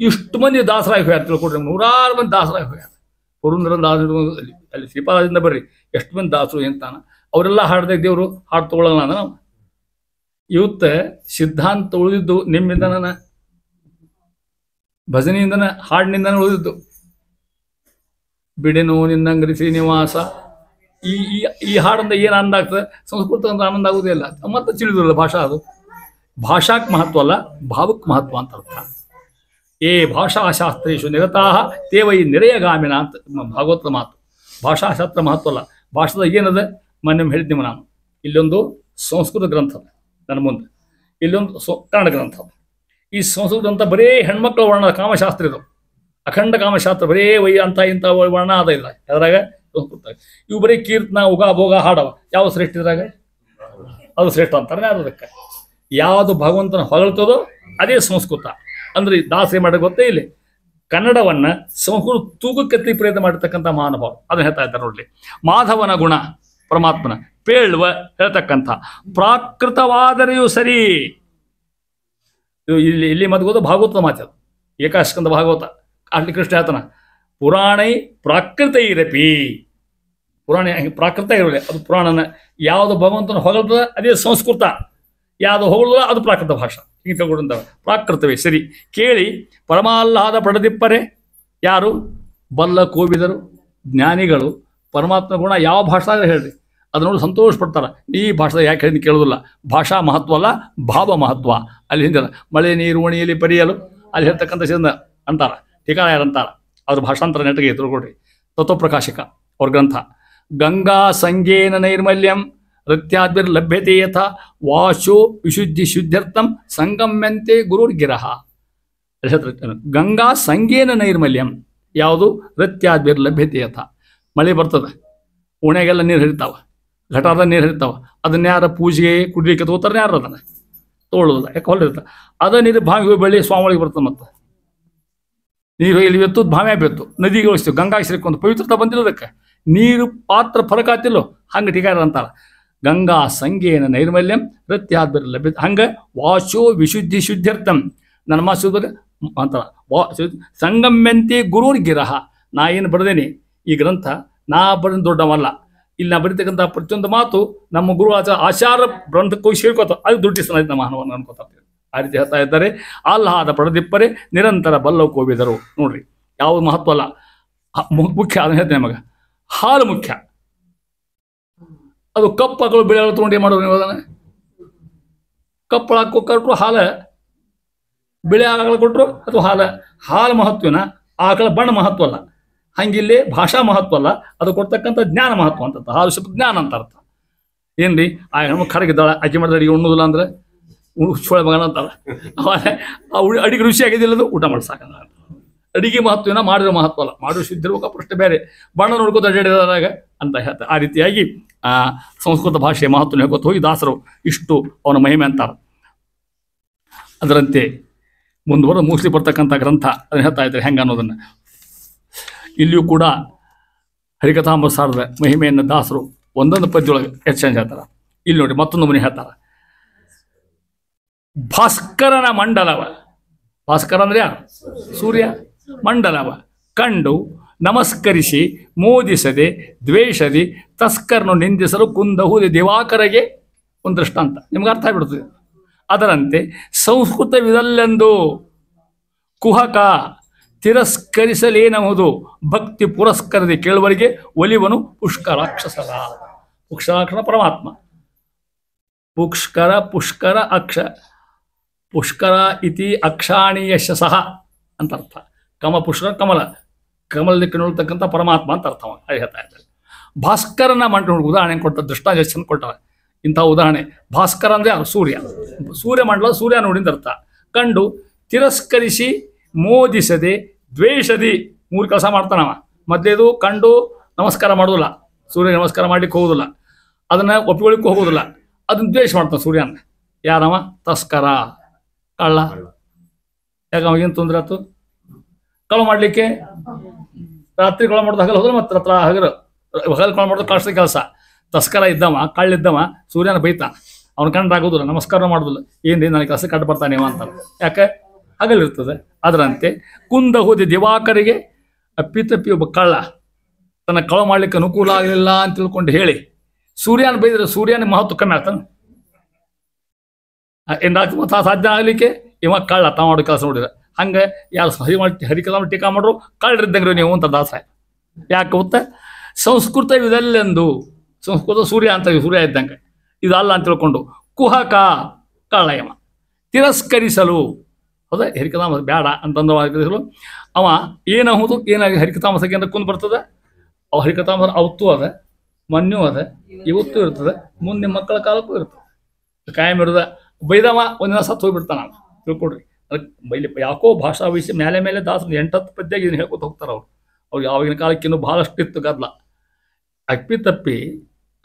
ಇಷ್ಟು ಮಂದಿ ದಾಸರಾಗಿ ಹೋಗ್ಯಾರ. ತಿಳ್ಕೊಡ್ರಿ, 100 ಮಂದಿ ದಾಸರಾಗಿ ಹೋಗ್ಯಾರ. ಪುರಂದರ ದಾಸರು ಅಲ್ಲಿ ಶ್ರೀಪಾದದಿಂದ ಬರ್ರಿ ಎಷ್ಟು ಮಂದಿ ದಾಸರು ಎಂತಾನ. ಅವರೆಲ್ಲ ಹಾಡ್ದಾಗ ದೇವರು ಹಾಡು ತಗೊಳ್ಳಲ್ಲ ಅಂದ್ರೆ ನಾವು ಇವತ್ತ ಸಿದ್ಧಾಂತ ಉಳಿದಿದ್ದು ನಿಮ್ಮಿಂದನ, ಭಜನೆಯಿಂದನ, ಹಾಡಿನಿಂದನ ಉಳಿದಿದ್ದು. ಬಿಡೆನು ನಿನ್ನಂಗರಿ ಶ್ರೀನಿವಾಸ ಈ ಈ ಹಾಡಿಂದ ಏನು ಆನಂದ ಆಗ್ತದೆ? ಸಂಸ್ಕೃತ ಅಂದ್ರೆ ಆನಂದ ಆಗುವುದೇ ಇಲ್ಲ. ಮತ್ತೆ ತಿಳಿದಿರಲ್ಲ ಭಾಷಾ. ಅದು ಭಾಷಾಕ್ ಮಹತ್ವ ಅಲ್ಲ, ಭಾವಕ್ಕೆ ಮಹತ್ವ ಅಂತ ಅರ್ಥ. ಏ ಭಾಷಾಶಾಸ್ತ್ರೇಶು ನಿರತಾಹ ತೇವೈ ನಿರಯಗಾಮಿನ ಅಂತ ಭಾಗವತದ ಮಾತು. ಭಾಷಾಶಾಸ್ತ್ರ ಮಹತ್ವ ಅಲ್ಲ. ಭಾಷಾದಾಗ ಏನದ ಮೊನ್ನೆ ಹೇಳಿದ್ದೀವಿ ನಾನು. ಇಲ್ಲೊಂದು ಸಂಸ್ಕೃತ ಗ್ರಂಥ ನನ್ನ ಮುಂದೆ, ಇಲ್ಲೊಂದು ಕನ್ನಡ ಗ್ರಂಥ. ಈ ಸಂಸ್ಕೃತ ಗ್ರಂಥ ಬರೀ ಹೆಣ್ಮಕ್ಳ ವರ್ಣ ಕಾಮಶಾಸ್ತ್ರ ಇದು. ಅಖಂಡ ಕಾಮಶಾಸ್ತ್ರ ಬರೀ ಅಂತ ಇಂಥ ವರ್ಣ ಅದ ಇಲ್ಲ ಅದ್ರಾಗ ಸಂಸ್ಕೃತ. ಇವು ಬರೀ ಕೀರ್ತನ, ಉಗ ಭೋಗ ಹಾಡವ. ಯಾವ ಶ್ರೇಷ್ಠ ಇದ್ರಾಗ? ಅದು ಶ್ರೇಷ್ಠ ಅಂತಾರೆ ಯಾರು ಅದಕ್ಕೆ. ಯಾವುದು ಭಗವಂತನ ಹೊಗಳ್ತದೋ ಅದೇ ಸಂಸ್ಕೃತ. ಅಂದ್ರೆ ದಾಸರಿ ಮಾಡೋಕೆ ಗೊತ್ತೇ ಇಲ್ಲಿ. ಕನ್ನಡವನ್ನ ಸಂಸ್ಕೃತ ತೂಕಕ್ಕೆ ಪ್ರಯತ್ನ ಮಾಡಿರ್ತಕ್ಕಂಥ ಮಹಾನುಭಾವ ಅದನ್ನ ಹೇಳ್ತಾ ಇದ್ದಾರೆ ನೋಡ್ಲಿ. ಮಾಧವನ ಗುಣ ಪರಮಾತ್ಮನ ಪೇಳುವ ಹೇಳ್ತಕ್ಕಂಥ ಪ್ರಾಕೃತವಾದರೆಯೂ ಸರಿ. ಇಲ್ಲಿ ಮದ್ಗೋದು ಭಾಗವತದ ಮಾತದು. ಏಕಾಸ್ಕಂದ ಭಾಗವತ ಅಲ್ಲಿ ಕೃಷ್ಣ ಹೇಳ್ತಾನ, ಪುರಾಣೈ ಪ್ರಾಕೃತ ಇರಪಿ. ಪುರಾಣ ಪ್ರಾಕೃತ ಇರಲಿ, ಅದು ಪುರಾಣನ. ಯಾವುದು ಭಗವಂತನ ಹೊಗಳ್ತದ ಅದೇ ಸಂಸ್ಕೃತ, ಯಾವುದು ಹೊಗಳಲ್ಲ ಅದು ಪ್ರಾಕೃತ ಭಾಷಾ. ಹಿಂಗೆ ತಗೊಂಡ ಪ್ರಾಕೃತವೇ ಸರಿ. ಕೇಳಿ ಪರಮಾಹ್ಲಾದ ಪಡೆದಿಪ್ಪರೆ. ಯಾರು? ಬಲ್ಲ ಕೋವಿದರು, ಜ್ಞಾನಿಗಳು. ಪರಮಾತ್ಮ ಗುಣ ಯಾವ ಭಾಷಾದಾಗ ಹೇಳ್ರಿ ಅದು ನೋಡಿ ಸಂತೋಷ ಪಡ್ತಾರೆ. ಈ ಭಾಷೆ ಯಾಕೆ ಹೇಳಿ ಕೇಳೋದಿಲ್ಲ. ಭಾಷಾ ಮಹತ್ವ ಅಲ್ಲ, ಭಾವ ಮಹತ್ವ. ಅಲ್ಲಿ ಹಿಂದಿಲ್ಲ ಮಳೆ ನೀರು ಒಣಿಯಲ್ಲಿ ಪರಿಯಲು ಅಲ್ಲಿ ಹೇಳ್ತಕ್ಕಂಥ ಸಿಂದ ಅಂತಾರ, ಟೀಕಾರ ಯಾರಂತಾರ. ಅವ್ರ ಭಾಷಾಂತರ ನೆಟ್ಟಿಗೆ ತಿಳ್ಕೊಡ್ರಿ. ತತ್ವಪ್ರಕಾಶಿಕ ಅವ್ರ ಗ್ರಂಥ. ಗಂಗಾ ಸಂಗೇನ ನೈರ್ಮಲ್ಯಂ ನೃತ್ಯಾದ್ವಿರ್ ಲಭ್ಯತೆ ಯಥ ವಾಶೋ ವಿಶುದ್ಧಿ ಶುದ್ಧರ್ಥಂ ಸಂಗಮ್ಯಂತೆ ಗುರುರ್ಗಿರಹ. ಗಂಗಾ ಸಂಗೇನ ನೈರ್ಮಲ್ಯಂ. ಯಾವುದು? ನೃತ್ಯಾದ್ವಿರ್ ಲಭ್ಯತೆ ಯಥ. ಮಳೆ ಬರ್ತದೆ, ಓಣ್ಯಾಗೆಲ್ಲ ನೀರು ಹರಿತಾವ, ಘಟಾರದ ನೀರು ಹರಿತಾವ. ಅದನ್ನ ಯಾರ ಪೂಜೆಗೆ ಕುಡಿಲಿಕ್ಕೆ ತಗೋತಾರೆ? ಯಾರು ಅದನ್ನ ತೊಗೊಳ್ಳೋದಿಲ್ಲ, ಯಾಕೆ ಹೊಲಿರ್ತಾರೆ. ಅದ ನೀರು ಬಾವಿಗೆ ಹೋಗಿ ಬೆಳ್ಳಿ ಸ್ವಾಮಿಗಳಿಗೆ ಬರ್ತದೆ. ಮತ್ತು ನೀರು ಇಲ್ಲಿ ಬೆತ್ತು, ಭಾವ್ಯ ಬೆತ್ತು, ನದಿಗೆ ಹೋಗಿಸ್ತೀವಿ. ಗಂಗಾ ಶ್ರೀಕೊಂದು ಪವಿತ್ರತೆ ಬಂದಿರೋದಕ್ಕೆ ನೀರು ಪಾತ್ರ ಫರಕ ಆತಿಲ್ಲೋ ಹಂಗೆ ಟೀಕಾರ ಅಂತಾರ. ಗಂಗಾ ಸಂಗೇನ ನೈರ್ಮಲ್ಯಂ ನೃತ್ಯಾದ್ವಿರ್ ಲಭ್ಯ. ಹಂಗೆ ವಾಶೋ ವಿಶುದ್ಧಿ ಶುದ್ಧರ್ಥಂ. ನನ್ನ ಮಾಸು ಅಂತಾರ ಸಂಗಮ್ಯಂತೆ ಗುರುರ್ಗಿರಹ. ನಾ ಏನು ಬರೆದೇನೆ ಈ ಗ್ರಂಥ, ನಾ ಬರೆದ ದೊಡ್ಡವಲ್ಲ. ಇಲ್ಲಿ ನಾ ಬರೀತಕ್ಕಂಥ ಪ್ರತಿಯೊಂದು ಮಾತು ನಮ್ಮ ಗುರು ಆಚಾರ ಗ್ರಂಥಕ್ಕೆ ಹೋಗಿ ಸೇರ್ಕೋತ ಅದು ದುಡ್ಡಿಸ್ತಾನೆ ನಮ್ಮ ಮಾನವನ ಅನ್ಕೋತಾರೆ. ಆ ರೀತಿ ಹೇಳ್ತಾ ಇದ್ದಾರೆ. ಆಹ್ಲಾದ ಪಡೆದಿಪ್ಪರೆ ನಿರಂತರ ಬಲ್ಲವು ಕೋವಿದರು. ನೋಡ್ರಿ, ಯಾವುದು ಮಹತ್ವ ಅಲ್ಲ, ಮುಖ್ಯ. ಅದನ್ನ ಹೇಳ್ತೇನೆ ನಮಗೆ. ಹಾಲು ಮುಖ್ಯ. ಅದು ಕಪ್ಪಗಳು ಬೆಳೆ ತೊಗೊಂಡು ಏನು ಮಾಡೋದು ನೀವು? ಅದನ್ನ ಕಪ್ಪಳ ಕೊಟ್ಟರು ಹಾಲು, ಬಿಳೆ ಆಕಳ ಕೊಟ್ಟರು ಅದು ಹಾಲು ಮಹತ್ವನ. ಆಕಳ ಬಣ್ಣ ಮಹತ್ವ ಅಲ್ಲ. ಹಂಗಿಲ್ಲಿ ಭಾಷಾ ಮಹತ್ವ ಅಲ್ಲ, ಅದು ಕೊಡ್ತಕ್ಕಂಥ ಜ್ಞಾನ ಮಹತ್ವ ಅಂತ. ಹಾಲು ಶಬ್ದ ಜ್ಞಾನ ಅಂತ ಅರ್ಥ. ಏನ್ರಿ, ಆ ಹೆಣ್ಮಕ್ಳು ಕರಗಿದ್ದಾಳೆ, ಆಕೆ ಮಾಡಿದ್ರೆ ಅಡಿಗೆ ಉಣ್ಣೋದಿಲ್ಲ ಅಂದ್ರೆ ಚೋಳ ಮಗನ ಅಂತಾಳೆ. ಅಡಿಗೆ ರುಚಿ ಆಗಿದ್ದಿಲ್ಲ, ಅದು ಊಟ ಮಾಡಿ ಸಾಕಂದ. ಅಡಿಗೆ ಮಹತ್ವನ ಮಾಡಿರೋ ಮಹತ್ವ ಅಲ್ಲ. ಮಾಡೋ ಶುದ್ಧಿರ್ಬೇಕು, ಪ್ರಶ್ನೆ ಬೇರೆ. ಬಣ್ಣ ನೋಡ್ಕೋತ ಅಡ್ಡಾಡಿದಾಗ ಅಂತ ಹೇಳ್ತಾರೆ. ಆ ರೀತಿಯಾಗಿ ಸಂಸ್ಕೃತ ಭಾಷೆಯ ಮಹತ್ವನ ಹೇಳ್ಕೊತ ಹೋಗಿ ದಾಸರು ಇಷ್ಟು ಅವನ ಮಹಿಮೆ ಅಂತಾರೆ. ಅದರಂತೆ ಮುಂದುವರೆದು ಮುಗಿಸಿ ಬರ್ತಕ್ಕಂಥ ಗ್ರಂಥ ಅದನ್ನು ಹೇಳ್ತಾ ಇದ್ದಾರೆ ಹೆಂಗೆ ಅನ್ನೋದನ್ನು. ಇಲ್ಲಿಯೂ ಕೂಡ ಹರಿಕಥಾಮೃತಸಾರದ ಮಹಿಮೆಯನ್ನು ದಾಸರು ಒಂದೊಂದು ಪದ್ಯೊಳಗೆ ಎಕ್ಸ್ಚೇಂಜ್ ಹೇಳ್ತಾರೆ. ಇಲ್ಲಿ ನೋಡಿ ಮತ್ತೊಂದು ಮನೆ ಹೇಳ್ತಾರೆ. ಭಾಸ್ಕರನ ಮಂಡಲವ. ಭಾಸ್ಕರ ಅಂದ್ರೆ ಯಾರು? ಸೂರ್ಯ. ಮಂಡಲವ ಕಂಡು ನಮಸ್ಕರಿಸಿ ಮೋದಿಸದೆ ದ್ವೇಷದಿ ತಸ್ಕರನು ನಿಂದಿಸಲು ಕುಂದಹುದೆ ದಿವಾಕರಗೆ ಒಂದು ದೃಷ್ಟಾಂತ. ನಿಮ್ಗೆ ಅರ್ಥ ಆಗ್ಬಿಡ್ತದೆ. ಅದರಂತೆ ಸಂಸ್ಕೃತವಿದಲ್ಲೆಂದು ಕುಹಕ ತಿರಸ್ಕರಿಸಲೇನಹುದು ಭಕ್ತಿ ಪುರಸ್ಕರದಿ ಕೇಳುವರಿಗೆ ಒಲಿವನು ಪುಷ್ಕರಾಕ್ಷಸರ. ಪುಷ್ಕರಾಕ್ಷರ ಪರಮಾತ್ಮ. ಪುಷ್ಕರ ಅಕ್ಷ ಪುಷ್ಕರ ಇತಿ ಅಕ್ಷಾಣಿ ಯಶಸಃ ಅಂತ ಅರ್ಥ. ಪುಷ್ಕರ ಕಮಲ, ಕಮಲ ದಿಕ್ಕಿನೊಳ್ತಕ್ಕಂಥ ಪರಮಾತ್ಮ ಅಂತ ಅರ್ಥ ಅದು ಹೇಳ್ತಾ ಇದ್ದಾರೆ. ಭಾಸ್ಕರನ ಉದಾಹರಣೆ ಕೊಡ್ತಾರೆ, ದೃಷ್ಟಾಂತ ಚಂದ ಕೊಡ್ತಾರೆ. ಇಂಥ ಉದಾಹರಣೆ ಭಾಸ್ಕರ ಅಂದರೆ ಸೂರ್ಯ, ಸೂರ್ಯಮಂಡಲ ಸೂರ್ಯ ನೋಡಿದ ಅರ್ಥ. ಕಂಡು ತಿರಸ್ಕರಿಸಿ ಮೋದಿಸದೆ ದ್ವೇಷದಿ 3 ಕೆಲಸ ಮಾಡ್ತಾನವ. ಮೊದಲೇದು ಕಂಡು ನಮಸ್ಕಾರ ಮಾಡೋದಿಲ್ಲ, ಸೂರ್ಯ ನಮಸ್ಕಾರ ಮಾಡ್ಲಿಕ್ಕೆ ಹೋಗೋದಿಲ್ಲ, ಅದನ್ನು ಒಪ್ಪಿಕೊಳ್ಳಿಕ್ಕೆ ಹೋಗೋದಿಲ್ಲ, ಅದನ್ನ ದ್ವೇಷ ಮಾಡ್ತಾನೆ ಸೂರ್ಯನ. ಯಾರವ? ತಸ್ಕರ, ಕಳ್ಳ. ಯಾಕೆ ಅವಾಗೇನು ತೊಂದರೆ ಆಯ್ತು? ಕಳ್ಳ ಮಾಡಲಿಕ್ಕೆ ರಾತ್ರಿ ಕಳ್ಳ ಮಾಡೋದು ಹಗಲು ಹೋದ್ರೆ ಮತ್ತೆ ಹಗಲು ಕಳ್ಳ ಮಾಡೋದು ಕಳ್ಸ ಕೆಲಸ. ತಸ್ಕರ ಇದ್ದವ, ಕಳ್ಳಿದ್ದವ ಸೂರ್ಯನ ಬೈತ, ಅವ್ನ ಕಂಡ್ರಾಗೋದಿಲ್ಲ, ನಮಸ್ಕಾರ ಮಾಡೋದಿಲ್ಲ. ಏನ್ರಿ ನನಗೆ ಕೆಲಸ ಕಟ್ಟು ಬರ್ತಾನೆ ಅಂತಾರೆ. ಯಾಕೆ? ಹಗಲಿರ್ತದೆ. ಅದರಂತೆ ಕುಂದ ಹೋದೆ ದಿವಾಕರಿಗೆ ಅಪ್ಪಿತಪ್ಪಿ ಒಬ್ಬ ಕಳ್ಳ ತನ್ನ ಕಳ್ಳ ಮಾಡ್ಲಿಕ್ಕೆ ಅನುಕೂಲ ಆಗಲಿಲ್ಲ ಅಂತ ತಿಳ್ಕೊಂಡು ಹೇಳಿ ಸೂರ್ಯನ ಬೈದ್ರೆ ಸೂರ್ಯನ ಮಹತ್ವ ಕಮ್ಮಿ ಆಗ್ತಾನೆ. ಏನಾಗ್ತದೆ ಸಾಧ್ಯ ಆಗಲಿಕ್ಕೆ ಇವ ಕಳ್ಳ ತಾ ಮಾಡೋ ಕೆಲಸ ನೋಡಿದ್ರೆ. ಹಂಗೆ ಯಾರು ಹರಿಕಲಾಮ ಟೀಕಾ ಮಾಡ್ರು ಕಳ್ಳರಿದ್ದಂಗ್ರಿ ನೀವು ಅಂತ ದಾಸ. ಯಾಕೆ ಗೊತ್ತಾ? ಸಂಸ್ಕೃತ ಇದಲ್ಲೆಂದು, ಸಂಸ್ಕೃತ ಸೂರ್ಯ ಅಂತ ಸೂರ್ಯ ಇದ್ದಂಗೆ ಇದಲ್ಲ ಅಂತ ತಿಳ್ಕೊಂಡು ಕುಹಕ ಕಳ್ಳಯಮ ತಿರಸ್ಕರಿಸಲು. ಹೌದಾ? ಹರಿಕತಾಮಸ ಬೇಡ ಅಂತಂದು ಅವ ಏನಾಹುದು ಏನಾಗಿ ಹರಿಕತಾಮಸಕ್ಕೆ ಅಂತ ಕುಂದು ಬರ್ತದೆ. ಅವ ಹರಿಕತಾಮಸ ಅವತ್ತು ಅದ, ಮೊನ್ನೆ ಅದ, ಇವತ್ತು ಇರ್ತದೆ, ಮುಂದೆ ನಿಮ್ಮ ಮಕ್ಕಳ ಕಾಲಕ್ಕೂ ಇರ್ತದೆ. ಕಾಯಂ ಇರೋದ ಬೈದವ ಒಂದಿನ ಸತ್ತು ಹೋಗ್ಬಿಡ್ತಾನ. ತಿಳ್ಕೊಡ್ರಿ. ಅದಕ್ಕೆ ಬೈಲಿ ಯಾಕೋ ಭಾಷಾ ವಿಷಯ ಮೇಲೆ ಮೇಲೆ ದಾಸರು 8-10 ಪದ್ಯಾಗಿ ಇದನ್ನು ಹೇಳ್ಕೊತ ಹೋಗ್ತಾರೆ ಅವ್ರು. ಅವ್ರಿಗೆ ಆವಾಗಿನ ಕಾಲಕ್ಕೆ ಇನ್ನೂ ಭಾಳಷ್ಟು ಇತ್ತು ಗದ್ದಲ. ಅಪ್ಪಿ ತಪ್ಪಿ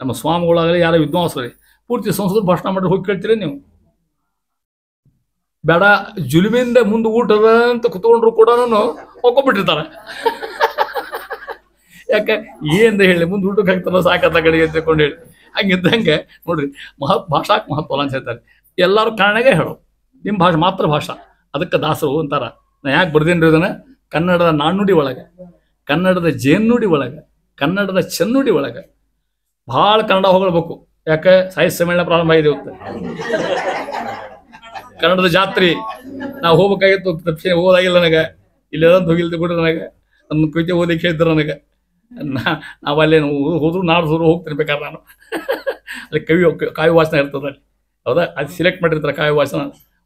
ನಮ್ಮ ಸ್ವಾಮಿಗಳಾಗಲಿ ಯಾರೋ ವಿದ್ವಾಂಸರಿ ಪೂರ್ತಿ ಸಂಸ್ಕೃತ ಭಾಷಣ ಮಾಡಿ ಹೋಗಿ ಕೇಳ್ತೀರಿ ನೀವು? ಬೇಡ ಜುಲುಮಿಂದ ಮುಂದೆ ಊಟದ ಅಂತ ಕುತ್ಕೊಂಡ್ರು ಕೂಡ ಹೋಗ್ಬಿಟ್ಟಿರ್ತಾರೆ. ಯಾಕೆ ಏನು ಹೇಳಿ ಮುಂದೆ ಊಟಕ್ಕೆ ಹಾಕ್ತಾರ ಸಾಕತ್ತ ಕಡೆಗೆ ತಿಳ್ಕೊಂಡು ಹೇಳಿ. ಹಂಗಿದ್ದಂಗೆ ನೋಡ್ರಿ ಭಾಷಾಕ್ಕೆ ಮಹತ್ವ ಅಂತ ಹೇಳ್ತಾರೆ. ಎಲ್ಲರೂ ಕನ್ನಡಗೆ ಹೇಳು, ನಿಮ್ಮ ಭಾಷೆ ಮಾತೃ ಭಾಷಾ. ಅದಕ್ಕೆ ದಾಸರು ಅಂತಾರ. ನಾ ಯಾಕೆ ಬರ್ದೇನ್ರಿ ಇದನ್ನ? ಕನ್ನಡದ ನಾಣ್ಣುಡಿ ಒಳಗೆ, ಕನ್ನಡದ ಜೇನುಡಿ ಒಳಗೆ, ಕನ್ನಡದ ಚೆನ್ನುಡಿ ಒಳಗೆ ಭಾಳ ಕನ್ನಡ ಹೊಗಳ್ಬೇಕು. ಯಾಕೆ? ಸಾಹಿತ್ಯ ಸಮ್ಮೇಳನ ಪ್ರಾರಂಭ ಆಗಿದೆ ಇವತ್ತು. ಕನ್ನಡದ ಜಾತ್ರೆ ನಾವು ಹೋಗ್ಬೇಕಾಗಿತ್ತು, ತಪ್ಪಿಸಿ ಓದಾಗಿಲ್ಲ ನನಗೆ. ಇಲ್ಲೆದಂತ ಹೋಗಿಲ್ದು ಕೂಡ ನನಗೆ ನನ್ನ ಕವಿತೆ ಓದಲಿಕ್ಕೆ ಹೇಳಿದ್ರು ನನಗೆ. ನಾವು ಅಲ್ಲೇನು ಹೋದ್ರು ನಾಡ್ಸೋರು ಹೋಗ್ತಿರ್ಬೇಕಾದ್ರೆ ನಾನು ಅಲ್ಲಿ ಕಾವ್ಯ ವಾಚನ ಇರ್ತದೆ ಅಲ್ಲಿ. ಹೌದಾ? ಅದು ಸಿಲೆಕ್ಟ್ ಮಾಡಿರ್ತಾರೆ ಕಾವ್ಯ ವಾಚನ.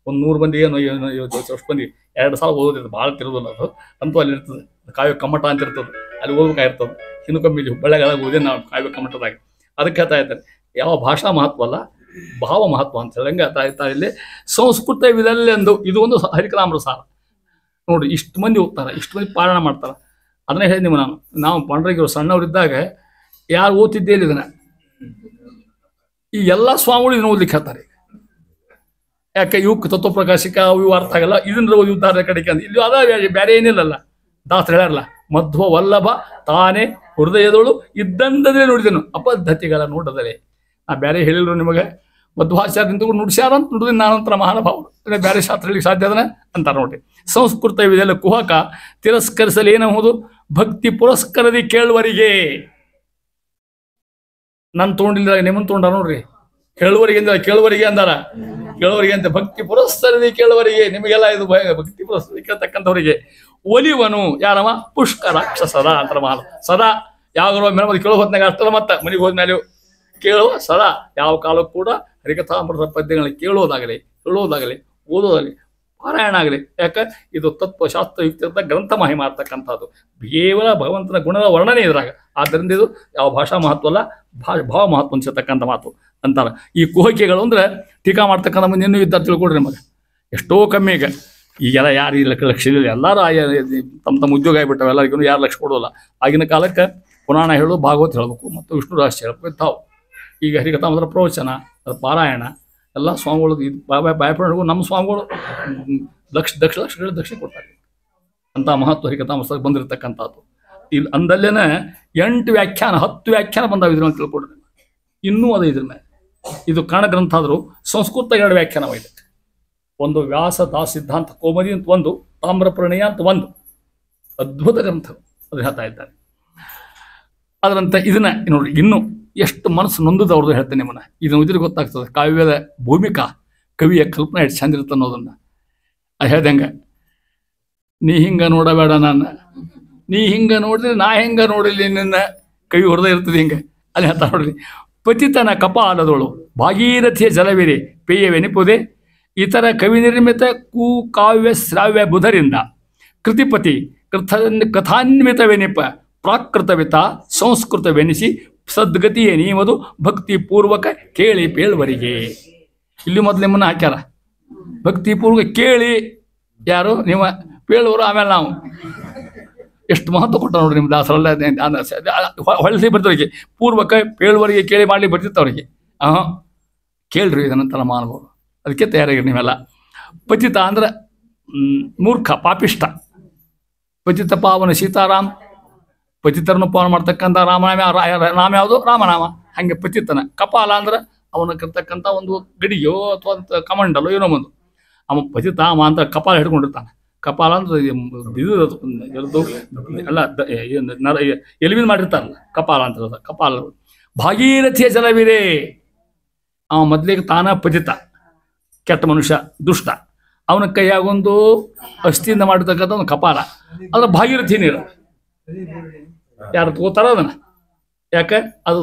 ಒಂದು 100 ಮಂದಿ ಏನು ಎಷ್ಟು ಮಂದಿ 2 ಸಲ ಓದೋದಿರ್ತದೆ, ಭಾಳ ತಿರೋದಿಲ್ಲ ಅದು. ಅಂತೂ ಅಲ್ಲಿ ಇರ್ತದೆ ಕಾವ್ಯ ಕಮ್ಮಟ ಅಂತ ಇರ್ತದೆ, ಅಲ್ಲಿ ಓದ್ಬೇಕಾಗಿರ್ತದೆ. ಇನ್ನು ಕಮ್ಮಿ ಬೆಳಗಾಗ ಓದಿ ನಾವು ಕಾವ್ಯ ಕಮ್ಮಟದಾಗ. ಅದಕ್ಕೆ ಹೇಳ್ತಾ ಇರ್ತಾರೆ ಯಾವ ಭಾಷಾ ಮಹತ್ವ ಅಲ್ಲ, ಭಾವ ಮಹತ್ವ ಅಂತ ಹೇಳಂಗೆ ಹೇಳ್ತಾ ಇಲ್ಲಿ. ಸಂಸ್ಕೃತ ವಿದಲ್ಲೆಂದು ಇದು ಒಂದು ಹರಿಕಲಾಮೃತ ಸಾರ. ನೋಡ್ರಿ, ಇಷ್ಟು ಮಂದಿ ಹೋಗ್ತಾರೆ, ಇಷ್ಟು ಮಂದಿ ಪಾರಾಯಣ ಮಾಡ್ತಾರೆ. ಅದನ್ನೇ ಹೇಳಿ ನೀವು ನಾವು ಪಾಂಡ್ರಂಗಿರು ಸಣ್ಣವರಿದ್ದಾಗ ಯಾರು ಓದ್ತಿದ್ದೇ ಇಲ್ಲ ಇದನ್ನ. ಈ ಎಲ್ಲ ಸ್ವಾಮಿಗಳು ಇದನ್ನ ಓದ್ಲಿಕ್ಕೆ ಹೇಳ್ತಾರೆ. ಯಾಕೆ? ಇವಕ್ಕೆ ತತ್ವಪ್ರಕಾಶಿಕ ಇವು ಅರ್ಥ ಆಗಲ್ಲ, ಇದನ್ನ ಓದಿದ್ದಾರೆ ಕಡೆಗೆ ಅಂತ. ಇಲ್ಲಿ ಅದ ಬೇರೆ ಏನಿಲ್ಲಲ್ಲ. ದಾಸರು ಹೇಳಾರಲ್ಲ, ಮಧ್ವ ವಲ್ಲಭ ತಾನೇ ಹೃದಯದಳು ಇದ್ದಂದದೇ ನೋಡಿದೆನು ಅಪದ್ಧತಿಗಳ ನೋಡದಲೆ. ನಾ ಬೇರೆ ಹೇಳಿದ್ರು ನಿಮಗೆ. ಮಧ್ವಾಚಾರ್ಯಂತ ನುಡಿಸ್ಯಾರ ಅಂತ ನುಡಿದಿನ ನಾನಂತರ ಮಹಾನುಭಾವರು ಬೇರೆ ಶಾಸ್ತ್ರ ಹೇಳಿ ಸಾಧ್ಯ ಅದನ್ನ ಅಂತಾರೆ ನೋಡ್ರಿ. ಸಂಸ್ಕೃತ ಇದೆಲ್ಲ ಕುಹಕ ತಿರಸ್ಕರಿಸಲು ಏನಬಹುದು? ಭಕ್ತಿ ಪುರಸ್ಕರದಿ ಕೇಳುವರಿಗೆ. ನನ್ನ ತೊಗೊಂಡಿಲ್ಲ, ನಿಮ್ಮನ್ನು ತೊಗೊಂಡ ನೋಡ್ರಿ. ಕೇಳುವರಿಗೆ ಅಂದ, ಕೇಳುವರಿಗೆ ಅಂದಾರ, ಕೇಳುವರಿಗೆ ಅಂತ. ಭಕ್ತಿ ಪುರಸ್ಕರದಿ ಕೇಳುವರಿಗೆ, ನಿಮಗೆಲ್ಲ ಇದು ಭಕ್ತಿ ಪುರಸ್ಕರ ಕೇಳ್ತಕ್ಕಂಥವರಿಗೆ. ಒಲಿವನು ಯಾರವ? ಪುಷ್ಕರ ಸದಾ ಅಂತರ ಮಹಾನ್. ಸದಾ ಯಾವಾಗ ಮೇಲೆ ಕೇಳೋ ಹೊತ್ನಾಗ ಅಷ್ಟಲ್ಲ, ಮತ್ತೆ ಮನೆಗೆ ಹೋದ್ಮೇಲೆ ಕೇಳುವ ಸದಾ ಯಾವ ಕಾಲಕ್ಕೂ ಕೂಡ ಹರಿಕಥಾಮೃತ ಪದ್ಯಗಳನ್ನ ಕೇಳೋದಾಗಲಿ, ಹೇಳೋದಾಗಲಿ, ಓದೋದಾಗಲಿ, ಪಾರಾಯಣ ಆಗಲಿ. ಯಾಕೆ? ಇದು ತತ್ವಶಾಸ್ತ್ರ ಯುಕ್ತ ಗ್ರಂಥ ಮಹಿಮೆ ಆಗ್ತಕ್ಕಂಥದ್ದು. ಕೇವಲ ಭಗವಂತನ ಗುಣದ ವರ್ಣನೆ ಇದ್ರಾಗ. ಆದ್ದರಿಂದ ಇದು ಯಾವ ಭಾಷಾ ಮಹತ್ವ ಅಲ್ಲ, ಭಾವ ಮಹತ್ವ ಅನ್ಸತಕ್ಕಂಥ ಮಾತು ಅಂತಾರೆ. ಈ ಕುಹಕಿಗಳು ಅಂದರೆ ಟೀಕಾ ಮಾಡ್ತಕ್ಕಂಥ ಮುಂದೆ ಇನ್ನೂ ಇದ್ದ ತಿಳ್ಕೊಡ್ರಿ ನಮಗೆ. ಎಷ್ಟೋ ಕಮ್ಮಿ ಈಗ ಈಗೆಲ್ಲ ಯಾರು ಲಕ್ಷ ಇಲ್ಲ, ಎಲ್ಲರೂ ತಮ್ಮ ಉದ್ಯೋಗ ಆಗಿಬಿಟ್ಟವೆ. ಎಲ್ಲರಿಗೂ ಯಾರು ಲಕ್ಷ ಕೊಡೋಲ್ಲ. ಆಗಿನ ಕಾಲಕ್ಕೆ ಪುರಾಣ ಹೇಳೋದು, ಭಾಗವತ್ ಹೇಳಬೇಕು, ಮತ್ತು ವಿಷ್ಣು ರಹಸ್ಯ ಹೇಳಬೇಕು ಇರ್ತಾವೆ. ಈಗ ಹರಿಕಥಾಮೃತ ಪ್ರವಚನ, ಅದು ಪಾರಾಯಣ ಎಲ್ಲ ಸ್ವಾಮಿಗಳು ಇದು ಬಾಯ್ಪಡಿಗೂ ನಮ್ಮ ಸ್ವಾಮಿಗಳು ಲಕ್ಷಗಳು ದಕ್ಷಿಣೆ ಕೊಡ್ತಾರೆ. ಅಂಥ ಮಹತ್ವ ಹರಿಕಥಾಮೃತ ಬಂದಿರತಕ್ಕಂಥದ್ದು. ಇಲ್ಲಿ ಅಂದಲ್ಲೇನೆ 8 ವ್ಯಾಖ್ಯಾನ 10 ವ್ಯಾಖ್ಯಾನ ಬಂದಾವ ಇದ್ರ ಅಂತ ತಿಳ್ಕೊಡ್ರಿ. ಇನ್ನೂ ಅದು ಇದ್ರ ಮೇಲೆ. ಇದು ಕನ್ನಡ ಗ್ರಂಥ ಆದರೂ ಸಂಸ್ಕೃತ 2 ವ್ಯಾಖ್ಯಾನವಾಗಿದೆ. ಒಂದು ವ್ಯಾಸ ದಾಸ ಸಿದ್ಧಾಂತ ಕೌಮದಿ ಅಂತ ಒಂದು, ತಾಮ್ರಪ್ರಣಯ ಅಂತ ಒಂದು. ಅದ್ಭುತ ಗ್ರಂಥ ಅದು ಹೇಳ್ತಾ ಇದ್ದಾರೆ. ಅದರಂತೆ ಇದನ್ನ ನೋಡ್ರಿ, ಇನ್ನೂ ಎಷ್ಟು ಮನಸ್ಸು ನೊಂದದವ್ರದ್ದು ಹೇಳ್ತೇನೆ ನಿಮ್ಮನ್ನ. ಇದನ್ನು ಇದ್ರೆ ಗೊತ್ತಾಗ್ತದೆ ಕಾವ್ಯದ ಭೂಮಿಕಾ, ಕವಿಯ ಕಲ್ಪನೆ ಎಷ್ಟು ಚಂದ ಇರುತ್ತೆ ಅನ್ನೋದನ್ನು. ಅದು ಹೇಳ್ದಂಗೆ, ನೀ ಹಿಂಗೆ ನೋಡಬೇಡ ನನ್ನ, ನೀ ಹಿಂಗೆ ನೋಡಿದ್ರೆ ನಾ ಹೆಂಗೆ ನೋಡಿಲಿ ನಿನ್ನ, ಕವಿ ಹೊರದೇ ಇರ್ತದೆ ಹಿಂಗೆ. ಅಲ್ಲಿ ಹೇಳ್ತಾ ನೋಡ್ರಿ, ಪತಿತನ ಕಪಾಲದೋಳು ಭಾಗೀರಥಿಯ ಜಲವಿರೆ ಪೇಯವೆನಿಪುದೆ ಇತರ ಕವಿ ನಿರ್ಮಿತ ಕು ಕಾವ್ಯ ಶ್ರಾವ್ಯ ಬುಧರಿಂದ ಕೃತಿಪತಿ ಕಥಾನ್ವಿತವೆನಿಪ ಪ್ರಾಕೃತವಿತ ಸಂಸ್ಕೃತವೆನಿಸಿ ಸದ್ಗತಿಯೇ ನೀವದು ಭಕ್ತಿಪೂರ್ವಕ ಕೇಳಿ ಪೇಳುವರಿಗೆ. ಇಲ್ಲಿ ಮೊದಲು ನಿಮ್ಮನ್ನು ಹಾಕ್ಯಾರ, ಭಕ್ತಿಪೂರ್ವಕ ಕೇಳಿ ಯಾರು ನೀವು ಪೇಳುವರು, ಆಮೇಲೆ ನಾವು. ಎಷ್ಟು ಮಹತ್ವ ಕೊಟ್ಟ ನೋಡ್ರಿ ನಿಮ್ಮ ದಾಸರಲ್ಲ. ಹೊಳ್ಸಿ ಬರ್ತಾವ್ರಿಗೆ ಪೂರ್ವಕ ಪೇಳುವರಿಗೆ ಕೇಳಿ ಮಾಡಲಿ ಬರ್ತಿತ್ತವ್ರಿಗೆ. ಕೇಳ್ರಿ ಇದನ್ನಂತರ ಮಾನವರು, ಅದಕ್ಕೆ ತಯಾರಾಗಿರಿ ನೀವೆಲ್ಲ. ಪತಿತ ಅಂದ್ರೆ ಮೂರ್ಖ, ಪಾಪಿಷ್ಟ. ಪತಿತ ಪಾವನ ಸೀತಾರಾಮ್, ಪತಿತರನ್ನು ಪಾವನ ಮಾಡ್ತಕ್ಕಂಥ ರಾಮನಾಮ. ನಾಮ ಯಾವುದು? ರಾಮನಾಮ. ಹಾಗೆ ಪತಿತನ. ಕಪಾಲ ಅಂದ್ರೆ ಅವನಕ್ಕಿರ್ತಕ್ಕಂಥ ಒಂದು ಗಡಿಯೋ ಅಥವಾ ಕಮಂಡಲೋ ಏನೋ ಒಂದು. ಅವ ಪತಿತ ಅವ ಅಂತ ಕಪಾಲ ಹಿಡ್ಕೊಂಡಿರ್ತಾನೆ. ಕಪಾಲ ಅಂದ್ರೆ ಇದು ಎಲ್ಲ ಎಲಿವಿನ ಮಾಡಿರ್ತಾರಲ್ಲ, ಕಪಾಲ ಅಂತ. ಕಪಾಲ ಭಾಗೀರಥಿಯ ಜಲವಿದೆ. ಅವ ಮೊದಲಿಗೆ ತಾನ ಪತಿತ, ಕೆಟ್ಟ ಮನುಷ್ಯ, ದುಷ್ಟ. ಅವನ ಕೈಯಾಗೊಂದು ಅಸ್ಥಿಯಿಂದ ಮಾಡಿರ್ತಕ್ಕಂಥ ಒಂದು ಕಪಾಲ, ಅದ್ರ ಭಾಗೀರಥಿ ನೀರು. ಯಾರು ತಗೋತಾರ ಅದನ್ನ? ಯಾಕೆ? ಅದು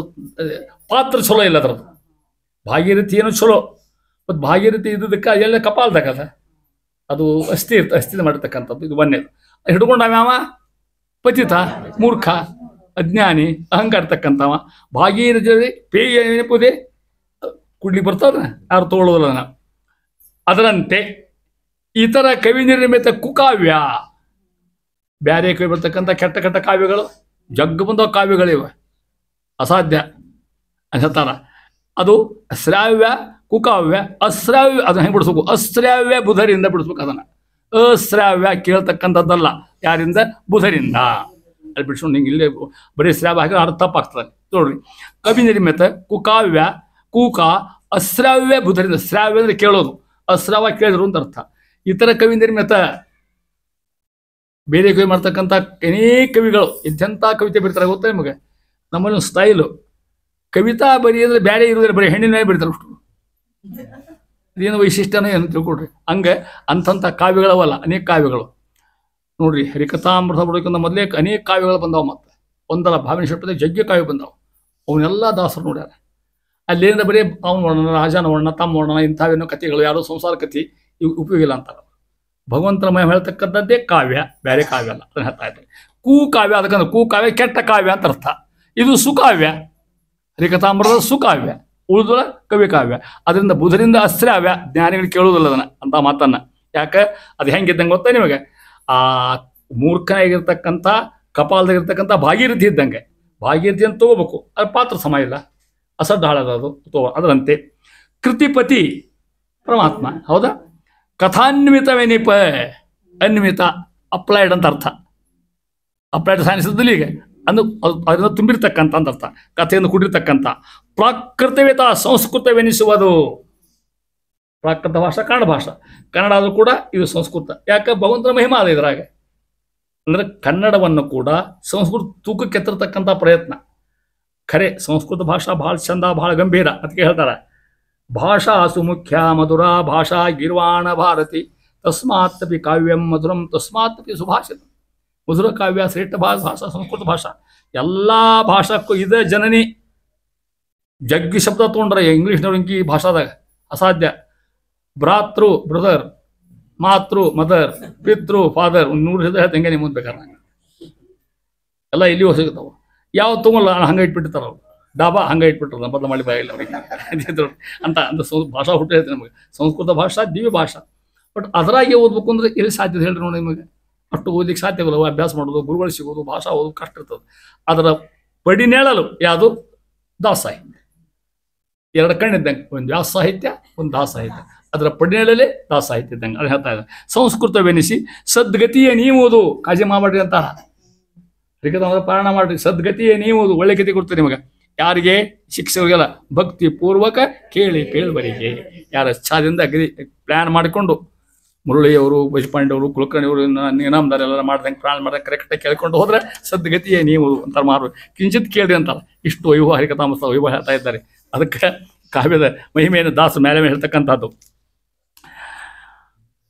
ಪಾತ್ರ ಚಲೋ ಇಲ್ಲ ಅದ್ರದ್ದು. ಭಾಗೀರಥಿ ಏನು ಚಲೋ, ಮತ್ತು ಭಾಗೀರಥಿ ಇದ್ದದಕ್ಕೆ ಅದೆಲ್ಲ ಕಪಾಲ್ದಾಗದ. ಅದು ಅಸ್ಥಿಯಿಂದ ಮಾಡಿರ್ತಕ್ಕಂಥದ್ದು. ಇದು ಒಂದೇದು. ಹಿಡ್ಕೊಂಡವ ಪತಿತ, ಮೂರ್ಖ, ಅಜ್ಞಾನಿ, ಅಹಂಕಾರತಕ್ಕಂಥವ. ಭಾಗೀರಥಿ ಪೇಯ ನೆನಪುದೇ ಕುಡ್ಲಿಕ್ಕೆ ಬರ್ತಾವ, ಯಾರು ತಗೊಳ್ಳೋದಿಲ್ಲ. ಅದರಂತೆ ಇತರ ಕವಿ ನಿರ್ಮಿತ ಕುಕಾವ್ಯ, ಬ್ಯಾರೆ ಕವಿ ಬರ್ತಕ್ಕಂಥ ಕೆಟ್ಟ ಕೆಟ್ಟ ಕಾವ್ಯಗಳು, ಜಗ್ಗ ಬಂದವ ಕಾವ್ಯಗಳಿವೆ, ಅಸಾಧ್ಯ ಅನ್ಸತ್ತಾರ. ಅದು ಶ್ರಾವ್ಯ ಕುಕಾವ್ಯ, ಅಶ್ರಾವ್ಯ. ಅದನ್ನ ಹೆಂಗೆ ಬಿಡಿಸ್ಬೇಕು? ಅಶ್ರಾವ್ಯ ಬುಧರಿಂದ ಬಿಡಿಸ್ಬೇಕು ಅದನ್ನ. ಅಶ್ರಾವ್ಯ ಕೇಳ್ತಕ್ಕಂಥದ್ದಲ್ಲ, ಯಾರಿಂದ? ಬುಧರಿಂದ. ಅಲ್ಲಿ ಬಿಡಿಸ್ಕೊಂಡು ಹಿಂಗೆ ಇಲ್ಲೇ ಬರೀ ಶ್ರಾವ್ಯ ಹಾಕಿದ್ರೆ ಅರ್ಥ ತಪ್ಪಾಗ್ತದೆ ನೋಡ್ರಿ. ಕವಿ ನಿರ್ಮಿತ ಕುಕಾವ್ಯ, ಕೂಕ ಅಶ್ರಾವ್ಯ ಬುಧರಿಂದ. ಶ್ರಾವ್ಯ ಅಂದ್ರೆ ಕೇಳೋದು, ಅಶ್ರಾವ ಕೇಳಿದ್ರು ಅಂತ ಅರ್ಥ. ಇತರ ಕವಿ ನಿರ್ಮಿತ, ಬೇರೆ ಕವಿ ಮಾಡ್ತಕ್ಕಂಥ ಅನೇಕ ಕವಿಗಳು ಎಂತೆಂಥ ಕವಿತೆ ಬರೀತಾರೆ ಗೊತ್ತಾ ನಿಮಗೆ? ನಮ್ಮಲ್ಲಿ ಒಂದು ಸ್ಟೈಲು, ಕವಿತಾ ಬರೀ ಅಂದರೆ ಬೇರೆ ಇರೋದ್ರೆ ಬರೀ ಹೆಣ್ಣಿನ ಮೇಲೆ ಬರೀತಾರೆ ಅಷ್ಟು. ಇದೇನು ವೈಶಿಷ್ಟ್ಯನೋ ಏನು ತಿಳ್ಕೊಡ್ರಿ. ಹಂಗೆ ಅಂಥಂಥ ಕಾವ್ಯಗಳವಲ್ಲ, ಅನೇಕ ಕಾವ್ಯಗಳು ನೋಡ್ರಿ. ಹರಿಕಥಾಮೃತ ಬರೋಕ್ಕಿಂತ ಮೊದಲೇ ಅನೇಕ ಕಾವ್ಯಗಳು ಬಂದಾವ. ಮತ್ತೆ ಒಂದಲ್ಲ, ಭಾವಿನಿ ಶಬ್ದದಲ್ಲಿ ಜಗ್ಗ ಕಾವ್ಯ ಬಂದಾವ. ಅವನ್ನೆಲ್ಲ ದಾಸರು ನೋಡ್ಯಾರ. ಅಲ್ಲೇನಿಂದ ಬರೀ ಅವನ ವರ್ಣನ, ರಾಜನ ವರ್ಣನ, ತಮ್ಮ ವರ್ಣನ, ಇಂಥವೇನೋ ಕಥೆಗಳು, ಯಾರೋ ಸಂಸಾರ ಕಥೆ, ಇವು ಉಪಯೋಗ ಇಲ್ಲ ಅಂತಾರೆ. ಭಗವಂತನ ಮಯ ಹೇಳ್ತಕ್ಕಂಥದ್ದೇ ಕಾವ್ಯ, ಬೇರೆ ಕಾವ್ಯ ಅಲ್ಲ. ಅದನ್ನು ಹೇಳ್ತಾ ಇದ್ದಾರೆ. ಕಾವ್ಯ, ಅದಕ್ಕಂದ್ರೆ ಕಾವ್ಯ ಕೆಟ್ಟ ಕಾವ್ಯ ಅಂತ ಅರ್ಥ. ಇದು ಸುಕಾವ್ಯ, ಹರಿಕಥಾಮೃತದ ಸುಕಾವ್ಯ, ಉಳಿದ ಕವಿ ಕಾವ್ಯ. ಅದರಿಂದ ಬುಧರಿಂದ ಅಶ್ರಾವ್ಯ, ಜ್ಞಾನಿಗಳು ಕೇಳುವುದಿಲ್ಲ ಅದನ್ನ ಅಂತ ಮಾತನ್ನ. ಯಾಕೆ? ಅದು ಹೆಂಗಿದ್ದಂಗೆ ಗೊತ್ತಾ ನಿಮಗೆ? ಆ ಮೂರ್ಖನಾಗಿರ್ತಕ್ಕಂಥ ಕಪಾಲದಾಗಿರ್ತಕ್ಕಂಥ ಭಾಗೀರಥಿ ಇದ್ದಂಗೆ. ಭಾಗೀರಥಿ ಅಂತ ತಗೋಬೇಕು, ಅದು ಪಾತ್ರ ಸಮ ಇಲ್ಲ, ಅಸಡ್ಡ ಹಾಳದು ಅದರಂತೆ. ಕೃತಿಪತಿ ಪರಮಾತ್ಮ, ಹೌದಾ? ಕಥಾನ್ವಿತವೆನಿಪ, ಅನ್ವಿತ, ಅಪ್ಲೈಡ್ ಅಂತ ಅರ್ಥ. ಅಪ್ಲೈಡ್ ಸೈನ್ಸ್ ಇದ್ದಲ್ಲಿ ಈಗ ಅಂದು ಅದನ್ನು ತುಂಬಿರ್ತಕ್ಕಂಥ ಅಂತ ಅರ್ಥ. ಕಥೆಯನ್ನು ಕುಡಿರ್ತಕ್ಕಂಥ. ಪ್ರಾಕೃತವಿತ, ಸಂಸ್ಕೃತವೆನಿಸುವುದು. ಪ್ರಾಕೃತ ಭಾಷಾ ಕನ್ನಡ ಭಾಷಾ, ಕನ್ನಡ ಆದರೂ ಕೂಡ ಇದು ಸಂಸ್ಕೃತ. ಯಾಕೆ? ಭಗವಂತನ ಮಹಿಮಾ ಅದ ಇದ್ರಾಗ. ಅಂದರೆ ಕನ್ನಡವನ್ನು ಕೂಡ ಸಂಸ್ಕೃತ ತೂಕಕ್ಕೆ ಎತ್ತಿರ್ತಕ್ಕಂಥ ಪ್ರಯತ್ನ. ಖರೆ ಸಂಸ್ಕೃತ ಭಾಷಾ ಭಾಳ ಚಂದ, ಭಾಳ ಗಂಭೀರ. ಅದಕ್ಕೆ ಹೇಳ್ತಾರೆ, ಭಾಷಾ ಸುಮುಖ್ಯ ಮಧುರ ಭಾಷಾ ಗಿರ್ವಾಣ ಭಾರತಿ ತಸ್ಮಾತ್ತಪಿ ಕಾವ್ಯಂ ಮಧುರಂ ತಸ್ಮಾತ್ತಪಿ ಸುಭಾಷಿತ. ಮಧುರ ಕಾವ್ಯ ಶ್ರೇಷ್ಠ ಭಾಷಾ ಸಂಸ್ಕೃತ ಭಾಷಾ. ಎಲ್ಲ ಭಾಷಾಕ್ಕೂ ಇದೆ ಜನನಿ. ಜಗ್ಗಿ ಶಬ್ದ ತೊಗೊಂಡ್ರೆ ಇಂಗ್ಲೀಷ್ನವ್ರಿಗೆ ಈ ಭಾಷಾದಾಗ ಅಸಾಧ್ಯ. ಭ್ರಾತೃ ಬ್ರದರ್, ಮಾತೃ ಮದರ್, ಪಿತೃ ಫಾದರ್, 100 ಶಬ್ದ ಹೇಳ್ತ ಹೆಂಗೆ ಮುಂದೆ ಬೇಕಾದ್ರೆ ಎಲ್ಲ ಇಲ್ಲಿಯೂ ಸಿಗ್ತಾವೆ. ಯಾವ ತೊಗೊಲ್ಲ ಹಂಗೆ ಇಟ್ಬಿಟ್ಟಿರ್ತಾರ ಅವ್ರು. ಡಾಬಾ ಹಂಗೆ ಇಟ್ಬಿಟ್ರು, ಬದಲು ಮಾಡಿ ಬಾಯಿಲ್ಲ ಅವ್ರಿಗೆ ಅಂತ ಅಂತ ಭಾಷಾ ಹುಟ್ಟು ಹೇಳ್ತೀನಿ ನಮಗೆ. ಸಂಸ್ಕೃತ ಭಾಷಾ ದಿವ್ಯ ಭಾಷಾ. ಬಟ್ ಅದರಾಗೆ ಓದ್ಬೇಕು ಅಂದ್ರೆ ಎಲ್ಲಿ ಸಾಧ್ಯತೆ ಹೇಳ್ರಿ ನೋಡಿ ನಿಮಗೆ? ಅಷ್ಟು ಓದ್ಲಿಕ್ಕೆ ಸಾಧ್ಯವಿಲ್ಲ. ಅಭ್ಯಾಸ ಮಾಡೋದು, ಗುರುಗಳು ಸಿಗೋದು, ಭಾಷಾ ಓದೋದು ಕಷ್ಟ ಇರ್ತದೆ. ಅದರ ಪಡಿನೇಳಲು ಯಾವುದು? ದಾಸ ಸಾಹಿತ್ಯ. 2 ಕಣ್ಣಿದ್ದಂಗೆ, ಒಂದು ವ್ಯಾಸ ಸಾಹಿತ್ಯ, ಒಂದು ದಾಸ ಸಾಹಿತ್ಯ. ಅದರ ಪಡಿನೇಳಲೇ ದಾಸ ಸಾಹಿತ್ಯ ಇದ್ದಂಗೆ. ಅದು ಹೇಳ್ತಾ ಇದ್ದಾರೆ. ಸಂಸ್ಕೃತವೆನಿಸಿ ಸದ್ಗತಿಯೇ ನೀವುದು, ಕಾಜಿ ಮಾಡ್ರಿ ಅಂತ ಪಾರಾಯಣ ಮಾಡ್ರಿ. ಸದ್ಗತಿಯೇ ನೀವುದು, ಒಳ್ಳೆ ಗತಿ ಕೊಡ್ತೀರಿ ನಿಮಗೆ. ಯಾರಿಗೆ? ಶಿಕ್ಷಕರಿಗೆಲ್ಲ. ಭಕ್ತಿ ಪೂರ್ವಕ ಕೇಳಿ ಕೇಳುವರಿಗೆ. ಯಾರ ಛಾದಿಂದ ಅಗದಿ ಪ್ಲ್ಯಾನ್ ಮಾಡಿಕೊಂಡು ಮುರಳಿಯವರು, ದೇಶಪಾಂಡೆಯವರು, ಕುಲಕರ್ಣಿಯವರು, ಇನಾಮದಾರೆಲ್ಲ ಮಾಡ್ದಂಗೆ ಪ್ಲಾನ್ ಮಾಡ್ದಂಗೆ ಕರೆಕ್ಟಾಗಿ ಕೇಳ್ಕೊಂಡು ಹೋದ್ರೆ ಸದ್ಗತಿಯೇ ನೀವು ಅಂತ ಮಾರು ಕಿಂಚಿತ್ ಕೇಳ್ರಿ ಅಂತಾರೆ. ಇಷ್ಟು ವೈಭವ ಹರಿಕಥಾಮೃತ ವೈಭವ ಹೇಳ್ತಾ ಇದ್ದಾರೆ. ಅದಕ್ಕೆ ಕಾವ್ಯದ ಮಹಿಮೆಯನ್ನು ದಾಸ ಮೇಲೆ ಹೇಳ್ತಕ್ಕಂಥದ್ದು.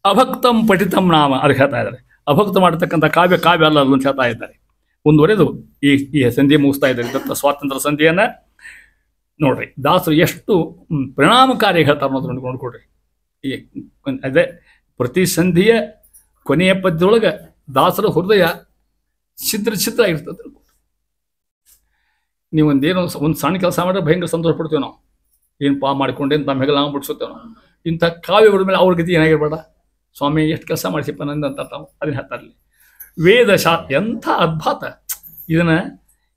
ಅಭಕ್ತಂ ಪಠಿತಂ ನಾಮ, ಅದಕ್ಕೆ ಹೇಳ್ತಾ ಇದ್ದಾರೆ. ಅಭಕ್ತ ಮಾಡತಕ್ಕಂಥ ಕಾವ್ಯ ಕಾವ್ಯ ಅಲ್ಲ ಅಂತ ಹೇಳ್ತಾ ಇದ್ದಾರೆ. ಮುಂದುವರೆದು ಈ ಸಂಧಿ ಮುಗಿಸ್ತಾ ಇದ್ದಾರೆ. ದತ್ತ ಸ್ವಾತಂತ್ರ್ಯ ಸಂಧಿಯನ್ನು ನೋಡ್ರಿ ದಾಸರು ಎಷ್ಟು ಪರಿಣಾಮಕಾರಿ ಹೇಳ್ತಾರೆ ಅನ್ನೋದನ್ನು ನೋಡ್ಕೊಡ್ರಿ. ಅದೇ ಪ್ರತಿ ಸಂಧಿಯ ಕೊನೆಯ ಪದ್ಯದೊಳಗೆ ದಾಸರ ಹೃದಯ ಛಿದ್ರ ಛಿದ್ರ ಆಗಿರ್ತದೆ. ನೀವು ಒಂದೇನೋ ಒಂದು ಸಣ್ಣ ಕೆಲಸ ಮಾಡಿದ್ರೆ ಭಯಂಕರ ಸಂತೋಷ ಪಡ್ತೀವಿ ನಾವು. ಏನು ಪಾ ಮಾಡಿಕೊಂಡೇನು ತಮ್ಮ ಹೆಗಲ ನಾವು ಬಿಡ್ಸುತ್ತೇವೆ ನಾವು. ಇಂಥ ಕಾವ್ಯ ಬರೆದ ಮೇಲೆ ಅವ್ರ ಗತಿ ಏನಾಗಿರ್ಬೇಡ, ಸ್ವಾಮಿ ಎಷ್ಟು ಕೆಲಸ ಮಾಡಿಸಿಪ್ಪ ನಂದು ಅಂತ ತಾವು ಅದನ್ನ ಹೇಳ್ತಾರಲ್ಲಿ. ವೇದಶಾ ಎಂಥ ಅದ್ಭುತ, ಇದನ್ನು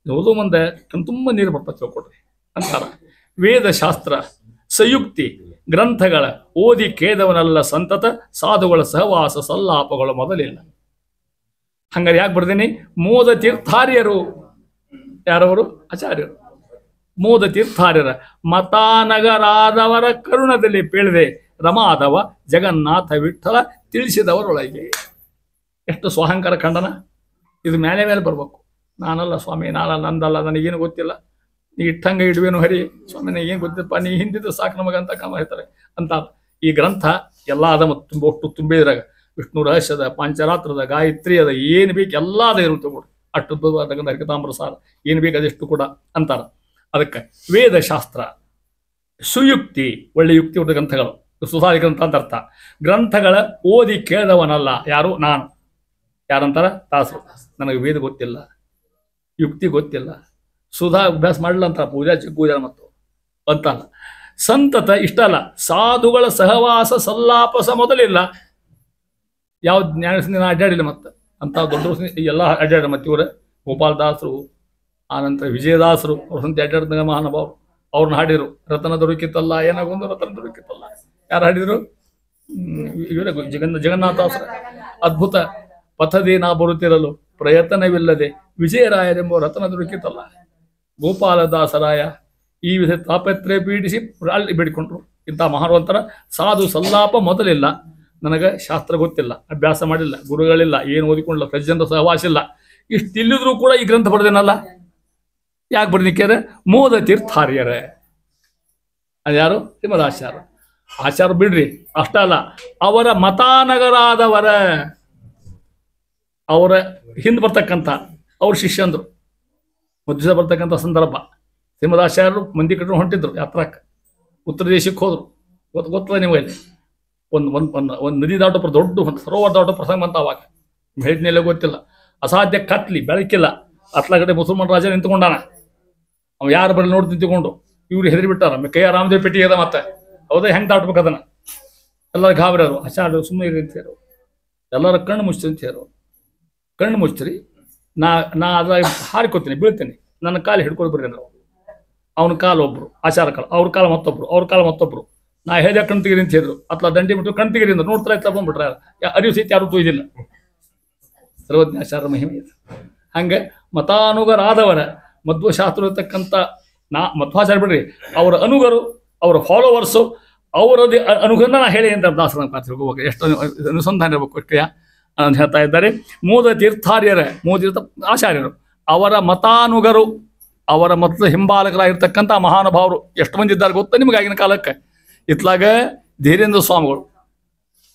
ಓದೋ ಮುಂದೆ ತುಂಬ ನೀರು ಬರ್ತಾ ತಿಳ್ಕೊಡ್ರಿ ಅಂತಾರ. ವೇದಶಾಸ್ತ್ರ ಸಂಯುಕ್ತಿ ಗ್ರಂಥಗಳ ಓದಿ ಕೇದವನಲ್ಲ ಸಂತತ, ಸಾಧುಗಳ ಸಹವಾಸ ಸಲ್ಲಾಪಗಳು ಮೊದಲಿಲ್ಲ. ಹಂಗಾರೆ ಯಾಕೆ ಬರ್ದೇನೆ, ಮೋದ ತೀರ್ಥಾರ್ಯರು, ಯಾರವರು? ಆಚಾರ್ಯರು. ಮೋದ ತೀರ್ಥಾರ್ಯರ ಮತಾನಗರಾದವರ ಕರುಣದಲ್ಲಿ ಪೇಳಿದೆ, ರಮಾದವ ಜಗನ್ನಾಥ ವಿಠಲ ತಿಳಿಸಿದವರೊಳಗೆ. ಎಷ್ಟು ಸ್ವಾಹಂಕಾರ ಖಂಡನ. ಇದು ಮೇಲೆ ಮೇಲೆ ಬರ್ಬೇಕು. ನಾನಲ್ಲ ಸ್ವಾಮಿ, ನಾನಲ್ಲ, ನಂದಲ್ಲ, ನನಗೇನು ಗೊತ್ತಿಲ್ಲ, ನೀ ಇಟ್ಟಂಗೆ ಇಡುವೇನು ಹರಿ ಸ್ವಾಮಿ, ನನಗೇನು ಗೊತ್ತಿಲ್ಲಪ್ಪ, ನೀ ಹಿಂದಿದ್ದು ಸಾಕು ನಮಗಂತ ಕಾಮ ಹೇಳ್ತಾರೆ ಅಂತ. ಈ ಗ್ರಂಥ ಎಲ್ಲ ಅದ ಮತ್ತು ಒಟ್ಟು ತುಂಬಿದ್ರಾಗ ವಿಷ್ಣು ರಹಸ್ಯದ, ಪಾಂಚರಾತ್ರದ, ಗಾಯತ್ರಿ ಅದ, ಏನು ಬೇಕು ಎಲ್ಲ ಅದ ಇರುತ್ತೆ ಕೂಡ. ಅಷ್ಟು ಹರಿಕತಾಂಬರ ಸಾರ ಏನು ಬೇಕು ಅದೆಷ್ಟು ಕೂಡ ಅಂತಾರ. ಅದಕ್ಕೆ ವೇದಶಾಸ್ತ್ರ ಸುಯುಕ್ತಿ, ಒಳ್ಳೆ ಯುಕ್ತಿ ಉಳ್ಳ ಗ್ರಂಥಗಳು, ಸುಧಾರಿ ಗ್ರಂಥ ಅಂತ ಅರ್ಥ. ಗ್ರಂಥಗಳ ಓದಿ ಕೇಳಿದವನಲ್ಲ ಯಾರು? ನಾನು. ಯಾರಂತಾರ? ದಾಸರು. ನನಗೆ ವೇದ ಗೊತ್ತಿಲ್ಲ, ಯುಕ್ತಿ ಗೊತ್ತಿಲ್ಲ, ಸುಧಾ ಅಭ್ಯಾಸ ಮಾಡಲಿಲ್ಲ ಅಂತ ಪೂಜಾ ಪೂಜಾ ಮತ್ತು ಅಂತಲ್ಲ. ಸಂತತ ಇಷ್ಟ ಅಲ್ಲ, ಸಾಧುಗಳ ಸಹವಾಸ ಸಲ್ಲಾಪಸ ಮೊದಲಿಲ್ಲ. ಯಾವ ಜ್ಞಾನ ಅಡ್ಡಾಡಿಲ್ಲ ಮತ್ತೆ ಅಂತ ದೊಡ್ಡ ಎಲ್ಲ ಅಡ್ಡಾಡ. ಮತ್ತೆ ಇವರು ಗೋಪಾಲದಾಸರು, ಆನಂತರ ವಿಜಯದಾಸರು, ಅವ್ರ ಸಂತೆ ಅಡ್ಡಾಡಿದ ಮಹಾನುಭಾವರು, ಅವ್ರನ್ನ ಹಾಡಿದರು. ರತನ ದೊರಕಿತ್ತಲ್ಲ ಏನಾಗೊಂದು ರತನ ದೊರಕಿತ್ತಲ್ಲ, ಯಾರು ಹಾಡಿದರು? ಇವರೇ ಜಗನ್ನಾಥಾಸರ. ಅದ್ಭುತ. ಪಥದಿ ನಾ ಬರುತ್ತಿರಲು ಪ್ರಯತ್ನವಿಲ್ಲದೆ ವಿಜಯರಾಯರೆಂಬ ರತನ ದೊರಕಿತ್ತಲ್ಲ. ಗೋಪಾಲದಾಸರಾಯ ಈ ವಿಧ ತಾಪತ್ರೆ ಪೀಡಿಸಿ ಅಲ್ಲಿ ಬೇಡಿಕೊಂಡ್ರು. ಇಂಥ ಮಹಾನುವಂತರ ಸಾಧು ಸಲ್ಲಾಪ ಮೊದಲಿಲ್ಲ. ನನಗೆ ಶಾಸ್ತ್ರ ಗೊತ್ತಿಲ್ಲ, ಅಭ್ಯಾಸ ಮಾಡಿಲ್ಲ, ಗುರುಗಳಿಲ್ಲ, ಏನು ಓದಿಕೊಂಡಿಲ್ಲ, ಸಜ್ಜನರ ಸಹವಾಸ ಇಲ್ಲ. ಇಷ್ಟಿಲ್ಲಿದ್ರೂ ಕೂಡ ಈ ಗ್ರಂಥ ಬರೆದೇನಲ್ಲ. ಯಾಕೆ ಬರ್ದಿಕ್ಕ್ಯಾರ? ಮೋದ ತೀರ್ಥಾರ್ಯರೇ. ಅದ್ಯಾರು? ಶ್ರೀಮದಾಚಾರ್ಯ. ಆಚಾರ್ಯ ಬಿಡ್ರಿ, ಅಷ್ಟ ಅಲ್ಲ, ಅವರ ಮತಾನಗರಾದವರ, ಅವರ ಹಿಂದೆ ಬರ್ತಕ್ಕಂಥ ಅವ್ರ ಶಿಷ್ಯಂದರು ಮಧ್ಯ ಬರ್ತಕ್ಕಂಥ ಸಂದರ್ಭ. ಶ್ರೀಮದಾಚಾರ್ಯರು ಮಂದಿ ಕಡೆ ಹೊಂಟಿದ್ರು ಯಾತ್ರಕ್ಕೆ, ಉತ್ತರ ದೇಶಕ್ಕೆ ಹೋದ್ರು. ಗೊತ್ತಲ್ಲ ನಿಮಗೆ, ಒಂದು ನದಿ ದಾಟೋ ದೊಡ್ಡ ಸರೋವರ ದಾಟೋ ಪ್ರಸಂಗ ಬಂತ. ಅವಾಗ ಹೇಳಿದ್ನೆಲ್ಲ ಗೊತ್ತಿಲ್ಲ, ಅಸಾಧ್ಯ ಕತ್ಲಿ, ಬೆಳಕಿಲ್ಲ. ಅತ್ಲಾಗಡೆ ಮುಸಲ್ಮಾನ್ ರಾಜ ನಿಂತ್ಕೊಂಡಾನ. ಅವ ಯಾರು ಬರಲಿ ನೋಡಿ ನಿಂತ್ಕೊಂಡು ಇವ್ರು ಹೆದರಿ ಬಿಟ್ಟಾರ. ಕೈಯ ರಾಮದೇವ್ ಪೆಟ್ಟಿ ಅದ ಮತ್ತೆ, ಹೌದಾ? ಹೆಂಗೆ ದಾಟ್ಬೇಕು ಅದನ್ನ? ಎಲ್ಲರೂ ಗಾಬರಿಯರು. ಆಚಾರ್ಯರು ಸುಮ್ಮನೆ ಇರಿ ಅಂತ ಹೇರು, ಎಲ್ಲರ ಕಣ್ಣು ಮುಚ್ಚಿ ಅಂತ ಹೇರು. ಕಣ್ಣು ಮುಚ್ಚ್ರಿ, ನಾ ಅದ ಹಾರಿಕೋತೀನಿ, ಬೀಳ್ತೀನಿ, ನನ್ನ ಕಾಲು ಹಿಡ್ಕೊಂಡು ಬರ್ರಿ ಅಂದ್ರೆ ಅವನ ಕಾಲು ಒಬ್ರು, ಆಚಾರ ಕಾಲ, ಅವ್ರ ಕಾಲ ಮತ್ತೊಬ್ರು, ಅವ್ರ ಕಾಲ ಮತ್ತೊಬ್ರು. ನಾ ಹೇಳಿದ ಕಣ್ ತೆಗಿರಿ ಅಂತ ಹೇಳಿದ್ರು. ಅತ್ಲ ದಂಡಿ ಬಿಟ್ಟು ಕಣ್ ತೆಗಿರಿ ಅಂದ್ರೆ ನೋಡ್ತಾರೆ, ಇತ್ತ ಬಂದ್ಬಿಟ್ರೆ ಅರಿವು ಸಹಿತ ಯಾರು ತೊಯ್ದಿಲ್ಲ. ಸರ್ವಜ್ಞಾಚಾರ ಮಹಿಮೆ ಇದೆ. ಹಂಗೆ ಮತಾನುಗರಾದವರ ಮಧ್ವಶಾಸ್ತ್ರ ಇರತಕ್ಕಂಥ ಮಧ್ವಾಚಾರ್ಯ ಬಿಡ್ರಿ, ಅವರ ಅನುಗರು, ಅವರ ಫಾಲೋವರ್ಸು, ಅವರದೇ ಅನುಗರನ್ನ ನಾ ಹೇಳಿ ಅಂತ ದಾಸರ ಹೋಗ್ಬೇಕು. ಎಷ್ಟು ಅನುಸಂಧಾನ ಇರಬೇಕು ಕ್ರಿಯಾ ಅಂತ ಹೇಳ್ತಾ ಇದ್ದಾರೆ. ಮೋದ ತೀರ್ಥಾರ್ಯರ, ಮೋದ ಆಚಾರ್ಯರು, ಅವರ ಮತಾನುಗರು, ಅವರ ಮತದ ಹಿಂಬಾಲಕರಾಗಿರ್ತಕ್ಕಂಥ ಮಹಾನುಭಾವರು ಎಷ್ಟು ಮಂದಿ ಇದ್ದಾರೆ ಗೊತ್ತಾ ನಿಮಗಾಗಿನ ಕಾಲಕ್ಕೆ? ಇತ್ಲಾಗ ಧೀರೇಂದ್ರ ಸ್ವಾಮಿಗಳು,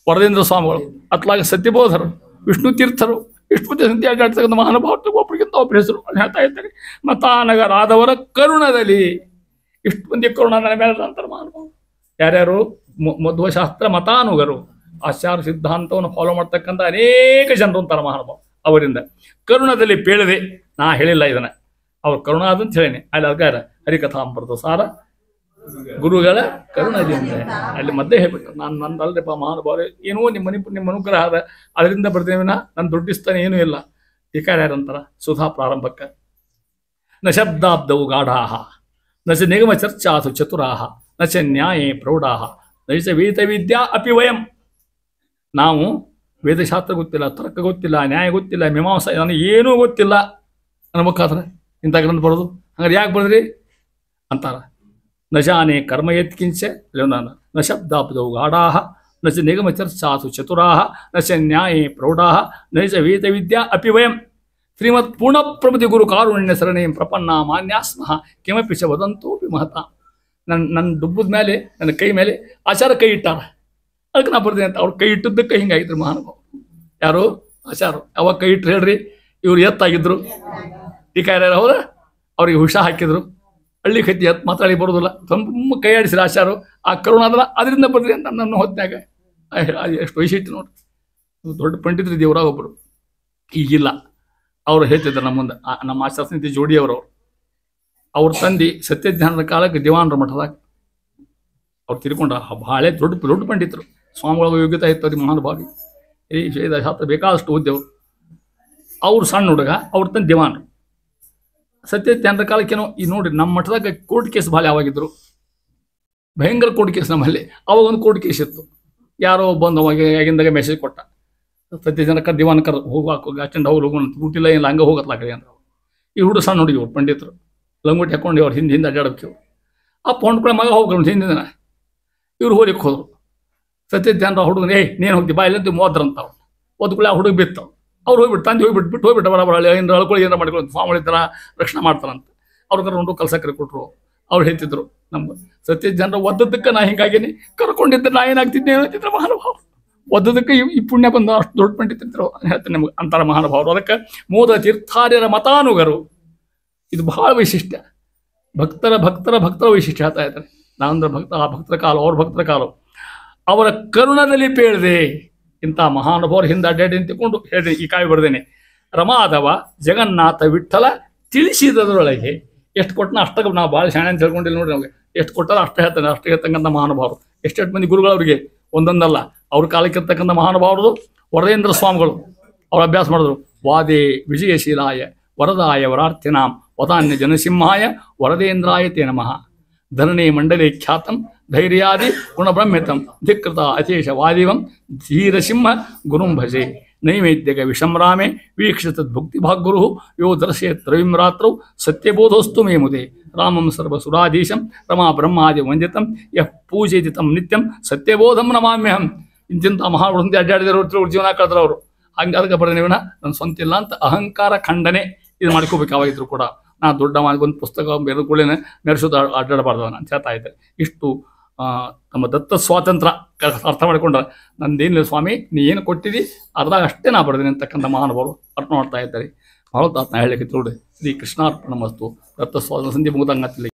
ವರದೇಂದ್ರ ಸ್ವಾಮಿಗಳು, ಅತ್ಲಾಗ ಸತ್ಯಬೋಧರು, ವಿಷ್ಣು ತೀರ್ಥರು, ಇಷ್ಟು ಮಂದಿ ಸಂತೆ ಅಡ್ಡಾಡ್ತಕ್ಕಂಥ ಮಹಾನುಭಾವರು ಒಬ್ಬರಿಗಿಂತ ಒಬ್ಬರ ಹೆಸರು ಅಂತ ಹೇಳ್ತಾ ಇದ್ದಾರೆ. ಮತಾನಗರಾದವರ ಕರುಣದಲ್ಲಿ ಇಷ್ಟು ಮಂದಿ ಕರುಣ ನನ್ನ ಮೇಲೆ ಅಂತಾರೆ ಮಹಾನುಭಾವರು. ಯಾರ್ಯಾರು? ಮಧ್ವಶಾಸ್ತ್ರ ಮತಾನುಗರು, ಆಚಾರ್ಯ ಸಿದ್ಧಾಂತವನ್ನು ಫಾಲೋ ಮಾಡ್ತಕ್ಕಂಥ ಅನೇಕ ಜನರು ಅಂತಾರೆ ಮಹಾನುಭಾವ. ಅವರಿಂದ ಕರುಣದಲ್ಲಿ ಪೇಳಿದೆ. ನಾ ಹೇಳಿಲ್ಲ ಇದನ್ನ, ಅವ್ರ ಕರುಣ ಅದಂತ ಹೇಳೀನಿ. ಅಲ್ಲಿ ಅದಕ್ಕಾರ ಹರಿಕಥಾಮೃತ ಸಾರ ಗುರುಗಳ ಕರುಣದಿಂದ ಅಲ್ಲಿ ಮಧ್ಯೆ ಹೇಳ್ಬಿಟ್ಟು, ನಾನು ನಂದಲ್ರಿಪ್ಪ ಮಹಾನುಭಾವ, ಏನೋ ನಿಮ್ಮ ಅನುಗ್ರಹ ಅದ, ಅದರಿಂದ ಬರ್ದೇವಿನ ನನ್ನ ದುಡ್ಡಿಸ್ತಾನೆ ಏನೂ ಇಲ್ಲ. ಈ ಕಾರ್ಯ ಯಾರಂತಾರ ಸುಧಾ ಪ್ರಾರಂಭಕ್ಕೆ, ನ ಶಬ್ದಾಬ್ದವು ಗಾಢಾಹ, ನ ಚ ನಿಗಮ ಚರ್ಚಾಸು ಚತುರಾಹ, ನ ಚ ನ್ಯಾಯೇ ಪ್ರೌಢಾಹ, ನ ಚ ವೇದವಿದ್ಯಾ ಅಪಿ ವಯಂ. ನಾವು ವೇದಶಾಸ್ತ್ರ ಗೊತ್ತಿಲ್ಲ, ತರ್ಕ ಗೊತ್ತಿಲ್ಲ, ನ್ಯಾಯ ಗೊತ್ತಿಲ್ಲ, ಮೀಮಾಂಸ ನನಗೆ ಏನೂ ಗೊತ್ತಿಲ್ಲ ಅನ್ಬೇಕಾದ್ರೆ ಇಂಥ ಗ್ರಂಥ ಬರೋದು. ಹಂಗಾರೆ ಯಾಕೆ ಬರೆದ್ರಿ ಅಂತಾರ. ನ ಜಾನೆ ಕರ್ಮ ಯತ್ಕಿಂಚ ನ ಶಬ್ದಾಬ್ದವು ಗಾಢಾಹ, ನ ಚ ನಿಗಮ ಚರ್ಚಾಸು ಚತುರಾಹ, ನ ಚ ನ್ಯಾಯೇ ಪ್ರೌಢಾಹ, ನ ಚ ವೇದವಿದ್ಯಾ ಅಪಿ ವಯಂ. ಶ್ರೀಮತ್ ಪೂರ್ಣಪ್ರಮತಿ ಗುರು ಕಾರುಣ್ಯ ಸರಣಿ ಪ್ರಪನ್ನ ಮಾನ್ಯಾಸ್ಮಃ ಕಿಮಪಿ ಚ ವದಂತೋಪಿ ಮಹತ. ನನ್ನ ಡುಬ್ಬದ ಮೇಲೆ, ನನ್ನ ಕೈ ಮೇಲೆ ಆಚಾರ ಕೈ ಇಟ್ಟಾರ, ಅದಕ್ಕೆ ನಾ ಬರ್ತೀನಿ ಅಂತ. ಅವ್ರು ಕೈ ಇಟ್ಟದ್ದಕ್ಕೆ ಹಿಂಗಾಗಿದ್ರು ಮಹಾನುಭಾವ. ಯಾರು? ಆಚಾರ. ಯಾವಾಗ ಕೈ ಇಟ್ಟರು ಹೇಳ್ರಿ? ಇವ್ರು ಎತ್ತಾಗಿದ್ರು, ಟೀಕಾರ್ಯಾರ ಹೌದಾ? ಅವ್ರಿಗೆ ಹುಷ ಹಾಕಿದ್ರು. ಹಳ್ಳಿ ಕತ್ತಿ ಎತ್ತು ಮಾತಾಡಿ ಬರೋದಿಲ್ಲ, ತುಂಬ ಕೈ ಆಡಿಸಿ ಆಚಾರು ಆ ಕರುಣ ಅದಲ್ಲ ಅದರಿಂದ ಬರ್ರಿ ಅಂತ ನನ್ನ ಹೊತ್ನಾಗ ಎಷ್ಟು ವೈಶಿಷ್ಟ್ಯ ನೋಡಿ. ದೊಡ್ಡ ಪಂಡಿತರು ದೇವರಾಗ ಒಬ್ಬರು ಈಗಿಲ್ಲ, ಅವರು ಹೇಳ್ತಿದ್ದಾರೆ ನಮ್ಮ ಮುಂದೆ, ನಮ್ಮ ಆಚಾರ ಸಮಿತಿ ಜೋಡಿಯವರು. ಅವ್ರ ತಂದೆ ಸತ್ಯಜ್ಞಾನದ ಕಾಲಕ್ಕೆ ದಿವಾನರ ಮಠದಾಗ ಅವ್ರು ತಿರ್ಕೊಂಡ್ರ. ಭಾಳ ದೊಡ್ಡ ದೊಡ್ಡ ಪಂಡಿತರು, ಸ್ವಾಮಿಗಳ ಯೋಗ್ಯತೆ ಇತ್ತು ಅವ್ರಿಗೆ, ಮಹಾನುಭಾವಿ, ಈ ಶಾಸ್ತ್ರ ಬೇಕಾದಷ್ಟು ಓದ್ಯವರು. ಅವ್ರು ಸಣ್ಣ ಹುಡುಗ, ಅವ್ರ ತಂದೆ ದಿವಾನರು. ಸತ್ಯಜ್ಞಾನದ ಕಾಲಕ್ಕೇನೋ ಈ ನೋಡ್ರಿ ನಮ್ಮ ಮಠದಾಗ ಕೋರ್ಟ್ ಕೇಸ್ ಭಾಳ ಯಾವಾಗಿದ್ರು, ಭಯಂಕರ ಕೋರ್ಟ್ ಕೇಸ್ ನಮ್ಮಲ್ಲಿ. ಅವಾಗ ಒಂದು ಕೋರ್ಟ್ ಕೇಸ್ ಇತ್ತು, ಯಾರೋ ಬಂದು ಅವಾಗ ಆಗಿಂದಾಗ ಮೆಸೇಜ್ ಕೊಟ್ಟ, ಸತ್ಯಜ್ಞಾನಕ ದಿವಾನಕರ್ ಹೋಗಾಕ ಅಟೆಂಡ್ ಹೋಗೋಣ ಊಟಿಲ್ಲ ಇಲ್ಲ ಹಂಗೆ ಹೋಗತ್ಲಾಗ್ರಿ ಅಂದ್ರೆ. ಈ ಹುಡುಗ ಸಣ್ಣ ಹುಡುಗಿ ಅವ್ರು ಪಂಡಿತರು ಲಂಗೋಟಿ ಹಾಕೊಂಡು ಅವ್ರು ಹಿಂದೆ ಅಡ್ಡಾಡಬೇಕು. ಅಪ್ಪ ಹೊಂಡ್ಕೊಳ್ಳೋ ಮಗ ಹೋಗ್ಕೊಂಡು ಹಿಂದಿನ ಇವ್ರು ಹೋಲಿಕ್ಕೆ ಹೋದ್ರು. ಸತ್ಯಜ್ಞಾನ ಹುಡುಗನ ನೀನು ಹೋಗ್ತಿ ಬಾ ಇಲ್ಲಂತ ಮೋದ್ರಂತ ಅವ್ರು ಓದ್ಕೊಳ್ಳಿ. ಆ ಹುಡುಗ ಬಿತ್ತು, ಅವ್ರು ಹೋಗ್ಬಿಟ್ಟು ತಂದೆ ಹೋಗ್ಬಿಟ್ಟು ಬರ ಏನಾರು ಅಳ್ಕೊಳ್ಳಿ ಏನಾರು ಮಾಡ್ಕೊಳ್ಳಿ ಸ್ವಾಮಿ ಥರ ರಕ್ಷಣೆ ಮಾಡ್ತಾರಂತ. ಅವ್ರ ಕರ್ಕೊಂಡು ಕಲ್ಸಕ್ರೆ ಕೊಟ್ಟರು. ಅವ್ರು ಹೇಳ್ತಿದ್ರು ನಮ್ಗೆ ಸತ್ಯಜ್ಞಾನ ಒದ್ದದಕ್ಕೆ ನಾ ಹಿಂಗಾಗೇನಿ, ಕರ್ಕೊಂಡಿದ್ದೆ ನಾ ಏನಾಗ್ತಿದ್ದೆ ಹೇಳ್ತಿದ್ರು ಮಹಾನುಭಾವ. ಒದ್ದದಕ್ಕೆ ಈ ಪುಣ್ಯ ಬಂದು ಅಷ್ಟು ದೊಡ್ಡ ಪಂಡಿತಿದ್ರು ಹೇಳ್ತಾರೆ ನಿಮ್ಗೆ ಅಂತಾರ ಮಹಾನುಭಾವರು. ಅದಕ್ಕೆ ಮೋದ ತೀರ್ಥಾರ್ಯರ ಮತಾನುಗರು, ಇದು ಬಹಳ ವೈಶಿಷ್ಟ್ಯ. ಭಕ್ತರ ವೈಶಿಷ್ಟ್ಯ ಹೇಳ್ತಾ ಇದ್ದಾರೆ. ನಾನಂದ್ರೆ ಆ ಭಕ್ತರ ಕಾಲ, ಅವ್ರ ಭಕ್ತರ ಕಾಲ, ಅವರ ಕರುಣದಲ್ಲಿ ಪೇಳಿದೆ. ಇಂಥ ಮಹಾನುಭಾವರು ಹಿಂದೆ ಅಡ್ಡಾಡಿ ನಿಂತುಕೊಂಡು ಹೇಳಿದೆ ಈ ಕಾಯಿ ಬರ್ದೇನೆ. ರಮಾಧವ ಜಗನ್ನಾಥ ವಿಠಲ ತಿಳಿಸಿದರೊಳಗೆ ಎಷ್ಟು ಕೊಟ್ಟನ ಅಷ್ಟಾಗ ನಾವು ಭಾಳ ಶಾಣೆ ಅಂತ ಹೇಳ್ಕೊಂಡಿಲ್ಲ ನೋಡ್ರಿ. ನಮಗೆ ಎಷ್ಟು ಕೊಟ್ಟಾರ ಅಷ್ಟೇ ಹೇಳ್ತಾನೆ, ಅಷ್ಟೇ ಹೇಳ್ತಕ್ಕಂಥ ಮಹಾನುಭಾವರು. ಎಷ್ಟೆಷ್ಟು ಮಂದಿ ಗುರುಗಳವರಿಗೆ ಒಂದೊಂದಲ್ಲ. ಅವ್ರ ಕಾಲಕ್ಕೆ ಇರ್ತಕ್ಕಂಥ ಮಹಾನುಭಾವರು ವರದೇಂದ್ರ ಸ್ವಾಮಿಗಳು ಅವ್ರು ಅಭ್ಯಾಸ ಮಾಡಿದ್ರು. ವಾದೇ ವಿಜಯಶೀಲಾಯ ವರದಾಯ ವರಾರ್ಥಿನಾಂ ವದಾನ್ಯ ಜನಸಿಂಹಾಯ ವರದೇಂದ್ರಾಯ ತೇ ನಮಃ. ಧರಣಿ ಮಂಡಲೇ ಖ್ಯಾತಂ ಧೈರ್ಯಾದಿ ಗುಣಬ್ರಹ್ಮ್ಯತಂ ಧಿಕೃತ ಅಶೇಷ ವಾದಿವಂ ಧೀರಸಿಂಹ ಗುರುಂ ಭಜೆ. ನೈವೇದ್ಯಗ ವಿಷಮ್ರಾಮೆ ವೀಕ್ಷಿತದ್ಭುಕ್ತಿ ಭಾಗ್ಗುರು ಯೋ ದರ್ಶಯತ್ ರವಿಂ ರಾತ್ರೌ ಸತ್ಯಬೋಧೋಸ್ತು ಮೇ ಮುದೆ. ರಾಮಂ ಸರ್ವಸುರಾಧೀಶಂ ರಮಾ ಬ್ರಹ್ಮಾದಿ ವಂದಿತಂ ಯಃ ಪೂಜೆತಿ ತಂ ನಿತ್ಯಂ ಸತ್ಯಬೋಧಂ ನಮಾಮ್ಯಹಂ. ಇಂತಿಂಥ ಮಹಾವೃಂದಿ ಅಡ್ಡಾಡಿದವರು ಜೀವನ ಕಳೆದ್ರು ಅವರು. ಹಂಗೆ ಅದಕ್ಕೆ ಬರೆದ ನೀವನ ನನ್ನ ಸ್ವಂತ ಇಲ್ಲ ಅಂತ ಅಹಂಕಾರ ಖಂಡನೆ ಇದು ಮಾಡ್ಕೋಬೇಕಾಗಿದ್ರು ಕೂಡ. ನಾ ದೊಡ್ಡ ಒಂದು ಪುಸ್ತಕ ಬೇರೆ ಕೂಡ ಮೆರೆಸೋದು ಅಡ್ಡಾಡಬಾರ್ದು ಅಂತ ಹೇಳ್ತಾ ಇದ್ದಾರೆ. ಇಷ್ಟು ನಮ್ಮ ದತ್ತ ಸ್ವಾತಂತ್ರ್ಯ ಅರ್ಥ ಮಾಡಿಕೊಂಡ್ರೆ ನಂದೇನಿಲ್ಲ ಸ್ವಾಮಿ ನೀ ಏನು ಕೊಟ್ಟಿದ್ದಿ ಅರ್ಧ ಅಷ್ಟೇ ನಾ ಬರ್ತೀನಿ ಅಂತಕ್ಕಂಥ ಮಹಾನುಭಾವರು ಅರ್ಥ ಮಾಡ್ತಾ ಇದ್ದಾರೆ. ಭಾಳ ತಾತ್ನ ಹೇಳಲಿಕ್ಕೆ ನೋಡಿ ಶ್ರೀ ಕೃಷ್ಣಾರ್ಪಣ ಮಸ್ತು. ದತ್ತ ಸ್ವಾತಂತ್ರ್ಯ ಸಂಧಿ ಮುಗಿದಂಗತ್ತಿಲ್ಲ.